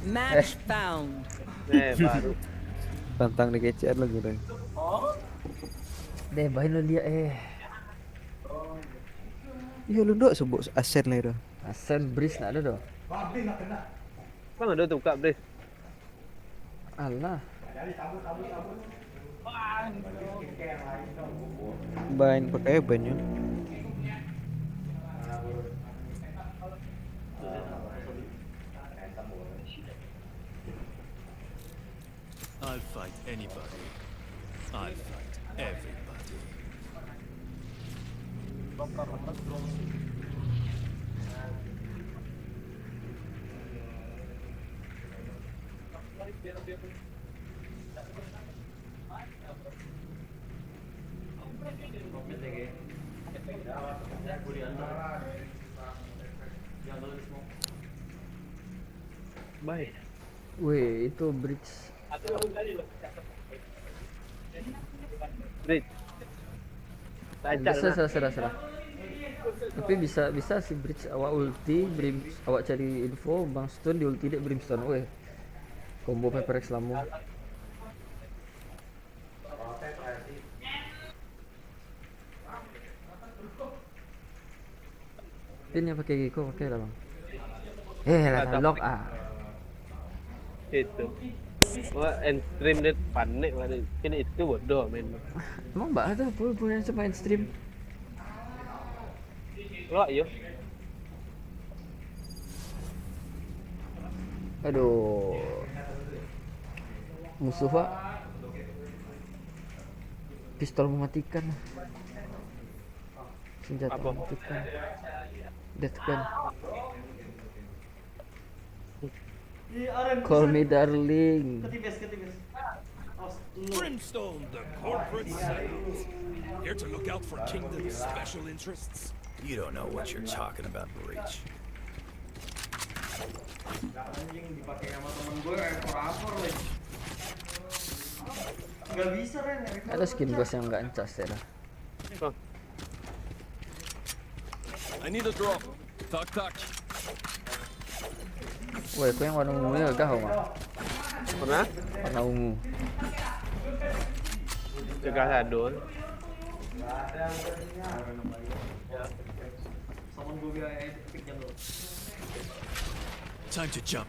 Speaker 8: Match found.
Speaker 1: Baru.
Speaker 12: Tantang di KCR lagi dong.
Speaker 2: Deh, bahin lo dia
Speaker 12: Iya lu dok sebut Asen lah itu.
Speaker 2: Asen Breeze nak ada doh.
Speaker 1: Bang ada tuh Kak Bres.
Speaker 2: Alah.
Speaker 12: Bain pakai banyak.
Speaker 9: I'll fight anybody. I'll fight everybody.
Speaker 1: Baik.
Speaker 2: Wih, itu bridge.
Speaker 1: Bridge.
Speaker 2: Serah. Tapi bisa si bridge awak ulti, awak cari info, Bang Stone di ulti dek Brimstone. Weh. Combo Pepper X Lamu. Pin yang pakai Giko pakai lah Bang. Lah lock
Speaker 1: Itu. Wah, end stream dia panik mana. Ini itu bodoh main.
Speaker 2: Emang mbak ada punya main stream?
Speaker 1: Lock yo.
Speaker 2: Aduh. Musuh Pak. Pistol mematikan. Senjata mematikan. Death gun. Call me darling.
Speaker 9: Brimstone, the corporate sales. Here to look out for Kingdom's special interests.
Speaker 14: You don't know what you're talking about, Breach.
Speaker 2: Ada skin ghost yang nggak encas ya dah.
Speaker 9: I need a drop. Tak.
Speaker 2: Woi, kau yang warna ungu ya gak Oma?
Speaker 1: Pernah?
Speaker 2: Warna ungu.
Speaker 1: Cegah sadun.
Speaker 9: Time to jump.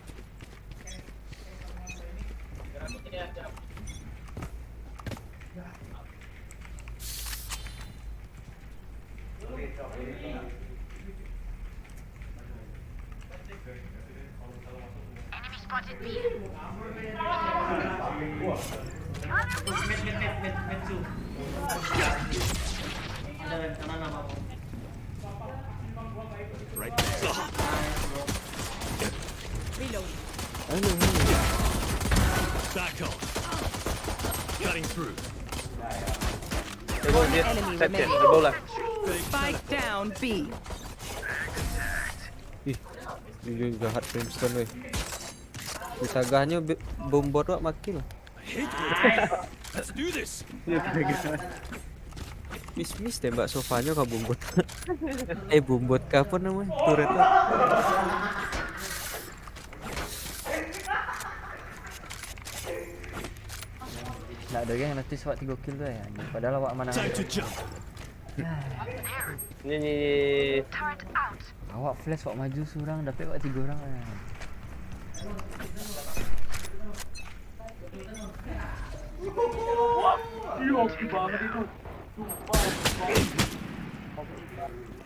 Speaker 9: Right there.
Speaker 3: Reloading.
Speaker 9: Back off. Cutting through.
Speaker 8: One enemy remaining.
Speaker 1: Di bola.
Speaker 8: Spike down B.
Speaker 12: Ih, jujur jahat Brimstone weh. Disagahnya bom bodoh mati lah.
Speaker 9: Let's do this.
Speaker 12: Miss tembak sofanya kah bumbut. Bumbut kah apa namanya? Turret lah.
Speaker 2: Nggak ada yang nanti swat 3 kill tuh ya. Padahal awak mana
Speaker 9: Time to jump.
Speaker 1: Ni.
Speaker 2: awak flash awak maju seorang dapat awak 3 orang ya.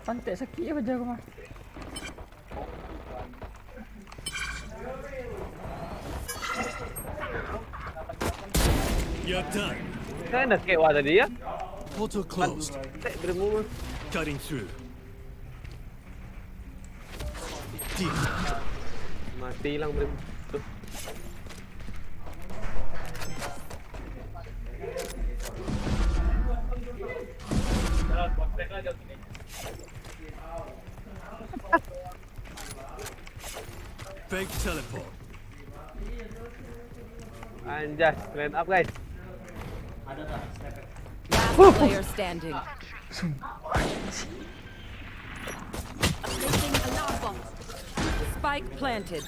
Speaker 2: Pantai sakit ya wajah aku mah.
Speaker 9: You're done.
Speaker 1: Kan dah kewa tadi ya.
Speaker 9: Portal closed. Cutting through. Deep.
Speaker 1: Mati hilang Brim. Tuh.
Speaker 9: Fake teleport.
Speaker 1: Anjas, stand up guys.
Speaker 8: Last player standing.
Speaker 3: Placing alarm bomb.
Speaker 8: Spike planted.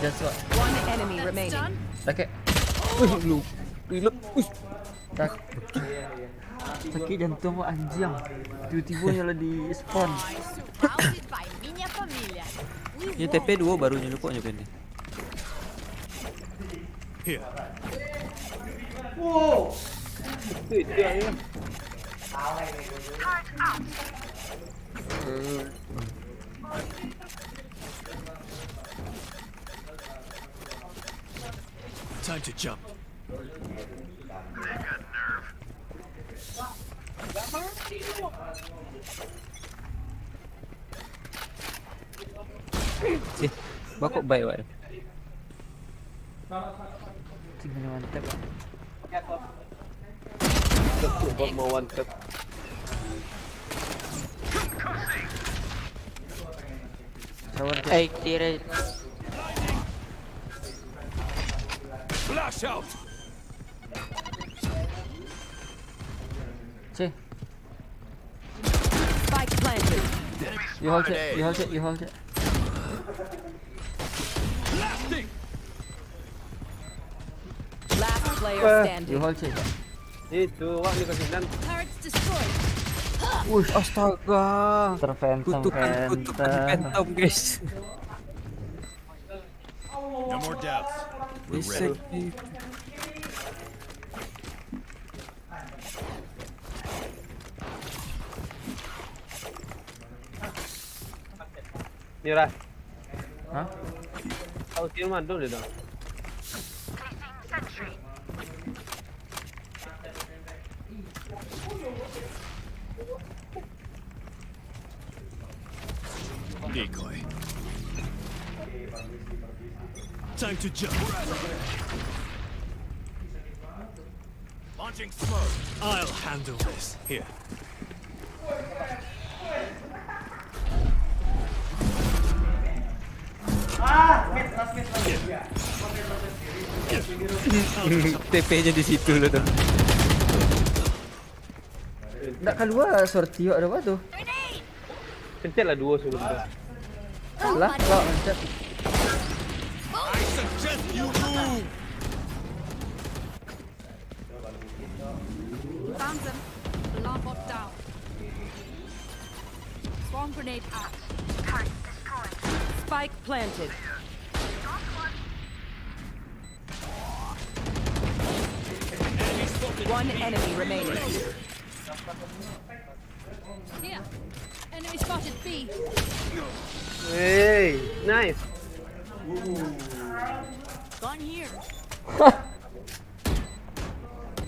Speaker 2: Just what?
Speaker 8: One enemy remaining.
Speaker 2: Sakit.
Speaker 12: Lu.
Speaker 2: Sakit jantung kok anjing. Tiba-tiba nyala di spawn.
Speaker 3: Surrounded by minha família.
Speaker 12: Ini TP 2 barunya lupa nyobain nih.
Speaker 9: Here.
Speaker 1: Wow. Itu dia ya.
Speaker 9: Time to jump.
Speaker 12: Sih, bakok baik wak.
Speaker 2: Tinggal mantap.
Speaker 1: Betul mau one tap.
Speaker 11: Tira.
Speaker 9: Flash out.
Speaker 2: Cih.
Speaker 8: Spike planted.
Speaker 2: You hold it.
Speaker 9: Blasting.
Speaker 8: Last player
Speaker 2: You
Speaker 8: standing.
Speaker 2: hold it.
Speaker 1: Itu wak ni kasih dan.
Speaker 3: Turrets destroyed.
Speaker 12: Wush, astaga.
Speaker 2: Kutukan
Speaker 12: Phantom guys.
Speaker 9: No more doubts. We're ready.
Speaker 1: Nira.
Speaker 2: Hah?
Speaker 1: Tahu sih mana tu dia dah.
Speaker 9: Decoy. Time to jump. Launching smoke. I'll handle this. Here.
Speaker 12: TP-nya di situ loh tuh.
Speaker 2: Nggak keluar sorti ada apa tuh?
Speaker 1: Pencet lah 2 sebelum tu.
Speaker 2: Lah, kalau pencet.
Speaker 9: I suggest you move.
Speaker 3: Found them. Alarm bot down. Swarm grenade out.
Speaker 8: Spike planted. One enemy remaining.
Speaker 3: Here. Enemy spotted B.
Speaker 1: Hey, nice.
Speaker 3: Gone here.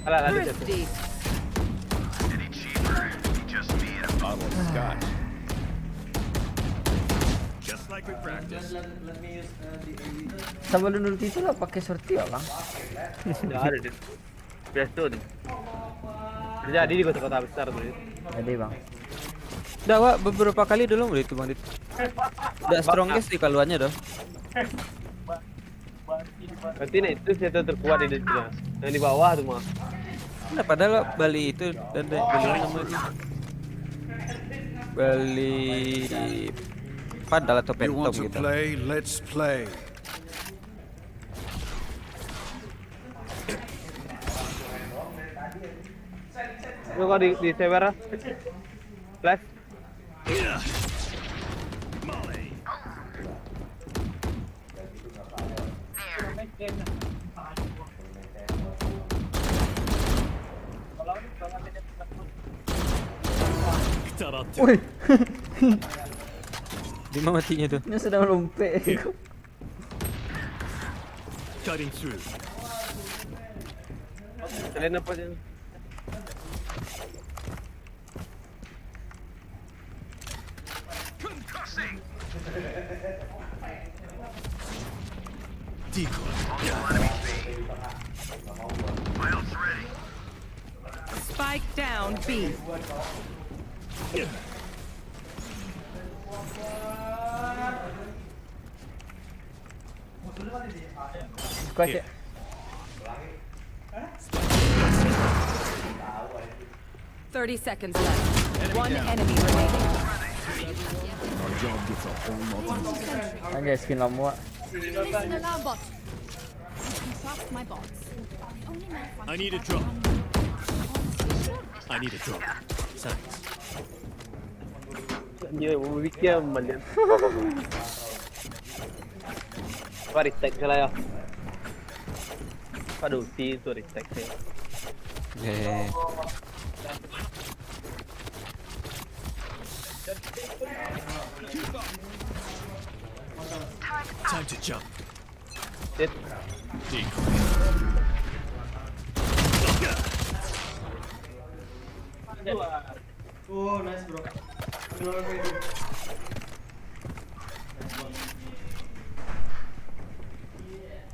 Speaker 1: Alah, ada satu.
Speaker 8: Thrifty.
Speaker 13: Bottle of scotch. Just like we practiced.
Speaker 2: Sama dulu itu lah pakai sorti orang.
Speaker 1: Nggak ada deh. Biasa deh. Terjadi di kota-kota besar tuh.
Speaker 2: Jadi bang.
Speaker 12: Udah Wak, beberapa kali dulu udah itu Bang Dit. Udah strongest di kaluannya dong.
Speaker 1: Berarti nih itu senjata terkuat di sini. Yang di bawah tuh mah.
Speaker 12: Nah, padahal Wak, Bali itu dan Bali namanya. Bali padahal atau
Speaker 14: You want
Speaker 12: pentop
Speaker 14: to
Speaker 12: gitu.
Speaker 14: play? Let's play.
Speaker 1: Lu kok di sewer? Flash.
Speaker 2: Wih,
Speaker 12: Di mana matinya tuh?
Speaker 2: ini sedang lompat.
Speaker 13: Cutting through.
Speaker 1: Kalian apa sih?
Speaker 13: Concussing. Decoy. Miles ready.
Speaker 8: Spike down B.
Speaker 2: Kuat.
Speaker 8: 30 seconds left. One enemy remaining.
Speaker 14: Our job gets a whole lot.
Speaker 2: Anjay skin lama.
Speaker 3: Listen, alarm bot. You can trust my bots. The only malfunction
Speaker 13: I need a drop. I need a drop. Thanks.
Speaker 1: Dia memikir mana? Apa retake lah ya? Aduh, itu retake.
Speaker 13: Time to jump.
Speaker 1: Dit.
Speaker 4: Oh, nice bro.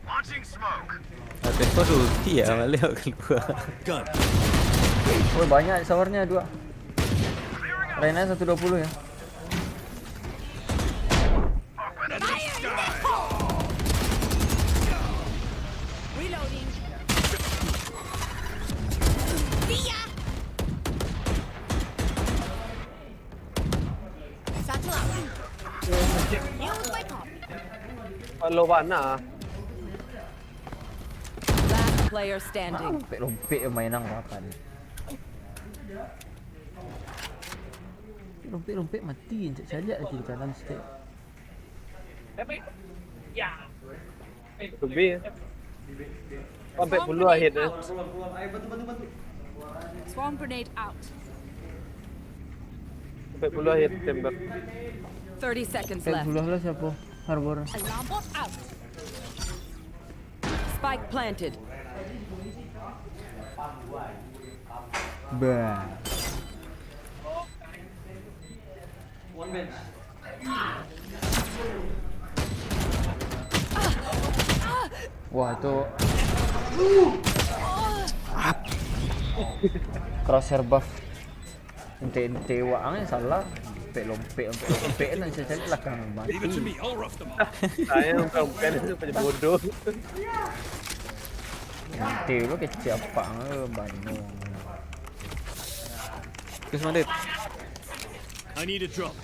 Speaker 13: Launching smoke.
Speaker 12: Ada kok ulti ya malah keluar.
Speaker 13: Gun.
Speaker 2: Oh banyak sawarnya 2. Reyna 120 ya.
Speaker 3: reloading. See ya. Satchel out. Use my copy.
Speaker 1: Kalau mana?
Speaker 8: Last player standing.
Speaker 2: Lompet mainan kapan? Lompet mati, cari lagi di kanan sikit.
Speaker 1: Lebih. Sampai puluh akhirnya.
Speaker 3: Swarm grenade out.
Speaker 1: Sampai puluh akhir tembak.
Speaker 8: 30 seconds left.
Speaker 2: Bulah lah siapa? Harbor.
Speaker 3: Alarm bot out.
Speaker 8: Spike planted.
Speaker 2: Bah.
Speaker 4: One bench.
Speaker 2: Wah itu crosshair buff. Ente waangnya salah. Lompet lah saya cari belakang mati.
Speaker 13: Leave it to me. I'll rough them up.
Speaker 1: Saya bukan itu punya bodoh.
Speaker 2: Ente lu kecil apa Bandung.
Speaker 12: Terus mana?
Speaker 13: I need a drop.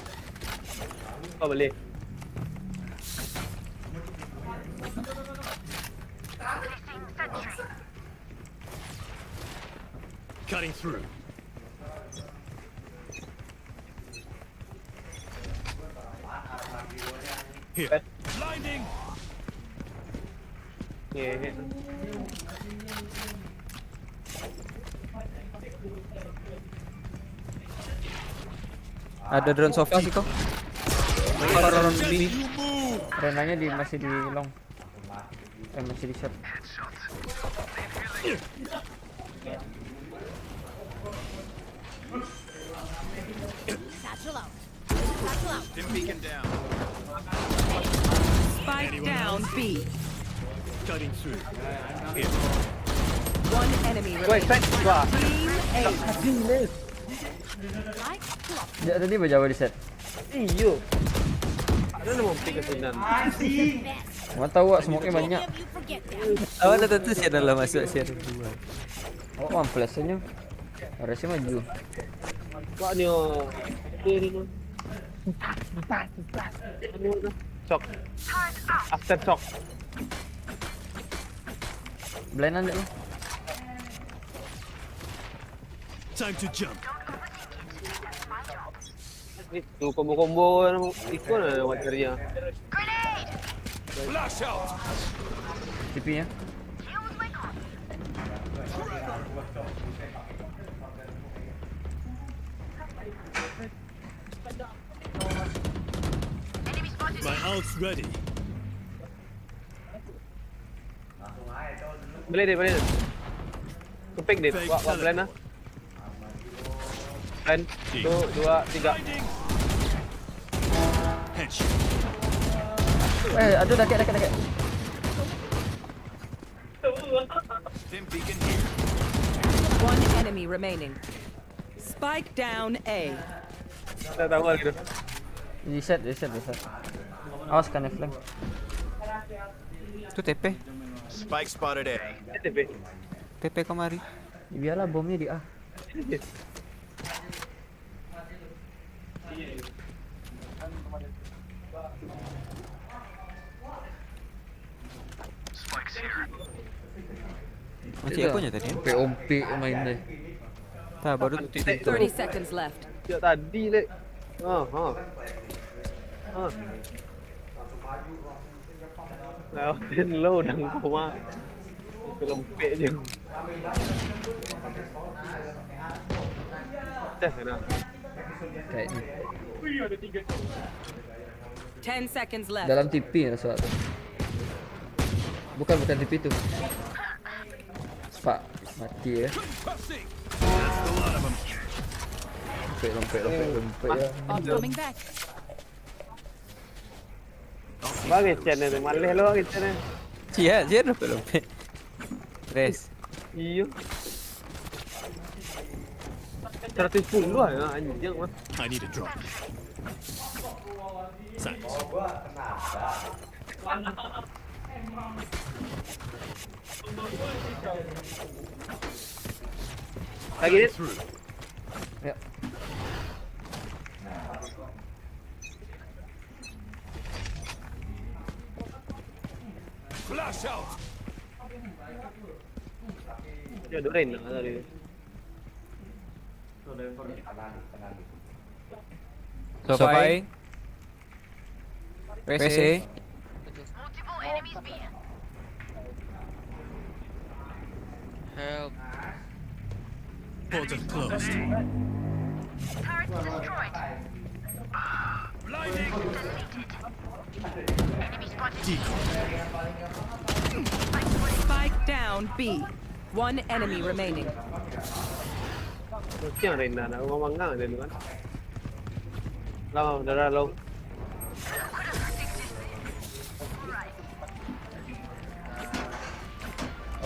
Speaker 1: Oh boleh.
Speaker 13: Cutting through. Here. Blinding.
Speaker 1: Yeah.
Speaker 12: Ada drone sofa sih kok. Orang ini.
Speaker 2: Renanya masih di long. Masih di shot.
Speaker 3: Satchel out. Satchel out.
Speaker 10: Dim beacon down.
Speaker 8: Spike down B.
Speaker 13: Cutting through.
Speaker 8: One enemy
Speaker 1: Wait,
Speaker 8: remaining.
Speaker 1: wah.
Speaker 8: Team A.
Speaker 2: Ya, tadi berjauh di set.
Speaker 1: Iyo. Ada mau pick kesulitan.
Speaker 2: Mau tahu wak, smoke-nya banyak.
Speaker 12: Awalnya tentu sih adalah masuk share 2.
Speaker 2: Oh, one flash-nya. Harusnya maju.
Speaker 1: Wah ni oh. Ini ni. Shock. After shock.
Speaker 2: Blind aja lu.
Speaker 13: Time to jump.
Speaker 1: Itu combo-combo itu na waternya.
Speaker 13: Flash out.
Speaker 2: TP-nya.
Speaker 13: My ult's ready.
Speaker 1: Boleh deh. Kepik deh. Wah, plan lah. Plan. 1, 2, 3.
Speaker 2: Aduh, dakek.
Speaker 10: Dim beacon here.
Speaker 8: One enemy remaining. Spike down A.
Speaker 1: Dah tahu gitu.
Speaker 2: Di set. Awas kan flank.
Speaker 12: Itu TP.
Speaker 10: Spike spotted A.
Speaker 12: TP kemari.
Speaker 2: Biarlah bomnya di A.
Speaker 12: Masih apa nya tadi?
Speaker 2: POP main deh.
Speaker 12: Tak, baru
Speaker 8: 30 seconds left.
Speaker 1: Ya tadi lek. Lewatin lo udah koma. Film P je. Dah kena.
Speaker 2: Kayaknya.
Speaker 8: 10 seconds left.
Speaker 2: Dalam TP ya suatu. Bukan TP itu. Pak mati ya. Lempek ya.
Speaker 3: Coming back.
Speaker 1: Bagi channel ni malih lo bagi channel.
Speaker 12: Cia, zero belum. Res.
Speaker 1: Iyo. 110 lah ya anjing mah.
Speaker 13: I need a drop. Thanks.
Speaker 1: Lagi ni.
Speaker 2: Ya.
Speaker 13: Flash out.
Speaker 1: Ya dorain lah tadi.
Speaker 12: Sopai. PC.
Speaker 15: Help.
Speaker 13: Portal closed. Blinding.
Speaker 8: Spike down B. One enemy remaining.
Speaker 1: Mesti yang Reina nak ngomong ngang dia kan. Lau, dah lau.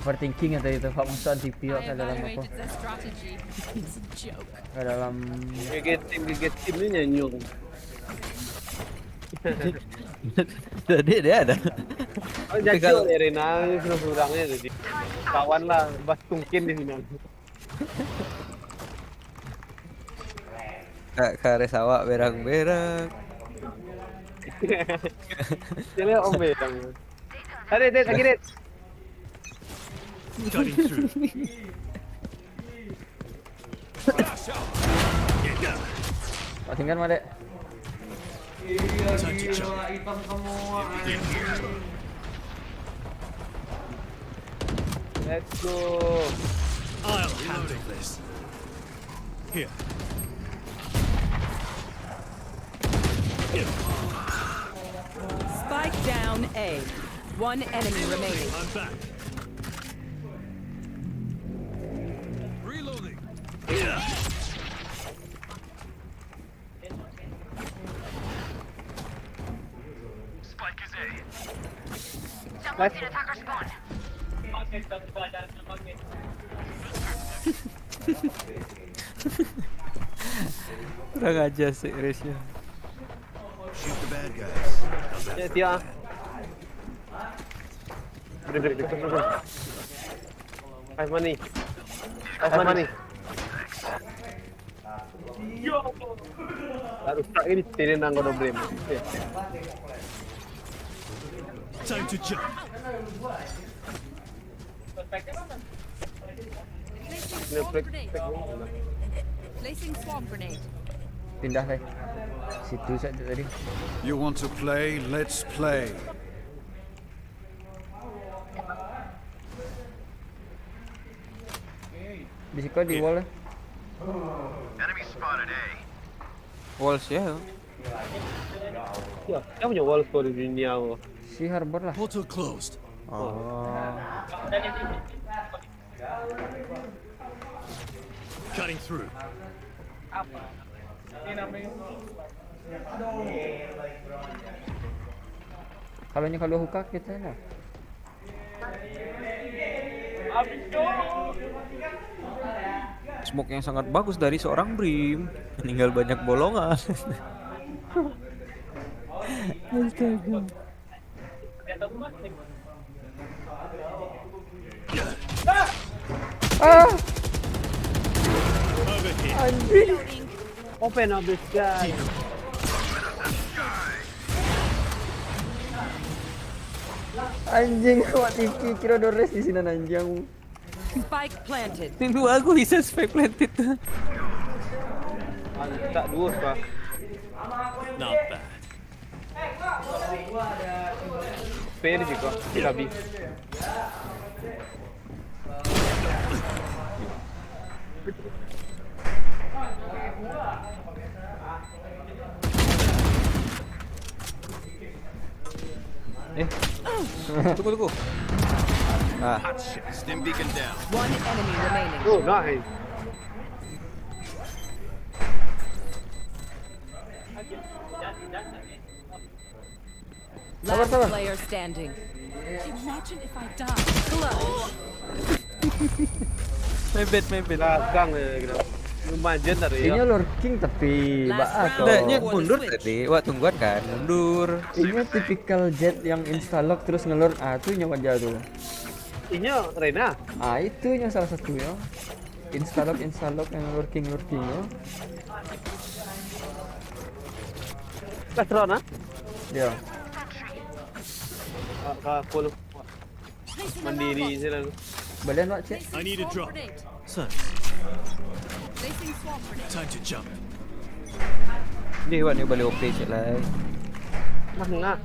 Speaker 2: Overthinking yang tadi tu. Hak musuh TP kat dalam apa?
Speaker 3: The strategy. It's a joke.
Speaker 2: Kat dalam
Speaker 1: Gigit tim ni nyanyung.
Speaker 12: Tadi dia ada.
Speaker 1: Oh, jatuh ya Reina, kurang-kurangnya tadi. Kawan lah, bas tungkin di sini.
Speaker 12: Kak kares awak berang-berang.
Speaker 1: Jadi om berang. Ada det lagi det.
Speaker 13: Cutting through. Flash out. Get down.
Speaker 2: tinggal mah dek.
Speaker 13: Time to jump.
Speaker 1: Let's go.
Speaker 13: I'll handle this. Here.
Speaker 8: Spike down A. One enemy remaining.
Speaker 9: I'm back. Reloading. Spike is A.
Speaker 1: Nice.
Speaker 12: Kurang aja sih Resya.
Speaker 14: Shoot the bad guys.
Speaker 1: Ya, dia. Break. Five money. Harus tak ini tirin nang kono brem.
Speaker 9: Time to jump.
Speaker 3: Placing swamp grenade.
Speaker 2: Pindah deh. Situ saja tadi.
Speaker 14: You want to play? Let's play.
Speaker 2: Bisiko di wall.
Speaker 14: Enemy spotted A.
Speaker 12: Walls ya.
Speaker 1: Ya, kamu punya wall score di dunia.
Speaker 2: Si harbor lah.
Speaker 9: Portal closed. Cutting through.
Speaker 2: Kalau hukak kita lah.
Speaker 12: Smoke yang sangat bagus dari seorang Brim. Meninggal banyak bolongan. Astaga.
Speaker 2: Anjing.
Speaker 1: Open up this guy.
Speaker 2: Anjing, awak TV kira Dores di sini anjing.
Speaker 8: Spike planted.
Speaker 12: Tunggu aku bisa spike planted.
Speaker 1: Tak dua pak.
Speaker 9: Not bad.
Speaker 1: Fair juga. Habis.
Speaker 12: Tunggu.
Speaker 14: Hot shit. Stim beacon down.
Speaker 8: One enemy remaining.
Speaker 1: Oh, nice.
Speaker 8: Last player standing.
Speaker 3: Imagine if I die.
Speaker 12: Mebet.
Speaker 1: Belakang gitu. Lumayan dari ya.
Speaker 2: Ini lurking tapi baak.
Speaker 12: Tidaknya mundur tadi. Wah tungguan kan, mundur.
Speaker 2: Ini tipikal jet yang instalock terus ngelur. Itu nyawa dia tuh.
Speaker 1: Ini Rena.
Speaker 2: Itu nya salah satu ya. Instalock yang lurking ya.
Speaker 1: Kasron ah?
Speaker 2: Ya.
Speaker 1: Full mandiri sih lalu.
Speaker 2: Balian wak cek.
Speaker 9: I need a drop. Son.
Speaker 3: Placing swamp grenade.
Speaker 9: Time to jump.
Speaker 12: Dia buat ni balik OP je lah.
Speaker 1: Mana?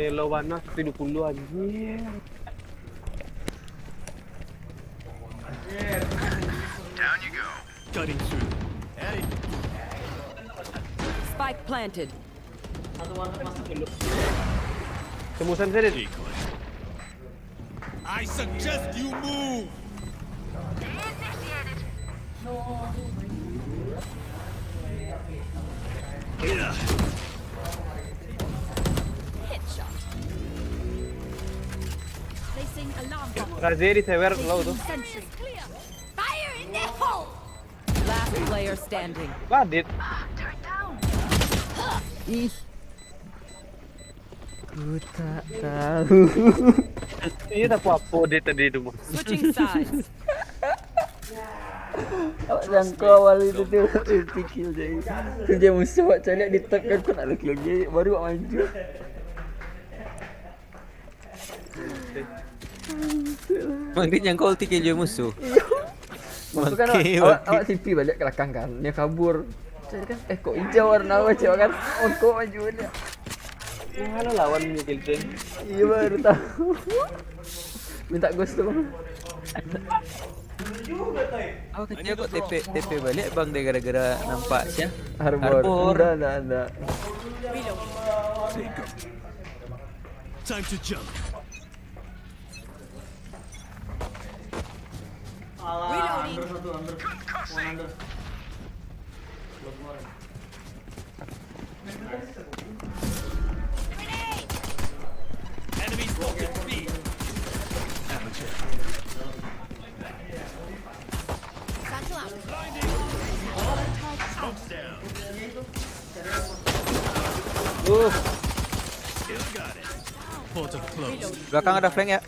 Speaker 1: Lawan nak 70 anjir.
Speaker 14: Down you go.
Speaker 9: Cutting through. Hey.
Speaker 8: Spike planted.
Speaker 1: Temusan saya.
Speaker 9: I suggest you move.
Speaker 3: Headshot. Placing alarm bomb.
Speaker 1: Razeri sever low tu.
Speaker 3: Sentry clear. Fire in the hole.
Speaker 8: Last player standing.
Speaker 1: Badit.
Speaker 3: Turn down.
Speaker 2: Ih. Ku tak tahu.
Speaker 1: Ini tak apa dia tadi tu.
Speaker 8: Switching sides.
Speaker 2: Awak jangka awal itu tu kill je. Tu je musuh awak cari di tag kan kau nak kill je baru awak maju.
Speaker 12: Bang dia nyangka ulti kill je musuh.
Speaker 2: Musuh kan awak TP balik ke belakang kan. Dia kabur. Cari kan kok hijau warna apa cakap kan. Oh kok maju dia.
Speaker 1: Halo lawan ni kill je.
Speaker 2: Iya baru tahu. Minta ghost tuh bang.
Speaker 12: Oh kecil kok TP balik bang deh gara-gara nampak sih.
Speaker 2: Harbor. Ada.
Speaker 9: Time to jump. Enemy spotted B.
Speaker 3: Satchel out.
Speaker 9: Smoke's down. Still got it. Portal closed.
Speaker 12: Belakang ada flank ya.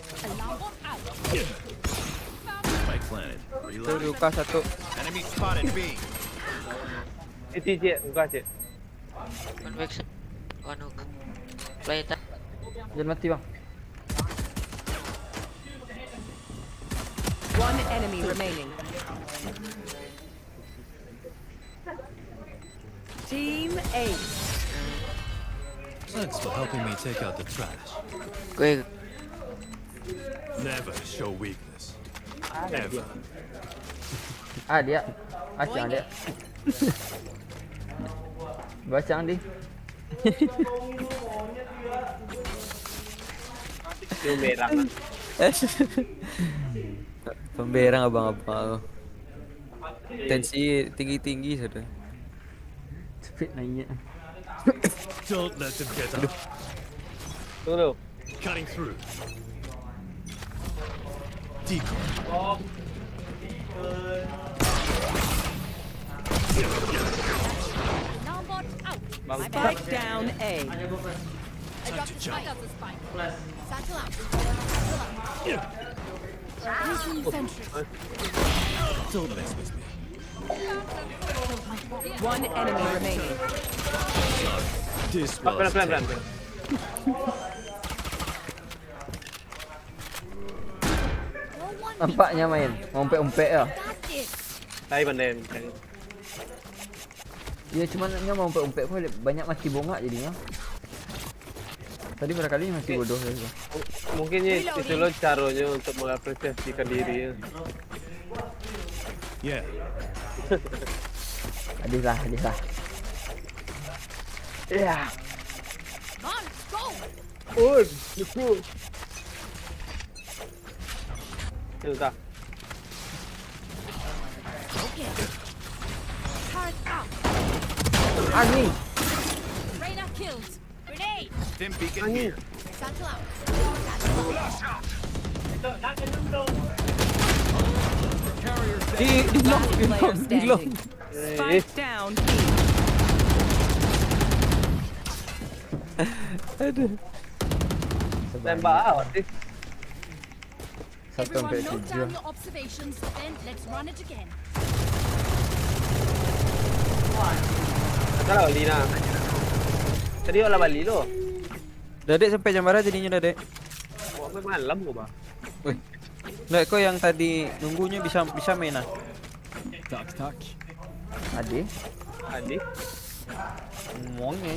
Speaker 9: Spike planted.
Speaker 12: Tuh luka satu.
Speaker 9: Enemy spotted B.
Speaker 1: Cik, buka cik.
Speaker 15: One back, one hook. Play it.
Speaker 2: Jangan mati bang.
Speaker 8: One enemy remaining. Team 8.
Speaker 9: Thanks for helping me take out the trash.
Speaker 15: Gue
Speaker 9: Never show weakness. Ever.
Speaker 2: Dia. Acang dia. Bacang di.
Speaker 1: Merang.
Speaker 12: Pemberang abang-abang. Tensi tinggi-tinggi sudah.
Speaker 2: Speed naiknya.
Speaker 9: Don't let them get up.
Speaker 1: Tunggu.
Speaker 9: Cutting through. Decoy.
Speaker 3: Alarmbot out.
Speaker 8: Spike down A.
Speaker 3: I dropped the spike out the spike. Satchel out. Placing sentry.
Speaker 9: Don't mess with me.
Speaker 8: One enemy remaining.
Speaker 9: This
Speaker 1: Pelan.
Speaker 2: Nampaknya main. Ngompek-ompek ya.
Speaker 1: Saya pandai.
Speaker 2: Iya cuman nya mau ompek-ompek kok banyak mati bongak jadinya. Tadi barangkali masih bodoh ya.
Speaker 1: Mungkin itu lo caranya untuk mengapresiasikan diri.
Speaker 9: Yeah.
Speaker 2: Adil lah.
Speaker 1: Iya.
Speaker 3: Come on, let's go.
Speaker 1: Itu. Sudah.
Speaker 3: Okay. Turret out.
Speaker 2: Ani.
Speaker 3: Reyna killed. Grenade.
Speaker 9: Stim beacon here.
Speaker 3: Satchel out.
Speaker 8: Di long. Spike down B.
Speaker 12: Aduh.
Speaker 1: Tembak awak sih.
Speaker 2: Satu sampai
Speaker 3: Everyone note
Speaker 2: 7.
Speaker 3: down your observations, then let's run it again.
Speaker 1: Kalau Lina. Tadi olah bali lo.
Speaker 12: Dadek sampai jam berapa jadinya Dadek?
Speaker 1: Kok sampai malam kok, Bang?
Speaker 12: Wih. Nggak, kok yang tadi nunggunya bisa main ah?
Speaker 14: Tak.
Speaker 2: Adi.
Speaker 12: Ngomongnya.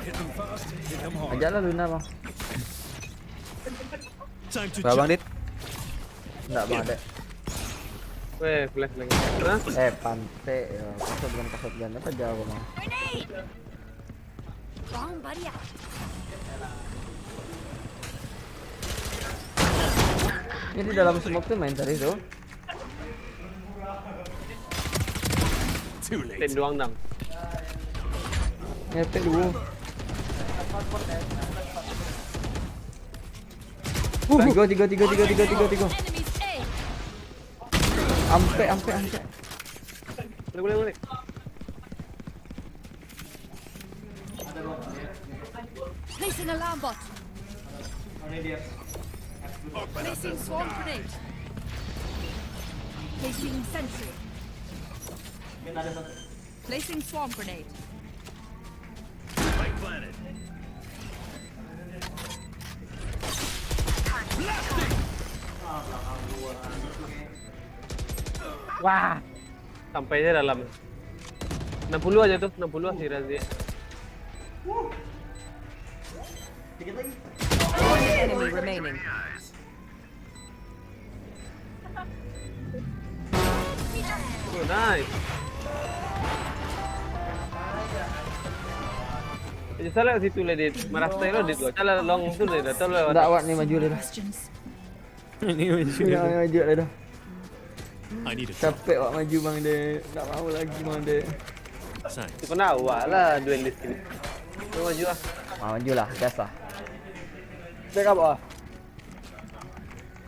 Speaker 9: Hit them fast, hit them hard.
Speaker 2: Ajaklah Luna bang.
Speaker 9: Time to
Speaker 12: Berapa
Speaker 9: jump.
Speaker 12: Dit?
Speaker 2: Enggak bang ada.
Speaker 1: Weh, flash lagi. Nah,
Speaker 2: Pantai ya. Kasut gan apa jauh bang.
Speaker 3: Grenade. Bomb buddy out.
Speaker 2: Ini di dalam smoke tuh main tadi tuh.
Speaker 9: Too late.
Speaker 1: ten doang dang.
Speaker 2: Ngepek dulu. Tiga.
Speaker 3: Enemies A.
Speaker 2: Ampe.
Speaker 1: Boleh.
Speaker 3: Placing alarm bot. Placing swarm grenade. Placing sentry. Placing swarm grenade.
Speaker 9: Spike planted.
Speaker 1: Wah. Sampainya dalam 60 aja tuh, 60 sih Razia.
Speaker 8: One enemy remaining.
Speaker 1: Nice. Jadi salah situ lah dit. Merasa lo dit. Salah long tu lah. Tahu lah.
Speaker 2: Tak awak ni maju lah dah.
Speaker 12: Ini maju.
Speaker 2: Ya, maju lah dah.
Speaker 9: I need a
Speaker 2: Capek awak maju bang dek. Tak mau lagi bang dek.
Speaker 9: Thanks.
Speaker 1: Kau nak awak lah duelist ni. Kau maju lah.
Speaker 2: Maju lah, gas lah.
Speaker 1: Back up ah.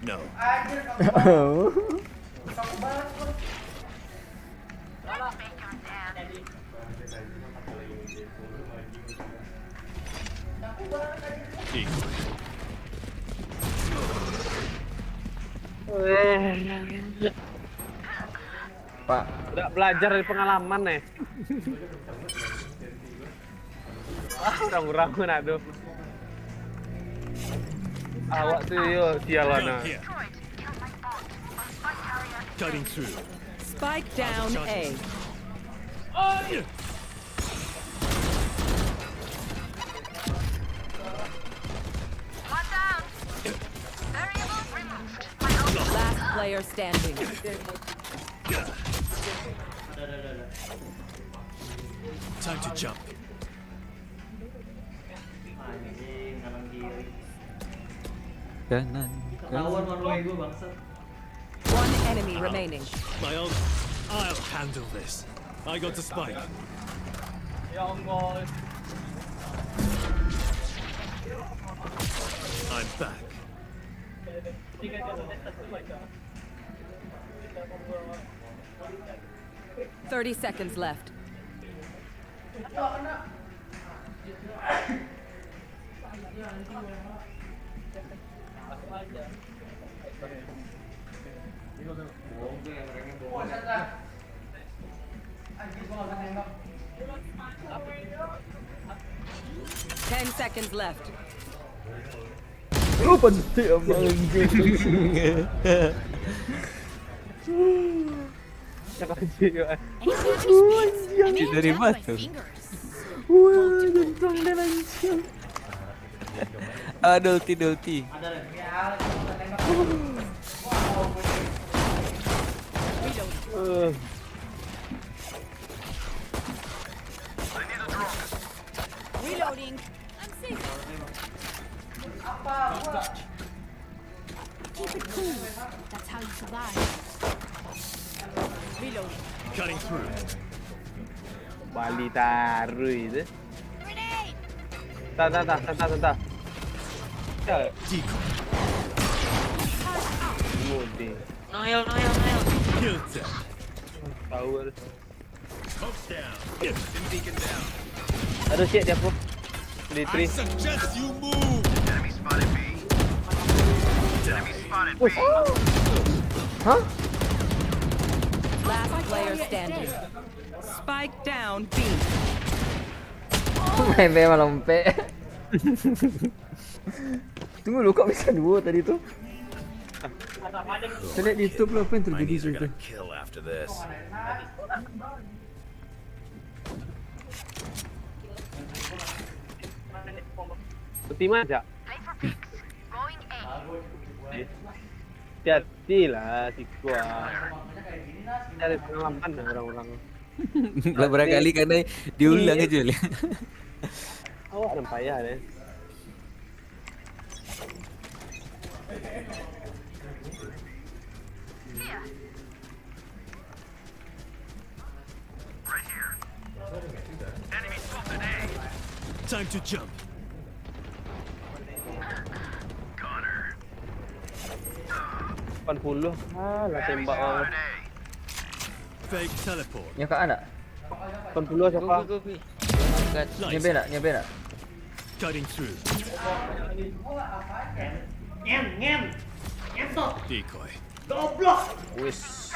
Speaker 9: No.
Speaker 2: Pak,
Speaker 1: udah belajar dari pengalaman nih. Orang-orang nak tu. Awak tu yo sialana.
Speaker 9: Cutting through.
Speaker 8: Spike down A. Last player standing.
Speaker 9: Time to jump.
Speaker 12: Kanan.
Speaker 8: One enemy remaining.
Speaker 9: I'll handle this. I got the spike. I'm back.
Speaker 8: 30 seconds left. Ten seconds left.
Speaker 2: Oh penting abang anjing.
Speaker 1: Cakap kecil kan.
Speaker 12: Dari batu.
Speaker 2: Wah, gentong dan lancang.
Speaker 12: Dolti.
Speaker 3: Reloading. I'm safe. Keep it cool. That's how you survive. Reloading.
Speaker 9: Cutting through.
Speaker 1: Bali taruh itu.
Speaker 3: Grenade.
Speaker 1: Tak. Mode.
Speaker 15: Noel.
Speaker 9: Killed them.
Speaker 1: Tower.
Speaker 9: Smoke's down. Beacon down.
Speaker 1: Ada shit dia pun. Di
Speaker 9: I
Speaker 1: tree.
Speaker 9: suggest you move. Enemy spotted B.
Speaker 2: Hah?
Speaker 8: Last player standing. Spike down B.
Speaker 2: Main memang lompat. Tunggu lu kok bisa dua tadi tu? Saya lihat di YouTube lu apa yang terjadi situ.
Speaker 9: Kill after this.
Speaker 1: Ultima aja. Hati-hati lah si gua. Cari pengalaman lah orang-orang.
Speaker 12: Beberapa kali karena diulang aja lah.
Speaker 1: Awak ada payah deh.
Speaker 9: Time to jump.
Speaker 1: 80. Lah tembak orang.
Speaker 9: Fake teleport.
Speaker 2: Yang kat anak?
Speaker 1: 80 siapa?
Speaker 15: Go.
Speaker 2: Nyampe nak?
Speaker 9: Cutting through. Decoy.
Speaker 1: Wis.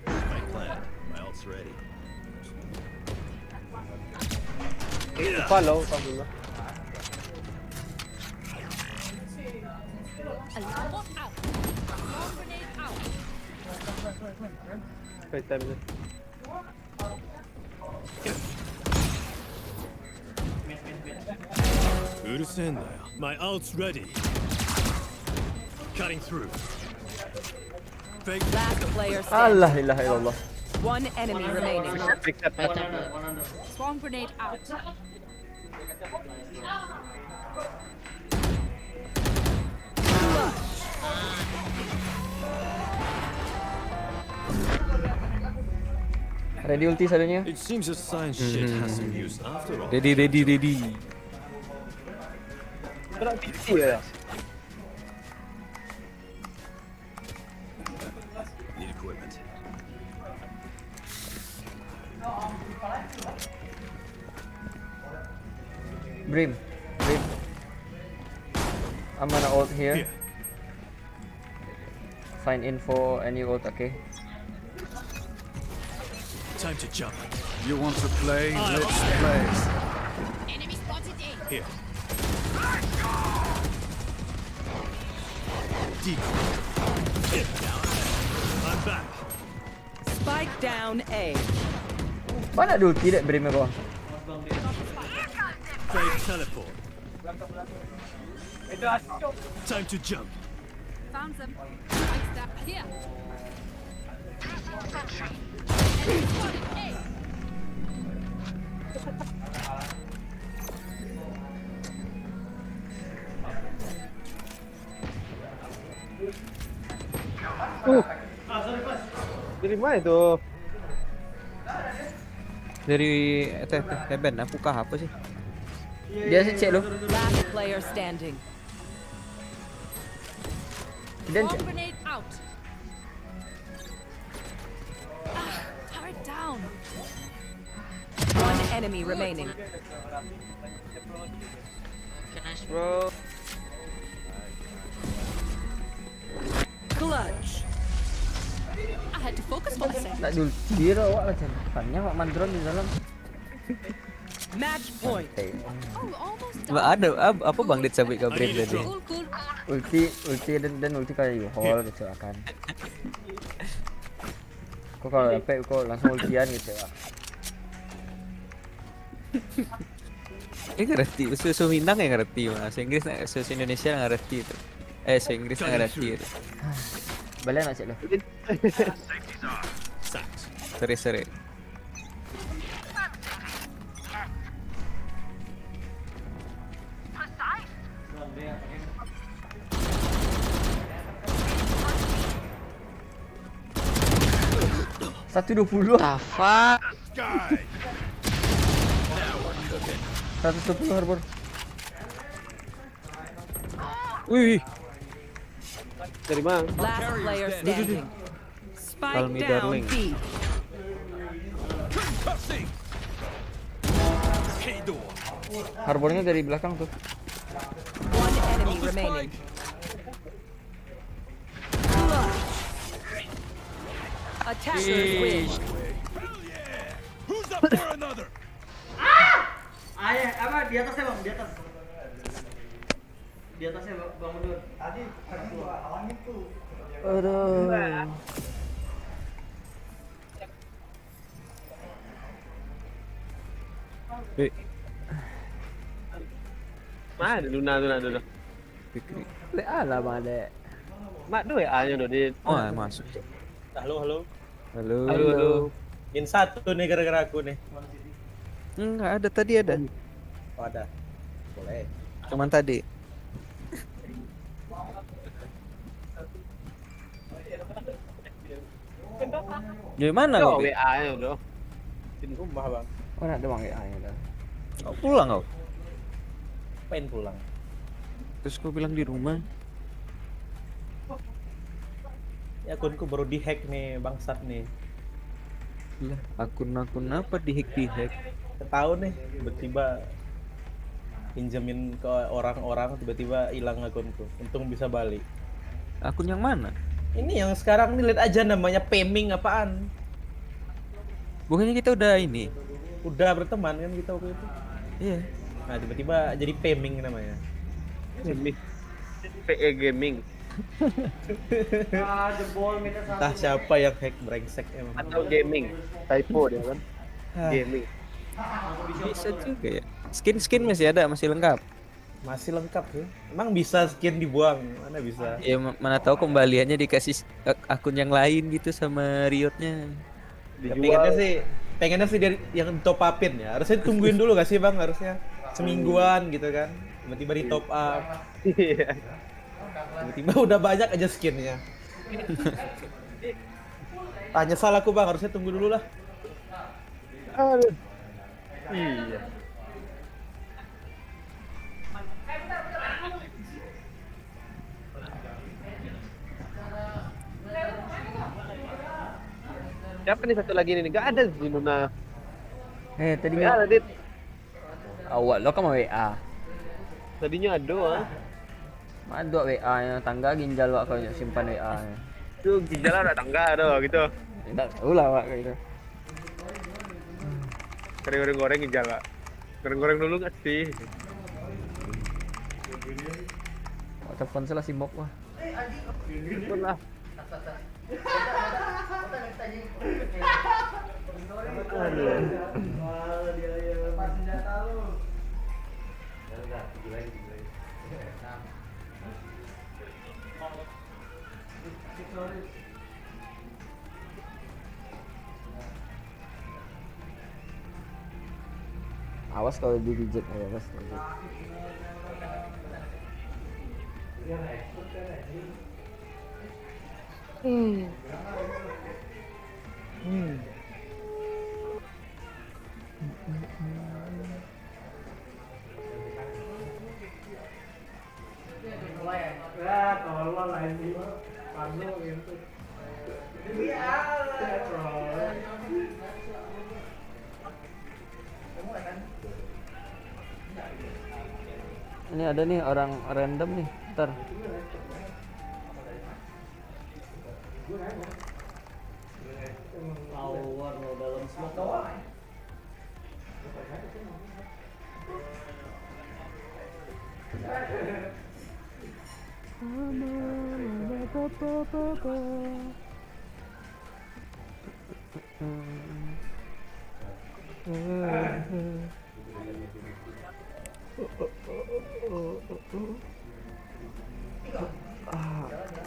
Speaker 9: My plan. My ult's ready.
Speaker 1: Follow 80.
Speaker 3: Alarm bot out. Alarm grenade out.
Speaker 1: FaceTime ni.
Speaker 9: My ult's ready. Cutting through. Fake.
Speaker 8: Last player
Speaker 2: Allah
Speaker 8: standing.
Speaker 2: ilaha illallah.
Speaker 8: One enemy remaining.
Speaker 3: Swarm grenade out.
Speaker 2: Ready ulti satunya.
Speaker 9: It seems a science shit has some use after all.
Speaker 12: Ready.
Speaker 1: Berat PC ya.
Speaker 9: Need equipment.
Speaker 2: Brim. I'm gonna ult here. Find info any ult, okay?
Speaker 9: Time to jump.
Speaker 14: You want to play? Let's play.
Speaker 3: Enemy spotted A.
Speaker 9: Here. Decoy. I'm back.
Speaker 8: Spike down A.
Speaker 2: Mana ada ulti dek Brim kau?
Speaker 9: Fake teleport. Time to jump.
Speaker 3: Found them. Right step here. Spotted A.
Speaker 1: Dari mana itu?
Speaker 12: Dari Heaven, aku kah apa sih?
Speaker 2: Dia sih cek lu.
Speaker 8: Last player standing.
Speaker 2: Dan
Speaker 3: Swarm grenade out. Turret down.
Speaker 8: One enemy remaining.
Speaker 15: Okay, nice bro.
Speaker 8: Clutch.
Speaker 3: I had to focus for a second.
Speaker 2: tak ada ulti dia awak lah macam. Depannya awak mandron di dalam.
Speaker 8: Match point.
Speaker 3: Oh, almost
Speaker 12: Mbak ada apa Bang Dit sampai ke Brave tadi?
Speaker 3: cool.
Speaker 2: Ulti dan ulti kayak U-Haul gitu akan. Kok kalau sampai kok langsung ultian gitu ya.
Speaker 12: Ngerti, bahasa Minang yang ngerti, bahasa Inggris, bahasa Indonesia yang ngerti itu. Bahasa Inggris yang ngerti itu.
Speaker 2: Balik nak cek lu.
Speaker 12: Seri.
Speaker 2: Satu 20.
Speaker 15: Tafa.
Speaker 2: 120 Harbor.
Speaker 12: Wih.
Speaker 1: Dari mana?
Speaker 8: Last player standing.
Speaker 12: Call
Speaker 8: Spike
Speaker 12: me
Speaker 8: down
Speaker 12: darling.
Speaker 8: B.
Speaker 2: Harbornya dari belakang tuh.
Speaker 8: One enemy remaining. Attackers win.
Speaker 9: Who's up for another?
Speaker 16: Ayah, apa di atasnya bang? Di atas. Di atasnya bang mundur. Tadi halang itu.
Speaker 2: Aduh.
Speaker 1: Mana Luna tu?
Speaker 2: Le ala bang dek.
Speaker 1: Mak tu A-nya tu di.
Speaker 12: Oh, masuk.
Speaker 4: Halo.
Speaker 1: Halo.
Speaker 4: Min satu nih gara-gara aku nih.
Speaker 12: Enggak ada, tadi ada.
Speaker 4: Oh, ada. Boleh.
Speaker 12: Cuman tadi. Dari mana kau?
Speaker 1: WA-nya tu.
Speaker 4: Rumah bang.
Speaker 2: Oh nak ada bang A-nya dah.
Speaker 12: Kau pulang kau?
Speaker 4: Pengen pulang.
Speaker 12: Terus kau bilang di rumah.
Speaker 4: Ya akunku baru dihack nih bangsat nih.
Speaker 12: Lah, akun-akun apa dihack?
Speaker 4: Tahu nih tiba-tiba pinjemin ke orang-orang tiba-tiba hilang akunku. Untung bisa balik.
Speaker 12: Akun yang mana?
Speaker 4: Ini yang sekarang nih lihat aja namanya Peming apaan?
Speaker 12: Bukannya kita udah ini?
Speaker 4: Udah berteman kan kita waktu itu.
Speaker 12: Iya.
Speaker 4: Nah tiba-tiba jadi Peming namanya.
Speaker 1: PE Gaming.
Speaker 16: Jebol minta satu.
Speaker 4: Entah siapa yang hack brengsek emang.
Speaker 1: Atau gaming. Typo dia kan. Gaming.
Speaker 12: Bisa juga ya. Skin masih ada, masih lengkap.
Speaker 17: Masih lengkap sih. Emang bisa skin dibuang? Mana bisa?
Speaker 12: Ya mana tahu kembaliannya dikasih akun yang lain gitu sama Riotnya.
Speaker 17: Ya, pengennya sih dari yang top upin ya. Harusnya tungguin dulu gak sih bang? Harusnya semingguan gitu kan. Tiba-tiba di top up. Tiba-tiba udah banyak aja skinnya. Tanya salah aku bang, harusnya tunggu dulu lah.
Speaker 1: Aduh. Iya. Siapa nih satu lagi nih? Gak ada di Luna.
Speaker 2: Tadinya
Speaker 1: ada Dit.
Speaker 2: awak lo kan mau WA.
Speaker 1: Tadinya ada.
Speaker 2: Ada WA nya tangga ginjal wak kau simpan WA nya.
Speaker 1: Tuh ginjal ada tangga ada gitu.
Speaker 2: Tidak tahu lah wak gitu.
Speaker 1: Goreng-goreng ginjal Pak. Goreng-goreng dulu nggak sih?
Speaker 2: Telepon salah si Bob wah.
Speaker 1: Telepon lah.
Speaker 2: Awas kalau digigit, awas. Ini ada nih orang random nih, ntar.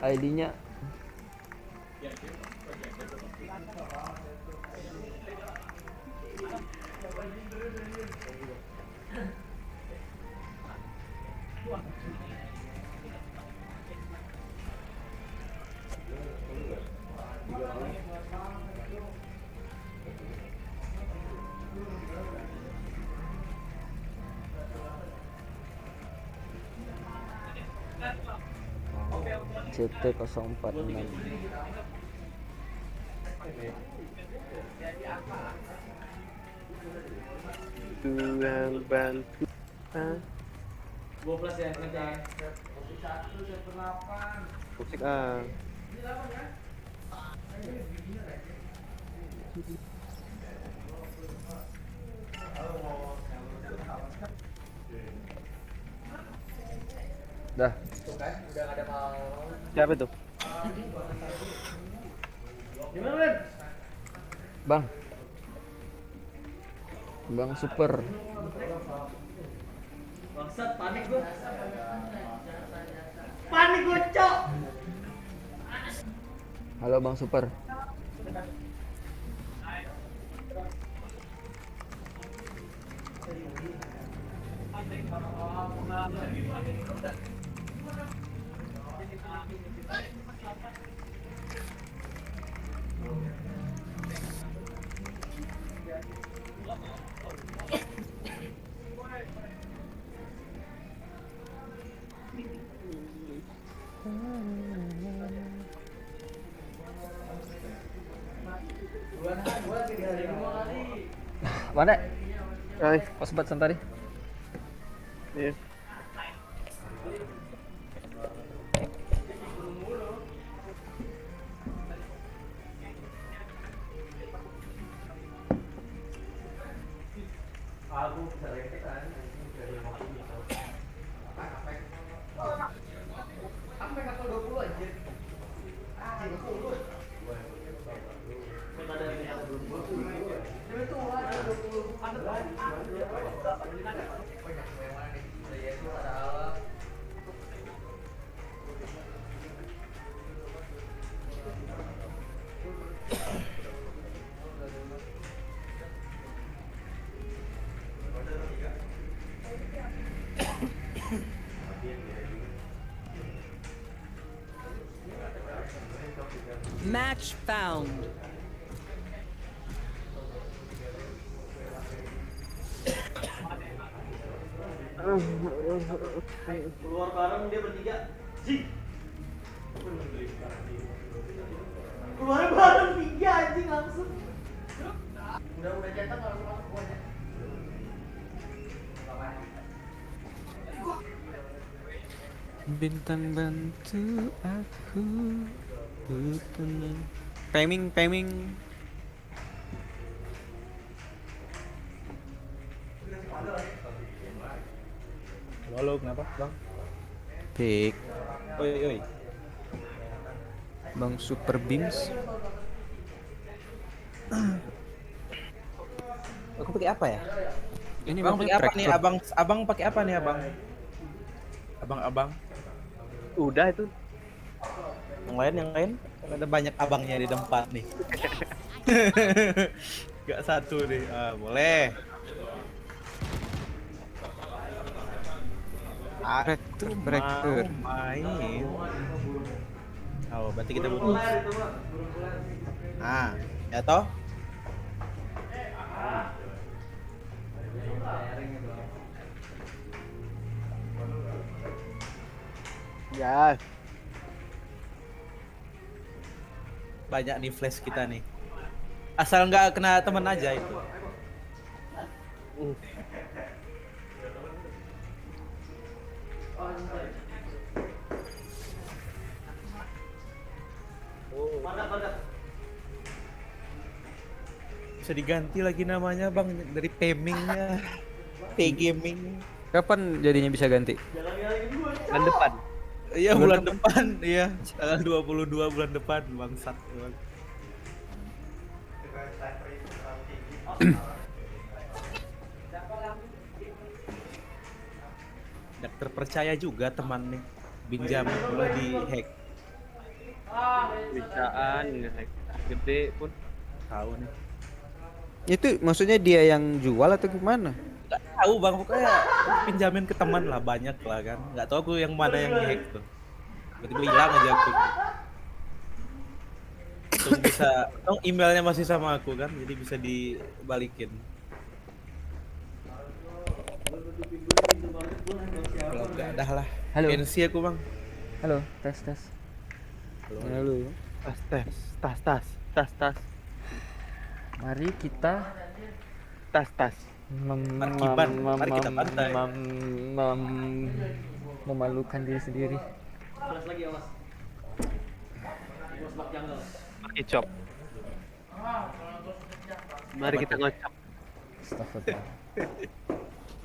Speaker 2: ID-nya CT046.
Speaker 1: Tuhan bantu.
Speaker 16: 12 ya kerja.
Speaker 1: Musik ah.
Speaker 2: dah.
Speaker 16: Udah ada mau.
Speaker 1: Siapa tuh?
Speaker 16: Gimana, Ben?
Speaker 2: Bang Super.
Speaker 16: Bangsat, panik gua. Panik gua, Cok.
Speaker 2: Halo Bang Super. Mana? Pas sempat tadi.
Speaker 1: Iya.
Speaker 16: Aku sering kan dari sampai kapal 20 aja. Ah, 20. Kita ada 20. Itu ada 20.
Speaker 8: Match found.
Speaker 16: Keluar bareng dia bertiga. Anjing. Keluar bareng 3 anjing langsung. Udah cetak langsung masuk aja.
Speaker 12: Bintang bantu aku bertenang. Peming.
Speaker 17: Halo, kenapa, Bang?
Speaker 12: Pik.
Speaker 17: Oi.
Speaker 12: Bang Super Beams.
Speaker 17: Aku pakai apa ya?
Speaker 12: Ini
Speaker 17: Bang pakai apa nih,
Speaker 12: tractor.
Speaker 17: Abang pakai apa nih, Abang? Abang.
Speaker 1: Udah itu.
Speaker 17: Yang lain? Ada banyak abangnya di tempat nih. Gak satu nih. Ah, boleh.
Speaker 12: Breaker.
Speaker 17: Main. Oh, berarti kita butuh. Ah, ya toh?
Speaker 1: Ya.
Speaker 17: Banyak nih flash kita nih. Asal nggak kena teman aja itu. Bisa diganti lagi namanya, Bang, dari Pemingnya P-Gaming.
Speaker 12: Kapan jadinya bisa ganti?
Speaker 1: Bulan depan.
Speaker 17: Iya, bulan depan, iya. Tanggal 22 bulan depan, bangsat. Tidak terpercaya juga teman nih. Pinjam mulai di hack.
Speaker 1: Bisaan gede pun
Speaker 17: Tahu nih.
Speaker 12: Itu maksudnya dia yang jual atau gimana?
Speaker 17: Nggak tahu, Bang, pokoknya pinjamin ke teman lah, banyak lah kan. Nggak tahu aku yang mana yang hack tuh. Tiba-tiba hilang aja aku. Terus bisa, emailnya masih sama aku kan, jadi bisa dibalikin. Kalau nggak ada lah.
Speaker 2: Halo.
Speaker 17: Gengsi aku, Bang.
Speaker 2: Halo, tes.
Speaker 12: Halo.
Speaker 1: Tas.
Speaker 2: Mari kita
Speaker 1: Tas.
Speaker 17: Markiban, mari kita pantai.
Speaker 2: Memalukan diri sendiri.
Speaker 16: Awas lagi, awas. Bos bak jungle.
Speaker 1: Pakai chop. Mari kita ngocok.
Speaker 2: Astagfirullah.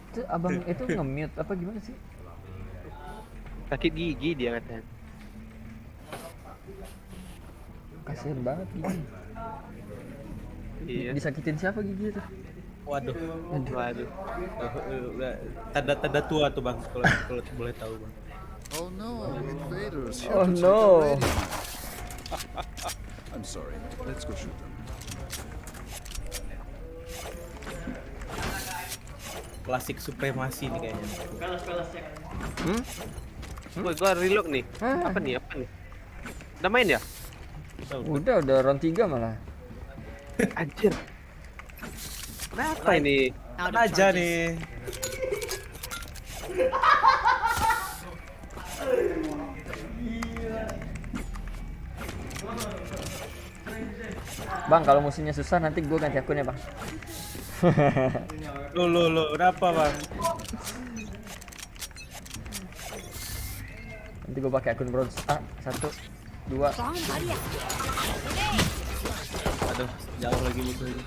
Speaker 2: Itu abang itu nge-mute apa gimana sih?
Speaker 1: Sakit gigi dia katanya.
Speaker 2: Kasian banget gigi.
Speaker 1: Iya.
Speaker 2: Disakitin siapa gigi itu?
Speaker 17: Waduh.
Speaker 1: Waduh.
Speaker 17: Tanda tua tuh, Bang, kalau boleh tahu, Bang.
Speaker 14: Oh no, invaders.
Speaker 2: Oh no.
Speaker 14: I'm sorry. Let's go shoot them.
Speaker 17: Klasik supremasi nih kayaknya.
Speaker 16: Pelas cek.
Speaker 1: Gua reload nih. Apa nih? Udah main ya?
Speaker 2: Udah round 3 malah.
Speaker 1: Anjir. Kenapa ini?
Speaker 17: Mana aja nih.
Speaker 2: Bang, kalau musuhnya susah nanti gue ganti akun ya, Bang.
Speaker 17: Lo, kenapa, Bang?
Speaker 2: Nanti gue pakai akun bronze. 1, 2.
Speaker 17: Aduh, jauh lagi musuhnya.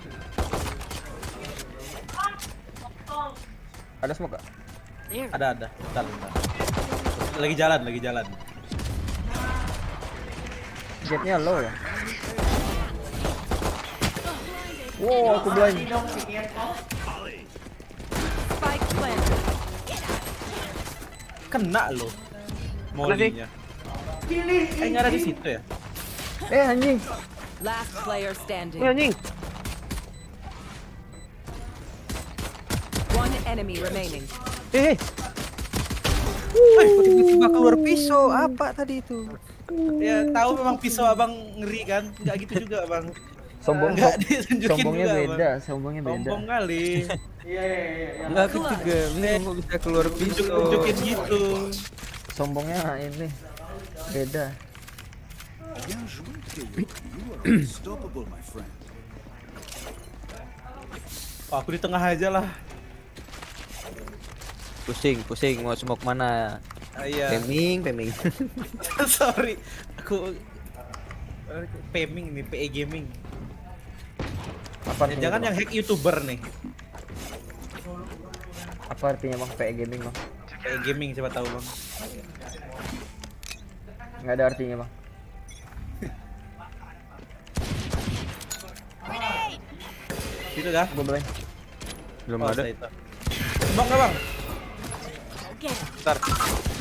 Speaker 2: Ada smoke gak?
Speaker 17: Ada. Bentar. Lagi jalan.
Speaker 2: Jetnya low ya? Wow, aku blind.
Speaker 8: planted.
Speaker 17: Kena lo. Molinya. Nggak ada di situ ya?
Speaker 2: Anjing.
Speaker 8: Last player standing.
Speaker 1: Anjing.
Speaker 8: One enemy remaining.
Speaker 12: Tiba-tiba keluar pisau. Apa tadi itu?
Speaker 17: Ya tahu memang pisau abang ngeri kan? Nggak gitu juga abang.
Speaker 2: Sombongnya
Speaker 17: juga,
Speaker 2: beda,
Speaker 17: Bang.
Speaker 2: sombongnya beda.
Speaker 17: Sombong kali.
Speaker 16: Iya.
Speaker 12: Enggak ketiga, kok bisa keluar pisau.
Speaker 17: Tunjukin gitu.
Speaker 2: Sombongnya ini beda.
Speaker 14: Unstoppable, my friend.
Speaker 17: Oh, aku di tengah aja lah.
Speaker 12: Pusing, mau smoke mana?
Speaker 17: Iya.
Speaker 12: Peming.
Speaker 17: Sorry, aku Peming nih, PE Gaming. Jangan yang hack YouTuber nih.
Speaker 2: Apa artinya bang PE Gaming bang?
Speaker 17: PE Gaming siapa tahu bang.
Speaker 2: Nggak ada artinya bang.
Speaker 17: Gitu kah?
Speaker 12: Belum ada.
Speaker 17: Bang nggak bang?
Speaker 3: Okay.
Speaker 17: Bentar.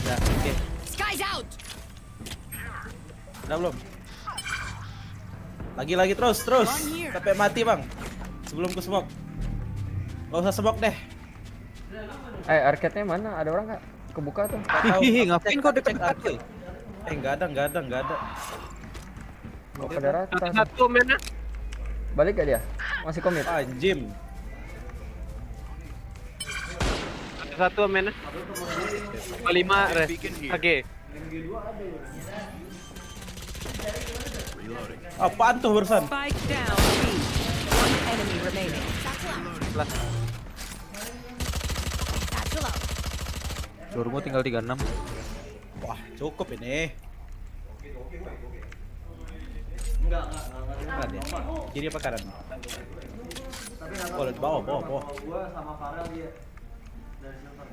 Speaker 17: Ya, oke.
Speaker 3: Sky's out.
Speaker 17: Udah belum? Lagi terus. Sampai mati bang. Sebelum ku smoke. Gak usah smoke deh.
Speaker 2: Arcade-nya mana? Ada orang nggak? Kebuka tuh.
Speaker 12: Ngapain kau dekat-dekat?
Speaker 17: Nggak ada.
Speaker 2: Mau ke daratan.
Speaker 1: Satu mana?
Speaker 2: Balik gak dia? Masih komit?
Speaker 17: Anjim.
Speaker 1: Satu mana? 5 res. Oke.
Speaker 17: Apaan tuh barusan?
Speaker 8: Spike down. One enemy remaining.
Speaker 12: Dormo tinggal 36.
Speaker 17: Wah, cukup ini.
Speaker 16: Enggak.
Speaker 17: Kanan ya? Kiri apa kanan? Boleh bawah.
Speaker 16: Gua sama Farel dia dari silver.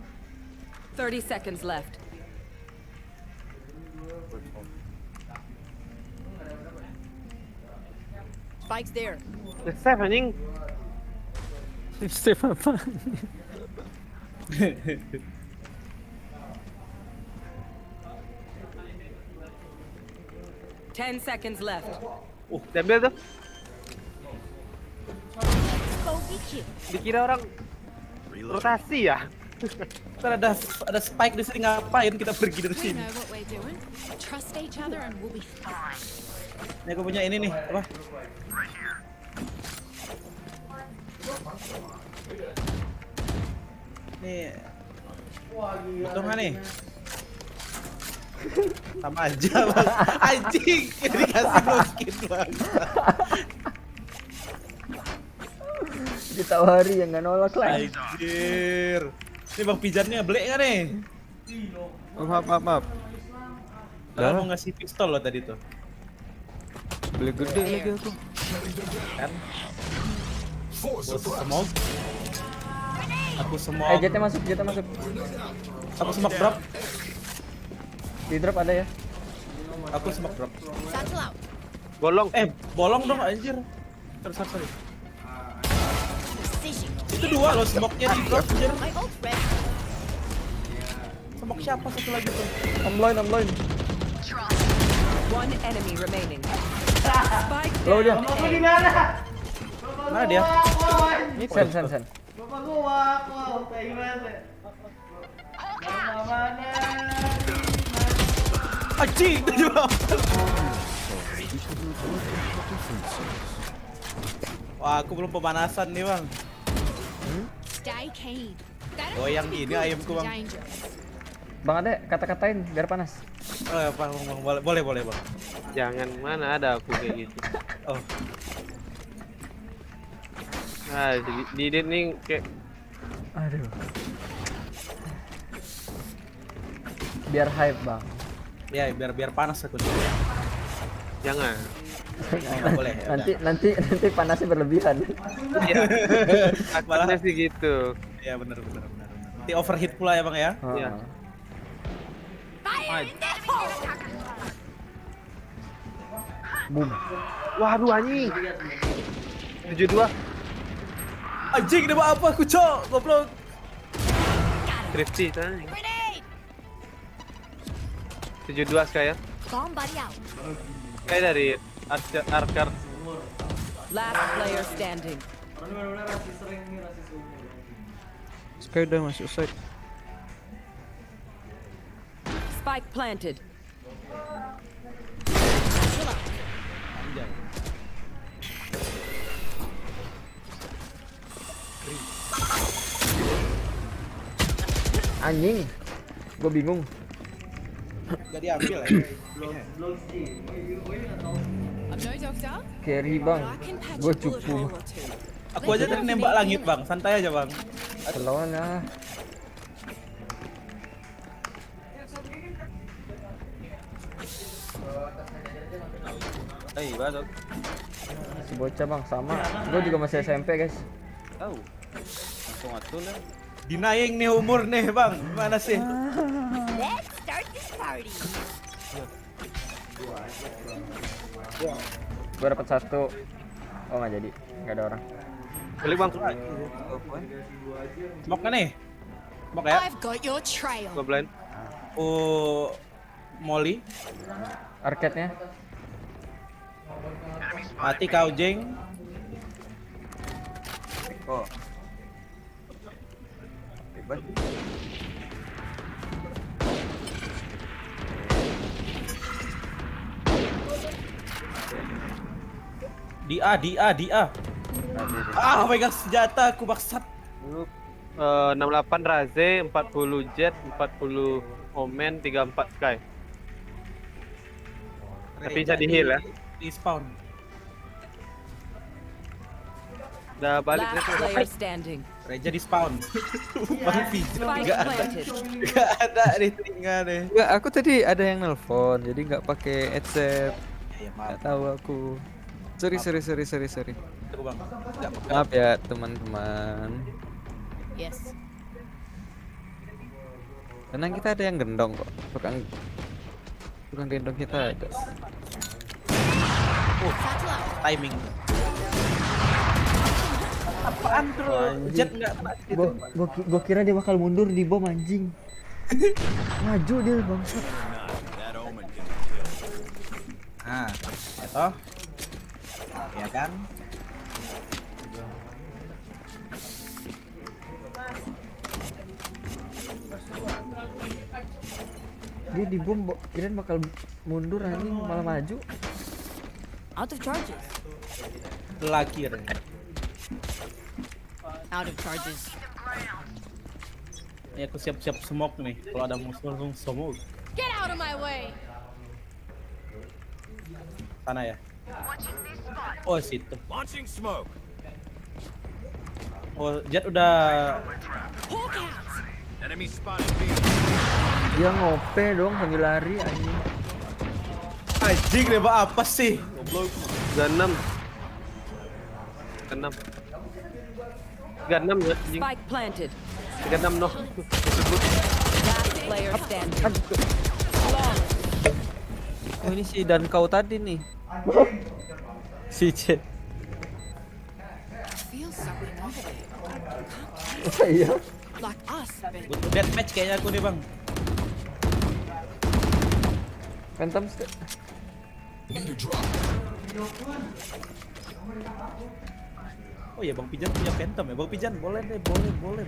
Speaker 8: 30 seconds left.
Speaker 3: Spike's there.
Speaker 1: Steph anjing.
Speaker 12: Steph apa?
Speaker 8: 10 seconds left.
Speaker 1: Diambil tuh.
Speaker 3: Bogey kill.
Speaker 1: Dikira orang rotasi ya.
Speaker 17: Ntar ada spike di sini, ngapain kita pergi dari
Speaker 3: We
Speaker 17: sini?
Speaker 3: know what we're doing. Trust each other and we'll be fine.
Speaker 17: Ini aku punya ini nih, apa? Nih. Butuh nggak nih? Sama aja bang. Anjing, dikasih no skin bang.
Speaker 2: Ditawari yang nggak nolak lah.
Speaker 17: Anjir. Ini bang pijannya belek nggak nih?
Speaker 12: Maaf.
Speaker 17: Lah mau ngasih pistol lo tadi tuh.
Speaker 12: Beli gede lagi aku.
Speaker 17: Kan? Aku smoke.
Speaker 2: JT masuk.
Speaker 17: Aku smoke drop.
Speaker 2: Di drop ada ya?
Speaker 17: Aku smoke drop.
Speaker 3: Satchel out.
Speaker 1: Bolong.
Speaker 17: Bolong dong anjir. Sorry.
Speaker 3: Precision.
Speaker 17: Itu dua loh smoke-nya di drop anjir.
Speaker 3: My ult ready.
Speaker 17: Smoke siapa satu lagi tuh?
Speaker 2: Omloin.
Speaker 8: One enemy remaining. Spike
Speaker 2: Low dia.
Speaker 8: down.
Speaker 16: Bapak gimana?
Speaker 17: Mana dia?
Speaker 2: Sen.
Speaker 16: Bapak gua kayak gimana? Mana?
Speaker 17: Anjing, itu juga. Wah, aku belum pemanasan nih, Bang.
Speaker 3: Stay keen.
Speaker 17: Goyang gini ayamku, Bang.
Speaker 2: Bang Ade, kata-katain biar panas.
Speaker 17: Bang, boleh, Bang.
Speaker 1: Jangan, mana ada aku kayak gitu.
Speaker 17: Oh.
Speaker 1: Nah, di nih kayak
Speaker 2: Aduh. Biar hype, Bang.
Speaker 17: Ya, biar panas aku nih.
Speaker 1: jangan.
Speaker 17: Nggak boleh. Ya,
Speaker 2: nanti panasnya berlebihan.
Speaker 1: Iya. Malah sih gitu.
Speaker 17: Iya, benar. Nanti overheat pula ya, Bang ya?
Speaker 1: Iya.
Speaker 2: Boom.
Speaker 1: Waduh anjing. 72.
Speaker 17: Anjing, ini apa aku, Cok? Goblok.
Speaker 1: Thrifty sana. 72 Sky ya.
Speaker 5: Bomb buddy out.
Speaker 1: Sky dari Archer.
Speaker 8: Last player standing.
Speaker 16: Orang ini benar-benar rasis sering nih, rasis umum.
Speaker 12: Sky udah masuk side.
Speaker 8: Spike planted.
Speaker 2: Anjing. Gue bingung.
Speaker 17: Gak diambil ya.
Speaker 16: Belum sih. Gue nggak tahu.
Speaker 3: I'm no doctor.
Speaker 2: Carry bang. Gue cupu.
Speaker 17: Aku aja tadi nembak langit bang, santai aja bang.
Speaker 2: Kelawan lah.
Speaker 12: Batuk.
Speaker 2: Si bocah bang sama. Gue juga masih SMP guys.
Speaker 12: Tahu. Langsung atul lah.
Speaker 17: Denying nih umur nih bang, gimana sih?
Speaker 5: Let's start this party.
Speaker 2: Gue dapat 1. Oh nggak jadi, nggak ada orang.
Speaker 1: Balik bang.
Speaker 17: Smoke kan nih? Smoke ya?
Speaker 3: I've got your trail.
Speaker 1: Gue blind.
Speaker 17: Oh, Molly.
Speaker 2: Arcade-nya.
Speaker 17: Mati kau jeng.
Speaker 12: Oh. Hebat.
Speaker 17: Dia. Ah, pegang senjata aku baksat.
Speaker 1: 68 Raze, 40 Jet, 40 Omen, 34 Sky. Tapi bisa di heal ya.
Speaker 17: Di spawn.
Speaker 1: Udah balik
Speaker 8: Last player standing.
Speaker 17: Reja di spawn. Bang Fijo
Speaker 8: Spike
Speaker 17: enggak ada.
Speaker 8: planted.
Speaker 17: Enggak ada di telinga deh.
Speaker 12: Enggak, aku tadi ada yang nelpon, jadi nggak pakai headset.
Speaker 17: Ya,
Speaker 12: Nggak tahu aku. Sorry.
Speaker 17: Tuh, Bang.
Speaker 12: Maaf ya teman-teman.
Speaker 3: Yes.
Speaker 12: Tenang, kita ada yang gendong kok. Tukang gendong kita ada.
Speaker 17: Timing. Apaan tuh? Jet enggak mati.
Speaker 2: Gua kira dia bakal mundur di bom anjing. Maju dia bangsat.
Speaker 17: Nah, itu. Ya kan?
Speaker 2: Dia di bom kirain bakal mundur anjing malah maju.
Speaker 5: Out of charges.
Speaker 17: Laki ya.
Speaker 3: Out of charges.
Speaker 17: Ya aku siap-siap smoke nih. Kalau ada musuh langsung smoke.
Speaker 3: Get out of my way.
Speaker 17: Sana ya. Oh situ.
Speaker 9: Launching smoke.
Speaker 17: Oh Jet udah.
Speaker 9: Enemy spotted B.
Speaker 2: Dia ngope dong sambil lari anjing.
Speaker 17: Anjing nembak apa sih? Goblok.
Speaker 1: 36. 36 ya anjing.
Speaker 8: Spike planted.
Speaker 1: 36 noh.
Speaker 8: Last player standing.
Speaker 12: Oh ini si dan kau tadi nih. Si Jet.
Speaker 3: Feel something over
Speaker 2: Oh
Speaker 3: there.
Speaker 2: iya.
Speaker 3: Like us, baby.
Speaker 17: Butuh deathmatch kayaknya aku nih bang.
Speaker 2: Phantom
Speaker 17: Oh ya Bang Pijan punya Phantom ya. Bang Pijan boleh deh, boleh.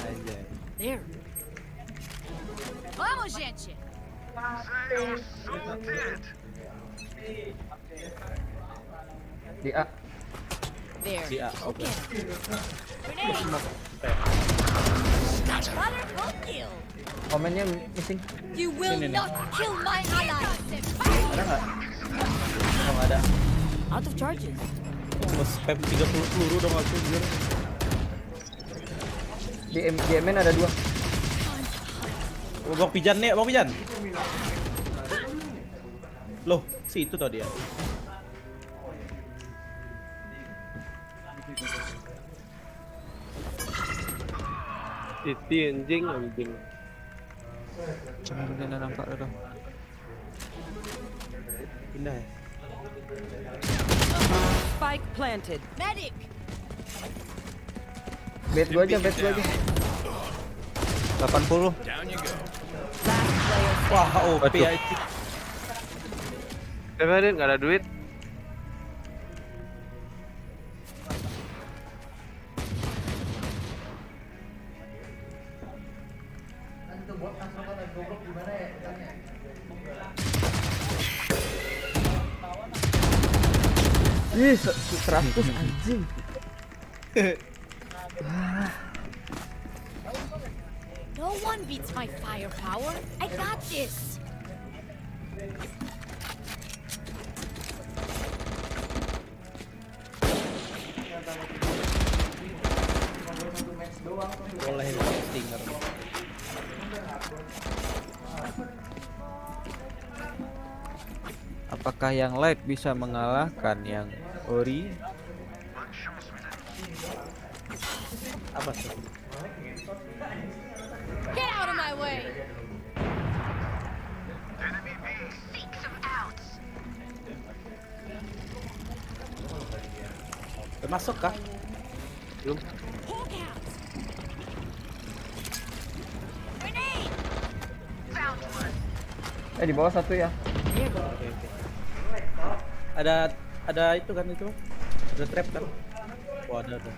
Speaker 17: Anjay.
Speaker 3: There. Vamos, gente.
Speaker 2: Di A.
Speaker 3: There.
Speaker 17: Di A, oke.
Speaker 5: Wonderful kill.
Speaker 2: Komennya missing.
Speaker 5: You will
Speaker 17: Sini nih.
Speaker 5: not kill my ally.
Speaker 17: Ada nggak? Oh nggak ada.
Speaker 5: Out of charges.
Speaker 17: Oh, spam 30 peluru dong aku anjir.
Speaker 2: Di MN ada 2.
Speaker 17: Oh, Bang Pijan nih, Bang Pijan. Loh, si itu tadi ya.
Speaker 1: Titi anjing.
Speaker 12: Cuma udah nampak udah.
Speaker 17: Pindah ya.
Speaker 8: Spike planted.
Speaker 5: Medic.
Speaker 2: Bet gua aja.
Speaker 12: 80.
Speaker 17: Wah, OP ya.
Speaker 1: Kevin nggak ada duit.
Speaker 2: Ih, 100 anjing.
Speaker 3: No one beats my firepower. I got this.
Speaker 17: Boleh stinger.
Speaker 12: Apakah yang light bisa mengalahkan yang ori?
Speaker 17: Apa tuh?
Speaker 3: Get out of my way.
Speaker 17: Termasuk kah?
Speaker 1: Belum.
Speaker 2: Di bawah satu ya.
Speaker 17: Oke. Ada itu kan itu. Ada trap kan? Oh, ada tuh.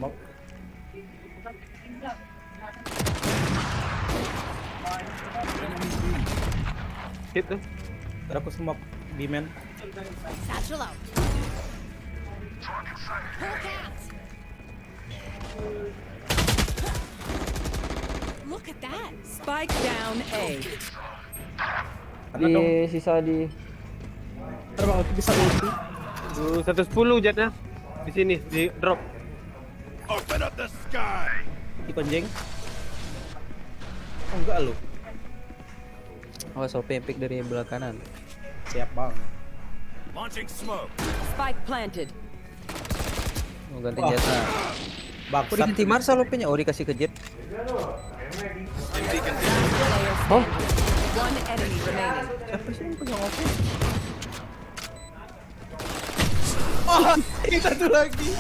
Speaker 17: Mau
Speaker 1: Hit tuh.
Speaker 17: Ntar aku smoke B-man.
Speaker 3: Satchel out. Hulk out. Look at that.
Speaker 8: Spike down A.
Speaker 2: Sisa di.
Speaker 17: Terbang aku bisa ulti.
Speaker 1: 110 Jetnya. Di sini di drop.
Speaker 13: Open up the sky.
Speaker 17: Di konjeng. Oh, enggak lu.
Speaker 12: Awas OP pick dari belah kanan.
Speaker 17: Siap bang.
Speaker 13: Launching smoke.
Speaker 8: Spike planted.
Speaker 12: Mau ganti jasa.
Speaker 17: Bang,
Speaker 12: Kok diganti Marshal OP-nya? Ori kasih ke Jet.
Speaker 8: Oh. One enemy remaining.
Speaker 12: Siapa sih yang pegang OP?
Speaker 17: Oh, ini satu lagi.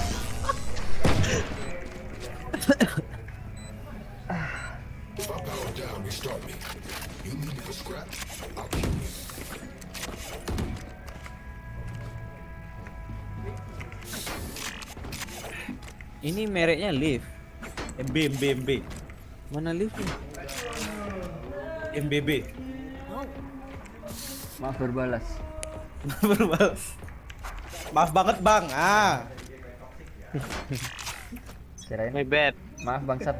Speaker 12: Ini mereknya Live.
Speaker 17: MB.
Speaker 12: Mana Live-nya?
Speaker 17: MBB.
Speaker 2: Maaf berbalas.
Speaker 17: Maaf banget bang. Ah.
Speaker 2: Kirain.
Speaker 1: My bad.
Speaker 2: Maaf bangsat.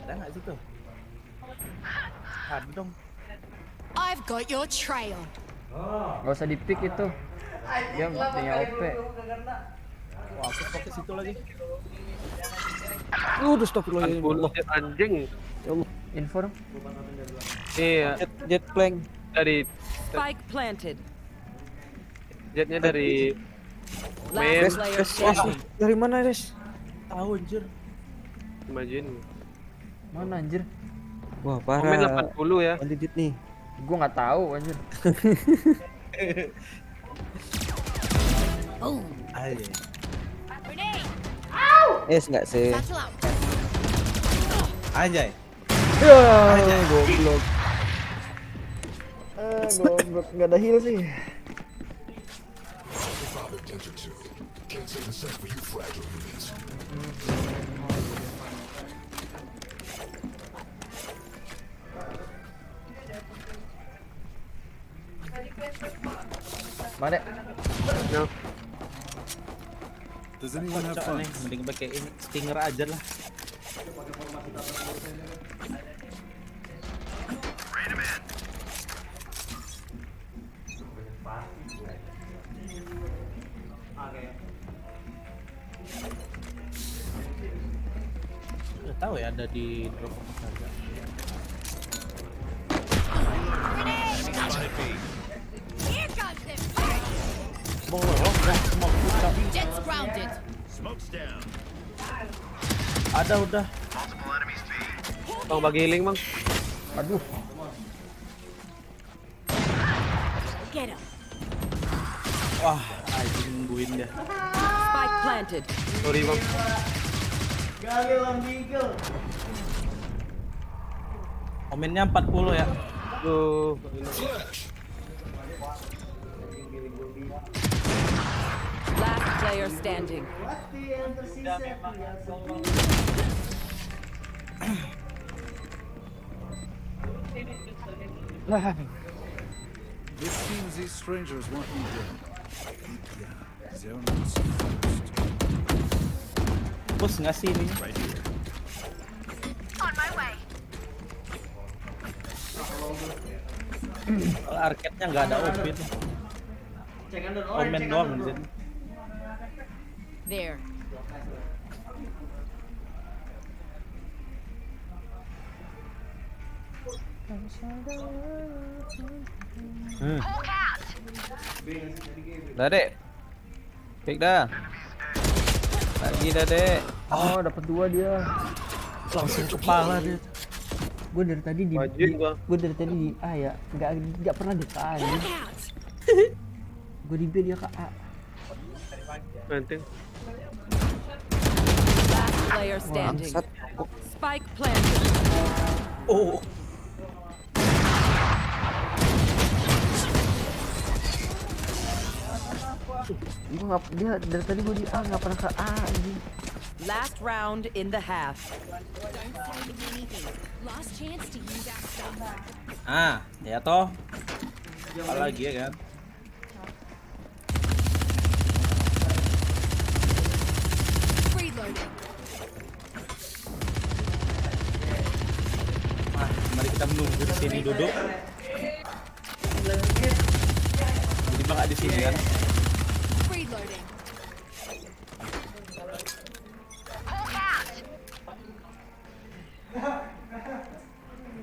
Speaker 17: Ada nggak situ? Ada dong.
Speaker 3: I've got your trail.
Speaker 2: Gak usah di-pick itu. Dia punya OP.
Speaker 17: Wah, aku fokus situ lagi.
Speaker 12: Udah stop dulu.
Speaker 1: Anjing.
Speaker 2: Info dong.
Speaker 1: Iya.
Speaker 12: Jet plank
Speaker 1: Dari
Speaker 8: Spike planted.
Speaker 1: Jetnya dari
Speaker 8: Last player standing.
Speaker 12: Dari mana, Res?
Speaker 17: Tahu anjir.
Speaker 1: Imagine.
Speaker 2: Mana anjir?
Speaker 12: Wah,
Speaker 1: Komen
Speaker 12: parah.
Speaker 1: 80 ya.
Speaker 12: Candidate nih.
Speaker 2: Gua nggak tahu anjir.
Speaker 3: Boom.
Speaker 17: Ayo.
Speaker 3: Grenade.
Speaker 12: Enggak sih.
Speaker 3: Satchel out.
Speaker 17: Anjay.
Speaker 2: Ya, goblok. Goblok nggak ada heal sih. Mana?
Speaker 1: No.
Speaker 14: Does anyone have fun?
Speaker 17: Mending pakai ini stinger aja lah. Udah tahu ya ada di drop harga.
Speaker 3: Here comes them.
Speaker 17: Smoke putar.
Speaker 3: Jet's grounded.
Speaker 13: Smoke's down.
Speaker 17: Ada udah.
Speaker 1: Bang bagi healing, Bang.
Speaker 2: Aduh.
Speaker 3: Get him.
Speaker 17: Wah, anjing nungguin dia.
Speaker 8: Spike planted.
Speaker 1: Sorry bang.
Speaker 16: Galil on Beagle.
Speaker 17: Komennya 40 ya.
Speaker 1: Tuh.
Speaker 8: Last player standing.
Speaker 16: Waktu yang tersisa tidak
Speaker 14: It seems these strangers want me dead. Yeah, they're not so fast.
Speaker 17: Push nggak sih ini?
Speaker 14: Right here.
Speaker 3: On my way.
Speaker 17: Kalau arcade-nya nggak ada open. Komen doang di sini.
Speaker 8: There.
Speaker 12: Dah dek. Pick dah. Lagi dah dek.
Speaker 2: Oh, dapat 2 dia.
Speaker 17: Langsung kepala dia.
Speaker 2: Gue dari tadi di A ya, nggak pernah di A ya. Gue di B dia ke A.
Speaker 1: Penting.
Speaker 8: Last player standing. Spike planted.
Speaker 17: Oh.
Speaker 2: Dia dari tadi gue di A nggak pernah ke A ini.
Speaker 8: Last round in the half.
Speaker 3: Don't say anything. Last chance to use our stuff.
Speaker 17: Ah, ya toh. Apa lagi ya kan?
Speaker 3: Reloading.
Speaker 17: Mari kita menunggu di sini duduk. Jadi bang di sini kan?
Speaker 3: Reloading.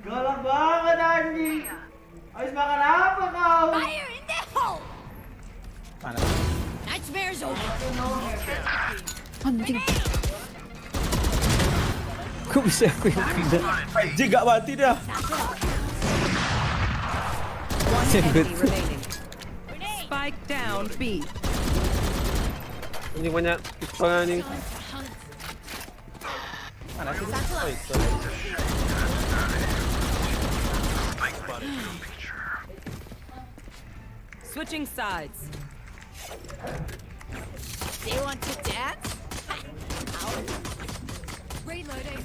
Speaker 16: Galak banget anjing. Habis makan apa kau?
Speaker 3: Fire in the hole.
Speaker 17: Mana?
Speaker 3: Nightmare's over.
Speaker 2: Anjing. Kok bisa aku yang pindah?
Speaker 17: Anjing gak mati dah.
Speaker 8: One enemy remaining. Spike down B.
Speaker 1: Ini banyak pistolnya nih.
Speaker 17: Mana sih? Oh, itu.
Speaker 8: Switching sides.
Speaker 3: Do you want to dance? Reloading.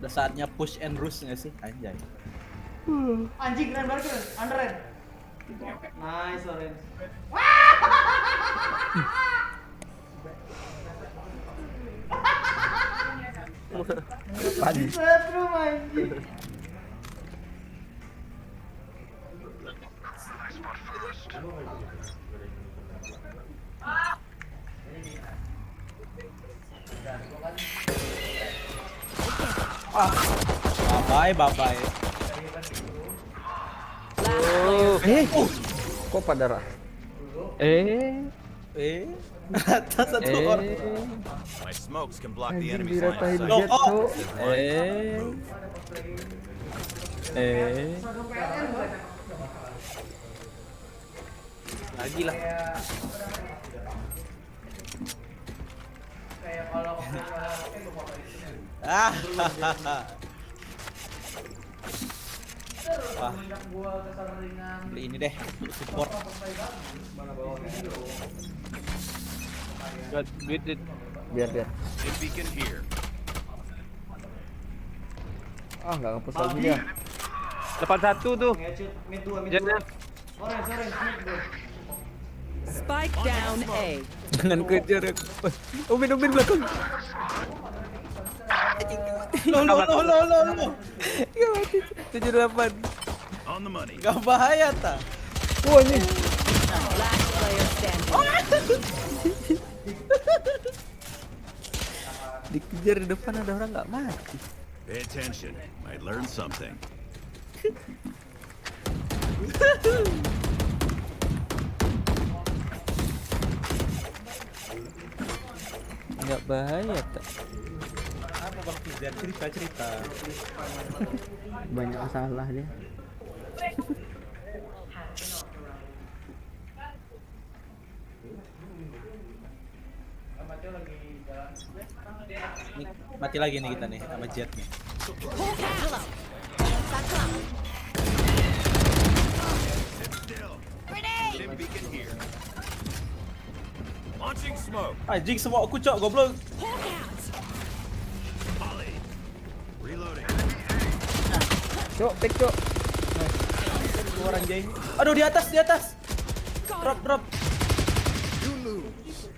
Speaker 17: Udah saatnya push and rush nggak sih? Anjay.
Speaker 16: Anjing keren banget keren. Underen. Nice orange.
Speaker 17: Tadi.
Speaker 16: Setrum anjing.
Speaker 17: Bye bye.
Speaker 2: Kok pada
Speaker 17: Atas satu orang.
Speaker 13: My smokes can block the
Speaker 2: Anjing
Speaker 13: enemy's line
Speaker 2: diratain
Speaker 13: of
Speaker 2: jet
Speaker 13: sight.
Speaker 2: tuh.
Speaker 17: Lagi lah. Wah, beli ini deh, support.
Speaker 1: Got beat it.
Speaker 2: Biar.
Speaker 13: Beacon here.
Speaker 2: Ah, nggak ngepus lagi dia.
Speaker 1: Depan satu tuh.
Speaker 16: Mid 2.
Speaker 1: Jetnya.
Speaker 16: Orange mid 2.
Speaker 8: Spike down A.
Speaker 12: Jangan kejar aku. Omin belakang.
Speaker 17: Lo.
Speaker 12: 78.
Speaker 13: On the money.
Speaker 17: Gak bahaya ta?
Speaker 2: Wah ini.
Speaker 8: Last player standing.
Speaker 12: Dikejar di depan ada orang nggak mati.
Speaker 13: Pay attention. Might learn something.
Speaker 12: Ini Tidak bahaya tak?
Speaker 17: Apa Bang Fizan? Cerita.
Speaker 2: Banyak masalah dia.
Speaker 17: Nih, mati lagi nih kita nih sama Jet nih.
Speaker 13: Dim beacon here. Launching smoke.
Speaker 17: Anjing semua aku cok goblok.
Speaker 13: Molly. Reloading.
Speaker 2: Cok, pick cok.
Speaker 17: Dua orang jeng. Aduh di atas. Drop.
Speaker 13: You lose.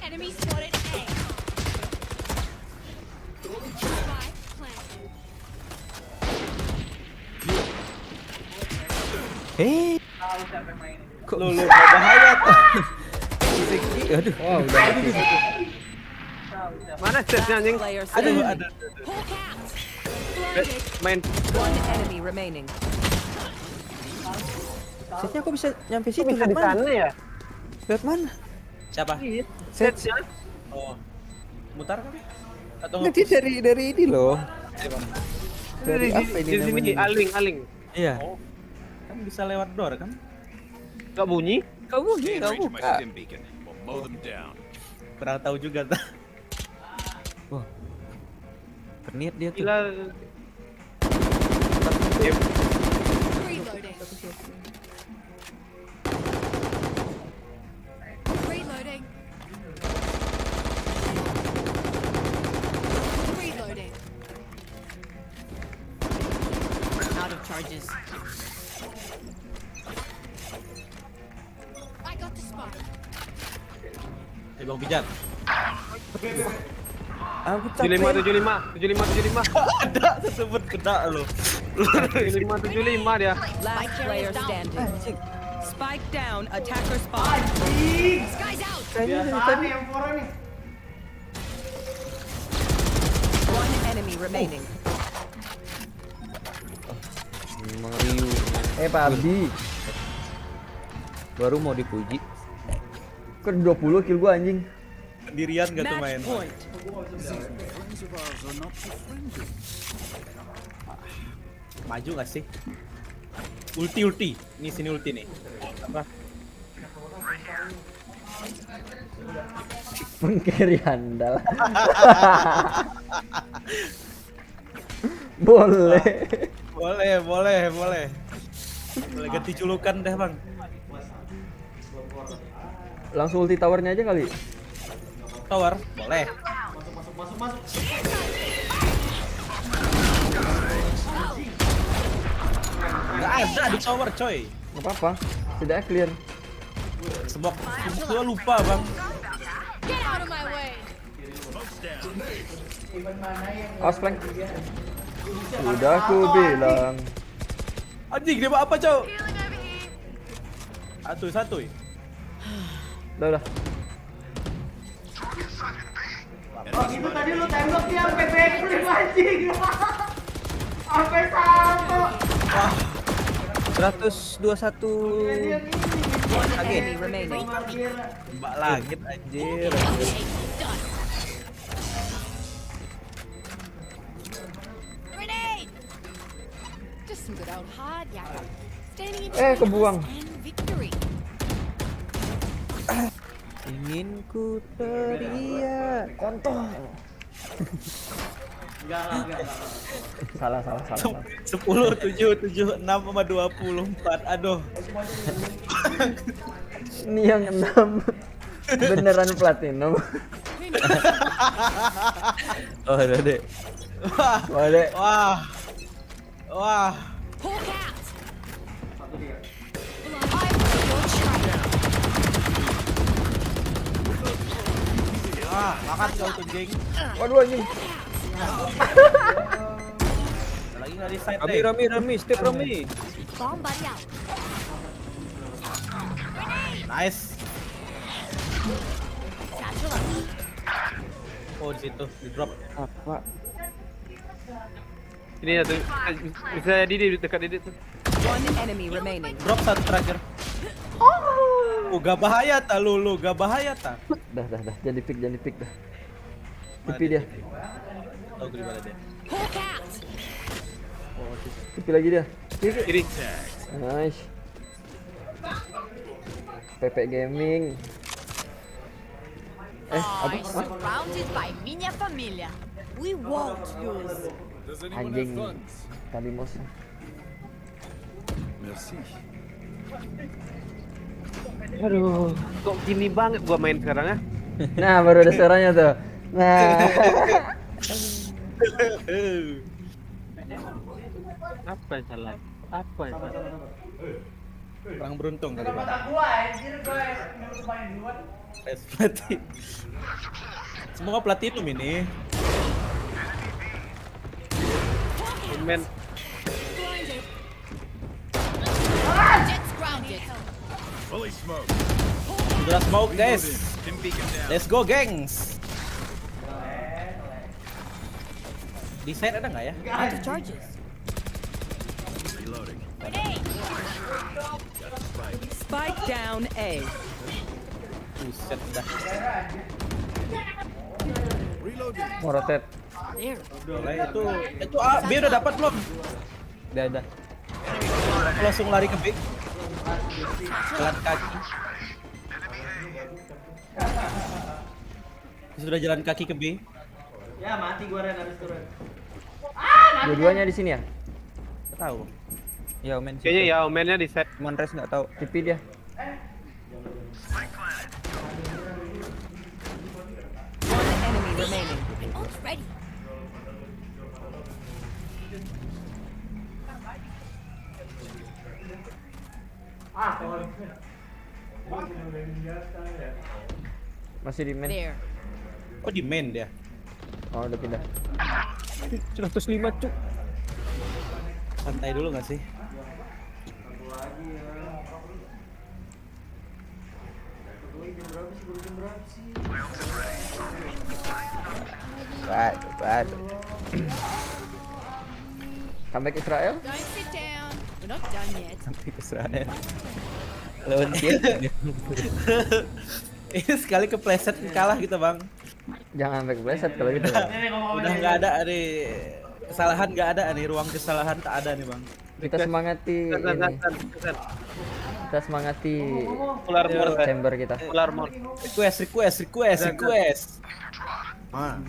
Speaker 3: Enemy spotted A. Spy planted.
Speaker 17: Kok lu bahaya tuh.
Speaker 12: Aduh.
Speaker 2: Wow, udah mati.
Speaker 1: Mana setnya anjing?
Speaker 17: Ada.
Speaker 1: Main.
Speaker 8: One enemy remaining.
Speaker 12: Setnya kok bisa nyampe situ?
Speaker 1: Bisa di sana ya?
Speaker 12: Lihat mana?
Speaker 17: Siapa?
Speaker 1: Setnya?
Speaker 17: Oh. Mutar kali? Atau
Speaker 12: Nanti dari ini loh.
Speaker 1: Dari
Speaker 12: apa ini
Speaker 1: sini aling.
Speaker 12: Iya.
Speaker 17: Oh. Kan bisa lewat door kan?
Speaker 1: Gak bunyi?
Speaker 12: Kamu
Speaker 13: Stay in
Speaker 12: kamu
Speaker 13: range of my
Speaker 12: buka.
Speaker 13: stim beacon. We'll mow them down.
Speaker 17: Kurang tahu juga tuh.
Speaker 12: Wah. Berniat dia tuh.
Speaker 1: Gila.
Speaker 3: Reloading. Reloading. Reloading.
Speaker 8: Out of charges.
Speaker 3: I got the spot.
Speaker 17: Bang Pijan.
Speaker 12: Aku
Speaker 1: 75.
Speaker 17: Ada tersebut kena lo.
Speaker 1: 75 dia.
Speaker 8: Last player standing. Spike down, attacker spawn.
Speaker 3: Sky's out.
Speaker 16: Biasaan nih M4 nih.
Speaker 8: One enemy remaining.
Speaker 12: Memang Ryu.
Speaker 2: Pak Abdi.
Speaker 12: Baru mau dipuji.
Speaker 2: Kok 20 kill gua anjing.
Speaker 17: Sendirian gak tuh main.
Speaker 8: Match point.
Speaker 14: Friends of ours are not so friendly.
Speaker 17: Maju gak sih? Ulti. Ini sini ulti nih. Apa?
Speaker 2: Mengkiri handal. Boleh.
Speaker 17: Boleh ganti julukan deh bang.
Speaker 2: Langsung ulti towernya aja kali.
Speaker 17: Tower, boleh.
Speaker 16: Masuk.
Speaker 17: Nggak ada di tower coy.
Speaker 2: Nggak apa-apa. Tidak clear.
Speaker 17: Sebab gua lupa bang.
Speaker 3: Get out of my way.
Speaker 2: Awas flank. Sudah aku bilang.
Speaker 17: Anjing dia apa cow? Satu.
Speaker 2: Udah.
Speaker 16: Oh itu tadi lu tembak dia sampai backflip anjing. Sampai salto.
Speaker 17: Wah.
Speaker 12: 121.
Speaker 8: One enemy remaining.
Speaker 17: Mbak langit anjir.
Speaker 3: Grenade. Just some good old hard yakka. Standing in
Speaker 2: Kebuang.
Speaker 3: and victory.
Speaker 12: Ingin ku teriak.
Speaker 2: Kontol.
Speaker 16: Enggak.
Speaker 2: Salah.
Speaker 17: 10, 7, 6 sama 24. Aduh.
Speaker 2: Ini yang 6. Beneran platinum.
Speaker 12: Oh, ada deh.
Speaker 17: Wah.
Speaker 3: Hawk out.
Speaker 16: Satu dia.
Speaker 17: Wah, makan kau tuh jeng.
Speaker 2: Waduh anjing.
Speaker 17: Lagi nggak di side
Speaker 12: Rami, step Rami.
Speaker 3: Bomb buddy out.
Speaker 17: Nice.
Speaker 3: Satchel up.
Speaker 17: Oh di situ, di drop.
Speaker 2: Apa?
Speaker 1: Ini ada bisa di dekat Didit tuh.
Speaker 8: One enemy remaining.
Speaker 17: Drop satu terakhir. Gak bahaya ta lu, gak bahaya ta.
Speaker 2: Dah. Jangan di pick dah. TP dia.
Speaker 17: Tahu di mana dia.
Speaker 2: TP lagi dia.
Speaker 1: Kiri.
Speaker 2: Nice. PP Gaming.
Speaker 5: I'm surrounded by minha família. We won't lose.
Speaker 2: Anjing. Tadi mos.
Speaker 14: Merci.
Speaker 1: Aduh, kok gini banget gua main sekarang ya?
Speaker 2: Nah, baru ada suaranya tuh. Nah.
Speaker 1: Apa yang salah? Apa yang salah?
Speaker 17: Kurang beruntung kali Bang.
Speaker 16: Gua anjir guys, nyuruh main duluan.
Speaker 17: Pelatih. Semoga platinum ini.
Speaker 1: Men.
Speaker 3: Jet's grounded.
Speaker 14: Fully smoked.
Speaker 17: Udah smoke guys. Let's go gengs. Di side ada nggak ya?
Speaker 8: Out of charges.
Speaker 14: Reloading.
Speaker 8: Spike down A.
Speaker 17: Buset dah.
Speaker 14: Reloading.
Speaker 2: Mau rotate.
Speaker 17: Nah, itu A, B udah dapat belum?
Speaker 2: Udah.
Speaker 17: Aku langsung lari ke B. Jalan kaki. Sudah jalan kaki ke B.
Speaker 16: Ya mati gua Ren harus turun.
Speaker 2: Dua-duanya di sini ya?
Speaker 17: Nggak tahu.
Speaker 12: Ya Omen.
Speaker 1: Kayaknya ya Omennya di set.
Speaker 12: Monres nggak tahu.
Speaker 2: TP dia.
Speaker 8: One enemy remaining.
Speaker 3: Ult's ready.
Speaker 2: Masih di main.
Speaker 3: There.
Speaker 17: Oh di main dia.
Speaker 2: Oh, udah pindah.
Speaker 12: 105 cuk.
Speaker 17: Santai dulu nggak sih?
Speaker 2: Waduh. Comeback Israel?
Speaker 3: Don't sit down. We're not done yet.
Speaker 12: Sampai ke Israel. Lawan dia.
Speaker 17: Ini sekali kepleset kalah gitu bang.
Speaker 2: Jangan sampai kepleset kalau gitu.
Speaker 17: Udah nggak ada nih kesalahan, nggak ada nih ruang kesalahan, tak ada nih bang.
Speaker 2: Kita semangati ini. Kita semangati
Speaker 1: Ular mor.
Speaker 2: chamber kita.
Speaker 1: Ular mor.
Speaker 17: Request. Ah.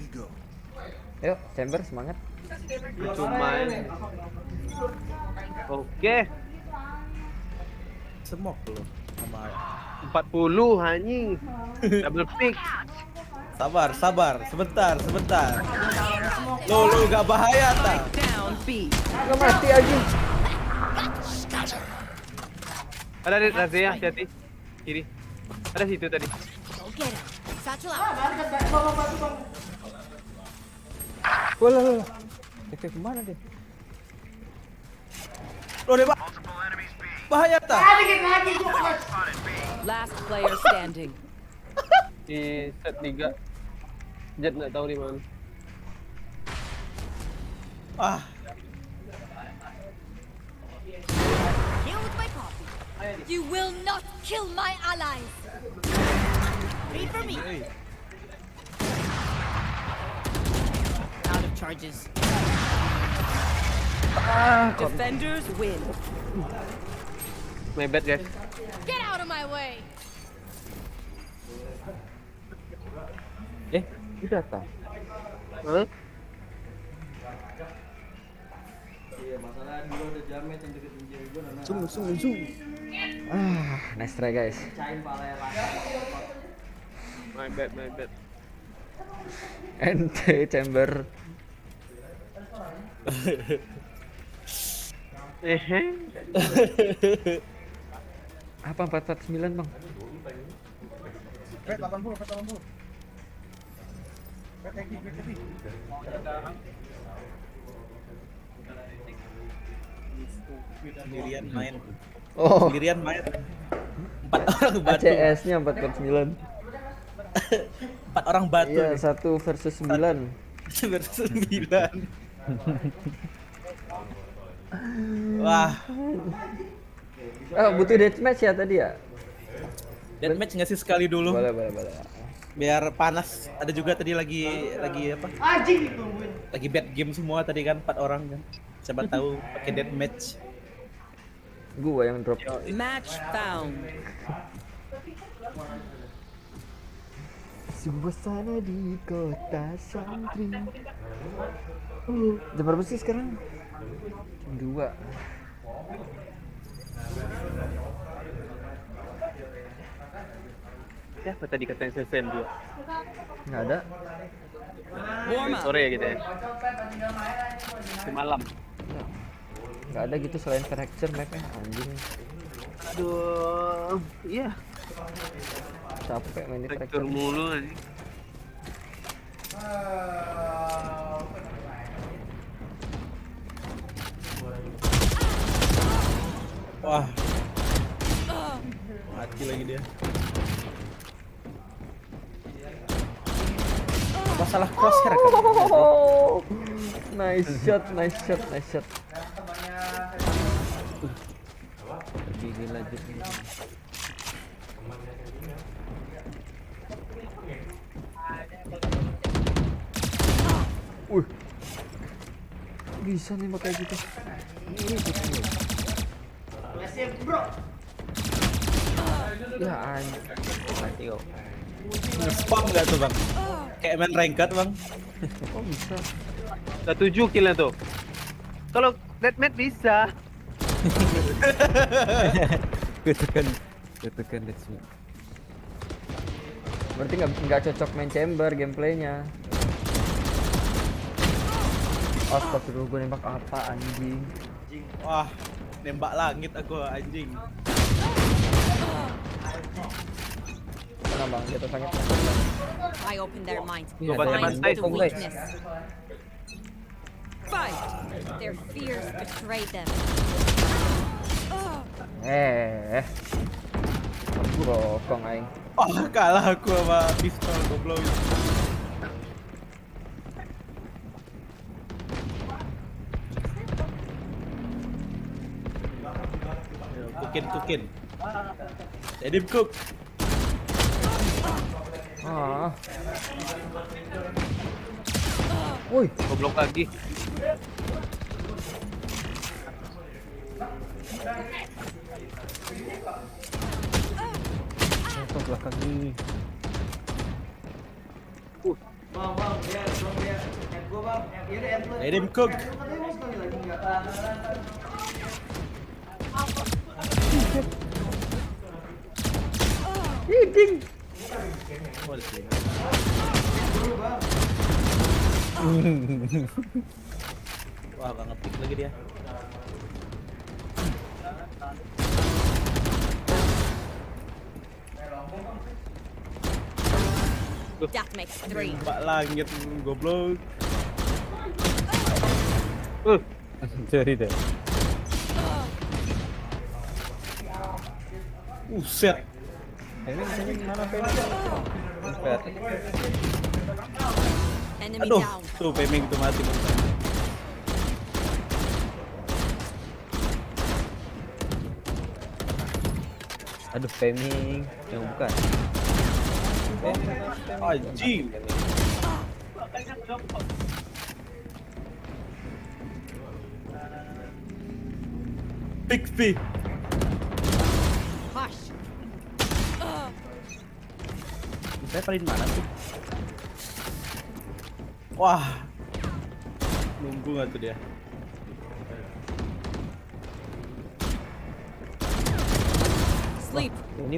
Speaker 2: Yuk, chamber semangat.
Speaker 1: Cuma. Oke.
Speaker 17: Semok lu sama
Speaker 1: 40 anjing. Double pick.
Speaker 17: Sabar, sebentar. Lu gak bahaya tak?
Speaker 8: Down B.
Speaker 2: Gak mati anjing.
Speaker 1: Ada di Razia, hati-hati. Kiri. Ada situ tadi.
Speaker 3: Go get him. Satchel out.
Speaker 2: Wah. Efek kemana dia?
Speaker 17: Loh deh, Pak. Bahaya tak?
Speaker 8: Last player standing.
Speaker 1: Di set 3. Jet nggak tahu di mana.
Speaker 17: Ah.
Speaker 3: Deal with my coffee. You will not kill my allies. Read for me. Out of charges.
Speaker 8: Defenders win.
Speaker 1: My bad guys.
Speaker 3: Get out of my way.
Speaker 2: Udah tak?
Speaker 1: Hah?
Speaker 16: Iya, masalah dulu udah jamet yang deketin cewek gua nana.
Speaker 2: Zoom. Nice try guys.
Speaker 16: Cain pala ya
Speaker 1: My bad.
Speaker 2: Ente chamber. Apa 449 bang?
Speaker 6: 80.
Speaker 17: Sendirian main.
Speaker 2: Oh.
Speaker 17: Sendirian main. 4 orang batu.
Speaker 2: ACS-nya 449.
Speaker 17: 4 orang batu.
Speaker 2: Iya,
Speaker 17: nih.
Speaker 2: 1 versus 9.
Speaker 17: Versus 9. Wah.
Speaker 2: Oh, butuh deathmatch ya tadi ya?
Speaker 17: Deathmatch nggak sih sekali dulu?
Speaker 2: Boleh.
Speaker 17: Biar panas. Ada juga tadi lagi apa?
Speaker 16: Anjing ditungguin.
Speaker 17: Lagi bad game semua tadi kan 4 orang kan. Siapa tahu pakai death match.
Speaker 2: Gua yang drop.
Speaker 8: Match found.
Speaker 2: Suasana di kota santri. Jam berapa sih sekarang? Jam 2.
Speaker 1: Siapa tadi katanya SSM dia?
Speaker 2: Nggak ada.
Speaker 1: Sore gitu ya. Malam.
Speaker 2: Nggak ada gitu selain fracture mapnya anjing.
Speaker 1: Aduh, iya.
Speaker 2: Capek main di
Speaker 1: Fracture mulu anjing.
Speaker 17: Wah. Mati lagi dia. Masalah crosshair kan?
Speaker 2: Nice shot, nice shot, nice shot. Gigi lanjut nih. Bisa nih pakai gitu.
Speaker 16: Siap, bro.
Speaker 2: Ya anjing. Mati kok.
Speaker 17: Nge-spam nggak tuh bang? Kayak main ranked bang?
Speaker 2: Kok bisa?
Speaker 1: Udah 7 killnya tuh. Kalau deathmatch bisa.
Speaker 2: Kutekan let's see. Berarti nggak cocok main chamber gameplaynya. Astagfirullah, gue nembak apa anjing?
Speaker 17: Wah, nembak langit aku anjing.
Speaker 2: Mana bang, jatuh sangat.
Speaker 8: I open their minds.
Speaker 1: Find
Speaker 8: the weakness. Fight. Their fears betray them.
Speaker 2: Aku rokong aing.
Speaker 17: Oh, kalah aku sama pistol goblok. Cookin. Jadi cook.
Speaker 2: Woi,
Speaker 1: goblok lagi.
Speaker 2: Jatuh belakang nih.
Speaker 16: Bang, ya, gua bang, ya deh,
Speaker 17: Let him cook.
Speaker 2: Ding.
Speaker 17: Wah, gak ngepick lagi dia.
Speaker 8: That makes 3.
Speaker 17: Pak langit goblok.
Speaker 2: Sorry deh.
Speaker 17: Set.
Speaker 2: Ini mana Peming?
Speaker 8: Enemy
Speaker 17: Aduh,
Speaker 8: down.
Speaker 17: tuh Peming tuh mati.
Speaker 2: Aduh, Peming yang bukan.
Speaker 17: Anjing. Big.
Speaker 8: Hush.
Speaker 17: Saya paling mana tuh? Wah. Nunggu nggak tuh dia?
Speaker 8: Sleep.
Speaker 2: Ini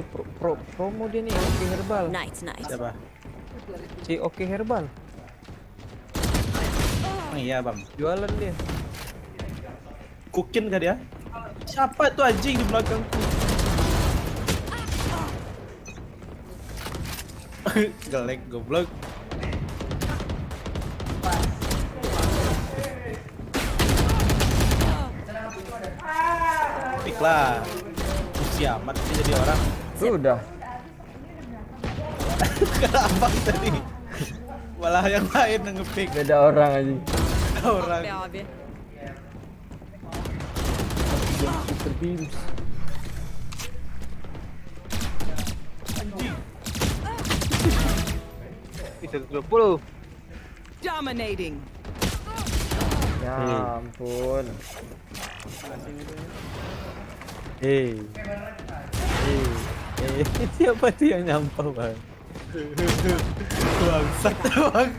Speaker 2: promo dia nih, Oke Herbal.
Speaker 8: Nice.
Speaker 17: Siapa?
Speaker 2: Si Oke Herbal.
Speaker 17: Oh iya bang.
Speaker 2: Jualan dia.
Speaker 17: Cookin kah dia? Siapa tuh anjing di belakangku? Gelek goblok. Piklah. Usia amat sih jadi orang.
Speaker 2: Sudah.
Speaker 17: Kenapa tadi? Malah yang lain yang ngepick.
Speaker 2: Beda orang aja.
Speaker 17: Beda orang.
Speaker 2: Super Beams.
Speaker 17: Anjing.
Speaker 1: 120.
Speaker 8: Dominating.
Speaker 2: Ya ampun.
Speaker 12: Siapa tuh yang nyampah bang?
Speaker 17: Bangsat bang.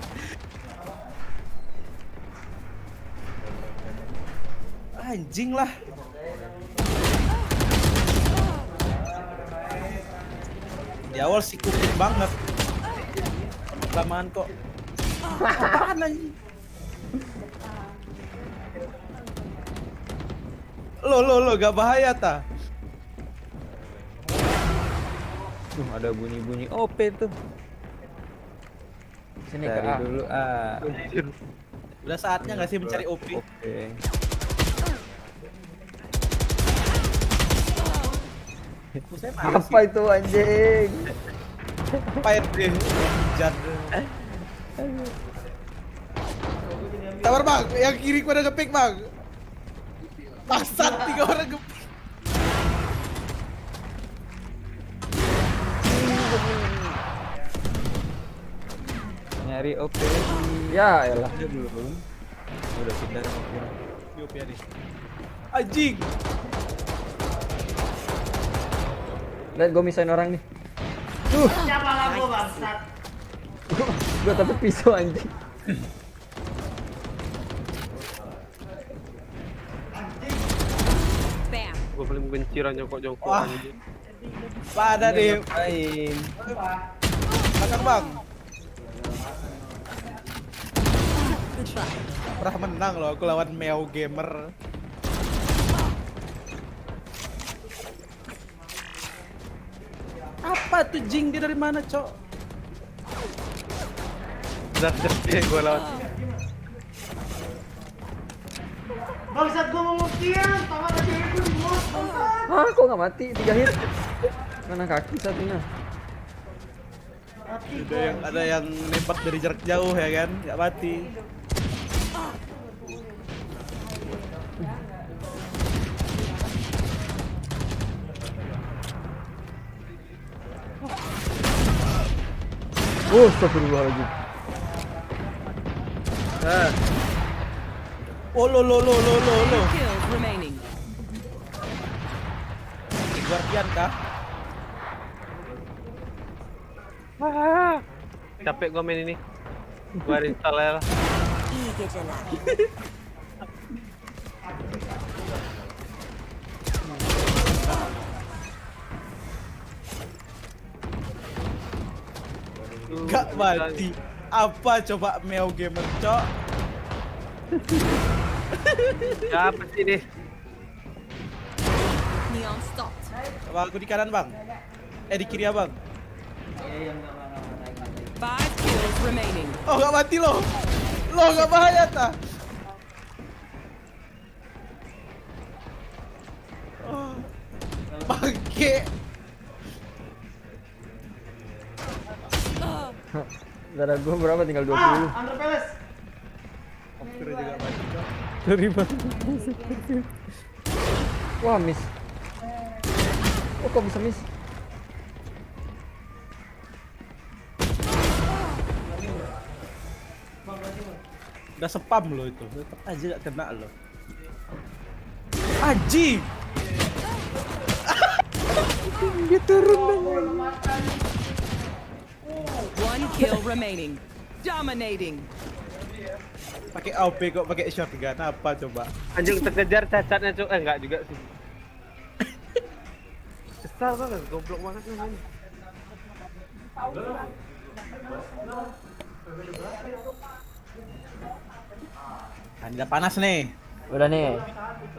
Speaker 17: Anjing lah. Di awal sih kuping banget. Kelamaan kok. Apaan anjing? Lo gak bahaya ta?
Speaker 12: Ada bunyi-bunyi OP tuh.
Speaker 2: Sini
Speaker 12: Cari
Speaker 2: Kak.
Speaker 12: dulu
Speaker 17: Udah saatnya gak sih mencari OP?
Speaker 12: Oke.
Speaker 2: Apa itu anjing?
Speaker 17: Pahit deh. Tabar bang, yang kiri pada ngepick bang. Bangsat 3 orang ngepick.
Speaker 12: Nyari OP.
Speaker 2: Ya elah.
Speaker 12: Belum. Udah pindah sama gua.
Speaker 17: Di OP nih. Anjing.
Speaker 2: Lihat gue misain orang nih.
Speaker 16: Siapa lah gua bangsat.
Speaker 2: Gue tapi pisau anjing.
Speaker 8: Bam.
Speaker 1: Gue paling benci jongkok-jongkok
Speaker 17: Wah.
Speaker 1: anjing.
Speaker 17: Pada deh.
Speaker 12: Ngapain?
Speaker 17: Belakang bang. Pernah menang loh aku lawan Meo Gamer. Apa tuh Jing, dia dari mana cok?
Speaker 1: Udah gue lawan.
Speaker 16: Bangsat gua mau mukian, tangan aja itu di bos.
Speaker 2: Hah, kok nggak mati? 3 hit. Mana kaki satunya?
Speaker 17: Ada yang nembak dari jarak jauh ya kan, nggak mati.
Speaker 2: Astagfirullahaladzim.
Speaker 17: Oh lo.
Speaker 8: Kills remaining.
Speaker 17: Guardian kah?
Speaker 1: Capek gue main ini. Gue install ya lah.
Speaker 17: Gak mati. Apa coba Meo Gamer cok?
Speaker 1: Siapa sih nih?
Speaker 8: Neon stopped.
Speaker 17: Bang, aku di kanan bang. Di kiri ya bang.
Speaker 8: 5 kills remaining.
Speaker 17: Oh gak mati lo. Lo gak bahaya ta? Oh. Bangke.
Speaker 2: Darah gue berapa? Tinggal 20.
Speaker 16: Under Palace.
Speaker 17: Kira juga mati cok.
Speaker 2: Dari mana? Wah, miss. Oh, kok bisa miss?
Speaker 17: Udah spam lo itu. Tetep aja gak kena lo. Anjing.
Speaker 2: Dia turun.
Speaker 8: 1 kill remaining. Dominating.
Speaker 17: Pakai AWP kok pakai shotgun apa coba?
Speaker 1: Anjing terkejar cacatnya cuk. Enggak juga sih. Kesal banget, goblok banget nih.
Speaker 17: Udah panas nih.
Speaker 2: Udah nih.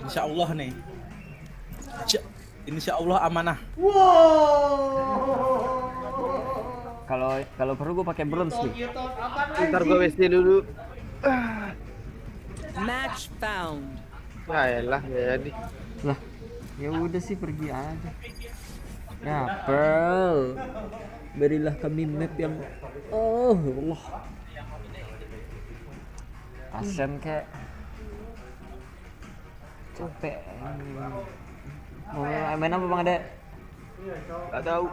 Speaker 17: Insya Allah nih. Insya Allah amanah.
Speaker 2: Kalau perlu gue pakai bronze nih.
Speaker 1: Ntar gue WC dulu.
Speaker 8: Match found.
Speaker 1: Ah elah, ya jadi.
Speaker 2: Lah, ya udah sih pergi aja. Ya, Pearl. Berilah kami map yang Allah. Asen kek. Capek. Mau main apa Bang Ade?
Speaker 1: Gak tahu.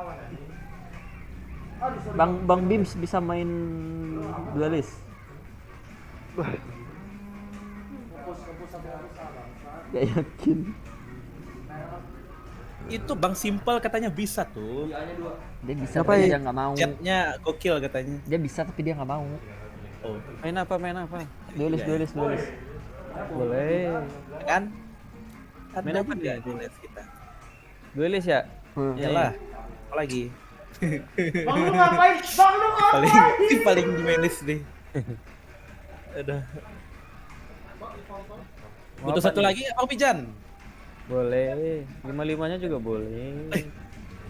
Speaker 2: Bang Bims bisa main duelist. Gak yakin.
Speaker 17: Itu Bang Simple katanya bisa tuh.
Speaker 2: Dia bisa tapi dia nggak mau.
Speaker 17: Chatnya gokil katanya.
Speaker 2: Dia bisa tapi dia nggak mau.
Speaker 17: Oh.
Speaker 12: Main apa?
Speaker 2: Duelist.
Speaker 17: Boleh. Kan?
Speaker 12: Main apa dia?
Speaker 17: Duelist kita.
Speaker 12: Duelist ya?
Speaker 17: Iyalah. Apa lagi?
Speaker 16: Bang lu ngapain?
Speaker 17: Paling dimenis deh. Udah. Butuh satu lagi Bang Pijan?
Speaker 12: Boleh. 5-5-nya juga boleh.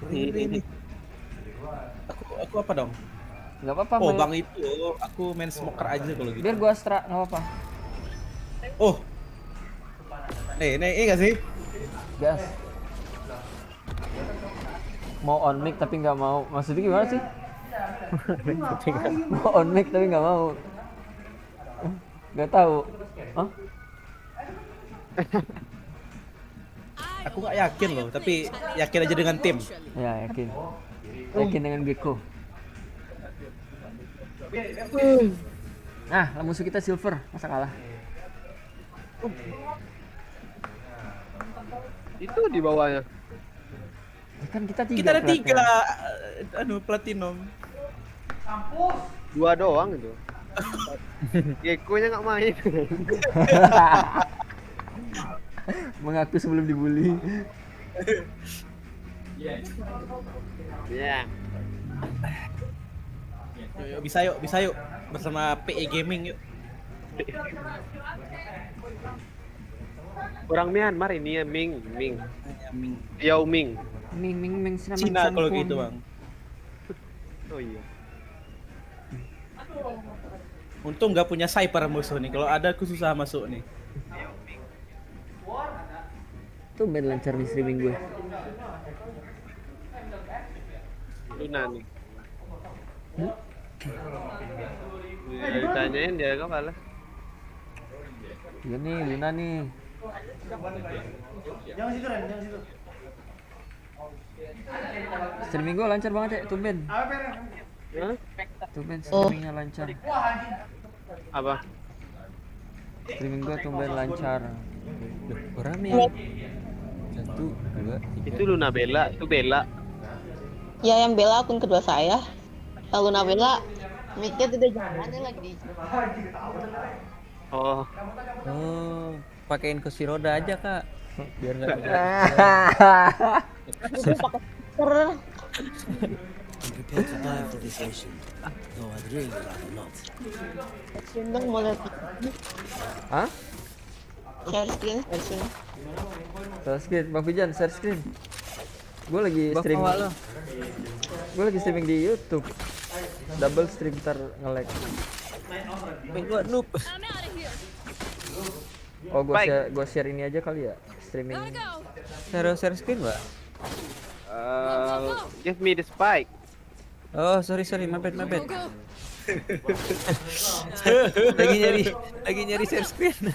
Speaker 17: Ini. Aku apa dong?
Speaker 2: Gak apa-apa.
Speaker 17: Oh Bang itu, aku main smoker aja kalau gitu.
Speaker 2: Biar gua Astra, gak apa-apa.
Speaker 17: Oh. Nih gak sih?
Speaker 2: Gas. Mau on mic tapi nggak mau. Maksudnya gimana sih? Mau on mic tapi nggak mau. Nggak tahu. Hah?
Speaker 17: Aku nggak yakin loh, tapi yakin aja dengan tim.
Speaker 2: Ya yakin. Yakin dengan Gecko. Nah, musuh kita silver, masa kalah?
Speaker 1: Itu di bawahnya.
Speaker 2: Kan kita
Speaker 17: ada tiga platinum.
Speaker 1: Dua doang itu. Gecko-nya nggak main.
Speaker 2: Mengaku sebelum dibully.
Speaker 1: Ya.
Speaker 17: Bisa yuk bersama PE Gaming yuk.
Speaker 1: Orang Myanmar ini ya Ming. Yao Ming.
Speaker 2: Ming
Speaker 17: Cina kalau gitu Bang.
Speaker 1: Oh iya.
Speaker 17: Untung nggak punya sniper musuh nih. Kalau ada aku susah masuk nih.
Speaker 2: Tuh main lancar di streaming gue.
Speaker 1: Luna nih. Ya, ditanyain dia kapalah.
Speaker 2: Iya nih Luna nih.
Speaker 16: Jangan situ Ren, jangan situ.
Speaker 2: Streaming gue lancar banget ya, tumben. Tumben streamingnya lancar.
Speaker 1: Apa?
Speaker 2: Streaming gue tumben lancar.
Speaker 12: Kurang nih. 1, 2, 3.
Speaker 1: Itu Luna Bella, itu Bella.
Speaker 18: Ya yang Bella akun kedua saya. Kalau Luna Bella, mic-nya tidak jalan lagi di.
Speaker 1: Oh.
Speaker 12: Oh, pakein kursi roda aja kak, biar nggak.
Speaker 7: Prepare to die for this mission. Though I'd really rather not.
Speaker 18: Sindang mau lihat.
Speaker 2: Hah?
Speaker 18: Share screen.
Speaker 2: Share screen, Bang Pijan, share screen. Gue lagi streaming. Gue lagi streaming di YouTube. Double stream ntar nge-lag.
Speaker 12: Gua noob.
Speaker 2: Oh, gue share ini aja kali ya, streaming.
Speaker 12: Share screen, Mbak.
Speaker 1: Give me the spike.
Speaker 12: Oh, sorry, my bad. lagi nyari share screen.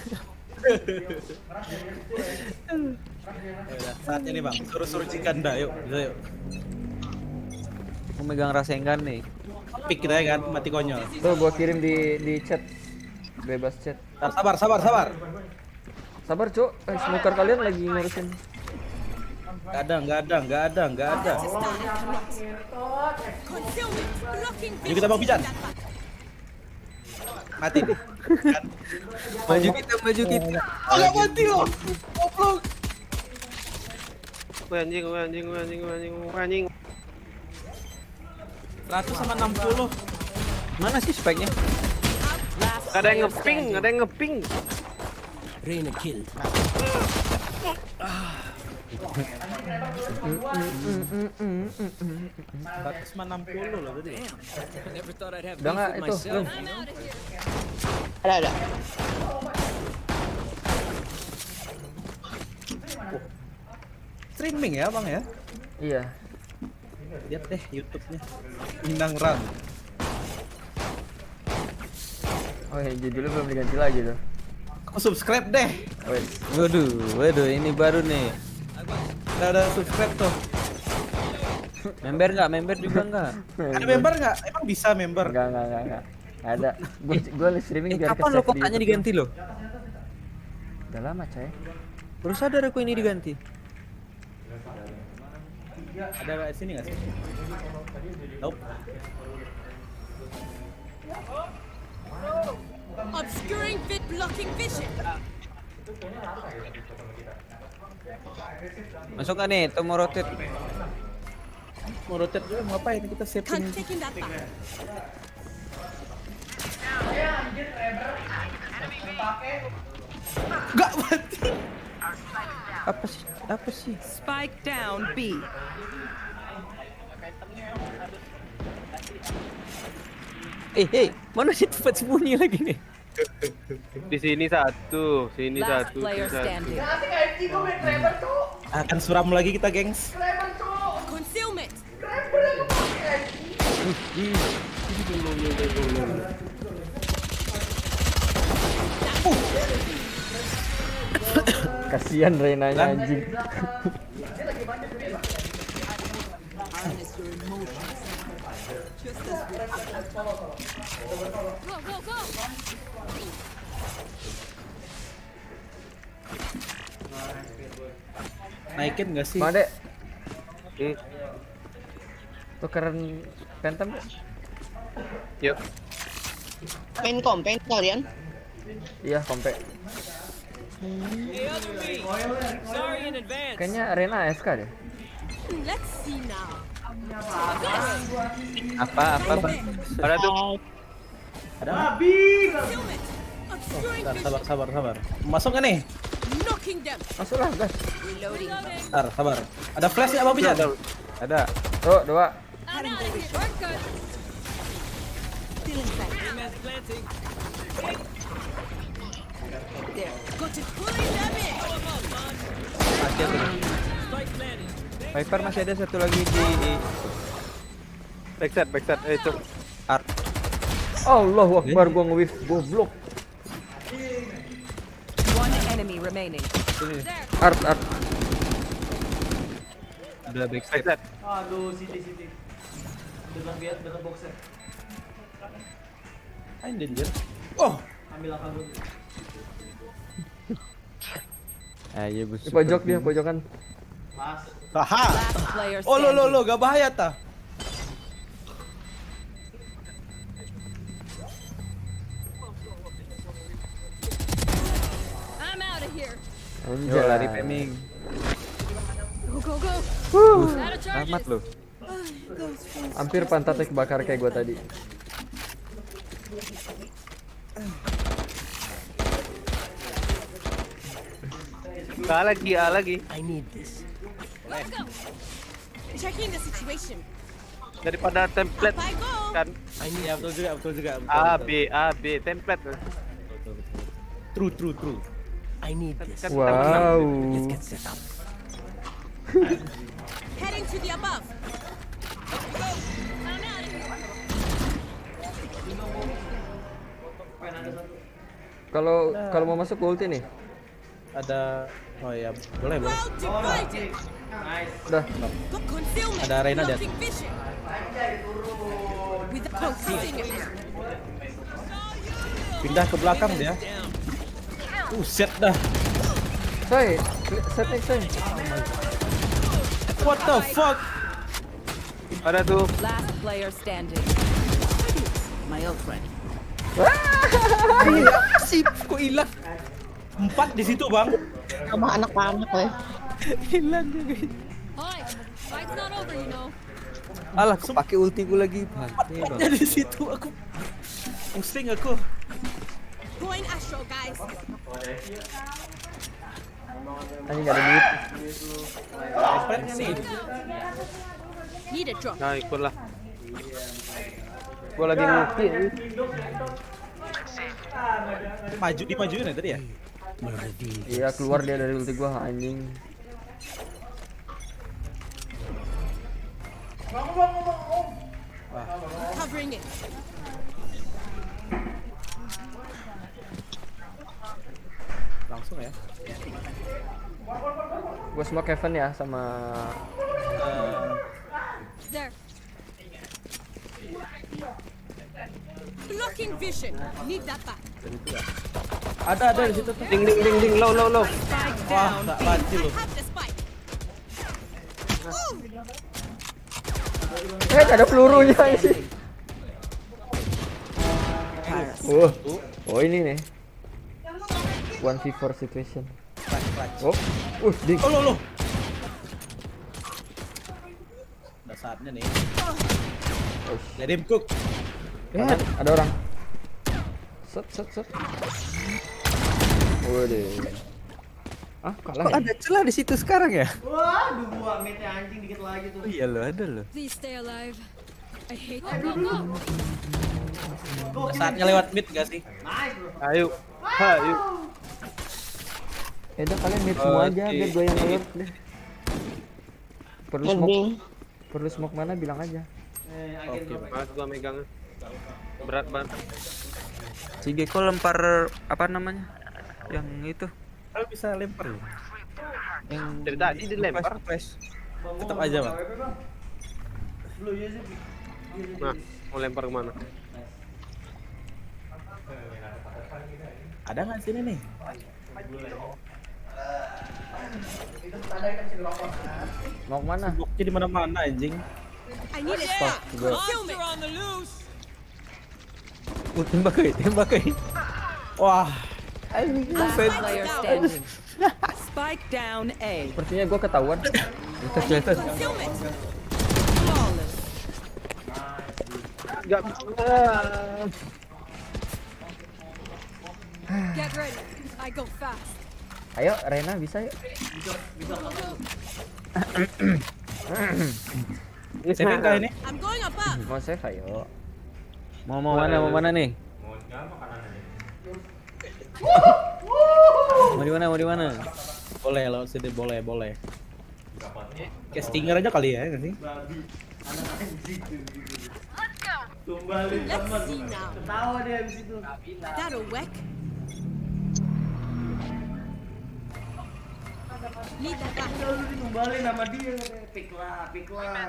Speaker 17: Saatnya nih Bang, suruh Cikanda yuk, bisa yuk.
Speaker 12: Aku megang Rasengan nih.
Speaker 17: Pick kita ya kan, mati konyol.
Speaker 2: Tuh gua kirim di chat. Bebas chat.
Speaker 17: Sabar.
Speaker 2: Sabar, Cuk. Smoker kalian lagi ngurusin.
Speaker 17: Enggak ada. Yuk kita Bang Pijan. Mati nih.
Speaker 12: Maju kita.
Speaker 17: Oh, gak mati loh. Goblok.
Speaker 1: Anjing.
Speaker 17: 100 sama 60.
Speaker 12: Mana sih speknya?
Speaker 1: Ada yang ngeping.
Speaker 7: Reina killed.
Speaker 17: 160 loh tadi.
Speaker 2: Udah nggak itu? Belum.
Speaker 18: Ada.
Speaker 17: Streaming ya Bang ya?
Speaker 2: Iya.
Speaker 17: Lihat deh YouTube-nya. Minang Run.
Speaker 2: Oh ya, judulnya belum diganti lagi tuh.
Speaker 17: Aku subscribe deh.
Speaker 12: Waduh, ini baru nih.
Speaker 17: Udah subscribe tuh.
Speaker 12: Member nggak? Member juga nggak?
Speaker 17: Ada member nggak? Emang bisa member?
Speaker 2: Enggak. Ada. Gue live streaming biar
Speaker 12: Kapan lo kokanya diganti lo?
Speaker 2: Udah lama, coy.
Speaker 12: Baru sadar aku ini diganti.
Speaker 17: Ada sini nggak sih? Nope.
Speaker 3: Obscuring blocking vision.
Speaker 12: Masuk nggak nih? Tuh mau rotate.
Speaker 17: Mau rotate dulu, mau ngapain? Kita saving.
Speaker 3: Taking that back.
Speaker 17: Gak mati.
Speaker 12: Apa sih?
Speaker 8: Spike down B.
Speaker 12: Mana sih tempat sembunyi lagi nih?
Speaker 1: Di sini satu, sini
Speaker 8: Last
Speaker 1: satu,
Speaker 8: player
Speaker 1: sini satu.
Speaker 8: standing.
Speaker 17: Akan suram lagi kita, gengs.
Speaker 3: Concealment.
Speaker 2: Kasihan Reina-nya anjing.
Speaker 3: Go, go, go.
Speaker 17: Naikin nggak sih?
Speaker 2: Made. Tukeran Phantom gak?
Speaker 1: Yuk.
Speaker 18: Main kompen kalian?
Speaker 2: Iya, kompe. Kayaknya Arena AFK deh.
Speaker 3: Let's see now.
Speaker 12: Apa Bang?
Speaker 1: Ada tuh.
Speaker 17: Ada.
Speaker 3: Concealment. Obscuring vision.
Speaker 17: Sabar. Masuk nggak nih?
Speaker 3: Knocking them.
Speaker 2: Masuklah, gas.
Speaker 3: Reloading.
Speaker 17: Sabar. Ada flash nggak Bang Pijan?
Speaker 12: Ada.
Speaker 2: Tuh, 2.
Speaker 3: I'm out of here. We're good. Stealing back. There. Go to pulling them in.
Speaker 12: Masih ada. Viper masih ada satu lagi di
Speaker 1: Backside. Itu.
Speaker 12: Art.
Speaker 2: Allahu Akbar, gua nge-whiff goblok.
Speaker 8: One enemy remaining.
Speaker 2: Art.
Speaker 12: Udah backside.
Speaker 16: Aduh, City. Dengan boxer.
Speaker 17: Ain danger. Oh,
Speaker 16: Ambil akal dulu.
Speaker 12: Ayo
Speaker 2: Di pojok dia, pojokan.
Speaker 16: Mas.
Speaker 17: haha.
Speaker 8: Last player
Speaker 17: Oh
Speaker 8: standing.
Speaker 17: lo, gak bahaya ta?
Speaker 3: I'm out of here.
Speaker 12: Yo lari peming.
Speaker 3: Go. Out of charges.
Speaker 12: Selamat lo.
Speaker 2: Hampir pantatnya kebakar kayak gua tadi.
Speaker 1: A lagi.
Speaker 7: I need this.
Speaker 3: Let's go. Checking the situation.
Speaker 1: Daripada template
Speaker 3: Up I go.
Speaker 1: kan.
Speaker 17: Ya betul juga.
Speaker 1: A B template.
Speaker 17: True.
Speaker 7: I need this.
Speaker 2: Wow.
Speaker 7: Let's get set up.
Speaker 3: Heading to the above. Go. I'm out of here.
Speaker 2: Kalau mau masuk ulti nih.
Speaker 17: Ada. Oh ya, boleh.
Speaker 3: Well divided.
Speaker 2: Udah.
Speaker 3: Got concealment.
Speaker 17: Ada Reina di atas.
Speaker 3: Blocking vision. With the focusing it.
Speaker 17: Pindah ke belakang dia. Set dah.
Speaker 2: Say, set next time.
Speaker 17: What the fuck?
Speaker 1: Ada tuh.
Speaker 8: Last player standing.
Speaker 7: My old friend.
Speaker 17: Sip, kok hilang? 4 di situ, Bang.
Speaker 18: Sama anak-anak ya.
Speaker 12: Hilang juga.
Speaker 3: Hi. Fight's not over, you know.
Speaker 12: Alah, pakai ulti gue lagi.
Speaker 17: Ada di situ aku. Pusing aku.
Speaker 3: Going astral, guys.
Speaker 2: Anjing gak ada duit.
Speaker 17: nih.
Speaker 3: Need a drop.
Speaker 1: Nah, ikut lah. Gua lagi ngukir.
Speaker 17: Dimajuin ya tadi ya?
Speaker 2: Iya, keluar dia dari ulti gua anjing.
Speaker 3: Covering it.
Speaker 17: Langsung ya.
Speaker 2: Gua smoke heaven ya sama
Speaker 3: there. Blocking vision. Need that back.
Speaker 11: Ada di situ tuh.
Speaker 1: Ding, low.
Speaker 17: Wah, nggak banci lu.
Speaker 3: Have the spike.
Speaker 2: Gak ada pelurunya sih. Oh ini nih. 1v4 situation. Oh, ding.
Speaker 17: Lo. Udah saatnya nih. Let him cook.
Speaker 2: Ada orang. Set. Waduh. Kalah.
Speaker 12: Kok ada celah di situ sekarang ya?
Speaker 16: Waduh, gua mete anjing dikit lagi tuh.
Speaker 12: Oh iya lo, ada lo.
Speaker 3: Please stay alive. I hate
Speaker 16: Aduh.
Speaker 17: Saatnya lewat mid gak sih?
Speaker 16: Nice, bro.
Speaker 1: Ayo.
Speaker 2: Udah kalian mid semua aja biar gue yang ngelur deh. Perlu smoke mana bilang aja.
Speaker 1: Oke, pas gua megang. Berat banget.
Speaker 12: Si Gecko lempar apa namanya? Yang itu.
Speaker 17: Kalau bisa lempar loh.
Speaker 1: Yang dari tadi dilempar.
Speaker 17: Tetap aja, Bang.
Speaker 1: Nah, mau lempar kemana?
Speaker 17: Ada nggak sini nih?
Speaker 2: Mau kemana?
Speaker 17: Bukti di mana-mana anjing.
Speaker 3: I need it.
Speaker 15: Monster on the loose.
Speaker 12: Tembak.
Speaker 17: Wah.
Speaker 8: Last player standing. Spike down A.
Speaker 2: Sepertinya gue ketahuan.
Speaker 12: Kelihatan.
Speaker 8: Flawless.
Speaker 1: Gak bisa.
Speaker 3: Get ready. I go fast.
Speaker 2: Ayo, Rena bisa yuk.
Speaker 17: Saving kah ini?
Speaker 3: I'm going above.
Speaker 2: Mau save ayo.
Speaker 12: Mau mana nih? Mau di mana?
Speaker 17: Boleh lo, sini boleh. Kayak Stinger aja kali ya, nggak sih?
Speaker 16: Tumbalin
Speaker 3: Let's
Speaker 16: teman.
Speaker 3: see now.
Speaker 16: Ketawa dia habis itu.
Speaker 3: That'll work. Need that back.
Speaker 16: Udah ditumbalin sama dia katanya. Pick lah.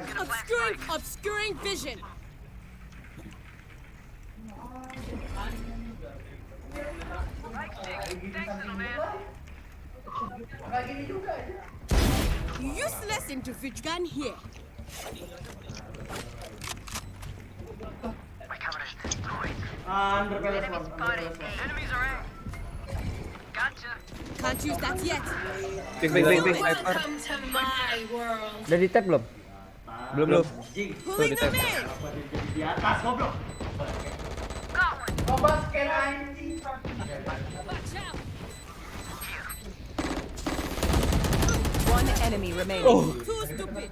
Speaker 3: Obscuring vision. Useless individual gun here.
Speaker 16: Under palace one.
Speaker 3: Can't use that yet.
Speaker 1: Bing.
Speaker 3: Welcome to my world.
Speaker 2: Udah di tap belum?
Speaker 12: Belum.
Speaker 3: Pulling them in.
Speaker 16: Di atas goblok. Coba scan anjing.
Speaker 3: Watch out.
Speaker 8: One enemy remaining.
Speaker 3: Too stupid.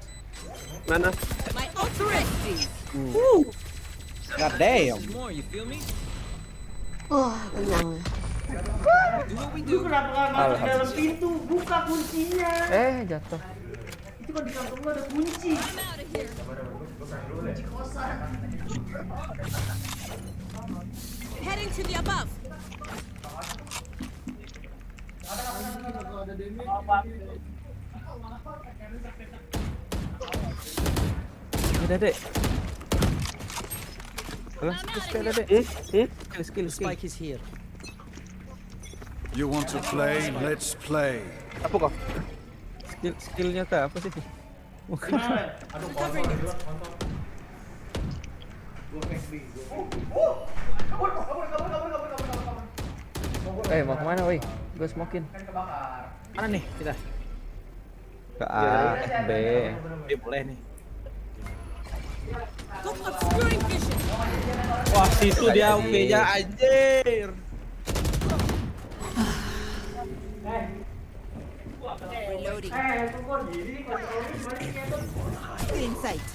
Speaker 1: Mana?
Speaker 3: My ult ready.
Speaker 17: God damn.
Speaker 15: More, you feel me?
Speaker 18: Kenyang.
Speaker 16: Itu kenapa nggak masuk ke dalam pintu? Buka kuncinya.
Speaker 2: Jatuh.
Speaker 16: Itu kan di kantong lu ada kunci.
Speaker 3: I'm out of here.
Speaker 16: Kunci kosan.
Speaker 3: Heading to the above.
Speaker 12: Ada dek. Skill ada dek. Skill.
Speaker 7: Spike is here.
Speaker 14: You want to play? Let's play.
Speaker 1: Apa kau?
Speaker 12: Skillnya kah apa sih? Bukan.
Speaker 3: Covering it.
Speaker 2: Mau kemana woi? Gue smokin.
Speaker 17: Mana nih kita?
Speaker 12: Ke A, B.
Speaker 17: Dia boleh nih.
Speaker 3: Got obscuring vision.
Speaker 17: Wah, situ dia UP-nya anjir.
Speaker 3: Reloading.
Speaker 8: Inside.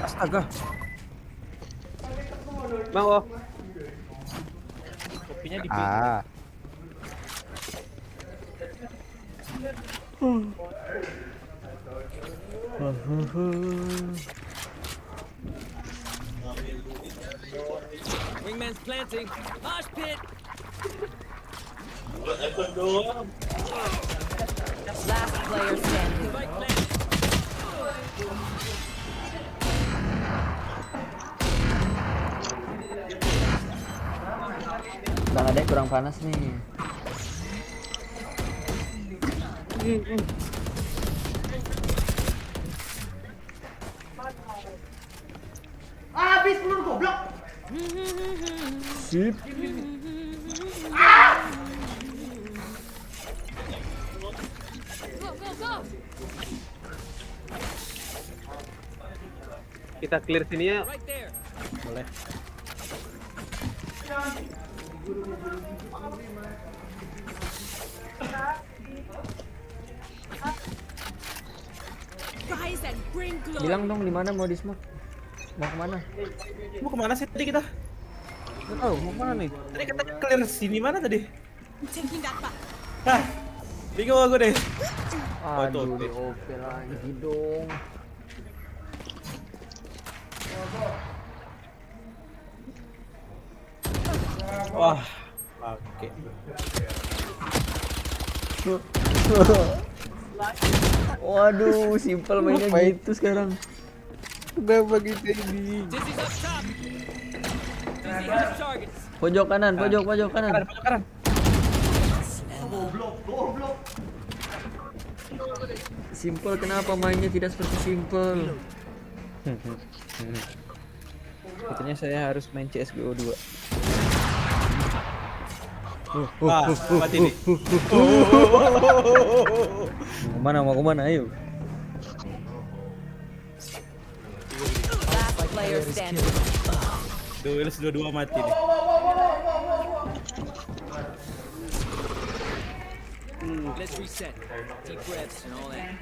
Speaker 12: Astaga.
Speaker 1: Mau.
Speaker 17: Kopinya di
Speaker 12: A.
Speaker 15: Wingman's planting. Mosh pit.
Speaker 8: Last player standing.
Speaker 2: Bang Ade kurang panas nih.
Speaker 16: Habis peluru goblok.
Speaker 2: Sip.
Speaker 3: Go, go, go!
Speaker 1: Kita clear sini ya.
Speaker 17: Boleh.
Speaker 3: Rise and bring glory.
Speaker 2: Bilang dong di mana mau di smoke. Mau kemana?
Speaker 17: Mau kemana sih tadi kita?
Speaker 12: Nggak tahu mau kemana nih.
Speaker 17: Tadi kita clear sini mana tadi?
Speaker 3: I'm taking that back.
Speaker 17: Hah, bingung aku deh.
Speaker 2: Aduh, di OP lagi dong.
Speaker 17: Wah, oke.
Speaker 2: Waduh, simple mainnya gitu sekarang.
Speaker 12: Udah bagi Teddy.
Speaker 2: Pojok kanan, pojok kanan.
Speaker 17: Pojok kanan.
Speaker 16: Goblok.
Speaker 2: Simple, kenapa mainnya tidak seperti simple?
Speaker 12: Katanya saya harus main CS:GO 2.
Speaker 17: Mati nih.
Speaker 2: Mau kemana, ayo.
Speaker 8: Last player standing.
Speaker 17: Duelis dua-dua mati nih.
Speaker 10: Let's reset. Deep breaths and all that.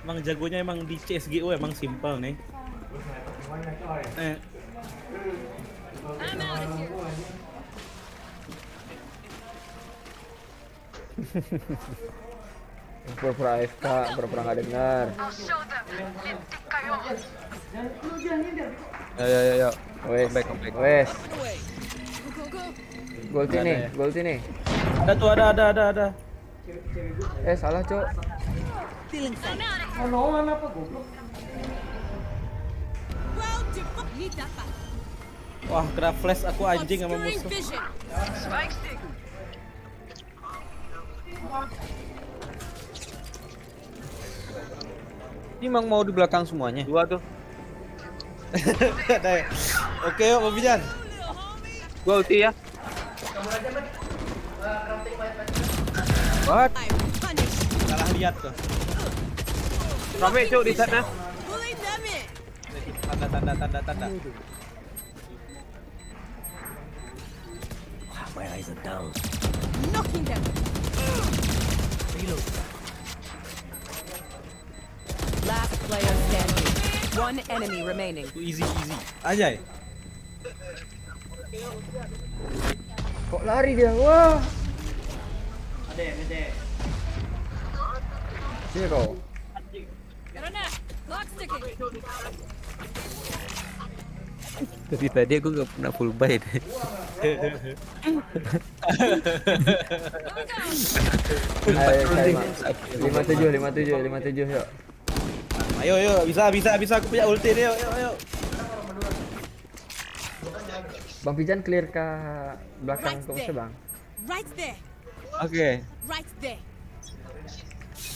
Speaker 17: Emang jagonya emang di CS:GO emang simpel nih.
Speaker 3: I'm out of here.
Speaker 2: Pura-pura AFK, pura-pura nggak dengar.
Speaker 12: Ya.
Speaker 2: Wes,
Speaker 12: Comeback.
Speaker 2: wes.
Speaker 3: Go, go, go.
Speaker 2: Gold ini.
Speaker 17: Ada tuh, ada.
Speaker 2: Salah, Cok.
Speaker 16: Anoan apa goblok?
Speaker 3: Well, need that back.
Speaker 17: Wah, kena flash aku anjing sama
Speaker 3: Obscuring
Speaker 17: musuh.
Speaker 3: vision.
Speaker 12: Ini emang mau di belakang semuanya.
Speaker 1: Dua tuh.
Speaker 17: Ada ya. Oke, yuk Mobijan.
Speaker 1: Gua ulti ya.
Speaker 12: What?
Speaker 17: Salah lihat tuh.
Speaker 1: Rame cuk di sana.
Speaker 3: Pulling them in.
Speaker 17: Tanda.
Speaker 7: My eyes are down.
Speaker 3: Knocking them.
Speaker 7: Reload.
Speaker 8: Last player standing. One enemy remaining.
Speaker 17: Easy. Ajay.
Speaker 2: Kok lari dia? Wah.
Speaker 16: Ada.
Speaker 2: Sini kau.
Speaker 3: Granat. Lock sticking.
Speaker 12: Tapi tadi aku gak pernah full buy deh.
Speaker 2: Ayo, 57 yuk.
Speaker 17: Ayo, bisa aku punya ulti nih, ayo.
Speaker 2: Bang Pijan clear ke belakang ke musuh, Bang.
Speaker 3: Right there.
Speaker 12: Oke.
Speaker 3: Right there.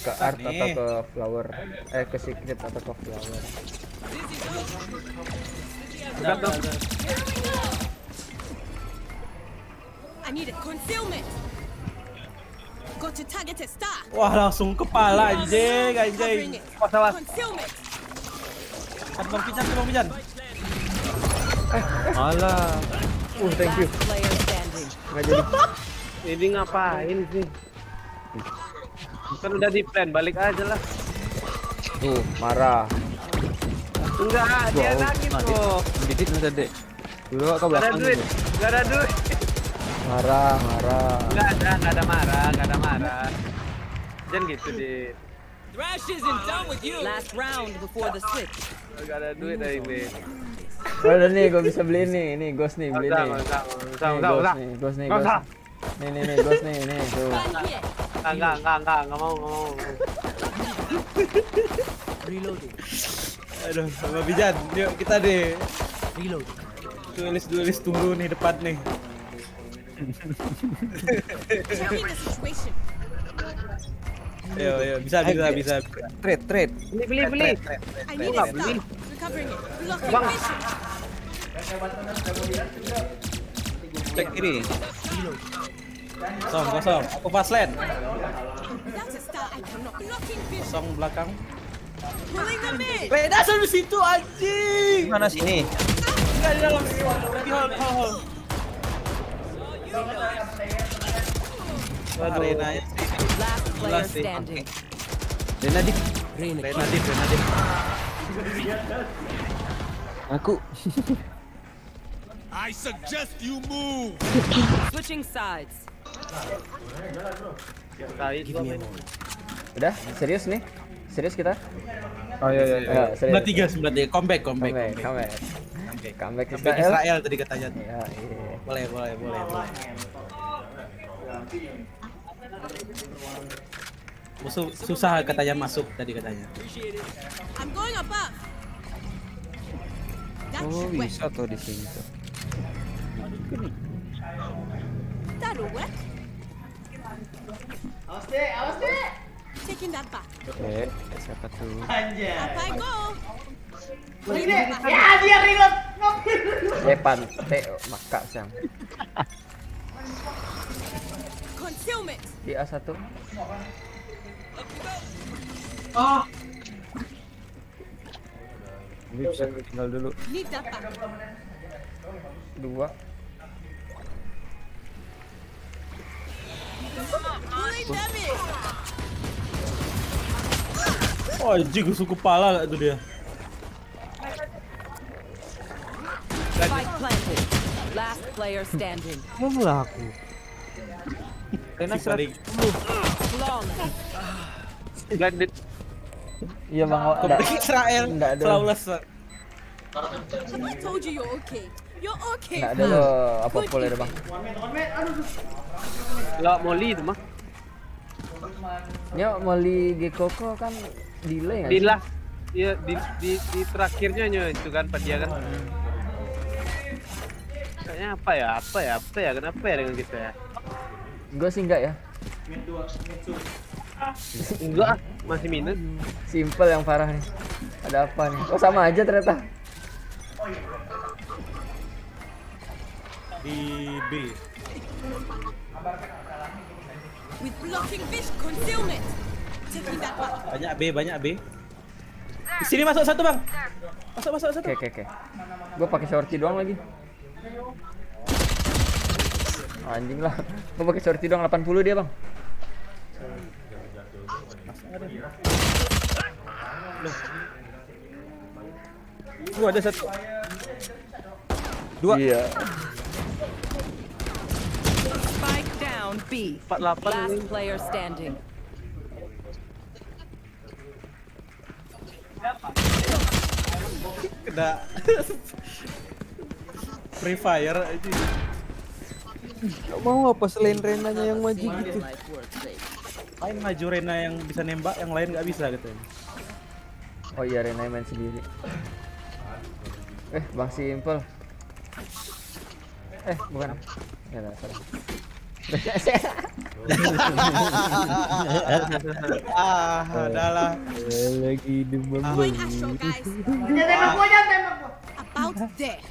Speaker 2: Ke art atau ke flower. Ke secret atau ke flower.
Speaker 3: I need a concealment. Got to target a star.
Speaker 17: Wah, langsung kepala anjing.
Speaker 1: Masalah.
Speaker 3: Concealment.
Speaker 17: Bang Pijan.
Speaker 12: Alah.
Speaker 2: Thank you.
Speaker 8: Last player standing.
Speaker 2: Nggak jadi.
Speaker 1: Ini ngapain sih? Kan udah di plan, balik aja lah.
Speaker 2: Tuh, marah.
Speaker 1: Enggak, dia nangis kok.
Speaker 12: Dikit nanti dek. Dulu kau
Speaker 1: Gak ada
Speaker 12: belakang.
Speaker 1: duit.
Speaker 2: Marah.
Speaker 1: Gak ada marah. Jangan gitu, Dit.
Speaker 8: Thrash isn't done with you. Last round before the switch.
Speaker 1: Gak ada duit dari Dit.
Speaker 2: Udah nih, gue bisa beli nih. Nih, ghost nih, beli nih.
Speaker 1: Enggak
Speaker 2: Ghost nih. Nih, ghost nih, tuh.
Speaker 1: Enggak mau.
Speaker 7: Reloading.
Speaker 17: Aduh, sama Bijan, yuk kita deh.
Speaker 7: Reloading.
Speaker 17: Duelis tunggu nih depan nih.
Speaker 3: Checking the situation.
Speaker 17: Yo, bisa.
Speaker 12: Trade.
Speaker 1: Beli.
Speaker 3: I need
Speaker 1: Enggak
Speaker 3: a
Speaker 1: beli.
Speaker 3: stop. Recovering it. Blocking
Speaker 1: Bang.
Speaker 3: vision.
Speaker 17: Cek kiri. Kosong. Aku fast lane.
Speaker 3: That's a start I cannot. Blocking vision.
Speaker 17: Kosong belakang.
Speaker 3: Pulling them in.
Speaker 17: Reda di situ anjing.
Speaker 12: Mana sini?
Speaker 17: Enggak di dalam. Di hall. Waduh, Rena ya.
Speaker 8: Last player
Speaker 17: sih.
Speaker 8: standing.
Speaker 12: Rena di.
Speaker 17: Rena di.
Speaker 12: Aku.
Speaker 9: I suggest you move.
Speaker 8: Switching sides.
Speaker 2: Udah, serius nih? Serius kita?
Speaker 1: Oh iya.
Speaker 2: Serius.
Speaker 17: 93. Comeback.
Speaker 2: Comeback
Speaker 17: Israel tadi katanya.
Speaker 2: Iya.
Speaker 17: Boleh. Musuh susah katanya masuk tadi katanya.
Speaker 3: I'm going above. That
Speaker 12: Oh,
Speaker 3: should work.
Speaker 12: bisa tuh di sini tuh.
Speaker 3: That'll work.
Speaker 16: Awas deh.
Speaker 3: Taking that back.
Speaker 12: Oke, siapa tuh?
Speaker 16: Anjay.
Speaker 3: Up I go.
Speaker 16: Ini ya dia reload.
Speaker 2: Depan, maka sang.
Speaker 3: Concealment.
Speaker 2: Di A1.
Speaker 16: Oh.
Speaker 12: Ini bisa tinggal dulu.
Speaker 3: Need that back.
Speaker 2: 2.
Speaker 3: Pulling them in.
Speaker 17: Oh, anjing gusuk kepala tuh dia.
Speaker 8: Spike planted. Last player standing.
Speaker 12: Mau aku. Rena
Speaker 17: Si paling.
Speaker 12: 110.
Speaker 8: Flawless.
Speaker 1: Blinded.
Speaker 2: Iya bang,
Speaker 17: Comeback Israel.
Speaker 2: Enggak ada.
Speaker 17: Flawless.
Speaker 3: I told you you're okay. You're okay.
Speaker 2: Enggak ada loh apa boleh bang.
Speaker 1: Enggak Molly itu mah.
Speaker 2: Ya Molly Gekoko kan delay nggak sih?
Speaker 1: Dilah. Iya di terakhirnya itu kan Pak dia kan. Kayaknya apa ya? Kenapa ya dengan kita ya?
Speaker 2: Gue sih enggak ya.
Speaker 1: Enggak, masih minus.
Speaker 2: Simple yang parah nih. Ada apa nih? Oh sama aja ternyata.
Speaker 17: Di B.
Speaker 3: With blocking fish concealment. Taking that back.
Speaker 17: Banyak B. Di sini masuk satu, Bang. Masuk satu.
Speaker 2: Oke. Gue pakai shorty doang lagi. Anjing lah. Gue pakai shorty doang 80 dia, Bang.
Speaker 17: Ada satu.
Speaker 12: 2.
Speaker 2: Iya.
Speaker 8: Spike down B.
Speaker 1: 48
Speaker 8: Last player standing.
Speaker 17: Kena Free Fire aja.
Speaker 12: Gak mau apa selain Renanya yang maju gitu.
Speaker 17: Main maju Rena yang bisa nembak, yang lain nggak bisa gitu.
Speaker 2: Oh iya Rena main sendiri. Bang Simple. Bukan. Ya enggak salah.
Speaker 17: Adalah
Speaker 12: lagi demam.
Speaker 3: Going astral, guys.
Speaker 16: Tembak gua.
Speaker 3: About there.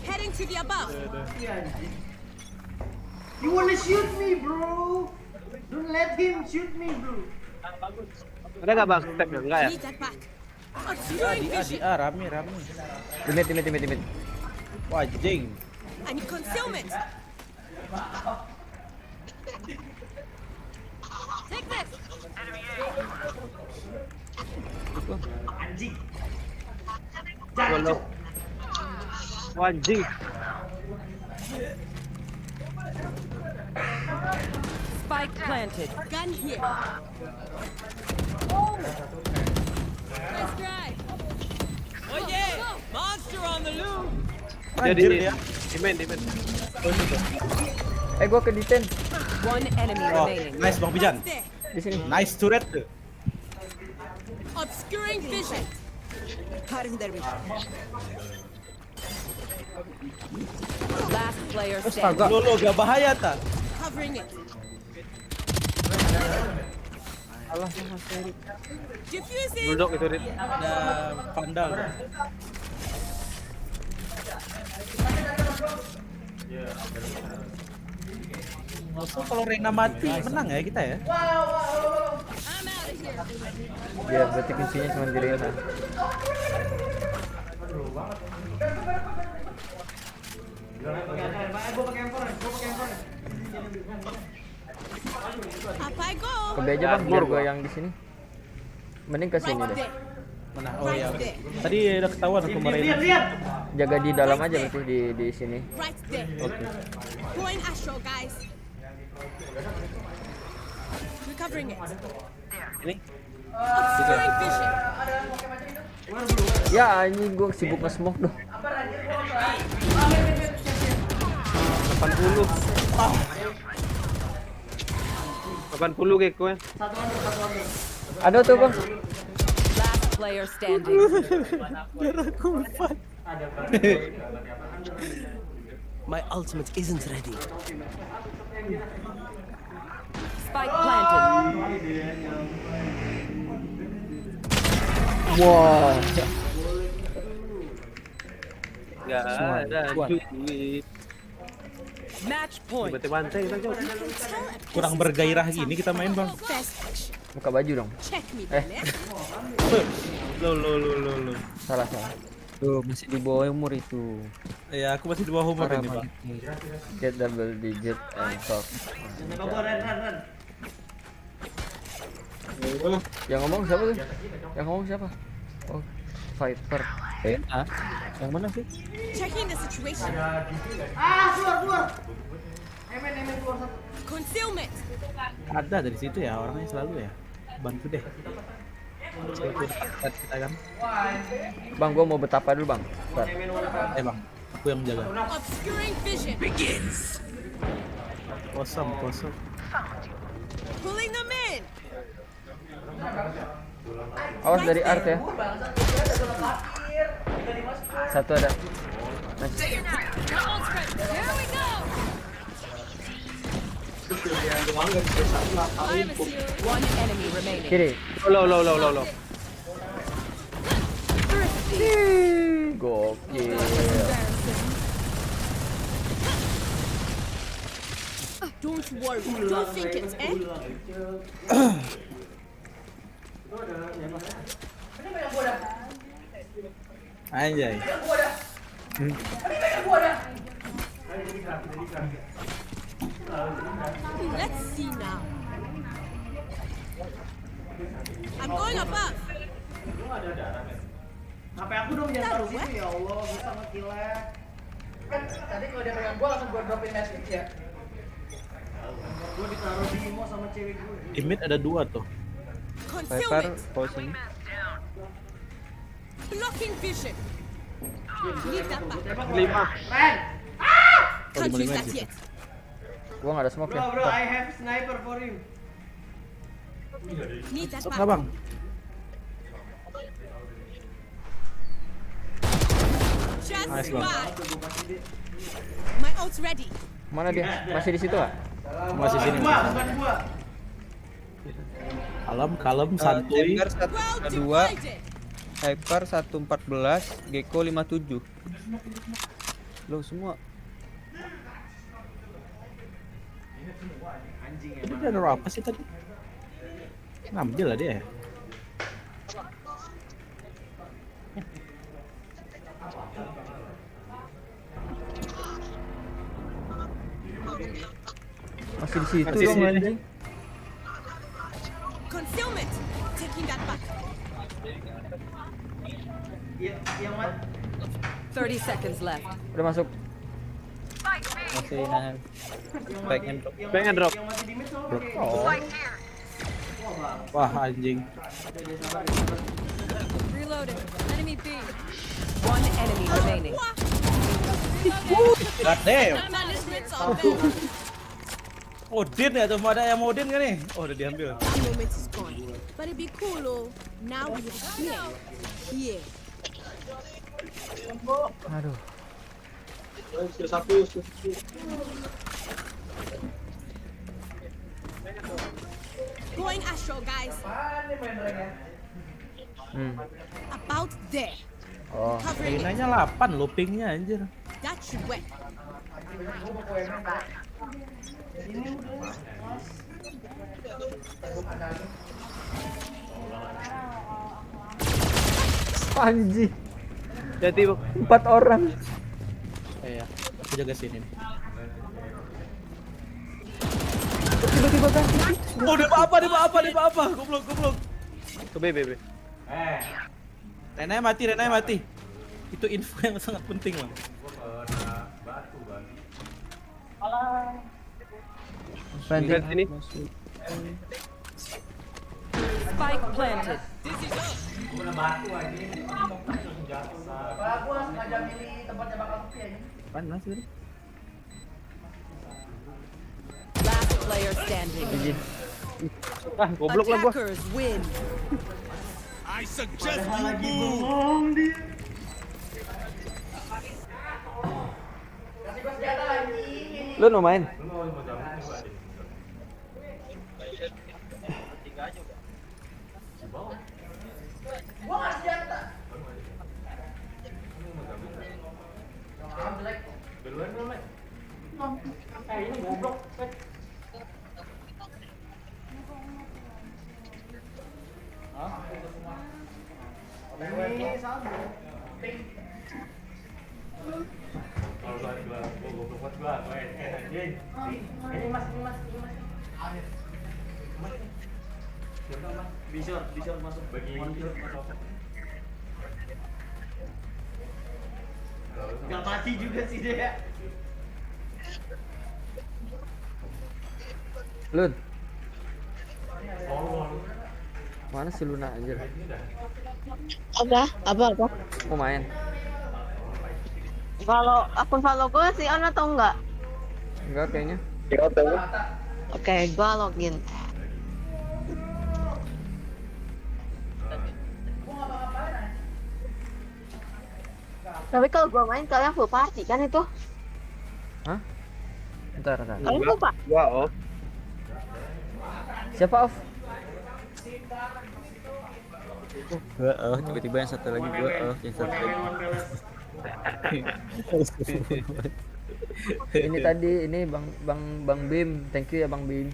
Speaker 3: Heading to the above.
Speaker 16: You wanna shoot me, bro? Don't let him shoot me, bro.
Speaker 1: Ada nggak bang stepnya? Enggak ya?
Speaker 3: Need that back.
Speaker 17: di A rame.
Speaker 2: Timit.
Speaker 17: Wah, jeng.
Speaker 3: I need concealment. Take this.
Speaker 16: Anjing.
Speaker 1: Walau. Anjing.
Speaker 8: Spike planted.
Speaker 3: Gun here. Nice try.
Speaker 8: Oh yeah! Monster on the loose!
Speaker 1: Jadi
Speaker 17: Anjir, ya.
Speaker 1: di main.
Speaker 2: Gua ke D10.
Speaker 8: One enemy
Speaker 17: Oh,
Speaker 8: remaining.
Speaker 17: nice Bang Pijan.
Speaker 2: Di sini.
Speaker 17: Nice turret tuh.
Speaker 3: Obscuring vision.
Speaker 8: Cutting their vision. Last player standing.
Speaker 17: Lo gak bahaya ta?
Speaker 3: Covering it.
Speaker 2: Alah sama seri.
Speaker 3: Diffusing.
Speaker 1: Bulldog itu Rit.
Speaker 17: Ada pandal. So, kalau Reina mati menang ya kita ya.
Speaker 2: Biar berarti kuncinya cuma di Rena.
Speaker 3: Up I go.
Speaker 2: Ke B aja bang, biar gua yang di sini. Mending ke sini deh.
Speaker 17: Mana? Oh ya. Tadi udah ketahuan kemarin.
Speaker 2: Jaga di dalam aja berarti di sini.
Speaker 3: Right there.
Speaker 17: Oke.
Speaker 3: Going astral, guys. Recovering it.
Speaker 17: Ini.
Speaker 3: Obscuring vision.
Speaker 2: Ya anjing gua sibuk nge-smoke doh.
Speaker 1: 80. 80 Geko ya.
Speaker 2: Ada tuh bang.
Speaker 8: Last player standing.
Speaker 7: Biar aku empat. My ultimate isn't ready.
Speaker 8: Spike planted.
Speaker 2: Wah.
Speaker 1: Enggak ada duit.
Speaker 8: Match point.
Speaker 1: Bantai kita coba.
Speaker 17: Kurang bergairah gini kita main bang.
Speaker 2: Buka baju dong.
Speaker 3: Check me.
Speaker 17: Lo.
Speaker 2: Salah.
Speaker 12: Tuh masih di bawah umur itu.
Speaker 17: Ya aku masih di bawah umur ini bang.
Speaker 2: Get double digit and talk. Yang ngomong siapa tuh? Yang ngomong siapa? Oh, Viper.
Speaker 12: Ah, yang mana sih?
Speaker 3: Checking the situation.
Speaker 16: Keluar. Emen keluar satu.
Speaker 3: Concealment.
Speaker 17: Ada dari situ ya orangnya selalu ya. Bantu deh. Kita kan.
Speaker 2: Bang, gua mau betapa dulu bang. Bentar.
Speaker 17: Bang, aku yang jaga.
Speaker 3: Obscuring vision.
Speaker 9: Begins.
Speaker 17: Kosong.
Speaker 3: Pulling them in.
Speaker 2: Awas dari art ya. Satu ada. Nice.
Speaker 3: Here we go.
Speaker 8: One enemy remaining.
Speaker 2: Kiri.
Speaker 1: Low.
Speaker 2: Gokil.
Speaker 3: Don't worry. Don't think it, eh?
Speaker 17: Anjay.
Speaker 3: Let's see now. I'm going above.
Speaker 16: HP aku dong jangan taruh situ ya Allah, bisa nge-kill-nya. Kan tadi kalau dia pegang gua langsung gua dropin message ya. Gua ditaruh di Imo sama cewek gue.
Speaker 17: Di mid ada 2 tuh.
Speaker 12: Viper posing.
Speaker 3: Blocking vision. Need that back.
Speaker 1: 5.
Speaker 16: Ren!
Speaker 3: Can't use that yet.
Speaker 2: Gua nggak ada smoke ya.
Speaker 16: Bro, I have sniper for you.
Speaker 3: Need that
Speaker 17: Sok
Speaker 3: back.
Speaker 17: bang.
Speaker 3: Just
Speaker 17: Nice one.
Speaker 3: back. My ult's ready.
Speaker 2: Mana dia? Masih di situ ah?
Speaker 17: Masih sini.
Speaker 16: Bukan gua.
Speaker 17: Kalem, santuy.
Speaker 12: Chamber 152, Hyper 114, Gecko 57. Lo semua.
Speaker 17: Ini dia naruh apa sih tadi? Ngambil lah dia.
Speaker 2: Masih di situ
Speaker 17: Masih
Speaker 2: dong
Speaker 17: sini.
Speaker 2: anjing.
Speaker 3: Concealment. Taking that back.
Speaker 16: Yang mana?
Speaker 8: 30 seconds left.
Speaker 2: Udah masuk.
Speaker 12: Masih nahan.
Speaker 1: Pengen drop.
Speaker 16: Yang masih di mid soalnya
Speaker 17: Drop.
Speaker 16: kayak-
Speaker 17: Wah anjing.
Speaker 5: Reloading. Enemy B.
Speaker 8: One enemy remaining.
Speaker 17: God damn.
Speaker 5: Management's all better.
Speaker 17: Odin ya tuh, ada yang Odin kan nih? Oh, udah diambil.
Speaker 5: That moment is gone. But it'd be cool, oh. Now we have here. Here.
Speaker 2: Aduh.
Speaker 5: Going astral, guys. About there.
Speaker 17: Oh,
Speaker 5: Covering it.
Speaker 17: Reina-nya 8 loh pingnya anjir.
Speaker 5: That should work.
Speaker 2: Anjing.
Speaker 1: Jadi
Speaker 2: 4 orang.
Speaker 17: Iya, aku jaga sini nih.
Speaker 2: Tiba-tiba kan.
Speaker 17: Oh, dia apa? Goblok.
Speaker 1: Ke B.
Speaker 17: Renanya mati. Itu info yang sangat penting, Bang.
Speaker 2: Planting
Speaker 1: sini.
Speaker 8: Spike planted.
Speaker 16: Gua sengaja milih tempatnya bakal sepi aja.
Speaker 1: Panas ini.
Speaker 8: Last player standing.
Speaker 1: Ah, goblok lah gua.
Speaker 8: Attackers win.
Speaker 9: I suggest you move.
Speaker 2: Lu mau main?
Speaker 16: Gua nggak senjata. Ini goblok. Ini sama. Ini mas. Bisa masuk bagi nggak mati juga sih dia.
Speaker 2: Lun. Mana si Luna anjir?
Speaker 18: Apa?
Speaker 2: Mau main?
Speaker 18: Kalau akun follow gue sih on atau enggak?
Speaker 2: Enggak kayaknya.
Speaker 18: Oke, gue login. Tapi kalau gue main kalian full party kan itu?
Speaker 2: Hah? Bentar.
Speaker 18: Kalian full party?
Speaker 1: Gua off.
Speaker 2: Siapa off?
Speaker 12: Gua off, tiba-tiba yang satu lagi gua off, yang satu lagi.
Speaker 2: Ini tadi Bang Bim, thank you ya Bang Bim.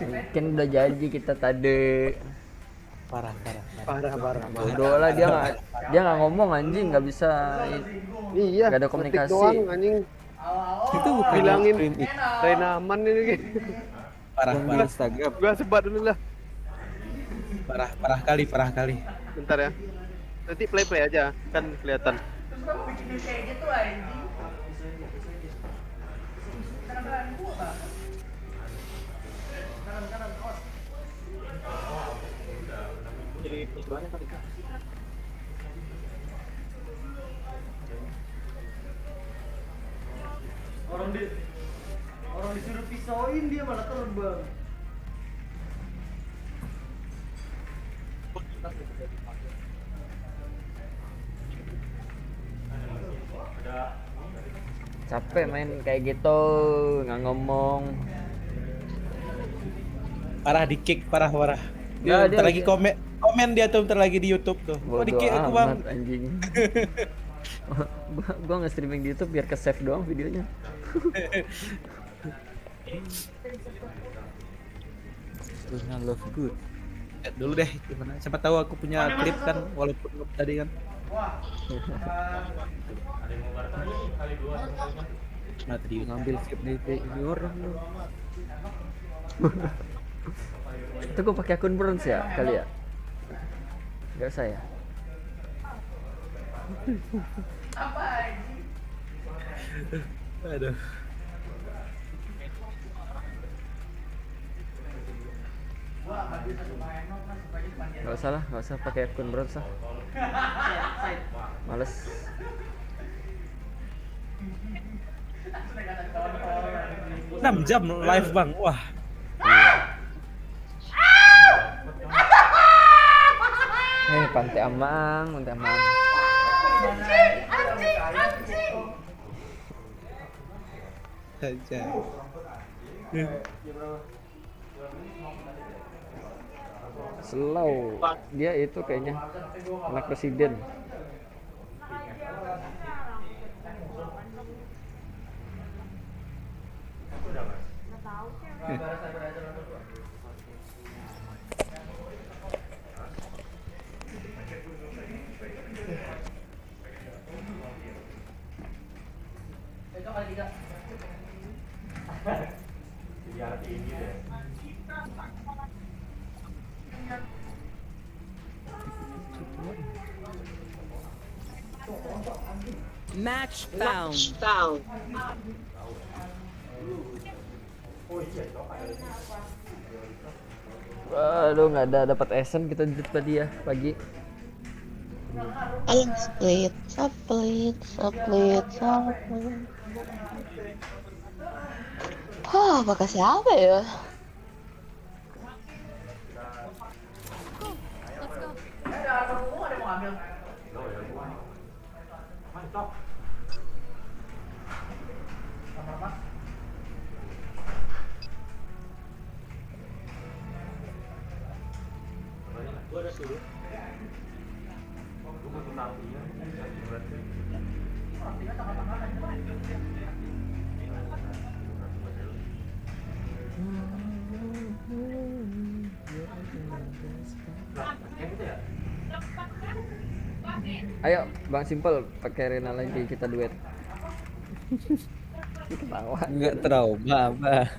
Speaker 2: Mungkin udah jadi kita tadi.
Speaker 17: Parah.
Speaker 2: Bodoh lah dia nggak ngomong anjing, nggak bisa.
Speaker 1: Iya.
Speaker 2: Nggak ada komunikasi.
Speaker 1: Doang, anjing.
Speaker 12: Itu bukan
Speaker 1: bilangin
Speaker 12: stream
Speaker 1: Reina aman ini.
Speaker 17: Parah.
Speaker 12: Instagram.
Speaker 1: Gua sebat dulu lah.
Speaker 17: Parah kali.
Speaker 1: Bentar ya. Nanti play aja, kan kelihatan.
Speaker 16: Terus gua bikin kayak gitu anjing. Kanan gua, Pak. Kanan kos.
Speaker 1: Jadi tujuannya kali.
Speaker 16: Orang disuruh pisauin dia malah terbang.
Speaker 2: Capek main kayak gitu, nggak ngomong.
Speaker 17: Parah di kick, parah.
Speaker 2: Ya,
Speaker 17: Dia lagi komen dia tuh bentar lagi di YouTube tuh. Oh di kick aku Bang.
Speaker 2: Anjing. gua nge-streaming di YouTube biar ke save doang videonya.
Speaker 12: Luna love good.
Speaker 17: Lihat dulu deh gimana. Siapa tahu aku punya klip kan walaupun tadi kan. Nah tadi
Speaker 12: Ngambil klip dari ini orang lu.
Speaker 2: Itu gua pakai akun bronze ya kali ya? Gak usah ya?
Speaker 16: Apa anjing?
Speaker 17: Aduh.
Speaker 2: Gak usah lah, gak usah pakai akun bro, usah. Males.
Speaker 17: Enam jam live bang, wah.
Speaker 2: Pantai Amang, Pantai Amang.
Speaker 17: Aja.
Speaker 2: Slow. Dia itu kayaknya anak presiden.
Speaker 8: Match found.
Speaker 2: Aduh, nggak ada dapat esen kita tadi ya pagi.
Speaker 18: Ayo split. Pakai siapa ya?
Speaker 2: Ayo Bang Simple pakai Rena lagi kita duet. Ketawa.
Speaker 12: Enggak trauma apa.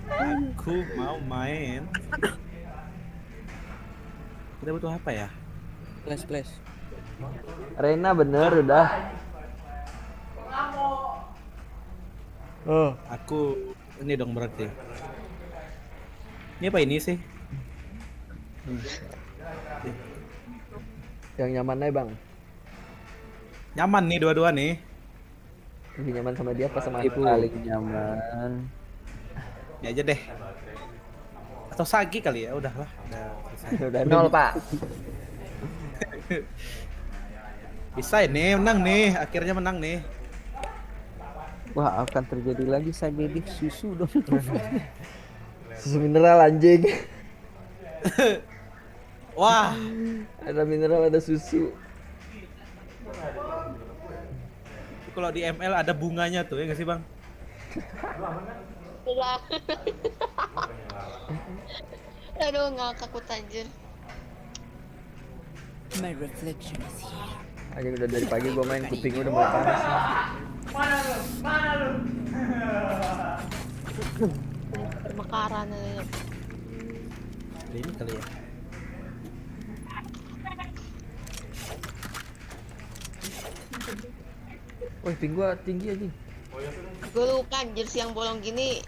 Speaker 17: Aku mau main. Kita butuh apa ya?
Speaker 12: Flash.
Speaker 2: Rena bener udah.
Speaker 17: Oh, aku ini dong berarti. Ini apa ini sih?
Speaker 2: Yang nyaman aja Bang.
Speaker 17: Nyaman nih dua-dua nih.
Speaker 2: Lebih nyaman sama dia apa sama
Speaker 12: Aku
Speaker 2: aku?
Speaker 12: paling nyaman.
Speaker 17: Ya aja deh. Atau Sagi kali ya, udahlah.
Speaker 2: Udah 0 Pak.
Speaker 17: Bisa ini menang nih, akhirnya menang nih.
Speaker 12: Wah, akan terjadi lagi saya bebek susu dong.
Speaker 2: Susu mineral anjing.
Speaker 17: Wah,
Speaker 2: ada mineral, ada susu.
Speaker 17: Kalau di ML ada bunganya tuh ya nggak sih Bang?
Speaker 18: Aduh, ngakak anjir.
Speaker 8: My reflection is here.
Speaker 2: Anjing udah dari pagi gua main, kuping udah mulai panas.
Speaker 16: Mana lu?
Speaker 18: Kebakaran aja.
Speaker 17: Ini kali ya.
Speaker 2: Wih, ping gua tinggi anjing.
Speaker 18: Gue lupa anjir siang bolong gini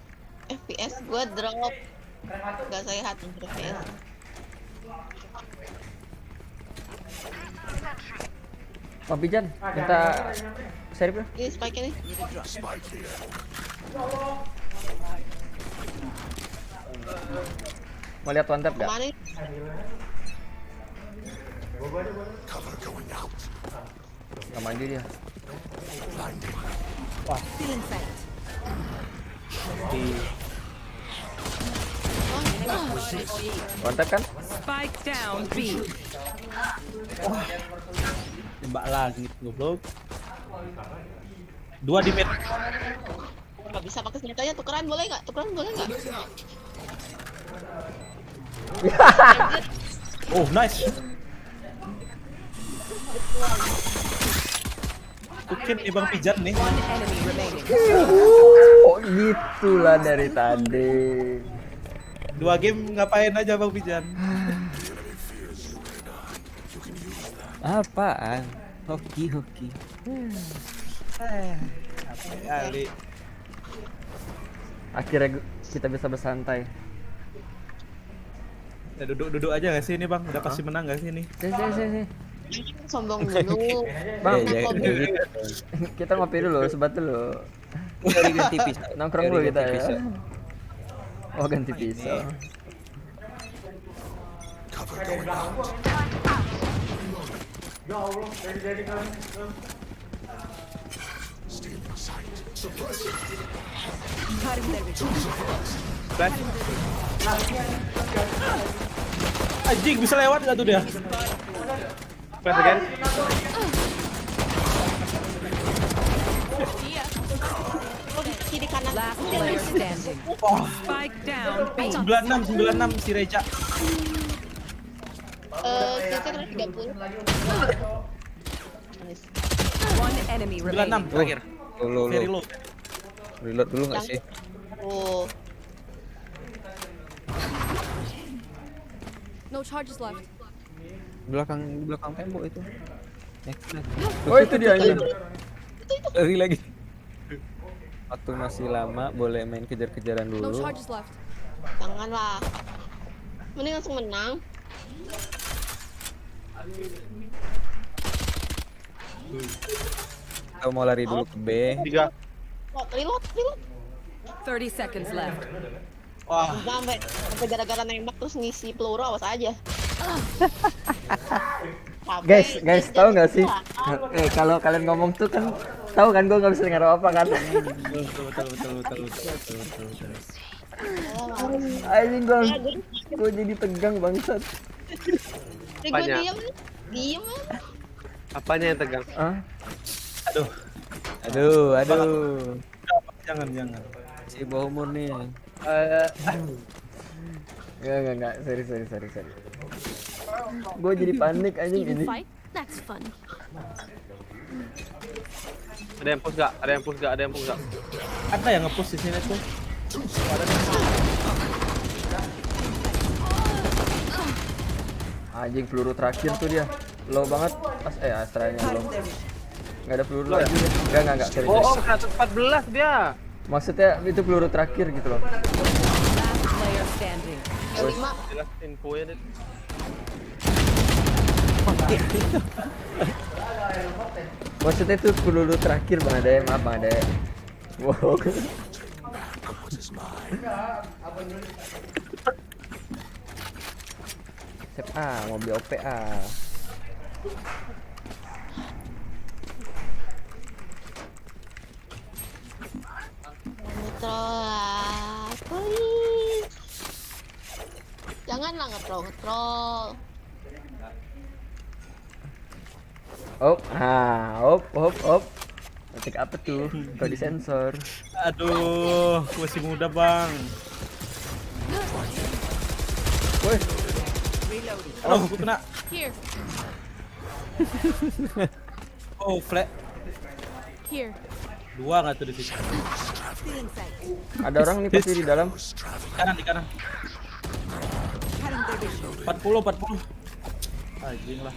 Speaker 18: FPS gue drop. Gak sehat untuk FPS.
Speaker 2: Bang Pijan, minta serip lah.
Speaker 18: Ini spike-nya nih.
Speaker 2: Mau lihat one tap gak?
Speaker 18: Kemana nih?
Speaker 2: Gak maju dia.
Speaker 17: Wah.
Speaker 2: One tap kan?
Speaker 8: Spike down B.
Speaker 17: Wah. Tembak lagi goblok. 2 di mid.
Speaker 18: Gak bisa pakai senjatanya, tukeran boleh nggak?
Speaker 17: Oh, nice. Mungkin nih Bang Pijan nih.
Speaker 2: Oh gitulah dari tadi.
Speaker 17: 2 game ngapain aja Bang Pijan?
Speaker 12: Apaan? Hoki.
Speaker 17: Ali.
Speaker 2: Akhirnya kita bisa bersantai.
Speaker 17: Ya, duduk aja gak sih ini bang? Udah pasti menang gak sih ini?
Speaker 2: Sih.
Speaker 18: Sombong dulu.
Speaker 2: Bang,
Speaker 12: Ya,
Speaker 2: kita ngopi dulu, sebat dulu.
Speaker 12: Dari ganti pisau.
Speaker 2: Nongkrong dulu kita ya.
Speaker 12: Pisau.
Speaker 2: Oh, ganti pisau.
Speaker 9: Cover going out. Stealing sight. Suppress it.
Speaker 17: Flash. Anjing bisa lewat gak tuh dia?
Speaker 1: Flash again.
Speaker 18: Kiri kanan.
Speaker 8: Last player standing.
Speaker 17: Oh.
Speaker 8: Spike down.
Speaker 17: 96 si Reca.
Speaker 18: Kita kena 30.
Speaker 8: One enemy remaining.
Speaker 17: 96 terakhir. Very low.
Speaker 12: Reload dulu nggak sih?
Speaker 18: Oh.
Speaker 3: No charges left.
Speaker 12: Belakang tembok itu. Next.
Speaker 2: Oh, itu dia ini.
Speaker 12: Lagi. Waktu masih lama, boleh main kejar-kejaran
Speaker 3: No
Speaker 12: dulu.
Speaker 3: charges left.
Speaker 18: Janganlah. Mending langsung menang.
Speaker 12: Kita mau lari dulu ke B.
Speaker 1: 3.
Speaker 18: Reload.
Speaker 8: 30 seconds left.
Speaker 17: Wah.
Speaker 18: Sampai gara-gara nembak terus ngisi peluru, awas aja.
Speaker 2: Guys, tahu nggak sih? Kalau kalian ngomong tuh kan, tahu kan gue nggak bisa dengar apa kan?
Speaker 17: Betul.
Speaker 2: Anjing gue jadi tegang bangsat.
Speaker 18: Gue diem.
Speaker 1: Apanya yang tegang?
Speaker 12: Aduh.
Speaker 17: Jangan.
Speaker 12: Si bawah umur nih.
Speaker 2: Enggak, sorry. Gue jadi panik anjing
Speaker 3: Even
Speaker 2: ini.
Speaker 3: fight? That's fun.
Speaker 1: Ada yang push gak? Ada yang push gak?
Speaker 17: Ada yang nge-push di sini tuh.
Speaker 2: Anjing peluru terakhir tuh dia. Low banget. Astranya belum. Enggak ada peluru lagi. Enggak. Sorry.
Speaker 1: Oh, 114 dia.
Speaker 2: Maksudnya itu peluru terakhir gitu loh.
Speaker 8: Last player standing.
Speaker 1: Jelas infonya deh.
Speaker 2: Maksudnya itu peluru terakhir Bang Ade. Maaf Bang Ade. Wow. Sep mobil OP
Speaker 18: Ngetrol, please. Janganlah ngetrol.
Speaker 2: Op. Ngetik apa tuh? Kok disensor?
Speaker 17: Aduh, masih muda bang.
Speaker 2: Woi.
Speaker 17: Oh, gue kena.
Speaker 3: Here.
Speaker 17: Oh, flat.
Speaker 3: Here.
Speaker 17: 2 nggak tuh di situ?
Speaker 2: Ada orang nih pasti di dalam.
Speaker 17: Di kanan. 40. Anjing lah.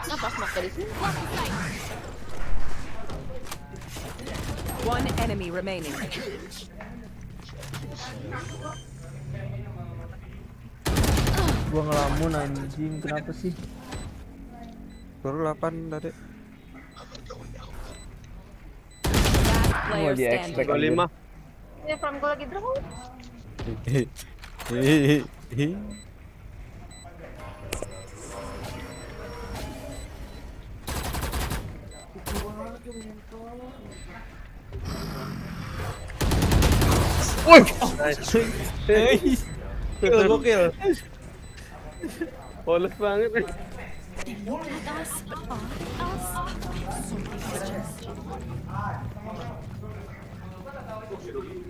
Speaker 18: Kenapa smoke dari sini?
Speaker 8: One enemy remaining.
Speaker 2: Gua ngelamun anjing, kenapa sih?
Speaker 12: Baru 8 tadi.
Speaker 2: Mau di expect
Speaker 1: 25.
Speaker 18: Ya, from gue lagi drop.
Speaker 1: Woi.
Speaker 17: Gokil.
Speaker 1: Polos banget.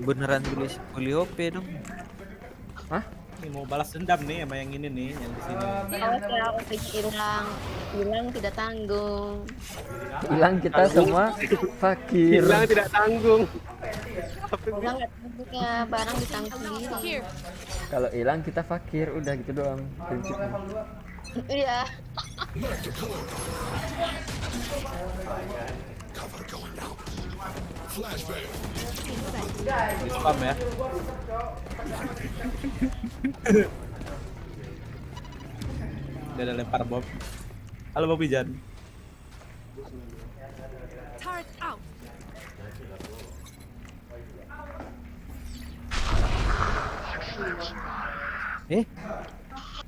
Speaker 12: Beneran beli OP dong.
Speaker 2: Hah?
Speaker 17: Ini mau balas dendam nih sama yang ini nih, yang di sini.
Speaker 18: Awas ya, hilang tidak tanggung.
Speaker 2: Hilang kita semua fakir.
Speaker 1: Hilang tidak tanggung.
Speaker 18: Udah nggak punya barang di tangki sendiri.
Speaker 3: Here.
Speaker 2: Kalau hilang kita fakir, udah gitu doang prinsipnya.
Speaker 18: Iya.
Speaker 17: Di spam ya. Dia ada lempar Bob. Halo Bob Ijan.
Speaker 3: Turret out.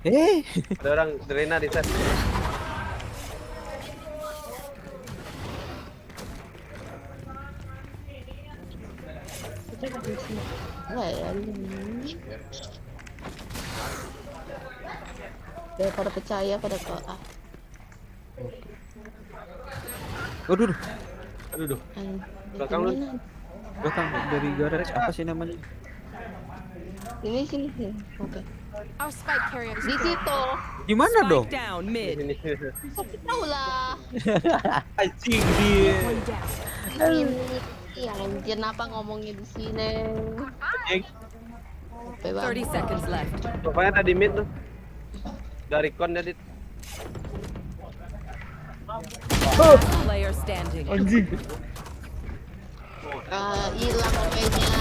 Speaker 1: Ada orang Rena di set.
Speaker 18: Daripada percaya pada kau.
Speaker 12: Aduh.
Speaker 17: Aduh.
Speaker 1: Belakang lu.
Speaker 12: Belakang dari garage apa sih namanya?
Speaker 18: Ini sini. Oke.
Speaker 3: Our spike carrier is
Speaker 18: Di situ.
Speaker 12: Gimana dong?
Speaker 8: Down mid.
Speaker 18: Tapi tahu lah.
Speaker 17: Anjing di.
Speaker 18: Ini anjir kenapa ngomongnya di sini?
Speaker 17: Anjing.
Speaker 8: 30 seconds left.
Speaker 1: Pokoknya tadi mid tuh. Dari kon jadi.
Speaker 8: Player standing.
Speaker 2: Anjing.
Speaker 18: Hilang HP-nya.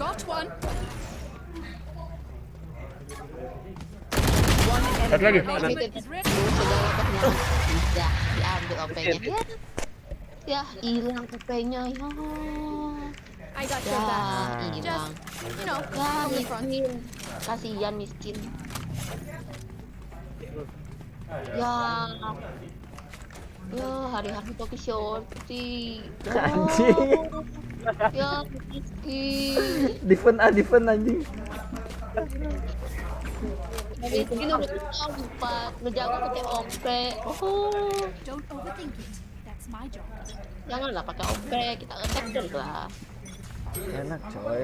Speaker 3: Got one.
Speaker 2: Satu lagi.
Speaker 18: Ya, diambil HP-nya. Ya, hilang HP-nya ya.
Speaker 3: I got your back.
Speaker 18: Hilang.
Speaker 3: Just, you know,
Speaker 18: Ya,
Speaker 3: from the front.
Speaker 18: miskin. Kasihan miskin. Ya. Ya, hari-hari Toki shorty.
Speaker 2: Anjing.
Speaker 18: Ya, miskin.
Speaker 2: Defend anjing.
Speaker 18: Miskin udah empat ngejaga pakai OP. Oh,
Speaker 3: Don't overthink it. That's my job.
Speaker 18: janganlah pakai OP, kita attack lah.
Speaker 2: Enak coy.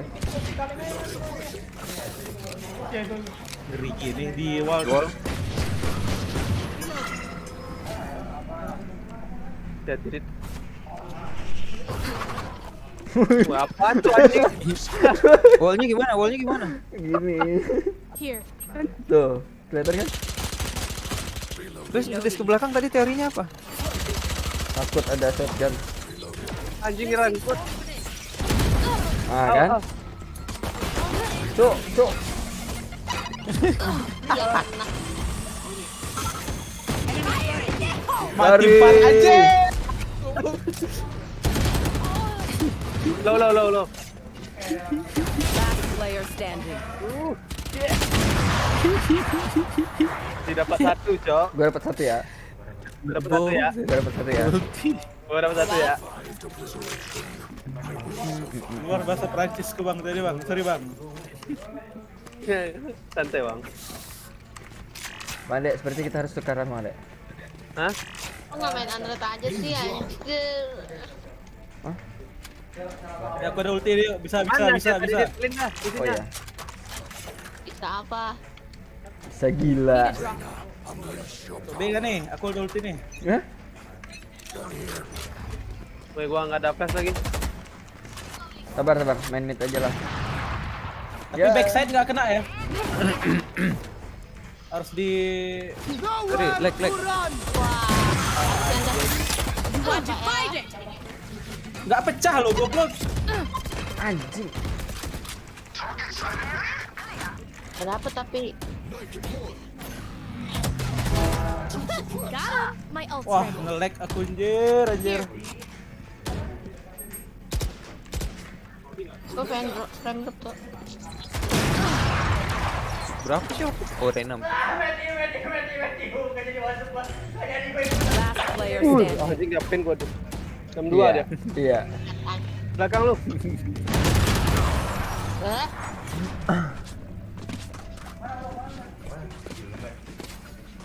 Speaker 17: Ngeri gini di wall.
Speaker 1: Jadi. Apa tuh anjing?
Speaker 12: Wallnya gimana?
Speaker 2: Gini.
Speaker 3: Here.
Speaker 2: Tuh, kelihatan kan?
Speaker 12: Terus ngetes ke belakang tadi teorinya apa?
Speaker 2: Takut ada shotgun.
Speaker 1: Anjing rangkut.
Speaker 2: Kan? Cuk.
Speaker 17: Mati pan aja.
Speaker 1: Low.
Speaker 8: Last player standing.
Speaker 1: Dapat satu, Cok.
Speaker 2: Gue dapat satu ya.
Speaker 1: Dapat satu ya. Gua dapat satu ya.
Speaker 17: Luar bahasa Prancis ke Bang tadi Bang. Sorry Bang.
Speaker 1: Santai, Bang.
Speaker 2: Mandek, seperti kita harus tukaran Mandek.
Speaker 1: Hah?
Speaker 18: Kok nggak main Android aja sih anjir?
Speaker 17: Ya aku ada ulti dia. Bisa.
Speaker 1: Mana di
Speaker 2: Oh iya.
Speaker 18: Bisa apa?
Speaker 2: Bisa gila.
Speaker 17: B kan nih, aku ada ulti nih.
Speaker 2: Hah?
Speaker 1: Woi, gua nggak ada flash lagi.
Speaker 2: Sabar, main mid aja lah.
Speaker 17: Tapi backside nggak kena ya. Harus di
Speaker 12: Leg.
Speaker 17: nggak pecah loh goblok.
Speaker 2: Anjing.
Speaker 18: Kenapa tapi?
Speaker 3: Got him. My ult
Speaker 17: Wah,
Speaker 3: ready.
Speaker 17: nge-lag aku anjir.
Speaker 18: Gue frame drop tuh.
Speaker 12: Berapa sih? Oh, Rena.
Speaker 8: Last player standing.
Speaker 1: Anjing ngapain gua tuh. 62 dia.
Speaker 2: Iya.
Speaker 1: Belakang lu.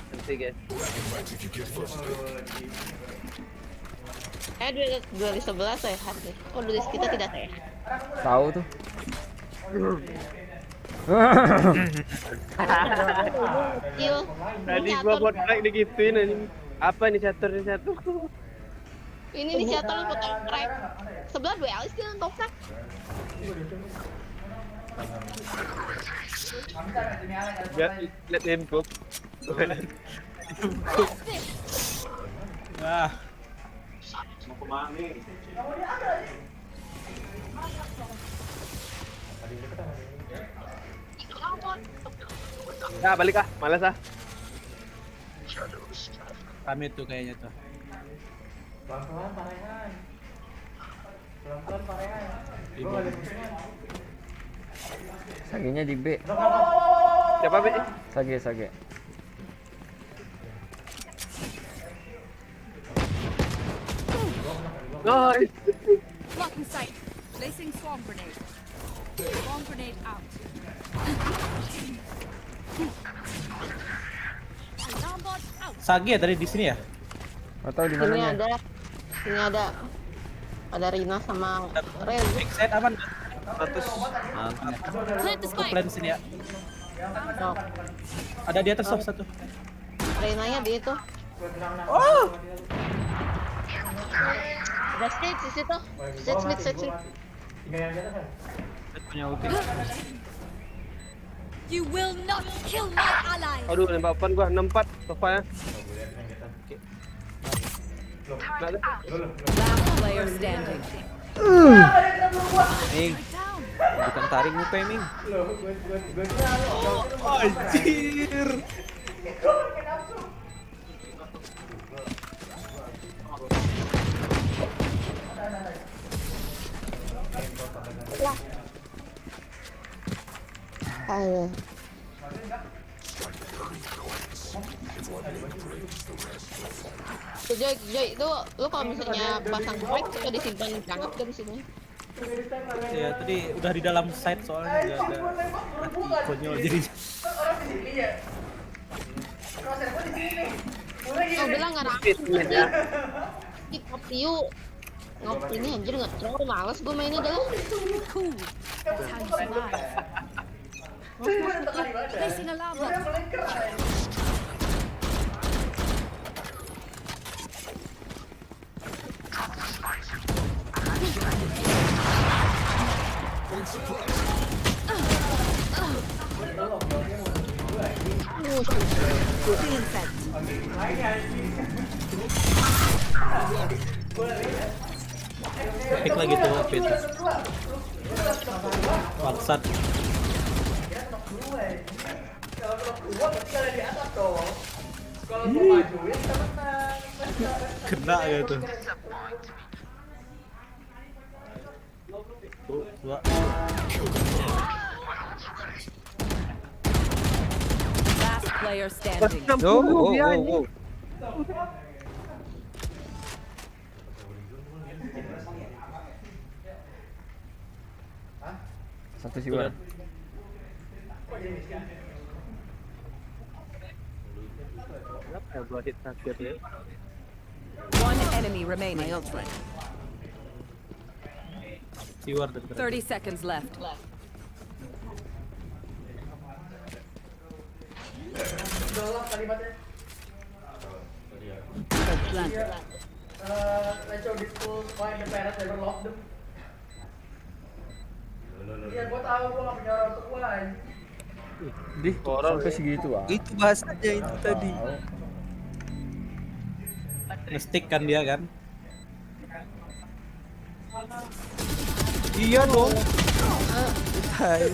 Speaker 1: Nanti guys.
Speaker 18: Duelis 11 sehat nih. Kok duelis kita tidak sehat?
Speaker 2: Tahu tuh.
Speaker 18: Kill.
Speaker 1: Tadi gua buat break digituin anjing. Apa nih catur?
Speaker 18: Ini nih catur buat crack. Sebelah duelis dia toprak.
Speaker 1: Let him cook.
Speaker 17: Ah.
Speaker 1: Mau kemana nih? Ya balik ah, malas ah.
Speaker 17: Pamit tuh kayaknya tuh.
Speaker 16: Pelan-pelan parehan. Pelan-pelan parehan.
Speaker 2: Sagenya di B.
Speaker 1: Siapa B?
Speaker 2: Sage.
Speaker 1: Nice.
Speaker 5: Blocking sight. Placing swarm grenade. Swarm grenade out. Alarm bot out.
Speaker 17: Sage ya tadi di sini ya?
Speaker 2: Atau di
Speaker 18: Sini
Speaker 2: mananya?
Speaker 18: ada Rina sama Ren.
Speaker 17: Backside aman.
Speaker 1: 100.
Speaker 3: Plant the
Speaker 17: Aku
Speaker 3: spike.
Speaker 17: plan sini ya.
Speaker 18: Sok.
Speaker 17: Ada di atas satu.
Speaker 18: Renanya di itu.
Speaker 17: Oh.
Speaker 18: Ada stage di situ. Stage.
Speaker 1: Punya ulti.
Speaker 5: You will not kill my allies.
Speaker 1: Aduh, nembak depan gua 64 sofa ya.
Speaker 8: Last player standing.
Speaker 12: Ming, bukan taring mupe Ming.
Speaker 17: Anjir.
Speaker 18: Ayo. Joy itu lu kalau misalnya pasang spike suka disimpan jangkap dari sini.
Speaker 17: Ya tadi udah di dalam site soalnya udah ada mati konyol jadi.
Speaker 18: Oh bilang nggak rapid ya. Di kopi yuk. Ngopi ini anjir nggak terlalu males gue mainnya dah.
Speaker 5: Cool. That's how you survive. Placing alarm bot.
Speaker 17: Pick lagi tuh pit. Bangsat. Kena gitu. Dua.
Speaker 8: Last player standing.
Speaker 12: Oh.
Speaker 2: Satu jiwa.
Speaker 1: Berapa ya gua hit target ya?
Speaker 8: One enemy remaining.
Speaker 17: Siwar dari
Speaker 8: 30 seconds left.
Speaker 16: Let's show this school why the parents never locked them. Iya, gua tahu gua nggak punya orang tua.
Speaker 2: Dih, sampai segitu ah.
Speaker 12: Itu bahasanya itu tadi.
Speaker 17: nge-stick kan dia kan.
Speaker 12: Iya dong. Hai.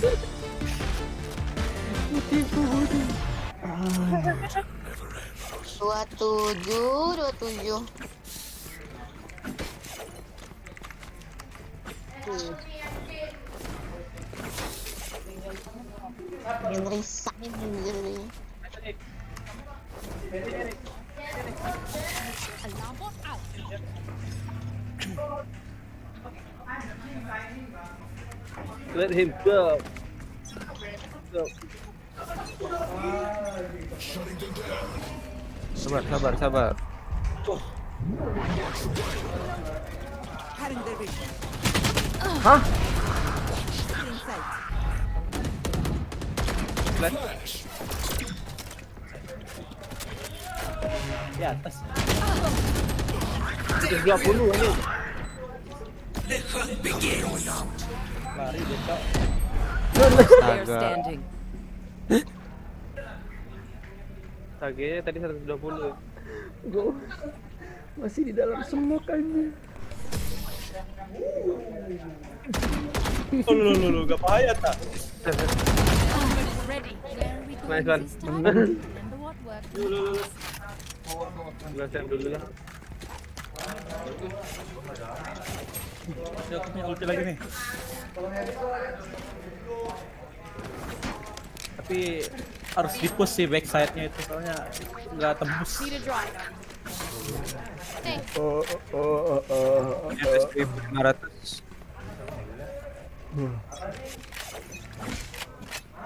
Speaker 18: 27. Yang risak nih anjir nih.
Speaker 5: Alarm bot out.
Speaker 1: Let him go.
Speaker 12: Sabar.
Speaker 2: Hah?
Speaker 17: Di atas.
Speaker 1: 30 ini.
Speaker 17: Lari dia, Cok.
Speaker 8: Player
Speaker 12: Astaga.
Speaker 8: standing.
Speaker 1: Targetnya tadi 120.
Speaker 2: Gue masih di dalam semut aja.
Speaker 17: Lu gak bahaya tak?
Speaker 3: Ready. Where are we
Speaker 1: Nice
Speaker 3: going
Speaker 1: one.
Speaker 3: this time? Remember what worked?
Speaker 1: Gua save dulu lah.
Speaker 17: Dia punya ulti lagi nih. Tapi harus di-push sih backside-nya itu soalnya nggak tembus.
Speaker 3: Need a drop. Thanks.
Speaker 12: Di atas 1500.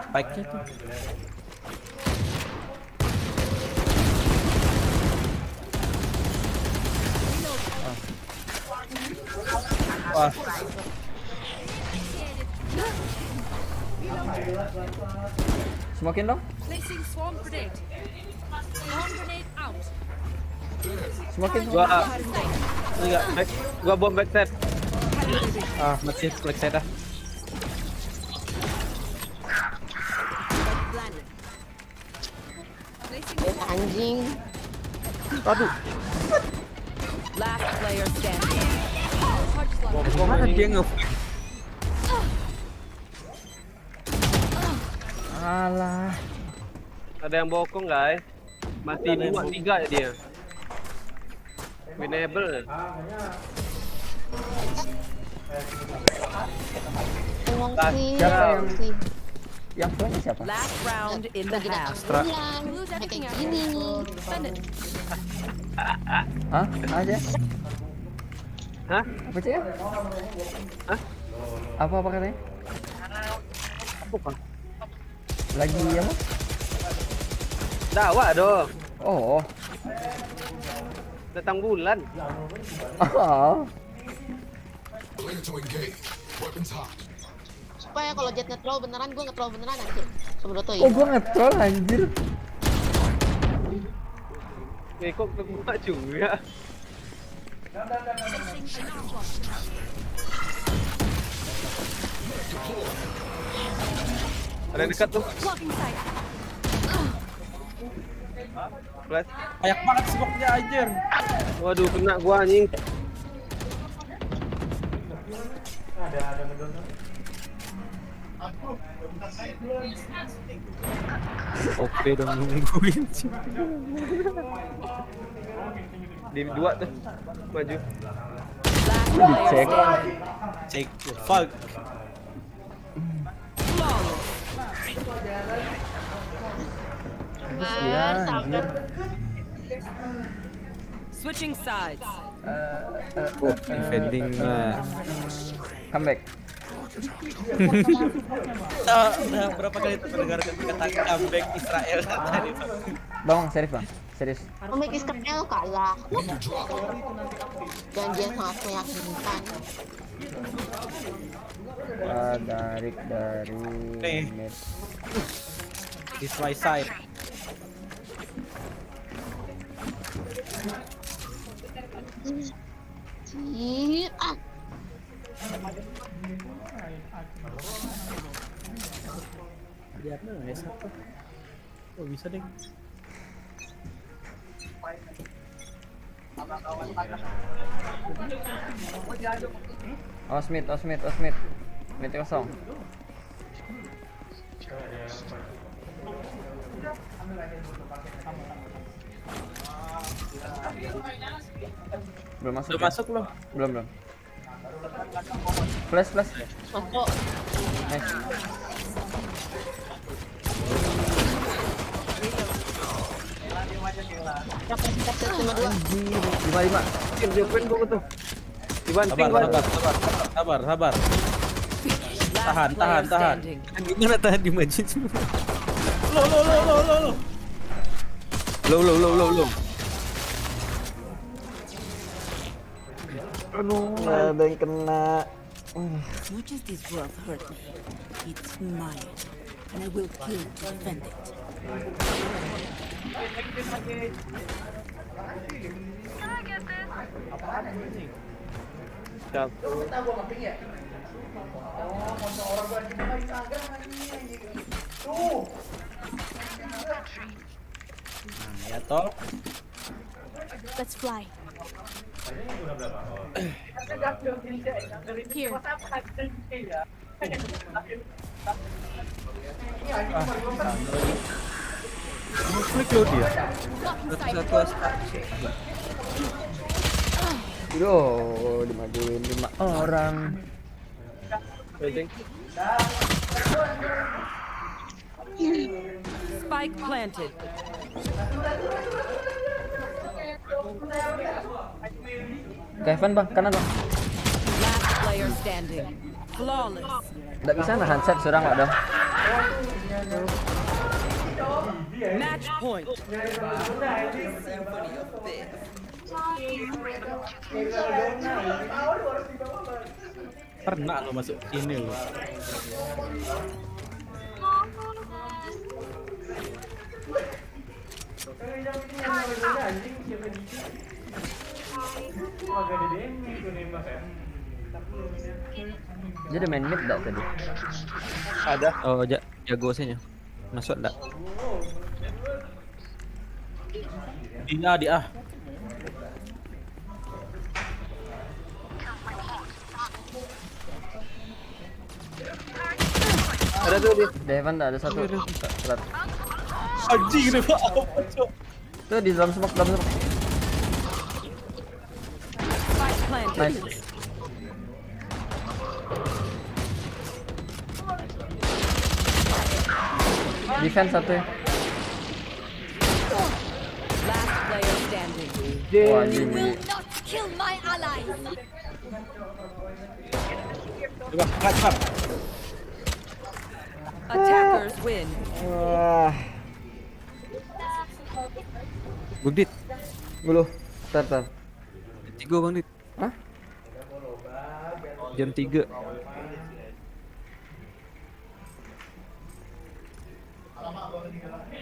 Speaker 17: Spike-nya tuh. Wah.
Speaker 2: Smokin dong.
Speaker 3: Placing swarm grenade. Swarm grenade out.
Speaker 2: Smokin.
Speaker 1: Gua bom backside.
Speaker 17: Masih backside dah.
Speaker 18: Anjing.
Speaker 12: Aduh.
Speaker 8: Last player standing.
Speaker 12: Mana dia nge
Speaker 2: Alah.
Speaker 1: Ada yang bokong guys. Masih 2-3 ya dia. Winnable.
Speaker 2: Yang punya siapa?
Speaker 8: Last round in the half.
Speaker 3: Lose everything out. Defend it.
Speaker 2: Hah? Aja?
Speaker 1: Hah?
Speaker 2: Apa sih?
Speaker 1: Hah?
Speaker 2: Apa katanya?
Speaker 1: Apa?
Speaker 2: Lagi apa?
Speaker 1: Dakwah dong.
Speaker 2: Oh.
Speaker 1: Datang bulan.
Speaker 2: Oh.
Speaker 18: Supaya kalau Jet nge-troll beneran, gue nge-troll beneran anjir. Sebroto ya.
Speaker 2: Oh, gue nge-troll anjir.
Speaker 1: Kok kebuka juga. Ada yang dekat tuh. Flash.
Speaker 17: Banyak banget smoke-nya anjir.
Speaker 1: Waduh, kena gua anjing.
Speaker 12: Oke dong nungguin sih.
Speaker 1: Di 2 tuh. Maju.
Speaker 2: Dicek.
Speaker 17: Cek fuck.
Speaker 8: Switching sides.
Speaker 12: Defending
Speaker 2: Comeback.
Speaker 17: Udah berapa kali terdengarkan kata comeback Israel tadi.
Speaker 2: Bang, serius bang, serius.
Speaker 18: Comeback Israel kalah. Janjian sangat meyakinkan.
Speaker 2: Dari
Speaker 17: nih. This my side. Lihat nih, satu. Oh bisa deh.
Speaker 2: Osmit. Mid kosong. Belum masuk.
Speaker 17: Belum masuk belum?
Speaker 2: Belum. Flash.
Speaker 18: Masuk.
Speaker 2: Nice. Lima.
Speaker 1: Jokoin gua tuh. Dibanting
Speaker 17: Sabar. Tahan.
Speaker 12: Gimana tahan di majid semua? Low.
Speaker 2: Aduh, ada yang kena.
Speaker 7: As much as this world hurt me, it's mine, and I will kill to defend it.
Speaker 16: Kita gua mapping ya. Oh, motor orang gua di Instagram anjing. Tuh.
Speaker 17: Ya toh.
Speaker 3: Let's fly. Here.
Speaker 1: Klik lo dia.
Speaker 2: Duh, dimajuin 5 orang.
Speaker 8: Spike planted.
Speaker 2: Kevin bang, kanan bang.
Speaker 8: Last player standing. Flawless.
Speaker 2: Nggak bisa nahan set surang nggak dong.
Speaker 8: Match point.
Speaker 17: Pernah lo masuk sini lo.
Speaker 2: Jadi main mid nggak tadi?
Speaker 12: Ada. Oh, jago sihnya. Masuk enggak?
Speaker 17: Dia.
Speaker 1: Ada tuh dia.
Speaker 2: Devan ada satu. Selat.
Speaker 17: Anjing ini Pak.
Speaker 2: Tuh di dalam smoke, dalam smoke. Nice. Defense satu ya.
Speaker 8: Last player standing.
Speaker 2: Wah,
Speaker 3: You
Speaker 2: ini.
Speaker 3: will not kill my allies.
Speaker 17: Coba cut.
Speaker 8: Attackers win.
Speaker 12: Bugdit.
Speaker 2: Belum. Tar.
Speaker 12: 3 Bang Dit.
Speaker 2: Hah?
Speaker 12: Jam 3.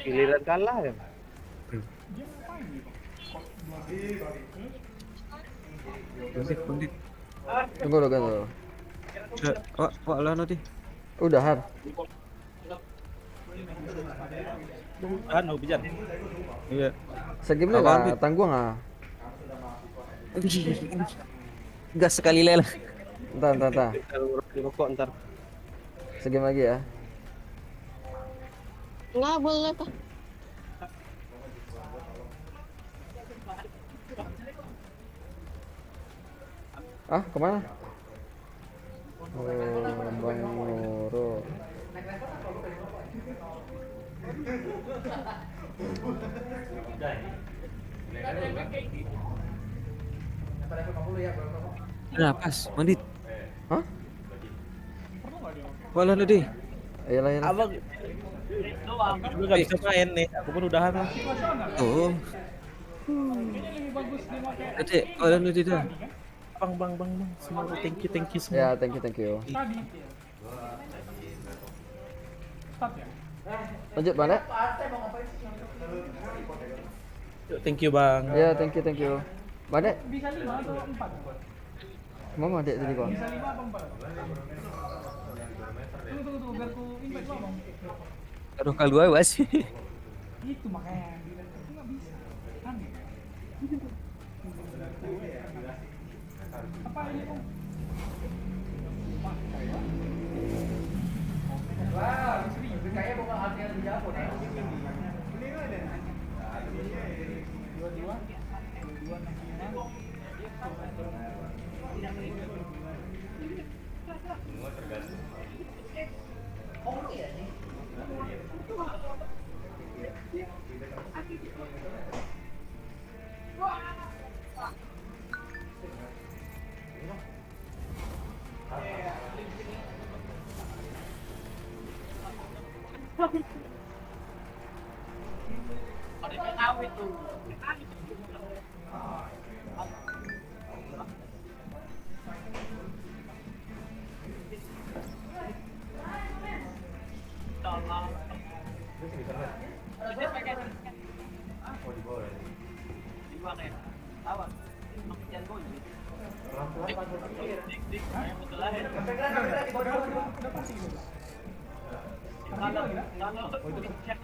Speaker 1: Giliran kalah ya.
Speaker 12: Bang Dit.
Speaker 2: Tunggu dulu.
Speaker 12: Wah lah nanti.
Speaker 2: Udahan.
Speaker 17: Anu bijan.
Speaker 12: Iya.
Speaker 2: Segimana
Speaker 12: Apaan,
Speaker 2: lah,
Speaker 12: Dit?
Speaker 2: tangguh nggak?
Speaker 12: Gas sekali lela.
Speaker 2: Entar.
Speaker 1: Rokok ntar.
Speaker 2: Segim lagi ya.
Speaker 18: Nggak boleh Pak.
Speaker 2: Ah, kemana? Oh, Bang Nurul.
Speaker 12: Nah, pas, Mandit.
Speaker 2: Hah?
Speaker 12: Walah nanti.
Speaker 2: Ayolah.
Speaker 17: Abang juga nggak bisa main nih. Aku pun udahan.
Speaker 12: Oh. Nanti, walah nanti dah.
Speaker 17: Bang. Semua thank you semua.
Speaker 2: Ya, thank you. Lanjut mana?
Speaker 17: Thank you Bang.
Speaker 2: Ya, thank you. Mana? Bisa 5 atau 4? Mama dek tadi Bang. Bisa 5 atau 4? Tunggu biar ku invite Bang.
Speaker 12: Aduh kalau was.
Speaker 2: Itu makanya enggak bisa. Aneh. Apa ini Bang? Wah, kayaknya bukan hati yang dijawab nih.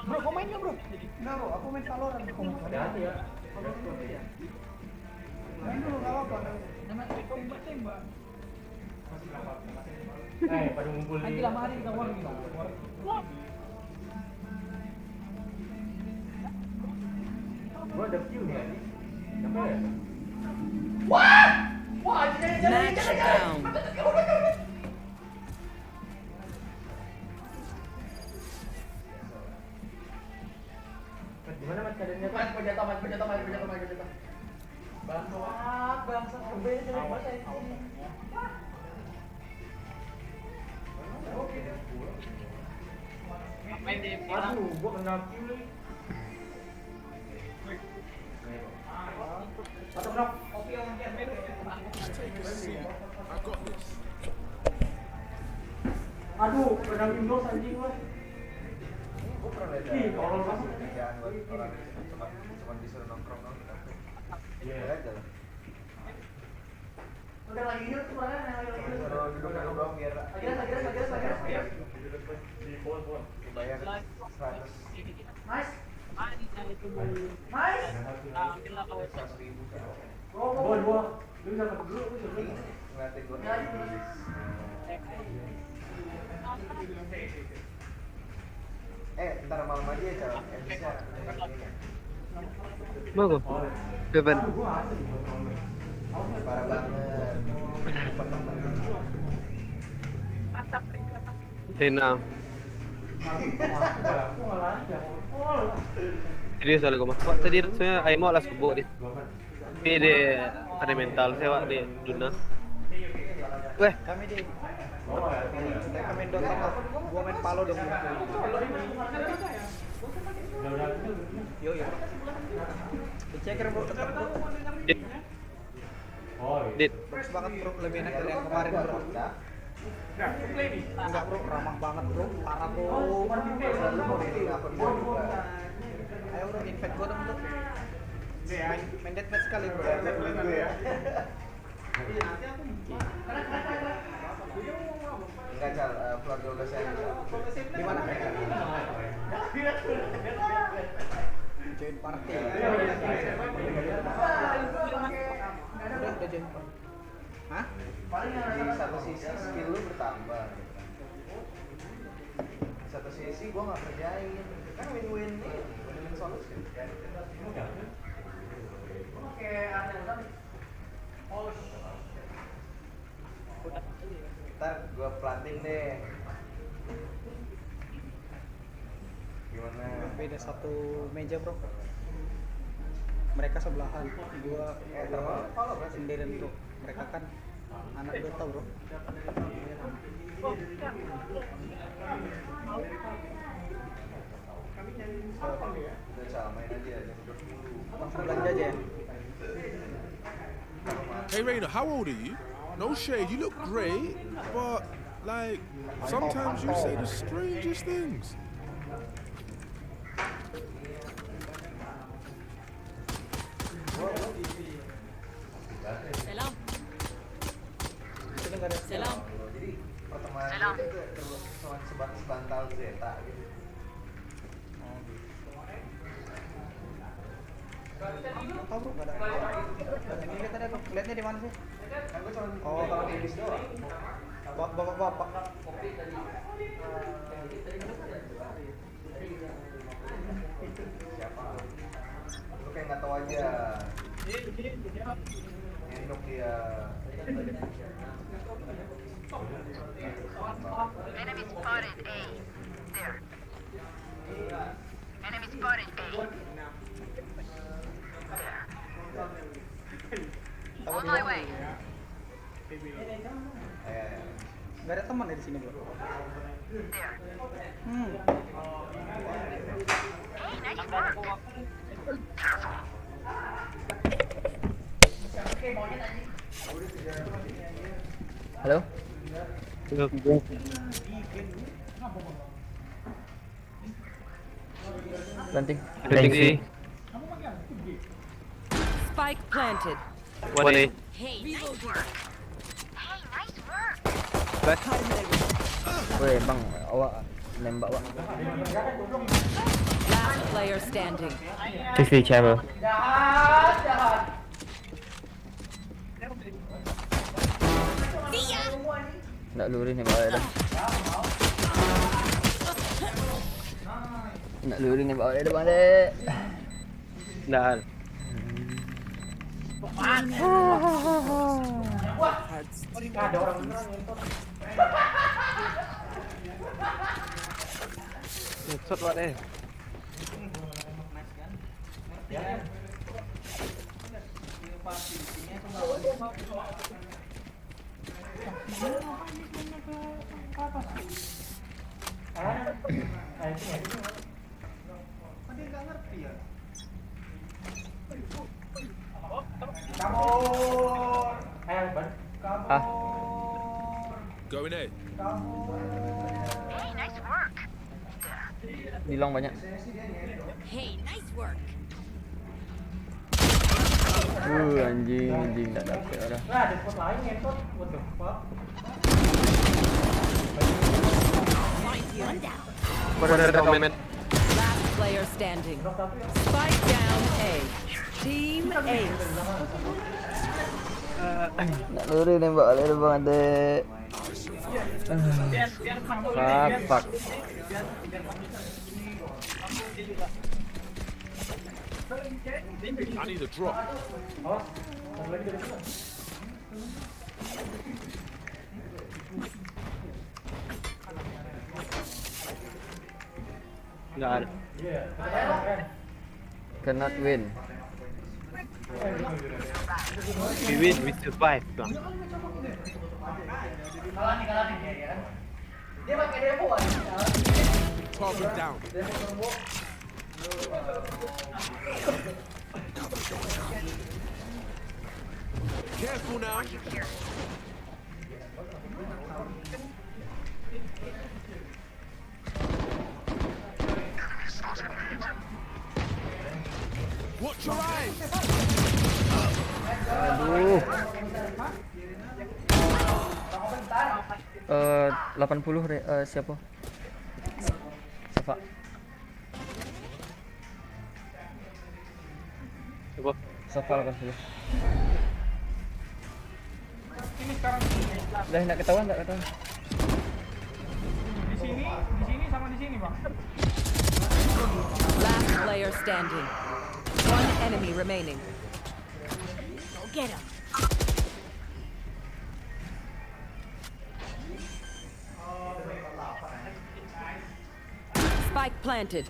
Speaker 16: Bro, kau main nggak bro? Enggak bro, aku main Valorant. Main dulu nggak apa-apa. Tembak.
Speaker 6: Pada ngumpul di.
Speaker 16: Nanti lama hari kita war gitu.
Speaker 6: Gua ada view nih Adi. Nyampe ya?
Speaker 16: Wah! Wah, jangan.
Speaker 6: Gimana mas keadaannya?
Speaker 16: Mas, berjata. Bangsa, kebeli jelek banget ini.
Speaker 6: Aduh, gua kena view nih.
Speaker 16: Satu blok.
Speaker 6: Aduh, kena Windows anjing gua.
Speaker 10: Gue pernah lihat
Speaker 6: Ih, tolong
Speaker 10: ada
Speaker 6: banget.
Speaker 10: kerjaan buat orang cuma disuruh nongkrong dong. Iya aja lah.
Speaker 16: Udah lagi yuk, kemana?
Speaker 10: Suruh duduk doang biar.
Speaker 16: Lagi.
Speaker 10: Di phone. Dibayar 100.
Speaker 16: Nice.
Speaker 6: Gua. Lu bisa dapat dulu, lu bisa.
Speaker 10: Ngeliatin gue. Ntar malam aja ya, Cal. Bisa.
Speaker 1: Mau Beban.
Speaker 10: Parah banget.
Speaker 1: Hina. Jadi soalnya gue mah. Tadi saya ayo mau lah subuh di. Ini ada mental saya di Duna. Weh,
Speaker 10: Kami di mereka main Dota mah. Gua main Palo dong. Yo. Diceker bro, tetap bro.
Speaker 1: Dit.
Speaker 10: Bagus banget bro, lebih enak dari yang kemarin bro. Enggak bro, ramah banget bro, parah bro. Lu mau dating apa juga? Ayo bro, invite gua dong bro. Main deathmatch sekali bro. Main gue ya. Enggak Cal, floor 12 aja. Di mana? Join party. Udah join party. Hah? Di satu sisi skill lu bertambah. Di satu sisi gua nggak kerjain. Kan win-win nih, win-win solution.
Speaker 16: Oke, ada.
Speaker 10: Ntar gua planting deh. Gimana?
Speaker 19: Beda satu meja bro. Mereka sebelahan, gua sendirian bro. Mereka kan anak Dota bro.
Speaker 10: Udah Cal, main aja, jangan duduk dulu.
Speaker 19: Langsung belanja aja ya.
Speaker 13: Hey Rainer, how old are you? No shade, you look great, but like sometimes you say the strangest things.
Speaker 8: Salam.
Speaker 10: Salam. Jadi pertemanan itu cuma sebatas bantal Zeta gitu.
Speaker 19: Tahu bro, nggak ada. Ini lihat ada bro, lihatnya di mana sih?
Speaker 10: Kan gue cuma kalau habis doang.
Speaker 19: Bapak.
Speaker 10: Siapa? Lu kayak nggak tahu aja. Endok dia.
Speaker 20: Enemy spotted A. There. Enemy spotted A. On my way.
Speaker 19: Nggak ada teman di sini bro.
Speaker 20: There. Hey, nice work.
Speaker 2: Halo? Planting.
Speaker 8: Spike planted.
Speaker 1: One A.
Speaker 20: Hey, nice work. Hey, nice work.
Speaker 1: Flash.
Speaker 2: Weh bang, awak nembak wak.
Speaker 8: Last player standing.
Speaker 2: Sisi chamber.
Speaker 16: Jahat.
Speaker 2: Nak luri nembak awak dah. Nak luri nembak awak dah bang dek.
Speaker 1: Dah.
Speaker 16: Wah, ada orang beneran ngentot.
Speaker 1: Shot what eh?
Speaker 13: Going A.
Speaker 20: Hey, nice work.
Speaker 2: Dilong banyak.
Speaker 3: Hey, nice work.
Speaker 2: Anjing tak dapat dah.
Speaker 16: Lah, ada spot lain ngentot. What the fuck?
Speaker 8: Last player standing. Spike down A. Team Ace.
Speaker 2: Nak luri nembak balik dah bang dek. Fuck.
Speaker 13: I need a drop.
Speaker 1: Nggak ada.
Speaker 2: Cannot win.
Speaker 1: We win, we survive bang.
Speaker 16: Kalah nih ya. Dia pakai depo
Speaker 13: Target down. Careful now. Watch your eyes.
Speaker 2: Aduh. 80 siapa? Safa.
Speaker 1: Coba.
Speaker 2: Safa 80.
Speaker 16: Ini sekarang
Speaker 2: Dah nak ketahuan tak ketahuan?
Speaker 16: di sini sama di sini, Bang.
Speaker 8: Last player standing. One enemy remaining.
Speaker 3: Go get him.
Speaker 8: Spike planted.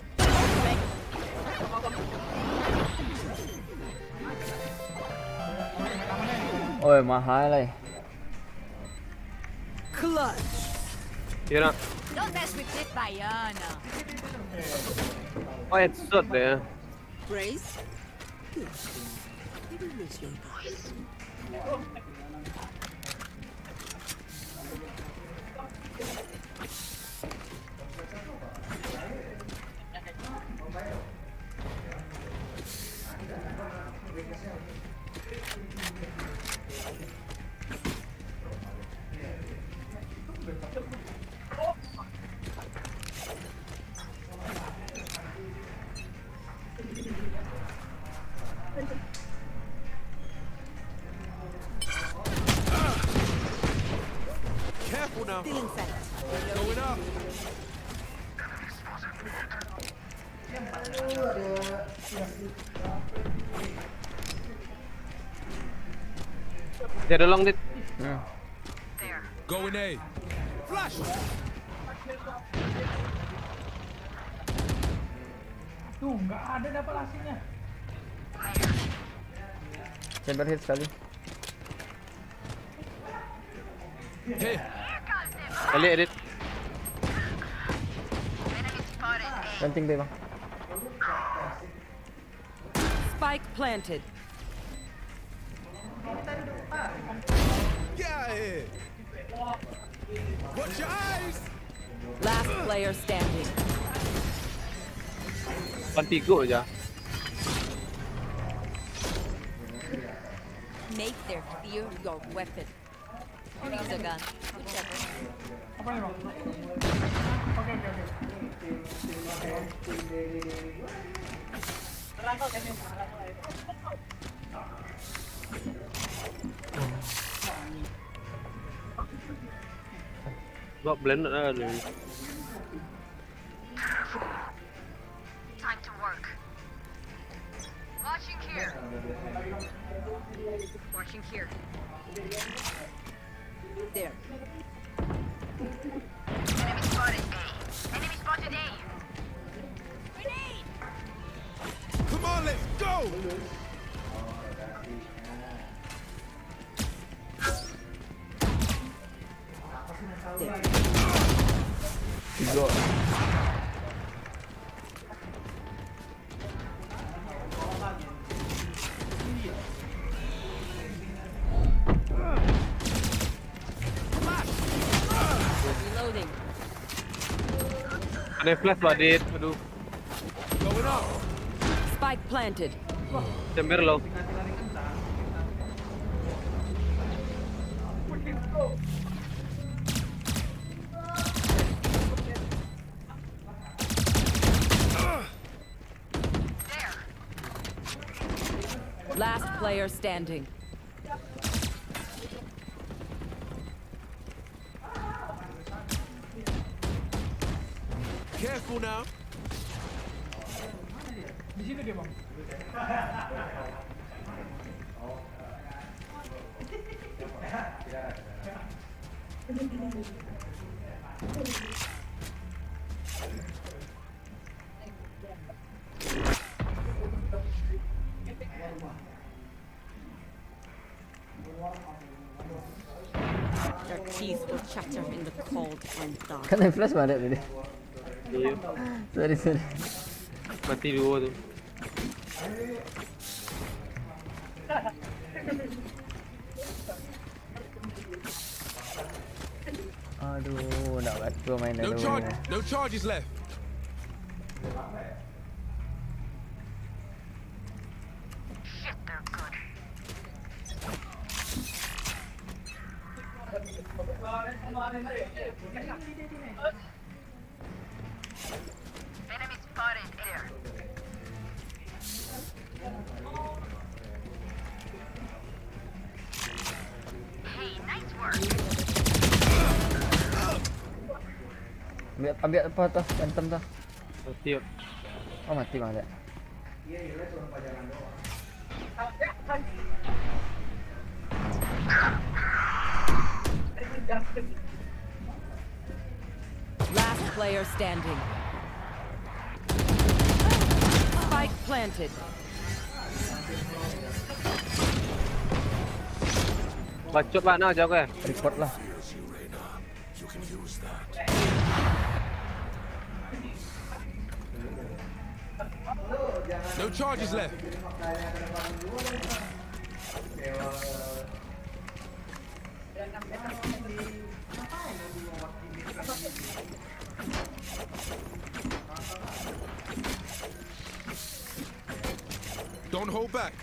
Speaker 2: Oi, mahal lah.
Speaker 8: Clutch.
Speaker 1: Tira.
Speaker 3: Don't mess with it, Bayana.
Speaker 1: Oh, it's shot there.
Speaker 7: Brace. Good. Maybe lose your voice.
Speaker 13: Careful now.
Speaker 7: Still inside.
Speaker 13: Going up.
Speaker 1: Dia ada long dit.
Speaker 13: Going A. Flash.
Speaker 16: Tuh, nggak ada dapat hasilnya.
Speaker 2: Chamber hit sekali.
Speaker 13: Hey.
Speaker 1: Balik edit.
Speaker 2: Penting deh bang.
Speaker 8: Spike planted.
Speaker 13: Get out of here. Watch your eyes.
Speaker 8: Last player standing.
Speaker 1: Pantigo aja.
Speaker 3: Make their fear your weapon. Or use a gun, whichever.
Speaker 16: Apa nih bang? Oke.
Speaker 1: Gua blend ada.
Speaker 20: Time to work. Watching here. Watching here.
Speaker 8: There.
Speaker 20: Enemy spotted A. Enemy spotted A.
Speaker 13: Come on, let's go!
Speaker 2: Go.
Speaker 8: Reloading.
Speaker 1: Ada flash badit, aduh.
Speaker 8: Spike planted.
Speaker 1: Cember low.
Speaker 8: Last player standing.
Speaker 13: Careful now.
Speaker 16: Di situ dia bang.
Speaker 8: Their teeth will chatter in the cold and dark.
Speaker 2: Kan yang flash balik tadi.
Speaker 1: Iya.
Speaker 2: Sorry.
Speaker 1: Mati dua tuh.
Speaker 2: Aduh, nak buat gua main
Speaker 13: No
Speaker 2: dulu.
Speaker 13: no charges left.
Speaker 20: Shit, they're good. Enemy spotted there. Hey, nice work.
Speaker 2: Ambil apa tuh? Phantom tuh.
Speaker 1: Mati.
Speaker 2: Oh mati malah.
Speaker 8: Last player standing. Spike planted.
Speaker 1: Bacot mana jauh ke?
Speaker 2: Report lah.
Speaker 13: You can use that. No charges left. Don't hold back.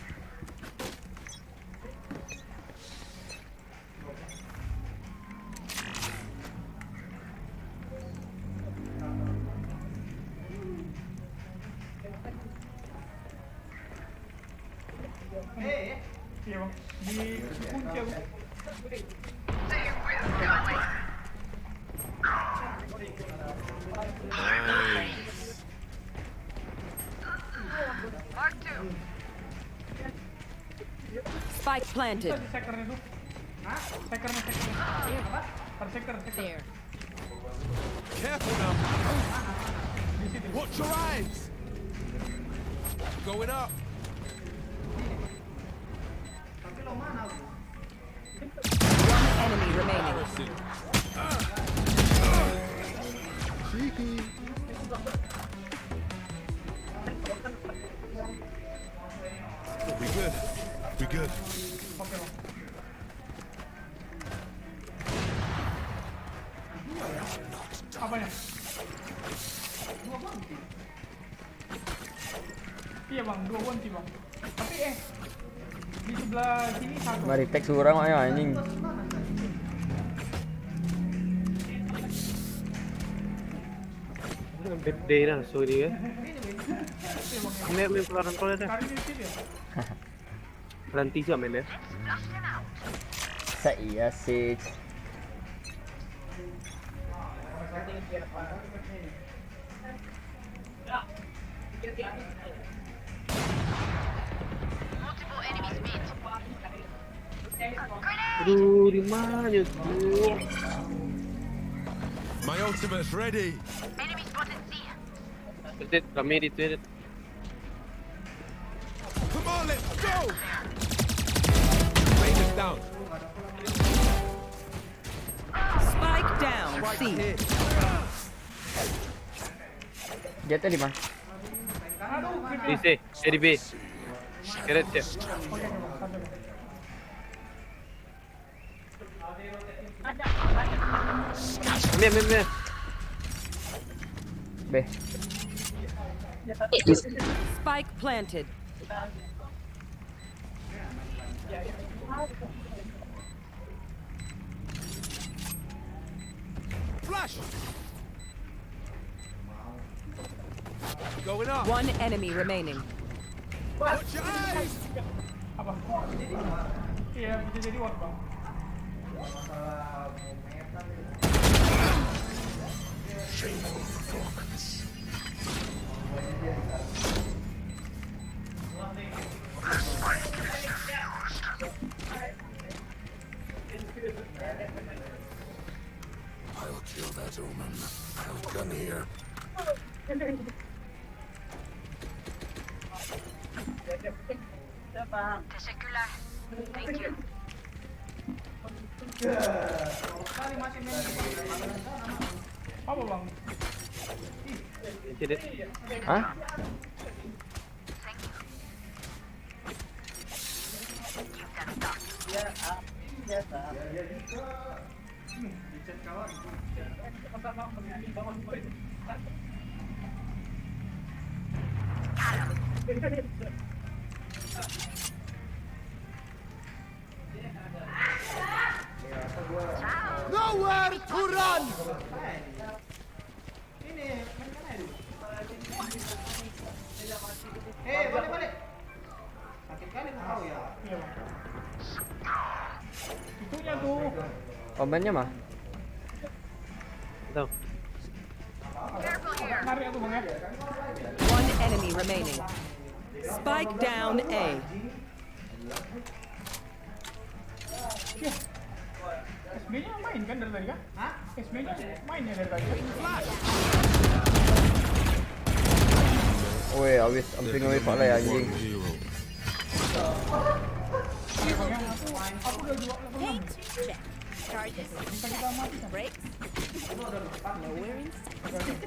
Speaker 16: Iya bang. Di kunci aku.
Speaker 20: Mark 2.
Speaker 8: Spike planted.
Speaker 16: Sekernya tuh. Hah? Sekernya. Apa? Per seker.
Speaker 13: Careful now. Watch your eyes. Going up.
Speaker 8: One enemy remaining.
Speaker 13: Cheeky. We good. We good.
Speaker 16: Apanya? Dua ganti. Iya bang, dua ganti bang. Tapi di sebelah sini satu.
Speaker 2: Mari teks orang ayo anjing.
Speaker 1: Birthday dah, so dia. Main keluaran dah. Berhenti juga main dia.
Speaker 2: Iya sih.
Speaker 1: Aduh, di mana tuh?
Speaker 9: My ultimate's ready.
Speaker 1: Betul, kami di Twitter.
Speaker 9: Come on, let's go. Rain is down.
Speaker 8: Spike down. C.
Speaker 2: Jetnya di mana?
Speaker 1: Di C, di B. Keret ya. Main.
Speaker 2: B.
Speaker 8: Spike planted.
Speaker 9: Flash. Going up.
Speaker 8: One enemy remaining.
Speaker 9: Watch your eyes.
Speaker 16: Apa? Iya, bisa jadi waktu bang.
Speaker 9: Shameful performance. I'll kill that omen. I'll come here.
Speaker 20: Teşekkürler. Thank you.
Speaker 16: Apa bang?
Speaker 2: Hah?
Speaker 9: Nowhere to run.
Speaker 10: Balik. Sakit kali kau ya.
Speaker 16: Itunya tuh.
Speaker 2: Obatnya mah?
Speaker 1: Tahu.
Speaker 16: Mari aku bang ya.
Speaker 8: One enemy remaining. Spike down A.
Speaker 16: SB-nya main kan dari tadi kan? Hah? SB-nya main ya dari tadi.
Speaker 2: Woi, abis amping away pak lah ya anjing.
Speaker 16: Aku udah jual level 6.
Speaker 5: Charges.
Speaker 16: Kita mati kan?
Speaker 5: Brakes. Nowhere in sight.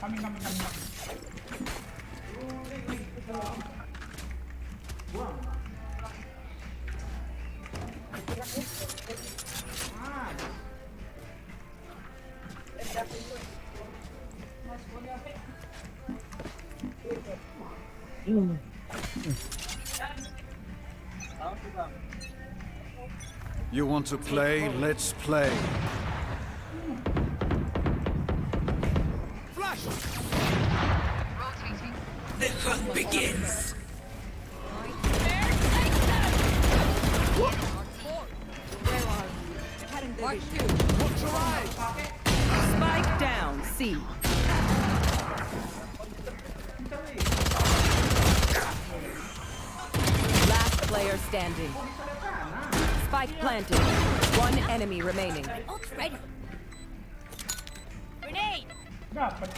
Speaker 16: Kami.
Speaker 14: You want to play? Let's play.
Speaker 9: Flash.
Speaker 14: The hunt begins.
Speaker 8: Watch your eyes. Spike down C. Last player standing. Spike planted. One enemy remaining.
Speaker 5: Ult ready. Grenade.
Speaker 16: Dapat.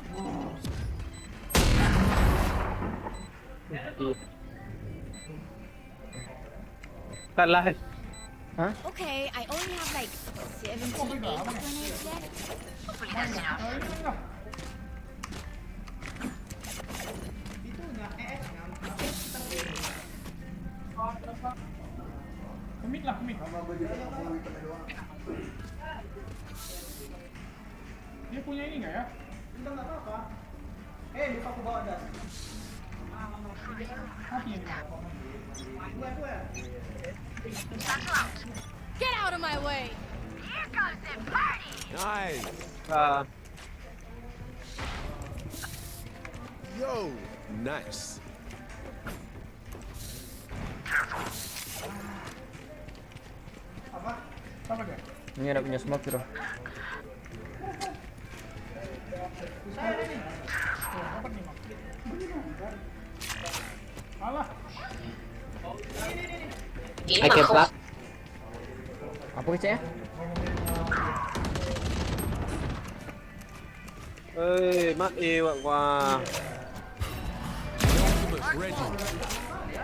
Speaker 1: Kalah.
Speaker 2: Hah?
Speaker 5: Okay, I only have like 78 grenades left.
Speaker 20: Hopefully that's enough.
Speaker 16: Kemit. Dia punya ini nggak ya?
Speaker 10: Enggak apa-apa. Lupa aku bawa das.
Speaker 16: Mati ya dia.
Speaker 10: Dua.
Speaker 3: Get out of my way!
Speaker 20: Here comes the party.
Speaker 9: Nice.
Speaker 13: Yo, nice.
Speaker 2: Ini ada punya smoke bro. Apa keceknya?
Speaker 1: Wah.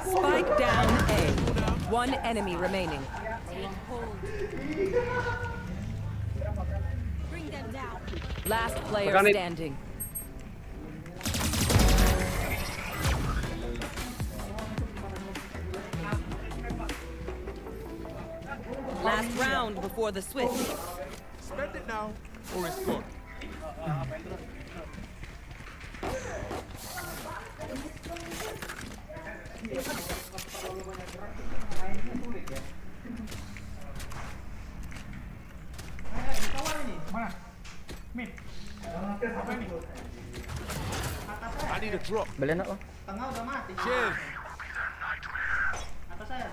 Speaker 8: Spike down A. One enemy remaining.
Speaker 3: Bring them down.
Speaker 8: Last player
Speaker 1: Makan it.
Speaker 8: standing. Last round before the switch.
Speaker 13: Spend it now, or it's gone. I need a drop.
Speaker 2: Beli enak bang.
Speaker 10: Tengah udah mati.
Speaker 13: Cheers.
Speaker 10: Atas saya.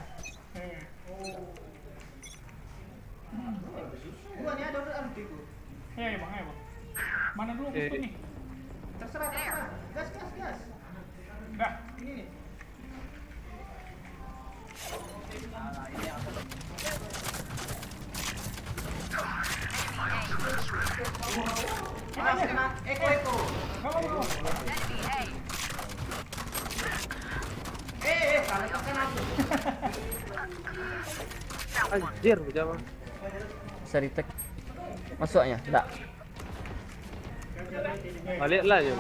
Speaker 10: Gua nih ada anti gua.
Speaker 16: Iya bang, ayo bang. Mana dulu pistol nih?
Speaker 10: Terserah. Gas.
Speaker 16: Dah.
Speaker 10: Ini nih. Kena Eko.
Speaker 16: Kamu.
Speaker 10: Salah kena aku.
Speaker 1: Anjir, jawab.
Speaker 2: Bisa di tag. Masuknya? Enggak.
Speaker 1: Balik lah je.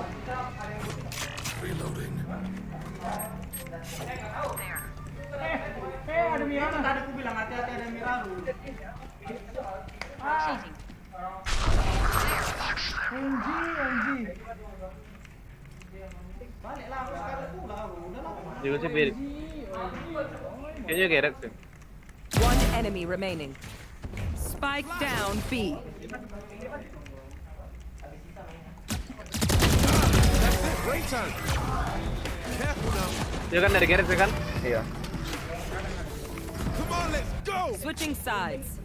Speaker 16: Ada Mirana.
Speaker 10: Tadi aku bilang hati-hati ada Miraru.
Speaker 16: Anjing.
Speaker 10: Baliklah aku sekarang pula. Udahlah.
Speaker 1: Juga sih bir. Kayaknya gerek sih.
Speaker 8: One enemy remaining. Spike down B.
Speaker 13: Break time. Careful now.
Speaker 1: Dia kan dari gerek sih kan?
Speaker 2: Iya.
Speaker 13: Come on, let's go.
Speaker 8: Switching sides.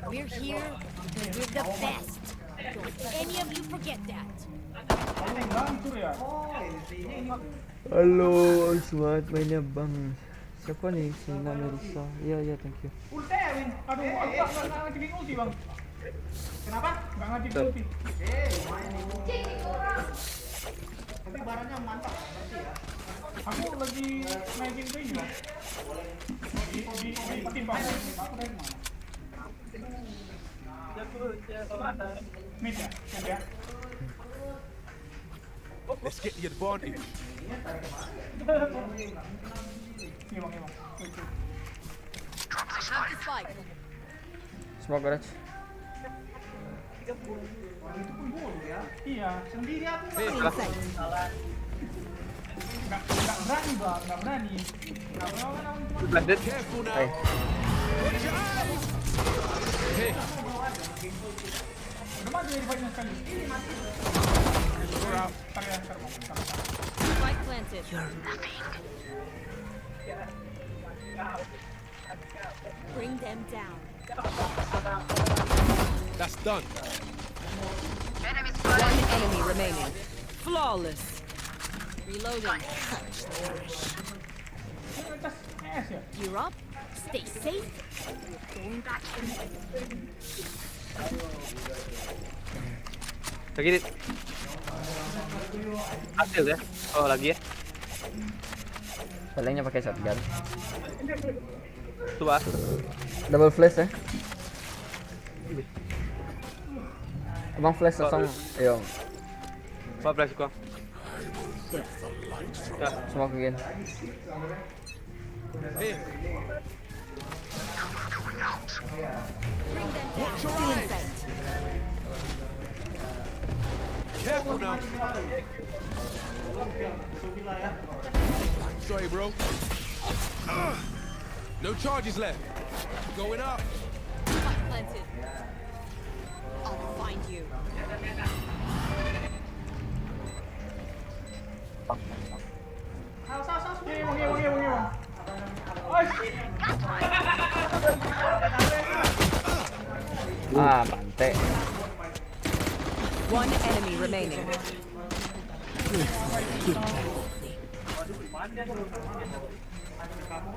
Speaker 3: We're here because we're the best. Don't any of you forget that.
Speaker 2: Halo, semangat mainnya bang. Siapa nih? Sina Melisa. Iya, thank you.
Speaker 16: Ulti ya, Win. Aduh, aku nggak ngacipin ulti bang.
Speaker 10: Kenapa?
Speaker 16: Nggak ngacipin ulti.
Speaker 10: Main ini. Tapi barangnya mantap. Berarti ya.
Speaker 16: Aku lagi naikin ke ini bang. Di petin bang. Aku dari mana? Mid ya?
Speaker 13: Let's get the advantage.
Speaker 16: Iya bang.
Speaker 3: Have the spike.
Speaker 2: Smoke garage.
Speaker 10: Itu pun bodoh ya.
Speaker 16: Iya.
Speaker 10: Sendiri aku.
Speaker 16: Nggak berani bang, nggak berani.
Speaker 1: Blended.
Speaker 13: Careful now.
Speaker 2: Hey.
Speaker 13: Watch your eyes. Hey.
Speaker 16: Udah mati dari fight-nya sekali.
Speaker 13: You're out.
Speaker 3: Spike planted. Bring them down.
Speaker 13: That's done.
Speaker 8: One enemy remaining. Flawless.
Speaker 3: Reloading. You're up. Stay safe. Going back.
Speaker 1: Lagi dit. Hasil ya. Oh lagi ya.
Speaker 2: Palingnya pakai shotgun.
Speaker 1: Coba.
Speaker 2: Double flash ya. Abang flash langsung. Ayo.
Speaker 1: Apa flash kau? Ya.
Speaker 2: Smoke again.
Speaker 13: Hey.
Speaker 3: Watch your eyes.
Speaker 13: Careful now. Sorry, bro. No charges left. Going up.
Speaker 3: Spike planted. I'll find you.
Speaker 2: Ah, bante.
Speaker 8: One enemy remaining.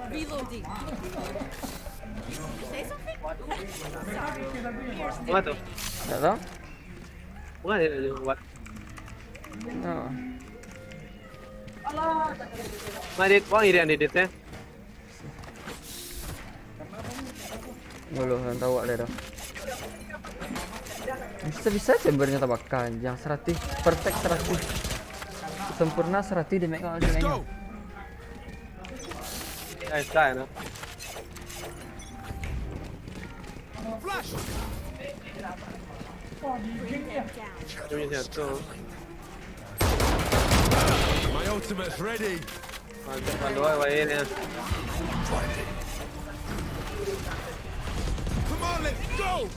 Speaker 3: Reloading. Say something?
Speaker 1: Bunga tuh.
Speaker 2: Nggak tahu?
Speaker 1: Bunga dia buat.
Speaker 2: Oh.
Speaker 1: Mari wang iri ande dit ya.
Speaker 2: Belum tahu ada dah. Bisa-bisa chambernya tabakan, yang serati perfect serati sempurna serati di make all dengan.
Speaker 1: Sky no.
Speaker 13: Flash. My ultimate's ready.
Speaker 1: Quando vai ya.
Speaker 13: Come on, let's go.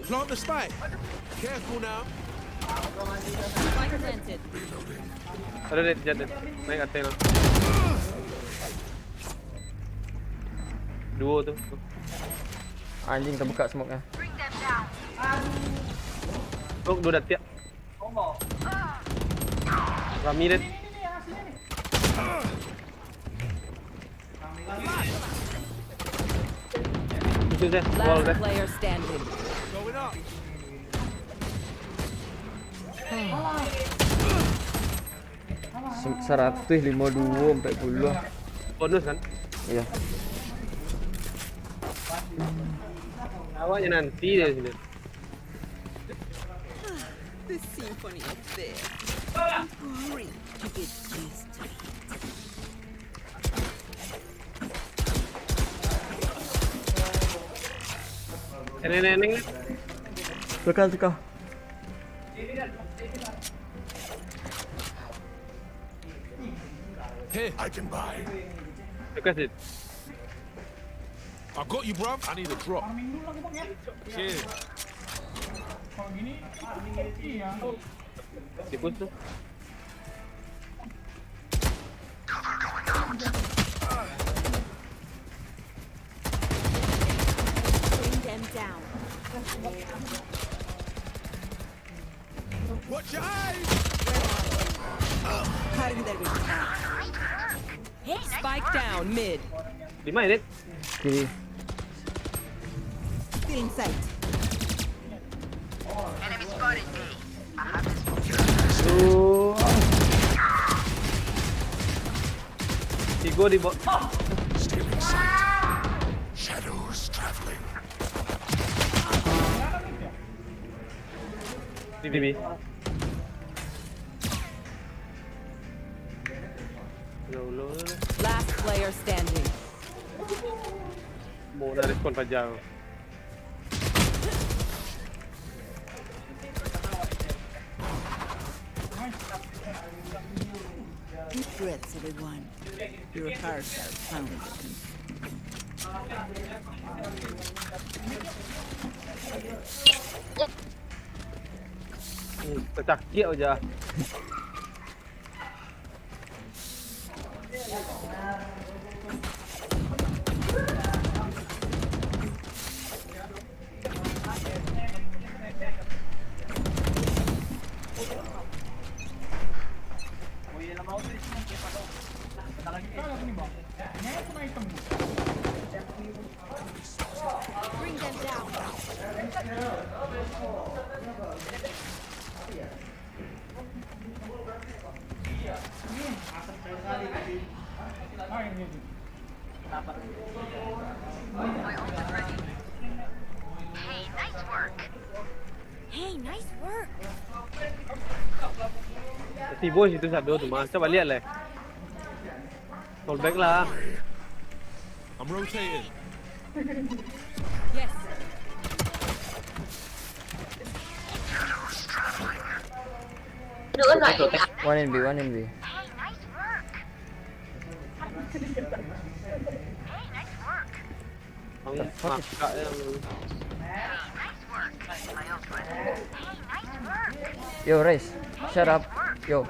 Speaker 13: Plant the spike. Careful now.
Speaker 3: Spike planted.
Speaker 1: Ada dit jatuh. Naik atas. Duo tuh.
Speaker 2: Anjing terbuka smoke-nya.
Speaker 1: Oh, dua dah tiap. Ramirez. Itu deh, wall deh.
Speaker 8: Last player standing.
Speaker 13: Going up.
Speaker 2: 152 sampai puluh.
Speaker 1: Bonus kan?
Speaker 2: Iya.
Speaker 1: Awalnya nanti deh sini.
Speaker 8: The symphony of this. Great to get used to it.
Speaker 1: Neneng.
Speaker 2: Bekal tukar.
Speaker 13: Here, I can buy.
Speaker 1: Dekat it.
Speaker 13: I got you, bruv. I need a drop. Cheers.
Speaker 1: Tipus tuh.
Speaker 3: Bring them down.
Speaker 13: Watch your eyes.
Speaker 8: Spike down mid.
Speaker 1: Di mana, Dit?
Speaker 2: Kiri.
Speaker 8: Still in sight.
Speaker 20: Enemy spotted B. I have this one.
Speaker 1: Tigo di bawah.
Speaker 13: Stealing sight. Shadows traveling.
Speaker 1: Di BB.
Speaker 8: Last player standing.
Speaker 1: Mau ada respon panjang.
Speaker 7: Deep breaths, everyone. Your hearts are pounding.
Speaker 1: Tercakik aja.
Speaker 3: Bring them down.
Speaker 20: Hey, nice work.
Speaker 3: Hey, nice work.
Speaker 1: Tibo situ satu tuh mas. Coba lihat lah. Rollback lah.
Speaker 13: I'm rotating.
Speaker 8: Yes.
Speaker 2: One in B, one in B.
Speaker 20: Hey, nice work. Hey, nice work.
Speaker 1: Maka yang
Speaker 20: Hey, nice work. My ultimate. Hey, nice work.
Speaker 2: Yo, Race. Shut up. Yo.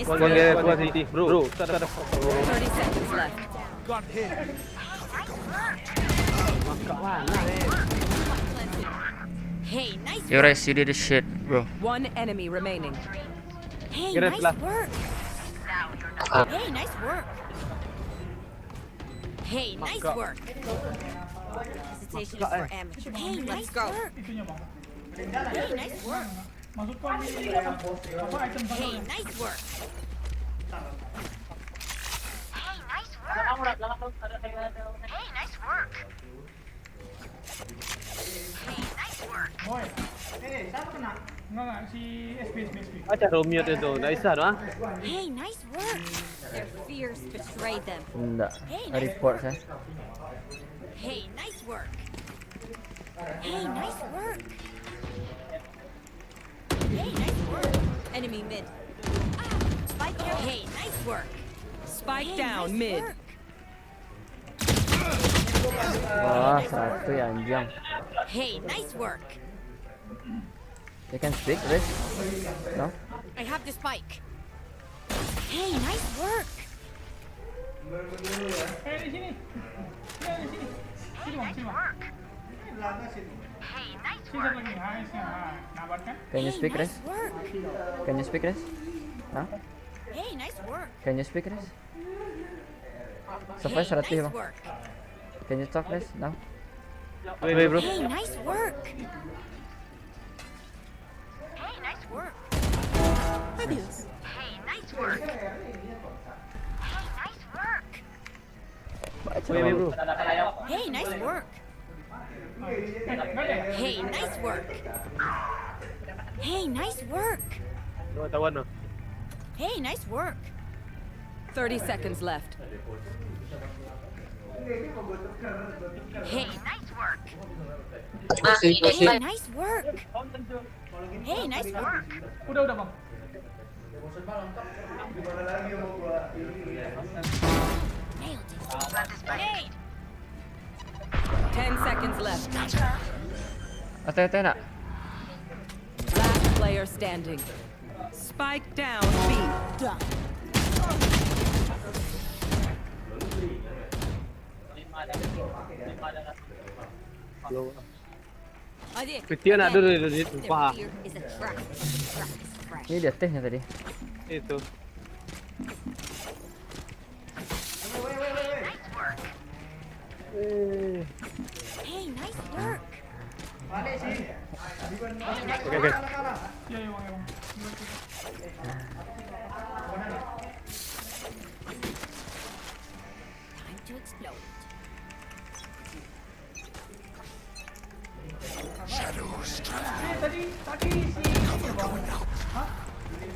Speaker 1: One city, bro.
Speaker 5: 30 seconds left.
Speaker 13: Got hit.
Speaker 3: Hey, nice
Speaker 15: Yo, Rice, you did a shit, bro.
Speaker 5: One enemy remaining.
Speaker 3: Hey,
Speaker 1: Get it,
Speaker 3: nice
Speaker 1: left.
Speaker 3: work. Hey, nice work. Hey, nice work. Hesitation is for amateur. Hey, nice work. Hey, nice work. Hey, nice work.
Speaker 20: Hey, nice work.
Speaker 16: Boy. Siapa kena? Enggak, si SP.
Speaker 1: Acha Romeo itu, nggak bisa doang.
Speaker 3: Hey, nice work. Their fears betrayed them.
Speaker 2: Enggak.
Speaker 3: Hey, nice
Speaker 2: Report saya.
Speaker 3: Hey, nice work. Hey, nice work. Hey, nice work. Enemy mid. Spike down. Hey, nice work.
Speaker 5: Spike
Speaker 3: Hey,
Speaker 5: down
Speaker 3: nice
Speaker 5: mid.
Speaker 3: work.
Speaker 2: Wah, satu ya anjing.
Speaker 3: Hey, nice work.
Speaker 2: You can speak, Riz? No?
Speaker 3: I have the spike. Hey, nice work.
Speaker 16: Di sini. Ya, di sini. Sini, Bang, sini, Bang. Sini satu lagi. Nabat kan?
Speaker 2: Can you speak, Riz?
Speaker 3: Nice work.
Speaker 2: Can you speak, Riz? Huh?
Speaker 3: Hey, nice work.
Speaker 2: Can you speak, Riz? Sampai
Speaker 3: Hey,
Speaker 2: 100
Speaker 3: nice
Speaker 2: Bang.
Speaker 3: work.
Speaker 2: Can you talk, Riz? No?
Speaker 1: Wait, bro.
Speaker 3: Hey, nice work. Hey, nice work.
Speaker 7: Adios.
Speaker 20: Hey, nice work. Hey, nice work.
Speaker 1: Wait, bro.
Speaker 3: Hey, nice work. Hey, nice work. Hey, nice work.
Speaker 1: No, tawan no.
Speaker 3: Hey, nice work.
Speaker 5: 30 seconds left.
Speaker 3: Hey, nice work.
Speaker 15: Masih.
Speaker 3: Hey, nice work. Hey, nice work.
Speaker 16: Udah, Bang.
Speaker 3: Nailed it. Hey.
Speaker 5: 10 seconds left.
Speaker 2: Hati-hati nak.
Speaker 5: Last player standing. Spike down B.
Speaker 7: Done.
Speaker 1: Ketian ada di
Speaker 3: Their
Speaker 1: paha.
Speaker 3: fear is a trap. Trap is fresh.
Speaker 2: Ini dia tehnya tadi.
Speaker 1: Itu.
Speaker 3: Hey, nice work.
Speaker 16: Balik sini.
Speaker 1: Oke.
Speaker 16: Ya, ya, Bang.
Speaker 3: Time to explode.
Speaker 16: Tadi si. Hah?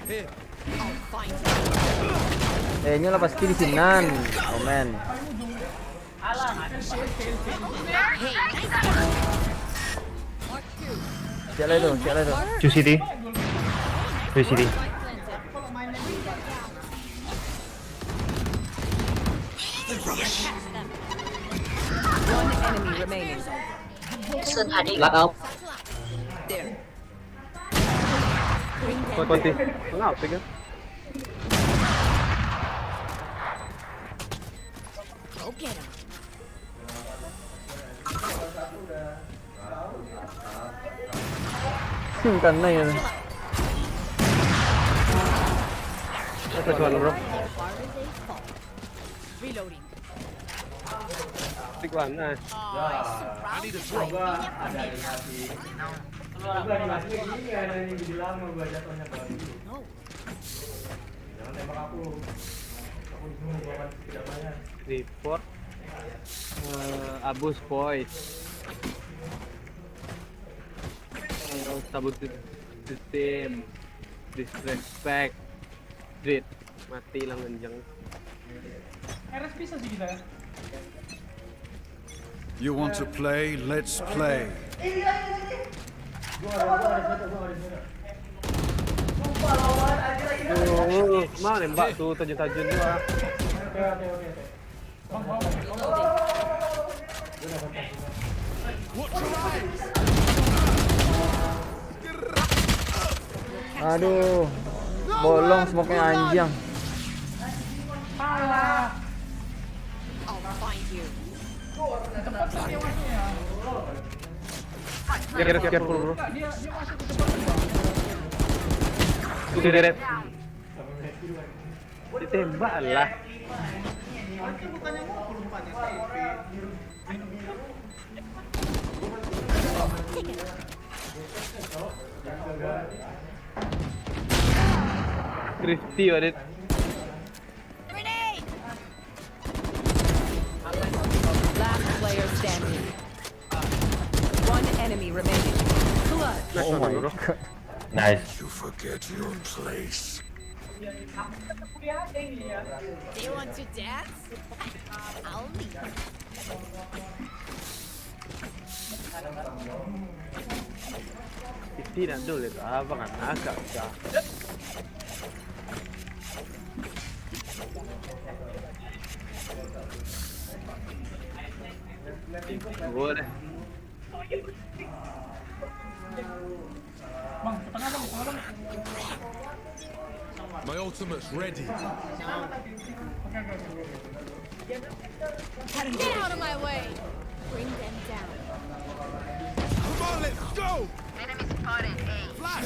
Speaker 3: I'll find you.
Speaker 2: Ini lah pasti di sinan. Oh man.
Speaker 3: Hey, nice work. Mark two.
Speaker 2: Siapa itu? Siapa itu?
Speaker 1: Two city. Three city.
Speaker 5: One enemy remaining.
Speaker 15: Blackout.
Speaker 5: There.
Speaker 1: Konti. Kenapa kan?
Speaker 3: Go get him.
Speaker 2: Karena ya.
Speaker 1: Apa cuan bro?
Speaker 3: Reloading.
Speaker 1: Tik mana?
Speaker 13: I need a drop.
Speaker 3: No.
Speaker 1: Report. Abuse voice. Sabotage system. Disrespect. Dread. Mati lang anjang.
Speaker 16: RS bisa sih kita ya.
Speaker 14: You want to play? Let's play.
Speaker 1: Mau nembak tuh tajun-tajun gua.
Speaker 2: Aduh. Bolong smoke-nya anjing.
Speaker 3: I'll find you.
Speaker 1: Careful bro.
Speaker 16: Dia masuk ke tempat.
Speaker 1: Itu deret. Ditembak lah.
Speaker 10: Itu bukannya ngumpul bukannya.
Speaker 1: Crispy Wadid.
Speaker 21: Last player standing. One enemy remaining. Clutch.
Speaker 2: Oh my god.
Speaker 9: Nice. You forget your place.
Speaker 3: Do you want to dance? I'll leave.
Speaker 1: Tidak dulu itu abang agak usah. Boleh.
Speaker 16: Bang, ke tengah bang,
Speaker 13: My ultimate's ready.
Speaker 3: Get out of my way. Bring them down.
Speaker 13: Come on, let's go!
Speaker 3: Enemy spotted.
Speaker 13: Flash!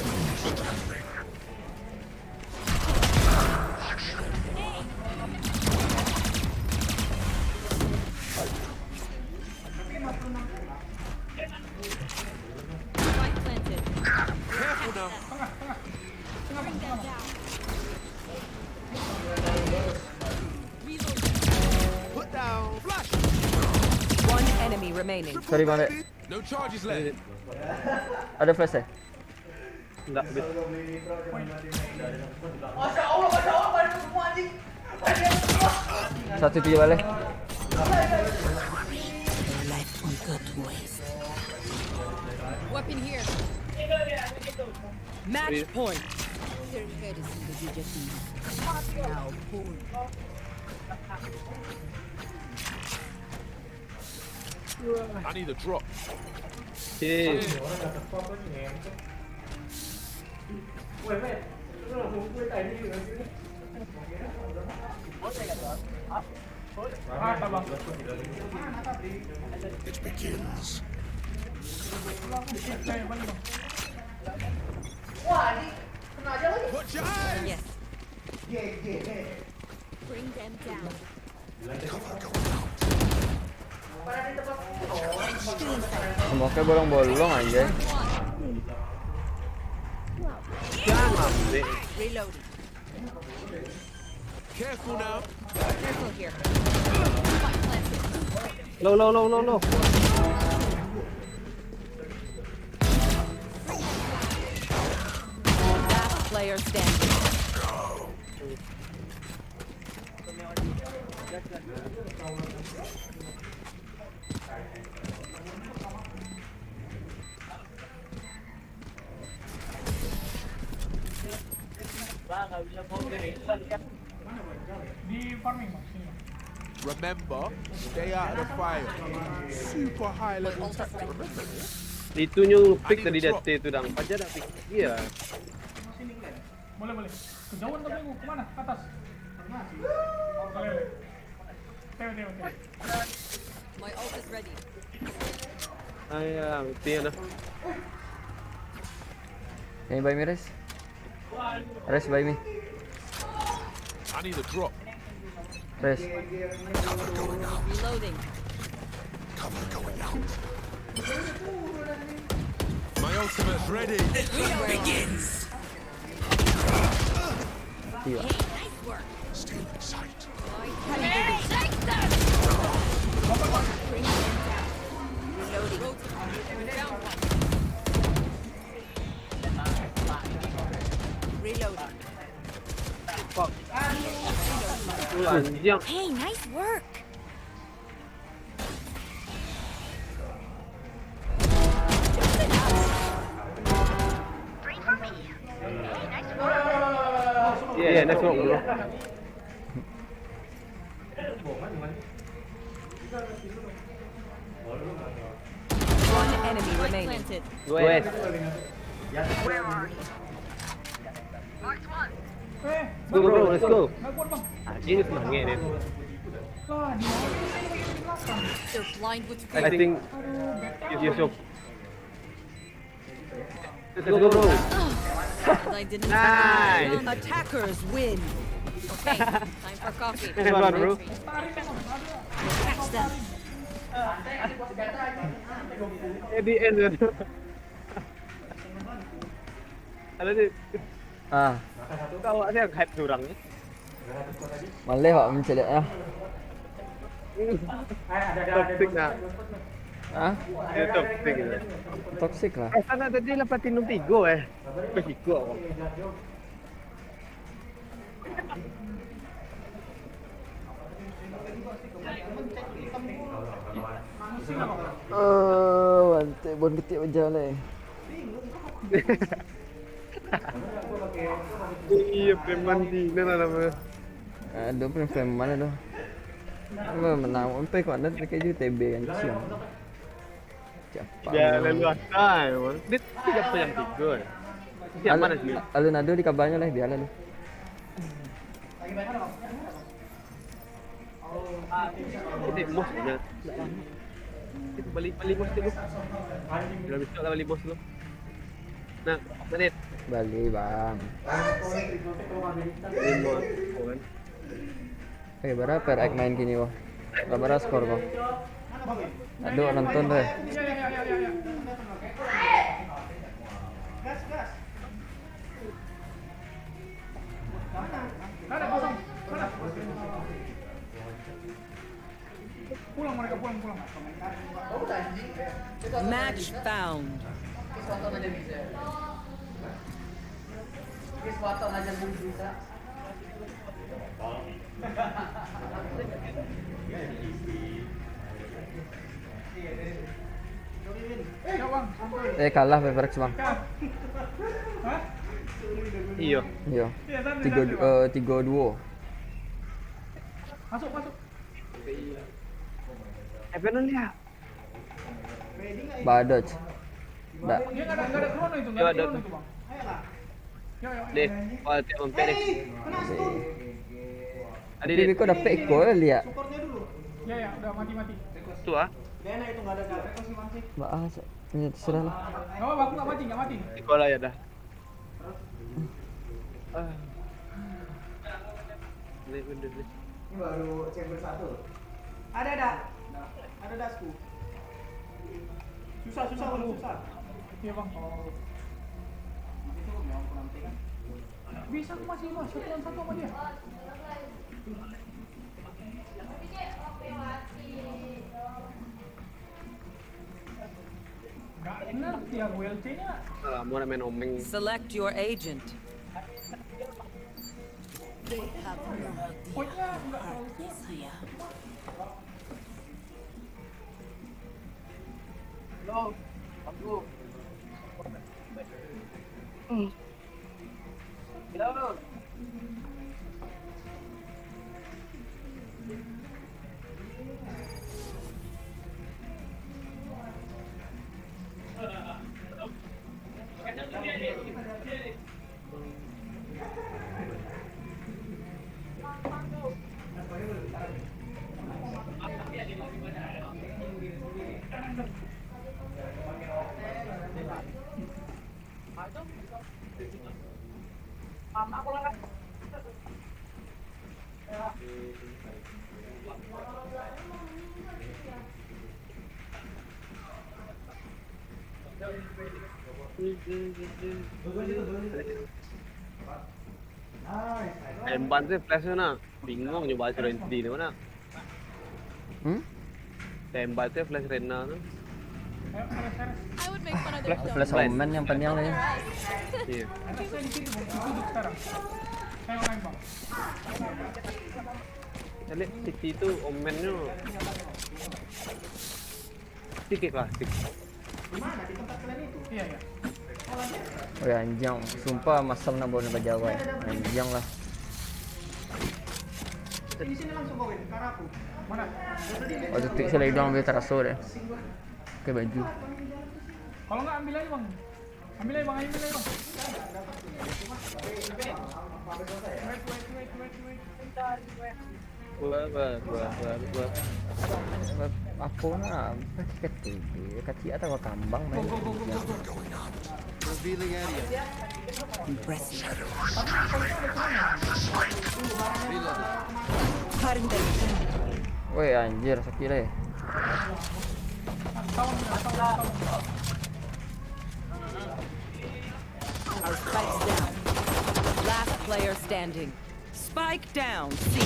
Speaker 3: Spike planted.
Speaker 13: Careful now.
Speaker 3: Bring them down.
Speaker 13: Put down. Flash!
Speaker 21: One enemy remaining.
Speaker 2: Sorry Bang Dek.
Speaker 13: No charges left.
Speaker 2: Ada flash ya?
Speaker 1: Enggak bet.
Speaker 16: Masya Allah, pada semua anjing.
Speaker 2: Satu tujuh balik.
Speaker 7: Life won't go to waste.
Speaker 3: Weapon here.
Speaker 21: Match point.
Speaker 7: Their head is in the guillotine. Now pull.
Speaker 13: I need a drop.
Speaker 1: Cheers.
Speaker 9: It begins.
Speaker 16: Wah, anjing. Kena aja lagi.
Speaker 13: Watch your eyes!
Speaker 3: Yes. Bring them down.
Speaker 16: Pada di tempat.
Speaker 2: Smoke-nya bolong-bolong aja.
Speaker 1: Jangan deh.
Speaker 3: Reloading.
Speaker 13: Careful now.
Speaker 3: Careful here. Spike planted.
Speaker 1: Low.
Speaker 21: Last player standing.
Speaker 16: Di farming bang. Sini, Bang.
Speaker 13: Remember, stay out of the fire. Super high level tactic. Remember this?
Speaker 1: Itu new pick tadi dia itu dang. Aja dah pick. Iya.
Speaker 16: Sini kan. Boleh. Kejauhan tapi gua kemana? Ke atas. Oh, kalian. Tewe.
Speaker 3: My ult is ready.
Speaker 1: Ayah, tiada.
Speaker 2: Can you buy me Res? Res buy me.
Speaker 13: I need a drop.
Speaker 2: Res.
Speaker 3: Reloading.
Speaker 9: Cover going out.
Speaker 13: My ultimate's ready.
Speaker 9: Begins.
Speaker 2: Iya.
Speaker 3: Hey, nice work.
Speaker 9: Still in sight.
Speaker 3: Hey, take that. Bring them down. Reloading. Down one. Reloading.
Speaker 1: Fuck. Anjing.
Speaker 3: Hey, nice work.
Speaker 1: Iya, nice work bro.
Speaker 21: One enemy remaining.
Speaker 3: Planted.
Speaker 1: Wes.
Speaker 3: Where are you? Marked one.
Speaker 1: Let's go bro, let's go. Ini senangnya nih.
Speaker 3: They're blind with
Speaker 1: I
Speaker 3: fear.
Speaker 1: think Yusuf. Let's go bro.
Speaker 3: I didn't.
Speaker 1: Nice.
Speaker 21: Attackers win.
Speaker 3: Okay, time for coffee.
Speaker 1: Nice one bro.
Speaker 3: Catch them.
Speaker 1: At the end. Ada sih. Kalau saya hype curangnya.
Speaker 2: Malay Pak mencedek ya.
Speaker 1: Toxic nah.
Speaker 2: Hah?
Speaker 1: Ya toxic.
Speaker 2: Toxic lah.
Speaker 1: Sana tadi lah platinum 3 Pesigo ako.
Speaker 2: Bantai bon ketik berjalan.
Speaker 1: Iya, preman Cina lah namanya.
Speaker 2: Aduh, preman mana tu? Apa menang? Sampai kau ada pakai je TB kan siang. Siapa?
Speaker 1: Ya, lalu asal. Dia tidak yang 3. Siapa mana sih?
Speaker 2: Alun ada di kabarnya lah, biarlah lu.
Speaker 1: Ini bos punya. Itu balik bos dulu. Udah bisa lah balik bos dulu. Nah, menit.
Speaker 2: Balik bang. Berapa rank main kini kok? Berapa skor kok? Aduh nonton deh.
Speaker 16: Pulang mereka pulang.
Speaker 21: Match found.
Speaker 16: Kiswatan aja bisa.
Speaker 2: Kalah Peperex bang.
Speaker 1: Iya.
Speaker 2: 3-2.
Speaker 16: Masuk.
Speaker 1: Evan lihat.
Speaker 2: Badoj.
Speaker 16: Dia enggak ada krono itu,
Speaker 1: enggak ada
Speaker 16: krono itu, Bang. Ayolah.
Speaker 1: Deh, kualitas Peperex.
Speaker 2: Tapi kau dapat ekor lihat.
Speaker 16: Supportnya dulu. Ya, udah mati.
Speaker 1: Itu ah.
Speaker 16: Dena itu enggak ada kartu sih, Bang sih.
Speaker 2: Bahas. Ini terserah lah.
Speaker 16: Enggak apa-apa, aku enggak mati.
Speaker 1: Sekolah ya dah.
Speaker 10: Ini baru chamber 1. Ada dasku.
Speaker 16: Susah. Iya, Bang. Bisa aku masih mas, 1-1 sama dia. Gak ngerti aku LC-nya.
Speaker 1: Mau main omeng.
Speaker 21: Select your agent.
Speaker 7: They have no idea how hard this here.
Speaker 1: Hello, aku. Hello. Empan sih flashnya nak bingung nyoba suruh di mana? Empan sih flash Rena tu.
Speaker 3: I would make fun of their
Speaker 2: Flash Omen yang panjang ni.
Speaker 1: Iya. Jadi City itu Omennya sedikit plastik.
Speaker 16: Iya.
Speaker 2: Oh ya anjang, sumpah masam nak bawa Jawa. Anjang lah.
Speaker 10: Di sini langsung kawin, ke arah aku. Mana?
Speaker 2: Oh detik saya lagi bilang dia terasa deh. Pakai baju.
Speaker 16: Kalau enggak ambil aja, Bang. Ambil aja, Bang.
Speaker 2: Ako na, kati ata ko tambang main.
Speaker 14: Revealing area.
Speaker 7: Impressive.
Speaker 2: Woi anjir, sakit deh.
Speaker 21: Our spike's down. Last player standing. Spike down. C.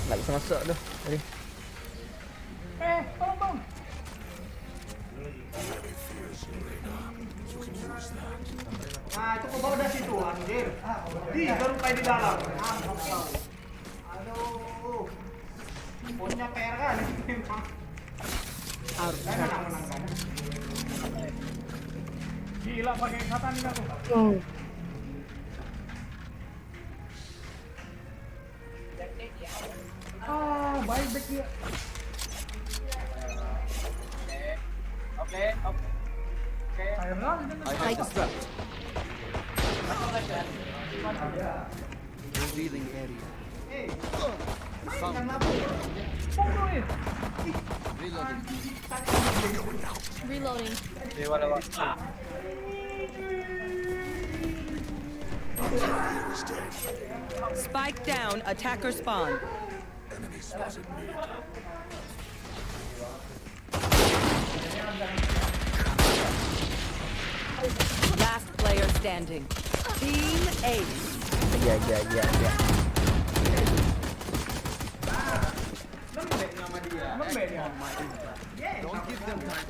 Speaker 2: Nggak bisa masuk tuh tadi.
Speaker 16: Tolong. Nah, itu kok udah situ anjir. Baru kayak di dalam. Aduh. Punya PR kan memang. Menang kan. Gila pakai kata nih aku. Baik ya. Oke.
Speaker 14: I disrupt. Revealing area.
Speaker 3: Reloading.
Speaker 21: Spike down. Attacker spawn.
Speaker 9: Enemy spotted mid.
Speaker 21: Last player standing. Team Ace.
Speaker 2: Ya.
Speaker 14: Don't give them time.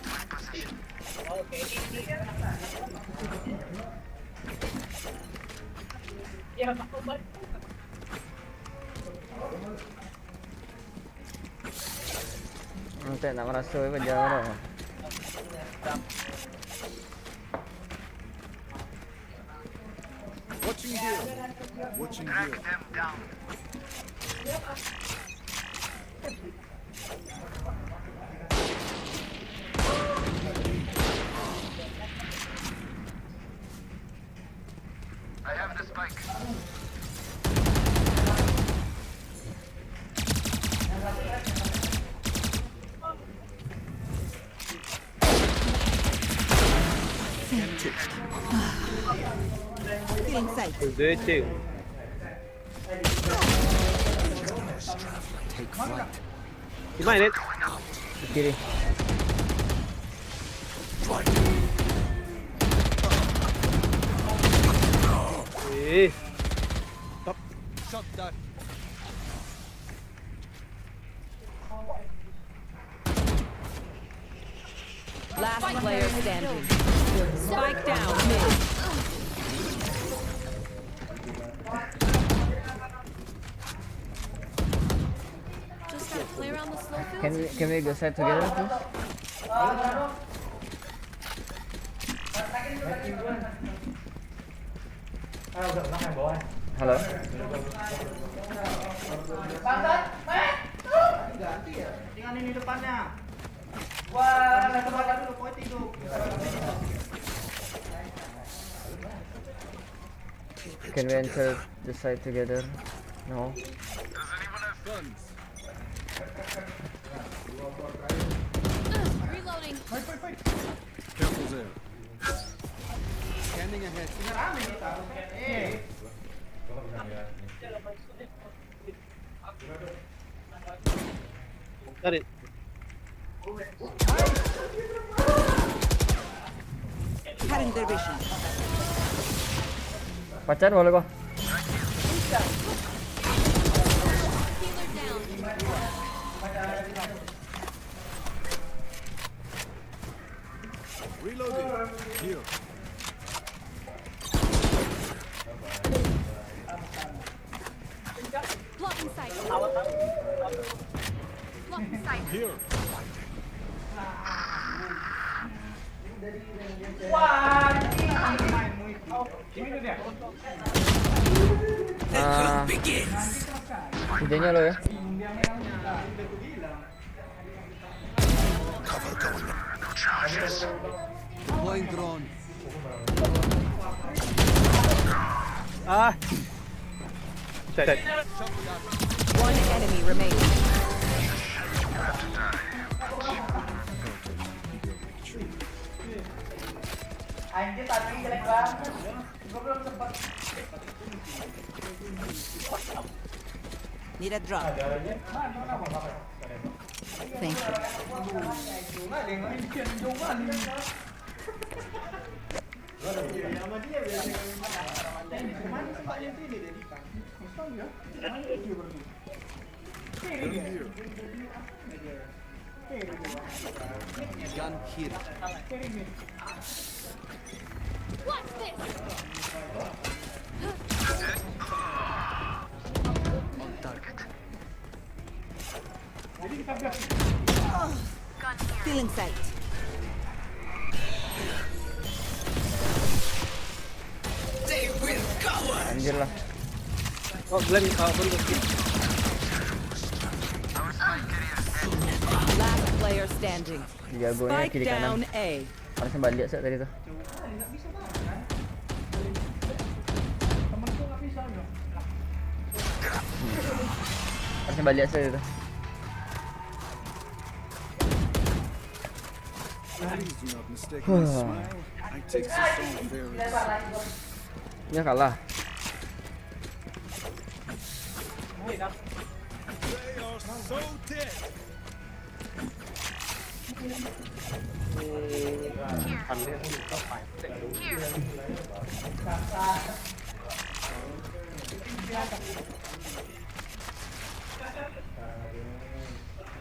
Speaker 2: Nanti nak merasa apa jauh.
Speaker 14: Watching here. Watching here.
Speaker 4: I have the spike.
Speaker 7: Feeling safe.
Speaker 14: Take flight.
Speaker 1: Gimana net?
Speaker 2: Kiri.
Speaker 14: Stop. Shot that.
Speaker 21: Last player standing. Spike down. Mid.
Speaker 3: Just gotta play around the slow field.
Speaker 2: Can we go side together, please? Halo.
Speaker 16: Ganti ya. Tinggal ini depannya. Wah, depannya dulu pokoknya tidur.
Speaker 2: Can we enter the side together? No.
Speaker 14: Guns.
Speaker 3: Reloading.
Speaker 14: Careful there. Scanning ahead.
Speaker 1: Cari.
Speaker 21: Cutting their vision.
Speaker 2: Pacar boleh kok.
Speaker 14: Reloading. Here.
Speaker 3: Blocking sight. Blocking sight.
Speaker 14: Here.
Speaker 2: Idenya lo ya.
Speaker 14: Cover going up. No charges. Deploying drone.
Speaker 1: Ah. Set.
Speaker 21: One enemy remaining.
Speaker 16: Anjir tadi jelek banget. Gue belum sempat.
Speaker 8: Need a drop. Thank you.
Speaker 14: Gun here.
Speaker 3: What's this?
Speaker 14: On target.
Speaker 8: Still in sight.
Speaker 14: They will cover.
Speaker 2: Anjir lah.
Speaker 1: Oh, Glenn, baru
Speaker 21: Last player standing.
Speaker 2: Jagonya
Speaker 21: Spike
Speaker 2: kiri kanan.
Speaker 21: down A.
Speaker 2: Harusnya balik set tadi tuh. Harusnya balik set itu.
Speaker 14: Please do not mistake my smile. I take this song very seriously.
Speaker 2: Ya kalah.
Speaker 9: They are so dead.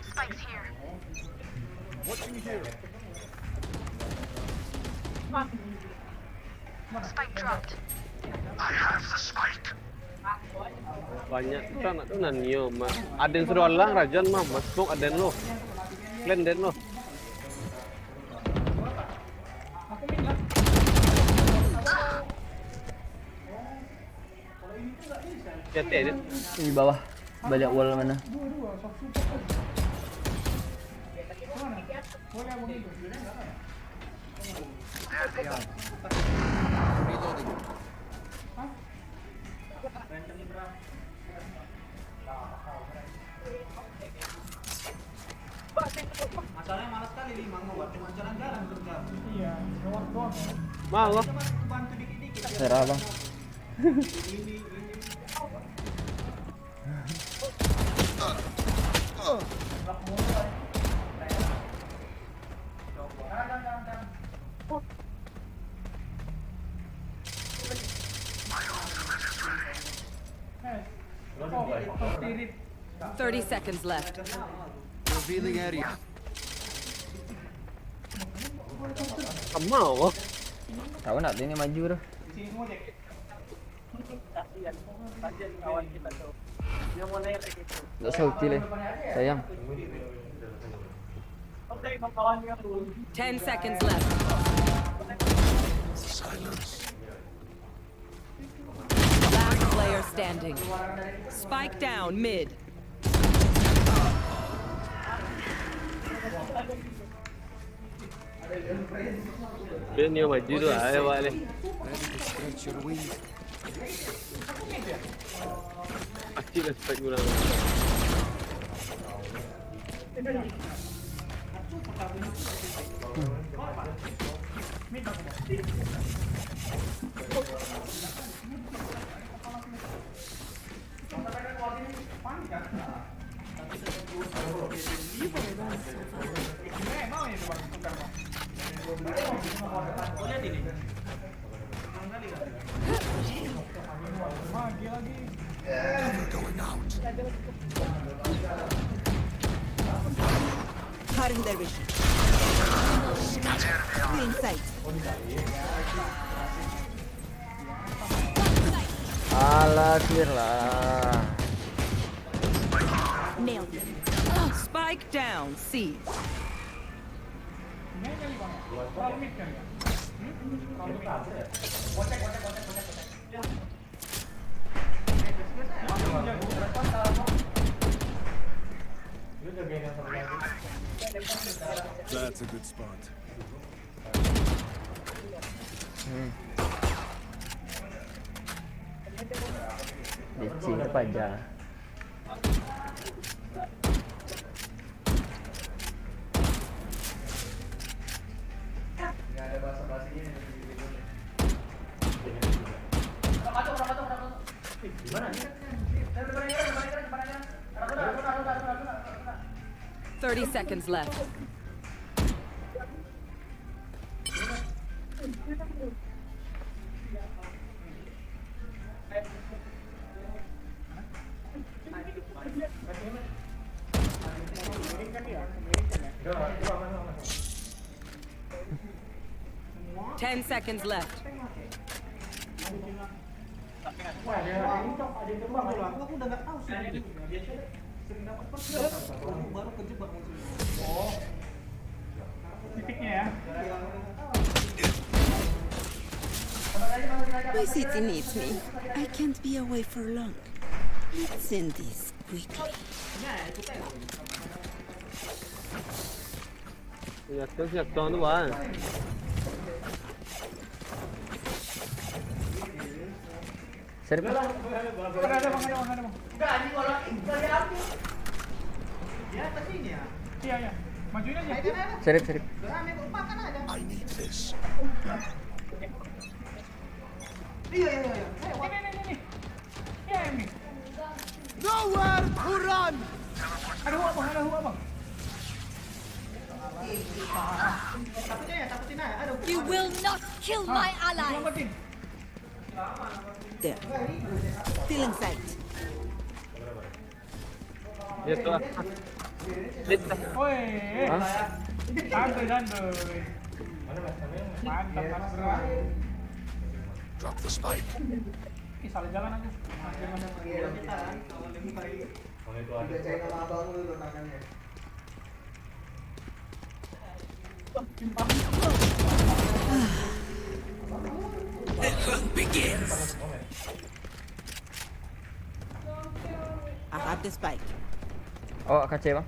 Speaker 4: Spike's here.
Speaker 9: Watching here.
Speaker 4: Spike dropped. I have the spike.
Speaker 1: banyak kita nak tuh nanyo mah. Aden suruh lang rajan mah masuk aden lo. Glenn den lo. Ya teh
Speaker 2: di bawah. Balik wall mana?
Speaker 10: Masalahnya malas kali Limang mau buat cuma jalan-jalan kerja. Iya, doang.
Speaker 1: Mau lo.
Speaker 10: Bantu dikit-dikit.
Speaker 2: Serah bang.
Speaker 10: Spirit.
Speaker 21: 30 seconds left.
Speaker 14: Revealing area.
Speaker 1: Mau.
Speaker 2: Tahu nak dia ni maju dah.
Speaker 10: Sini semua Jack. Kasihan kawan kita tuh. Dia mau naik lagi tu.
Speaker 2: Tak sauti leh. Sayang.
Speaker 10: Oke, kawannya dulu.
Speaker 21: 10 seconds left.
Speaker 14: Silence.
Speaker 21: Last player standing. Spike down mid.
Speaker 1: Dia ni maju tu ayo balik.
Speaker 14: Ready to stretch your wings.
Speaker 1: Pasti dah spike guna.
Speaker 14: Going out.
Speaker 8: Cutting their vision. Still in sight.
Speaker 2: Alah, clear lah.
Speaker 8: Nailed it.
Speaker 21: Spike down C.
Speaker 14: That's a good spot.
Speaker 2: Dici apa aja.
Speaker 16: Nggak ada bahasa-bahasinya. Gimana?
Speaker 21: 30 seconds left. Ten seconds left.
Speaker 16: Wah, ada yang terbang dulu. Aku udah nggak tahu sih. Sering dapat baru kejebak muncul. Oh. Titiknya ya.
Speaker 8: My city needs me. I can't be away for long. Let's end this quickly.
Speaker 1: siap tuan.
Speaker 2: Serip.
Speaker 16: Ada bang. Enggak, ini kalau dari api. Ya, tapi ini ya. Iya. Majuin aja.
Speaker 2: Serip.
Speaker 16: I need this. Iya. Ini. Iya, ini. Nowhere to run. Ada huak bang. Takutin aja. Aduh.
Speaker 3: You will not kill my ally.
Speaker 8: There. Still in sight.
Speaker 1: Ya tuh.
Speaker 16: Woi. Santuy. Mantap.
Speaker 9: Drop the spike.
Speaker 16: Ih, salah jalan aku. Dibacain sama abang lu nanya.
Speaker 9: The hunt begins.
Speaker 8: I have the spike.
Speaker 2: Oh, KC bang.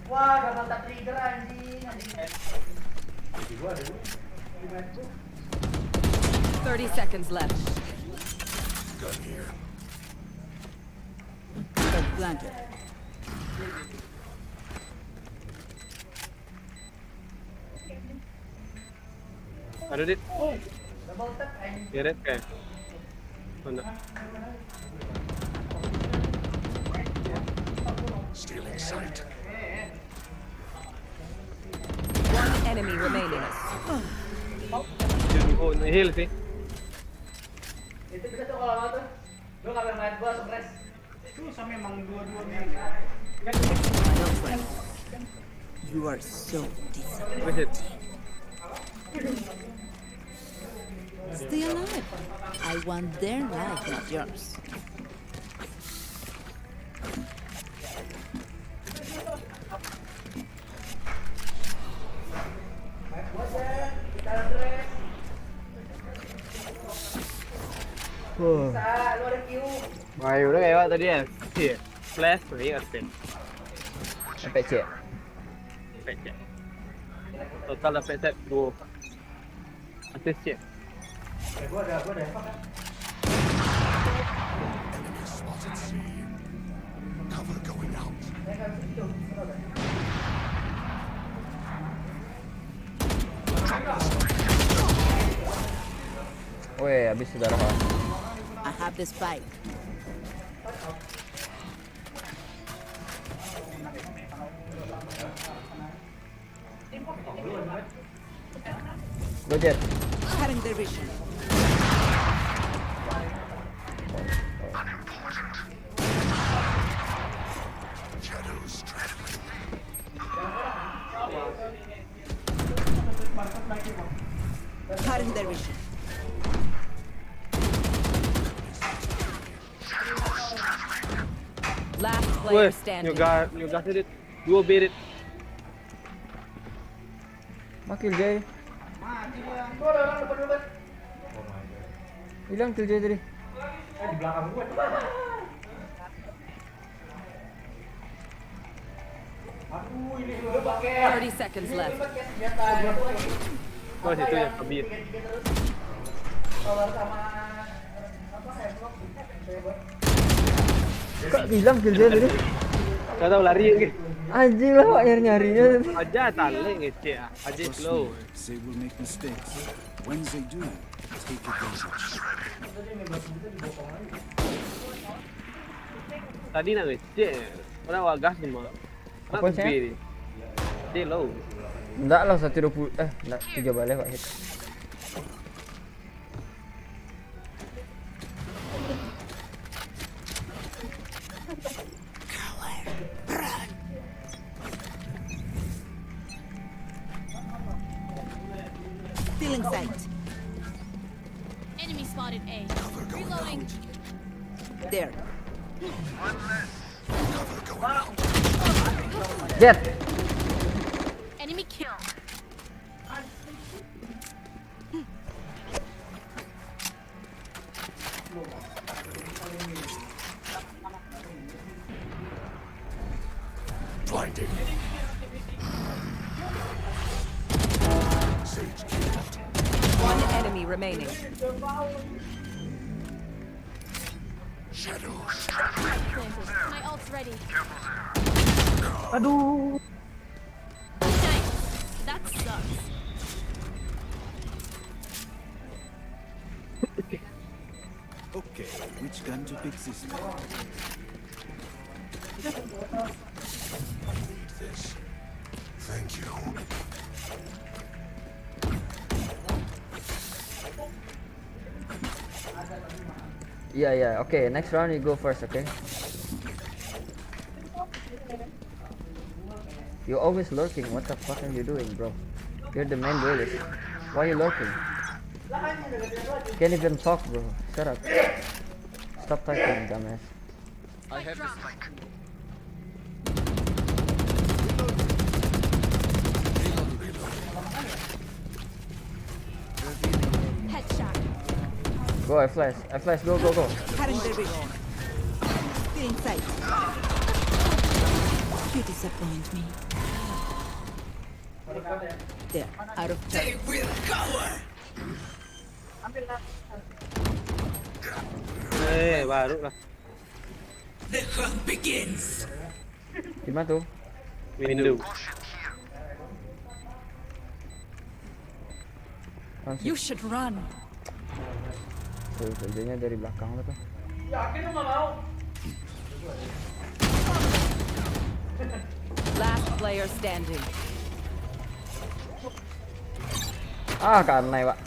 Speaker 16: Wah, gagal tak trigger anjing.
Speaker 21: 30 seconds left.
Speaker 9: Gun here.
Speaker 8: Planted.
Speaker 1: Ada dit.
Speaker 16: Double tap anjing.
Speaker 1: Ya red kayak. Mana?
Speaker 9: Stealing sight.
Speaker 21: One enemy remaining.
Speaker 1: Oh, heal sih.
Speaker 16: Itu bisa tuh kalau mau tuh. Lu ngambil main gua stres. Susah memang dua-duanya.
Speaker 8: You are so disappointing.
Speaker 1: Where's it?
Speaker 8: Stay alive. I want their life, not yours.
Speaker 1: Wah, udah kayak tadi ya. Iya. Flash, nih assist.
Speaker 2: PC.
Speaker 1: Total dapat set 2. Assist ya.
Speaker 16: Gua ada apa kan?
Speaker 9: Spotted C. Cover going out.
Speaker 2: Weh, habis saudara.
Speaker 8: I have the spike.
Speaker 2: Go Jet.
Speaker 8: Cutting their vision.
Speaker 9: Shadows traveling.
Speaker 8: Cutting their vision.
Speaker 21: Last player standing.
Speaker 1: You got it. You beat it.
Speaker 2: Makil Jay.
Speaker 16: Mati dia. Gua ada orang depan.
Speaker 2: Hilang kill Jay tadi.
Speaker 16: Di belakang gua.
Speaker 21: 30 seconds left.
Speaker 1: Oh, situ yang kabir.
Speaker 2: Kok bilang kill dia tadi?
Speaker 1: Gak tahu lari ke.
Speaker 2: Anjing lah Pak nyari-nyarinya.
Speaker 1: Aja tali ngece. Aja slow.
Speaker 14: They will make mistakes. When they do, take advantage.
Speaker 1: Tadi nak ngece. Orang wagas semua.
Speaker 2: Apa sih?
Speaker 1: Dia low.
Speaker 2: Enggak lah 120 enggak 3 balik Pak hit.
Speaker 7: Stealing sight.
Speaker 3: Enemy spotted A. Reloading.
Speaker 7: There.
Speaker 2: Jet.
Speaker 3: Enemy kill.
Speaker 9: Blinding. Sage killed.
Speaker 21: One enemy remaining.
Speaker 9: Shadows.
Speaker 3: My ult's ready.
Speaker 1: Aduh.
Speaker 3: Nice. That sucks.
Speaker 14: Okay, which gun to pick this time?
Speaker 9: This. Thank you.
Speaker 2: Yeah. Okay, next round you go first, okay? You're always lurking. What the fuck are you doing, bro? You're the main duelist. Why are you lurking? Can't even talk, bro. Shut up. Stop typing, dumbass.
Speaker 9: I have the spike.
Speaker 3: Headshot.
Speaker 2: Go, I flash, go.
Speaker 7: Cutting the reach. Stealing sight. You disappoint me. There, out of time. They will cover.
Speaker 1: Baru lah.
Speaker 7: The hunt begins.
Speaker 2: Gimana tuh?
Speaker 1: Window.
Speaker 21: You should run.
Speaker 2: Tuh, kerjanya dari belakang lah tuh.
Speaker 21: Last player standing.
Speaker 2: Ah, kanai, Pak.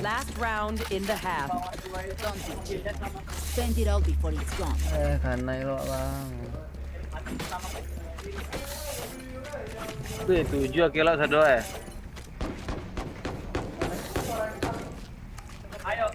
Speaker 21: Last round in the half.
Speaker 7: Spend it all before it's gone.
Speaker 2: Kanai lo lang.
Speaker 1: Tuh 7 kilo sado Ayo.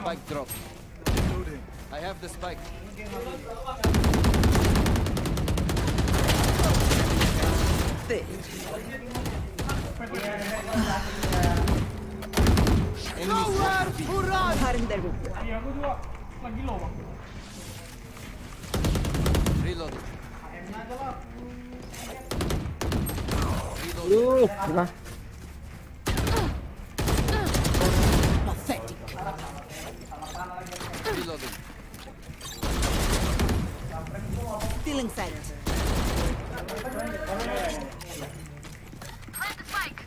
Speaker 11: Spike drop. I have the spike.
Speaker 7: Cutting the reach.
Speaker 11: Reload.
Speaker 2: Gimana?
Speaker 7: Pathetic.
Speaker 11: Reloading.
Speaker 7: Stealing sight.
Speaker 3: Plant the spike.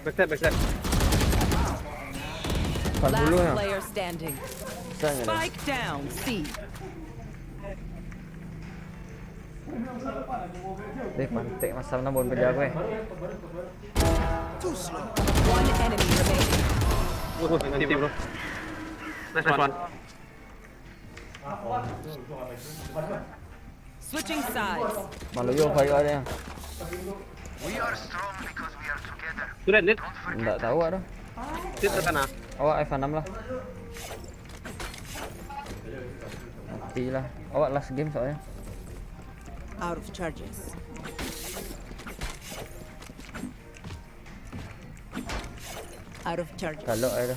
Speaker 1: Backside.
Speaker 21: Last
Speaker 2: dulu ya.
Speaker 21: player standing. Spike down. C.
Speaker 2: Deh, mantek masalah bon beda gue.
Speaker 21: One enemy remaining.
Speaker 1: Nanti bro. Nice one.
Speaker 21: Switching sides.
Speaker 2: Malu yo kayo ada yang.
Speaker 1: Sudah net.
Speaker 2: Enggak tahu ada.
Speaker 1: Sit ke sana.
Speaker 2: Awak F6 lah. Mati lah. Awak last game soalnya.
Speaker 21: Out of charges. Out of charges.
Speaker 2: Kalau ada.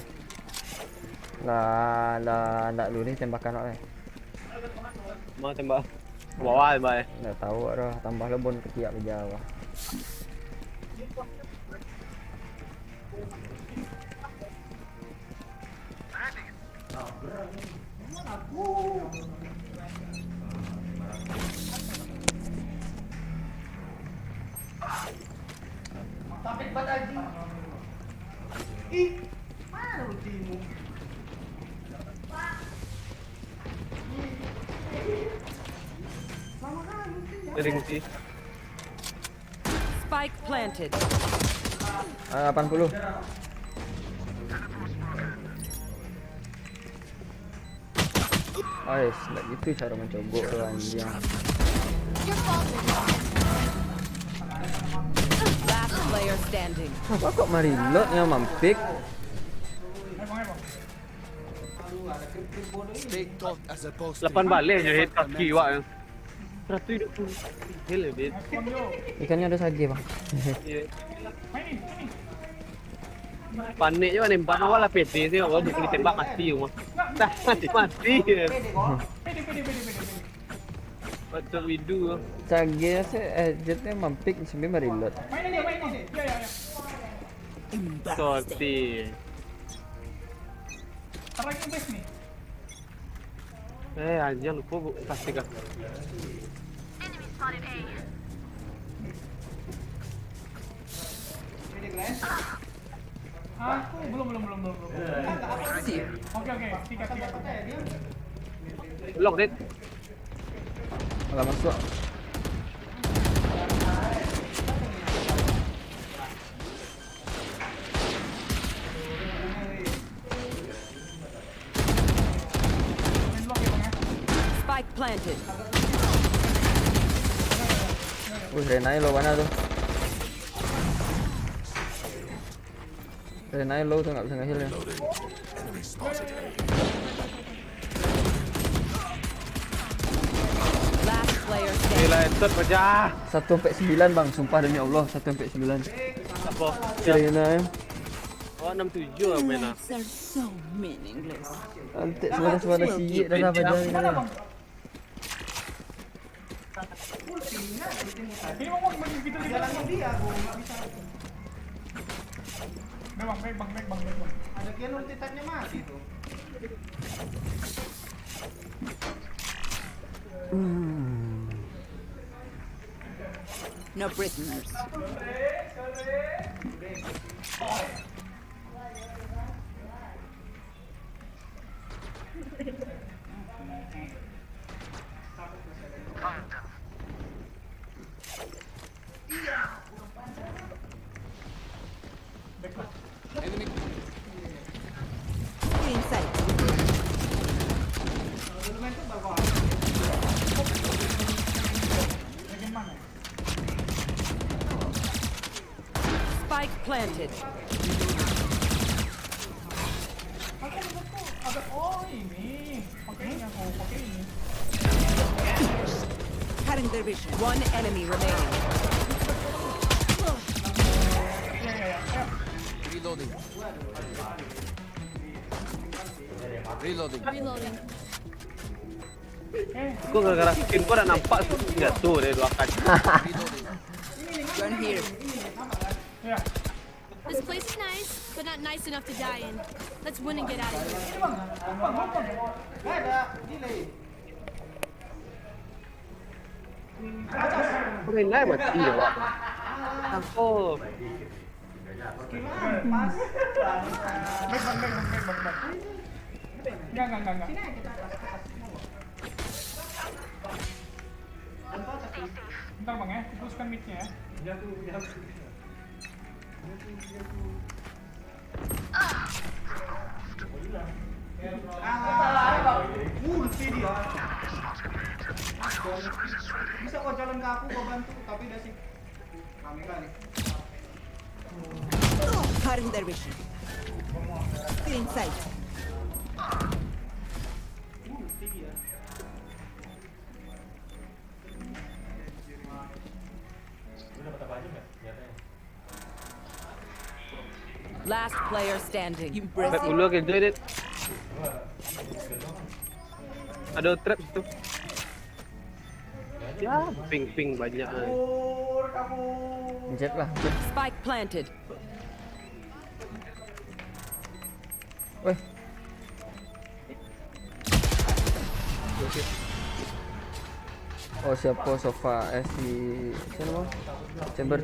Speaker 2: Lah ndak luri tembakan awak.
Speaker 1: Mau tembak. Bawah bye.
Speaker 2: Nggak tahu ada tambah lebon ke tiap Jawa.
Speaker 16: Tapi buat aja. Ih, mana ultimu?
Speaker 21: Spike planted.
Speaker 2: 80. Ais, nggak gitu cara mencogok tuh anjing.
Speaker 21: Last player standing.
Speaker 2: Apa kok Marilot yang mampik?
Speaker 11: Stay taut as opposed to
Speaker 1: 8 balik je hit kaki wak. 120. Gila bet.
Speaker 2: Ikannya ada sage bang.
Speaker 1: Panik je nembak awal lah PT tu orang boleh tembak mati rumah. Dah mati. What do we do?
Speaker 2: Sage jetnya mampik sampai Marilot.
Speaker 16: Main dia. Ya.
Speaker 1: Sorti.
Speaker 16: Tarik ke base nih.
Speaker 1: Anjing lupa pasti kan.
Speaker 4: Enemy spotted A.
Speaker 16: Aku belum. Oke. Tiga.
Speaker 1: Belum dit.
Speaker 2: Nggak masuk.
Speaker 21: Spike planted.
Speaker 2: Renai lo mana tuh? Renai lo tuh nggak bisa nge-heal ya.
Speaker 21: Last player standing.
Speaker 1: Gila headshot pecah.
Speaker 2: 1/9 bang, sumpah demi Allah 1/9.
Speaker 1: Apa?
Speaker 2: Renai.
Speaker 1: Oh 67 lah main lah.
Speaker 21: They're so meaningless.
Speaker 2: Antek suara siik dah badan ni.
Speaker 16: Ini mau bagi kita jalan dia, aku nggak bisa. Bang. Ada kian ulti tag-nya mati tuh.
Speaker 21: No prisoners.
Speaker 11: enemy.
Speaker 21: Inside. Spike planted.
Speaker 16: Oh ini, pakai ini.
Speaker 21: Cutting their vision. One enemy remaining.
Speaker 11: Reloading.
Speaker 3: Reloading.
Speaker 1: Kau gara-gara skin kau dah nampak nggak tuh dari dua kali.
Speaker 21: Gun here.
Speaker 3: This place is nice, but not nice enough to die in. Let's win and get out of here.
Speaker 1: Kau main lain mati ya pak. Aku.
Speaker 16: Enggak. Bentar bang ya, teruskan mic-nya ya. Ulti dia. Bisa kok jalan ke aku, gua bantu, tapi udah sih. Rame kali.
Speaker 7: Cutting their vision. Still inside.
Speaker 21: Last player standing.
Speaker 1: Trap dulu, okay, join it. Ada trap situ. Ya, ping banyak.
Speaker 2: Jet lah.
Speaker 21: Spike planted.
Speaker 2: Weh. Oh siapa sofa di sana? Chamber.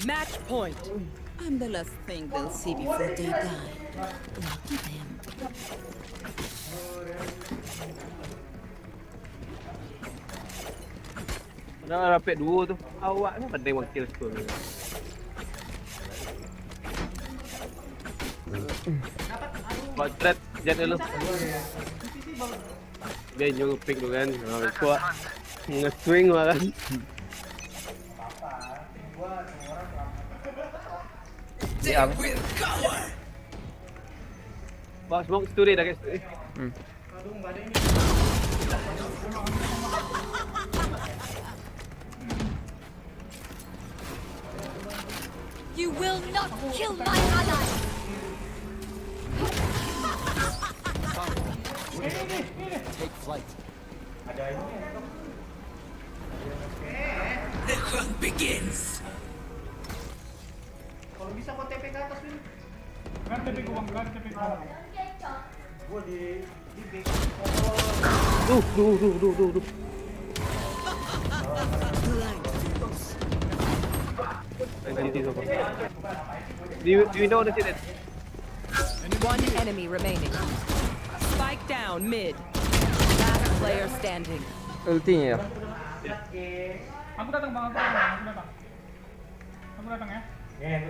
Speaker 21: Match point.
Speaker 7: I'm the last thing they'll see before they die. Lucky them.
Speaker 1: Dah rapid 2 tu. Awak ni pandai wakil tu. Buat trap jet dulu. Dia nyuruh pick tu kan. Kuat. Nge-swing lah kan.
Speaker 2: Diam.
Speaker 1: Bawa smoke story dah guys.
Speaker 3: You will not kill my ally.
Speaker 11: Take flight.
Speaker 9: The hunt begins.
Speaker 16: Kalau bisa kok TP ke atas nih. Kan TP gua. Gua di back.
Speaker 1: Duh. Do you know the shit?
Speaker 21: One enemy remaining. Spike down mid. Last player standing.
Speaker 2: Ultinya ya.
Speaker 16: Aku datang bang, aku datang ya.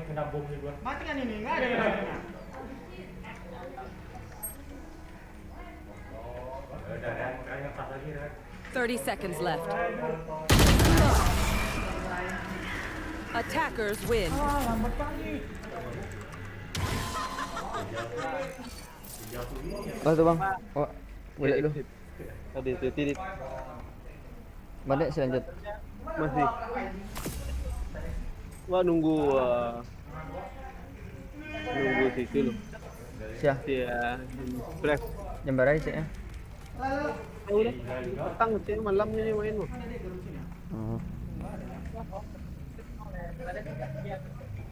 Speaker 16: Kena bom nih gua. Mati kan ini, enggak ada.
Speaker 21: 30 seconds left. Attackers win.
Speaker 16: Lambat kali.
Speaker 2: Bantu bang. Oh, boleh dulu.
Speaker 1: Tadi titit.
Speaker 2: Balik sih lanjut.
Speaker 1: Masih. Wah nunggu situ loh.
Speaker 2: Siapa?
Speaker 1: Press.
Speaker 2: Jembar aja ya.
Speaker 1: Udah. Petang sih malamnya nih main loh.
Speaker 2: Oh.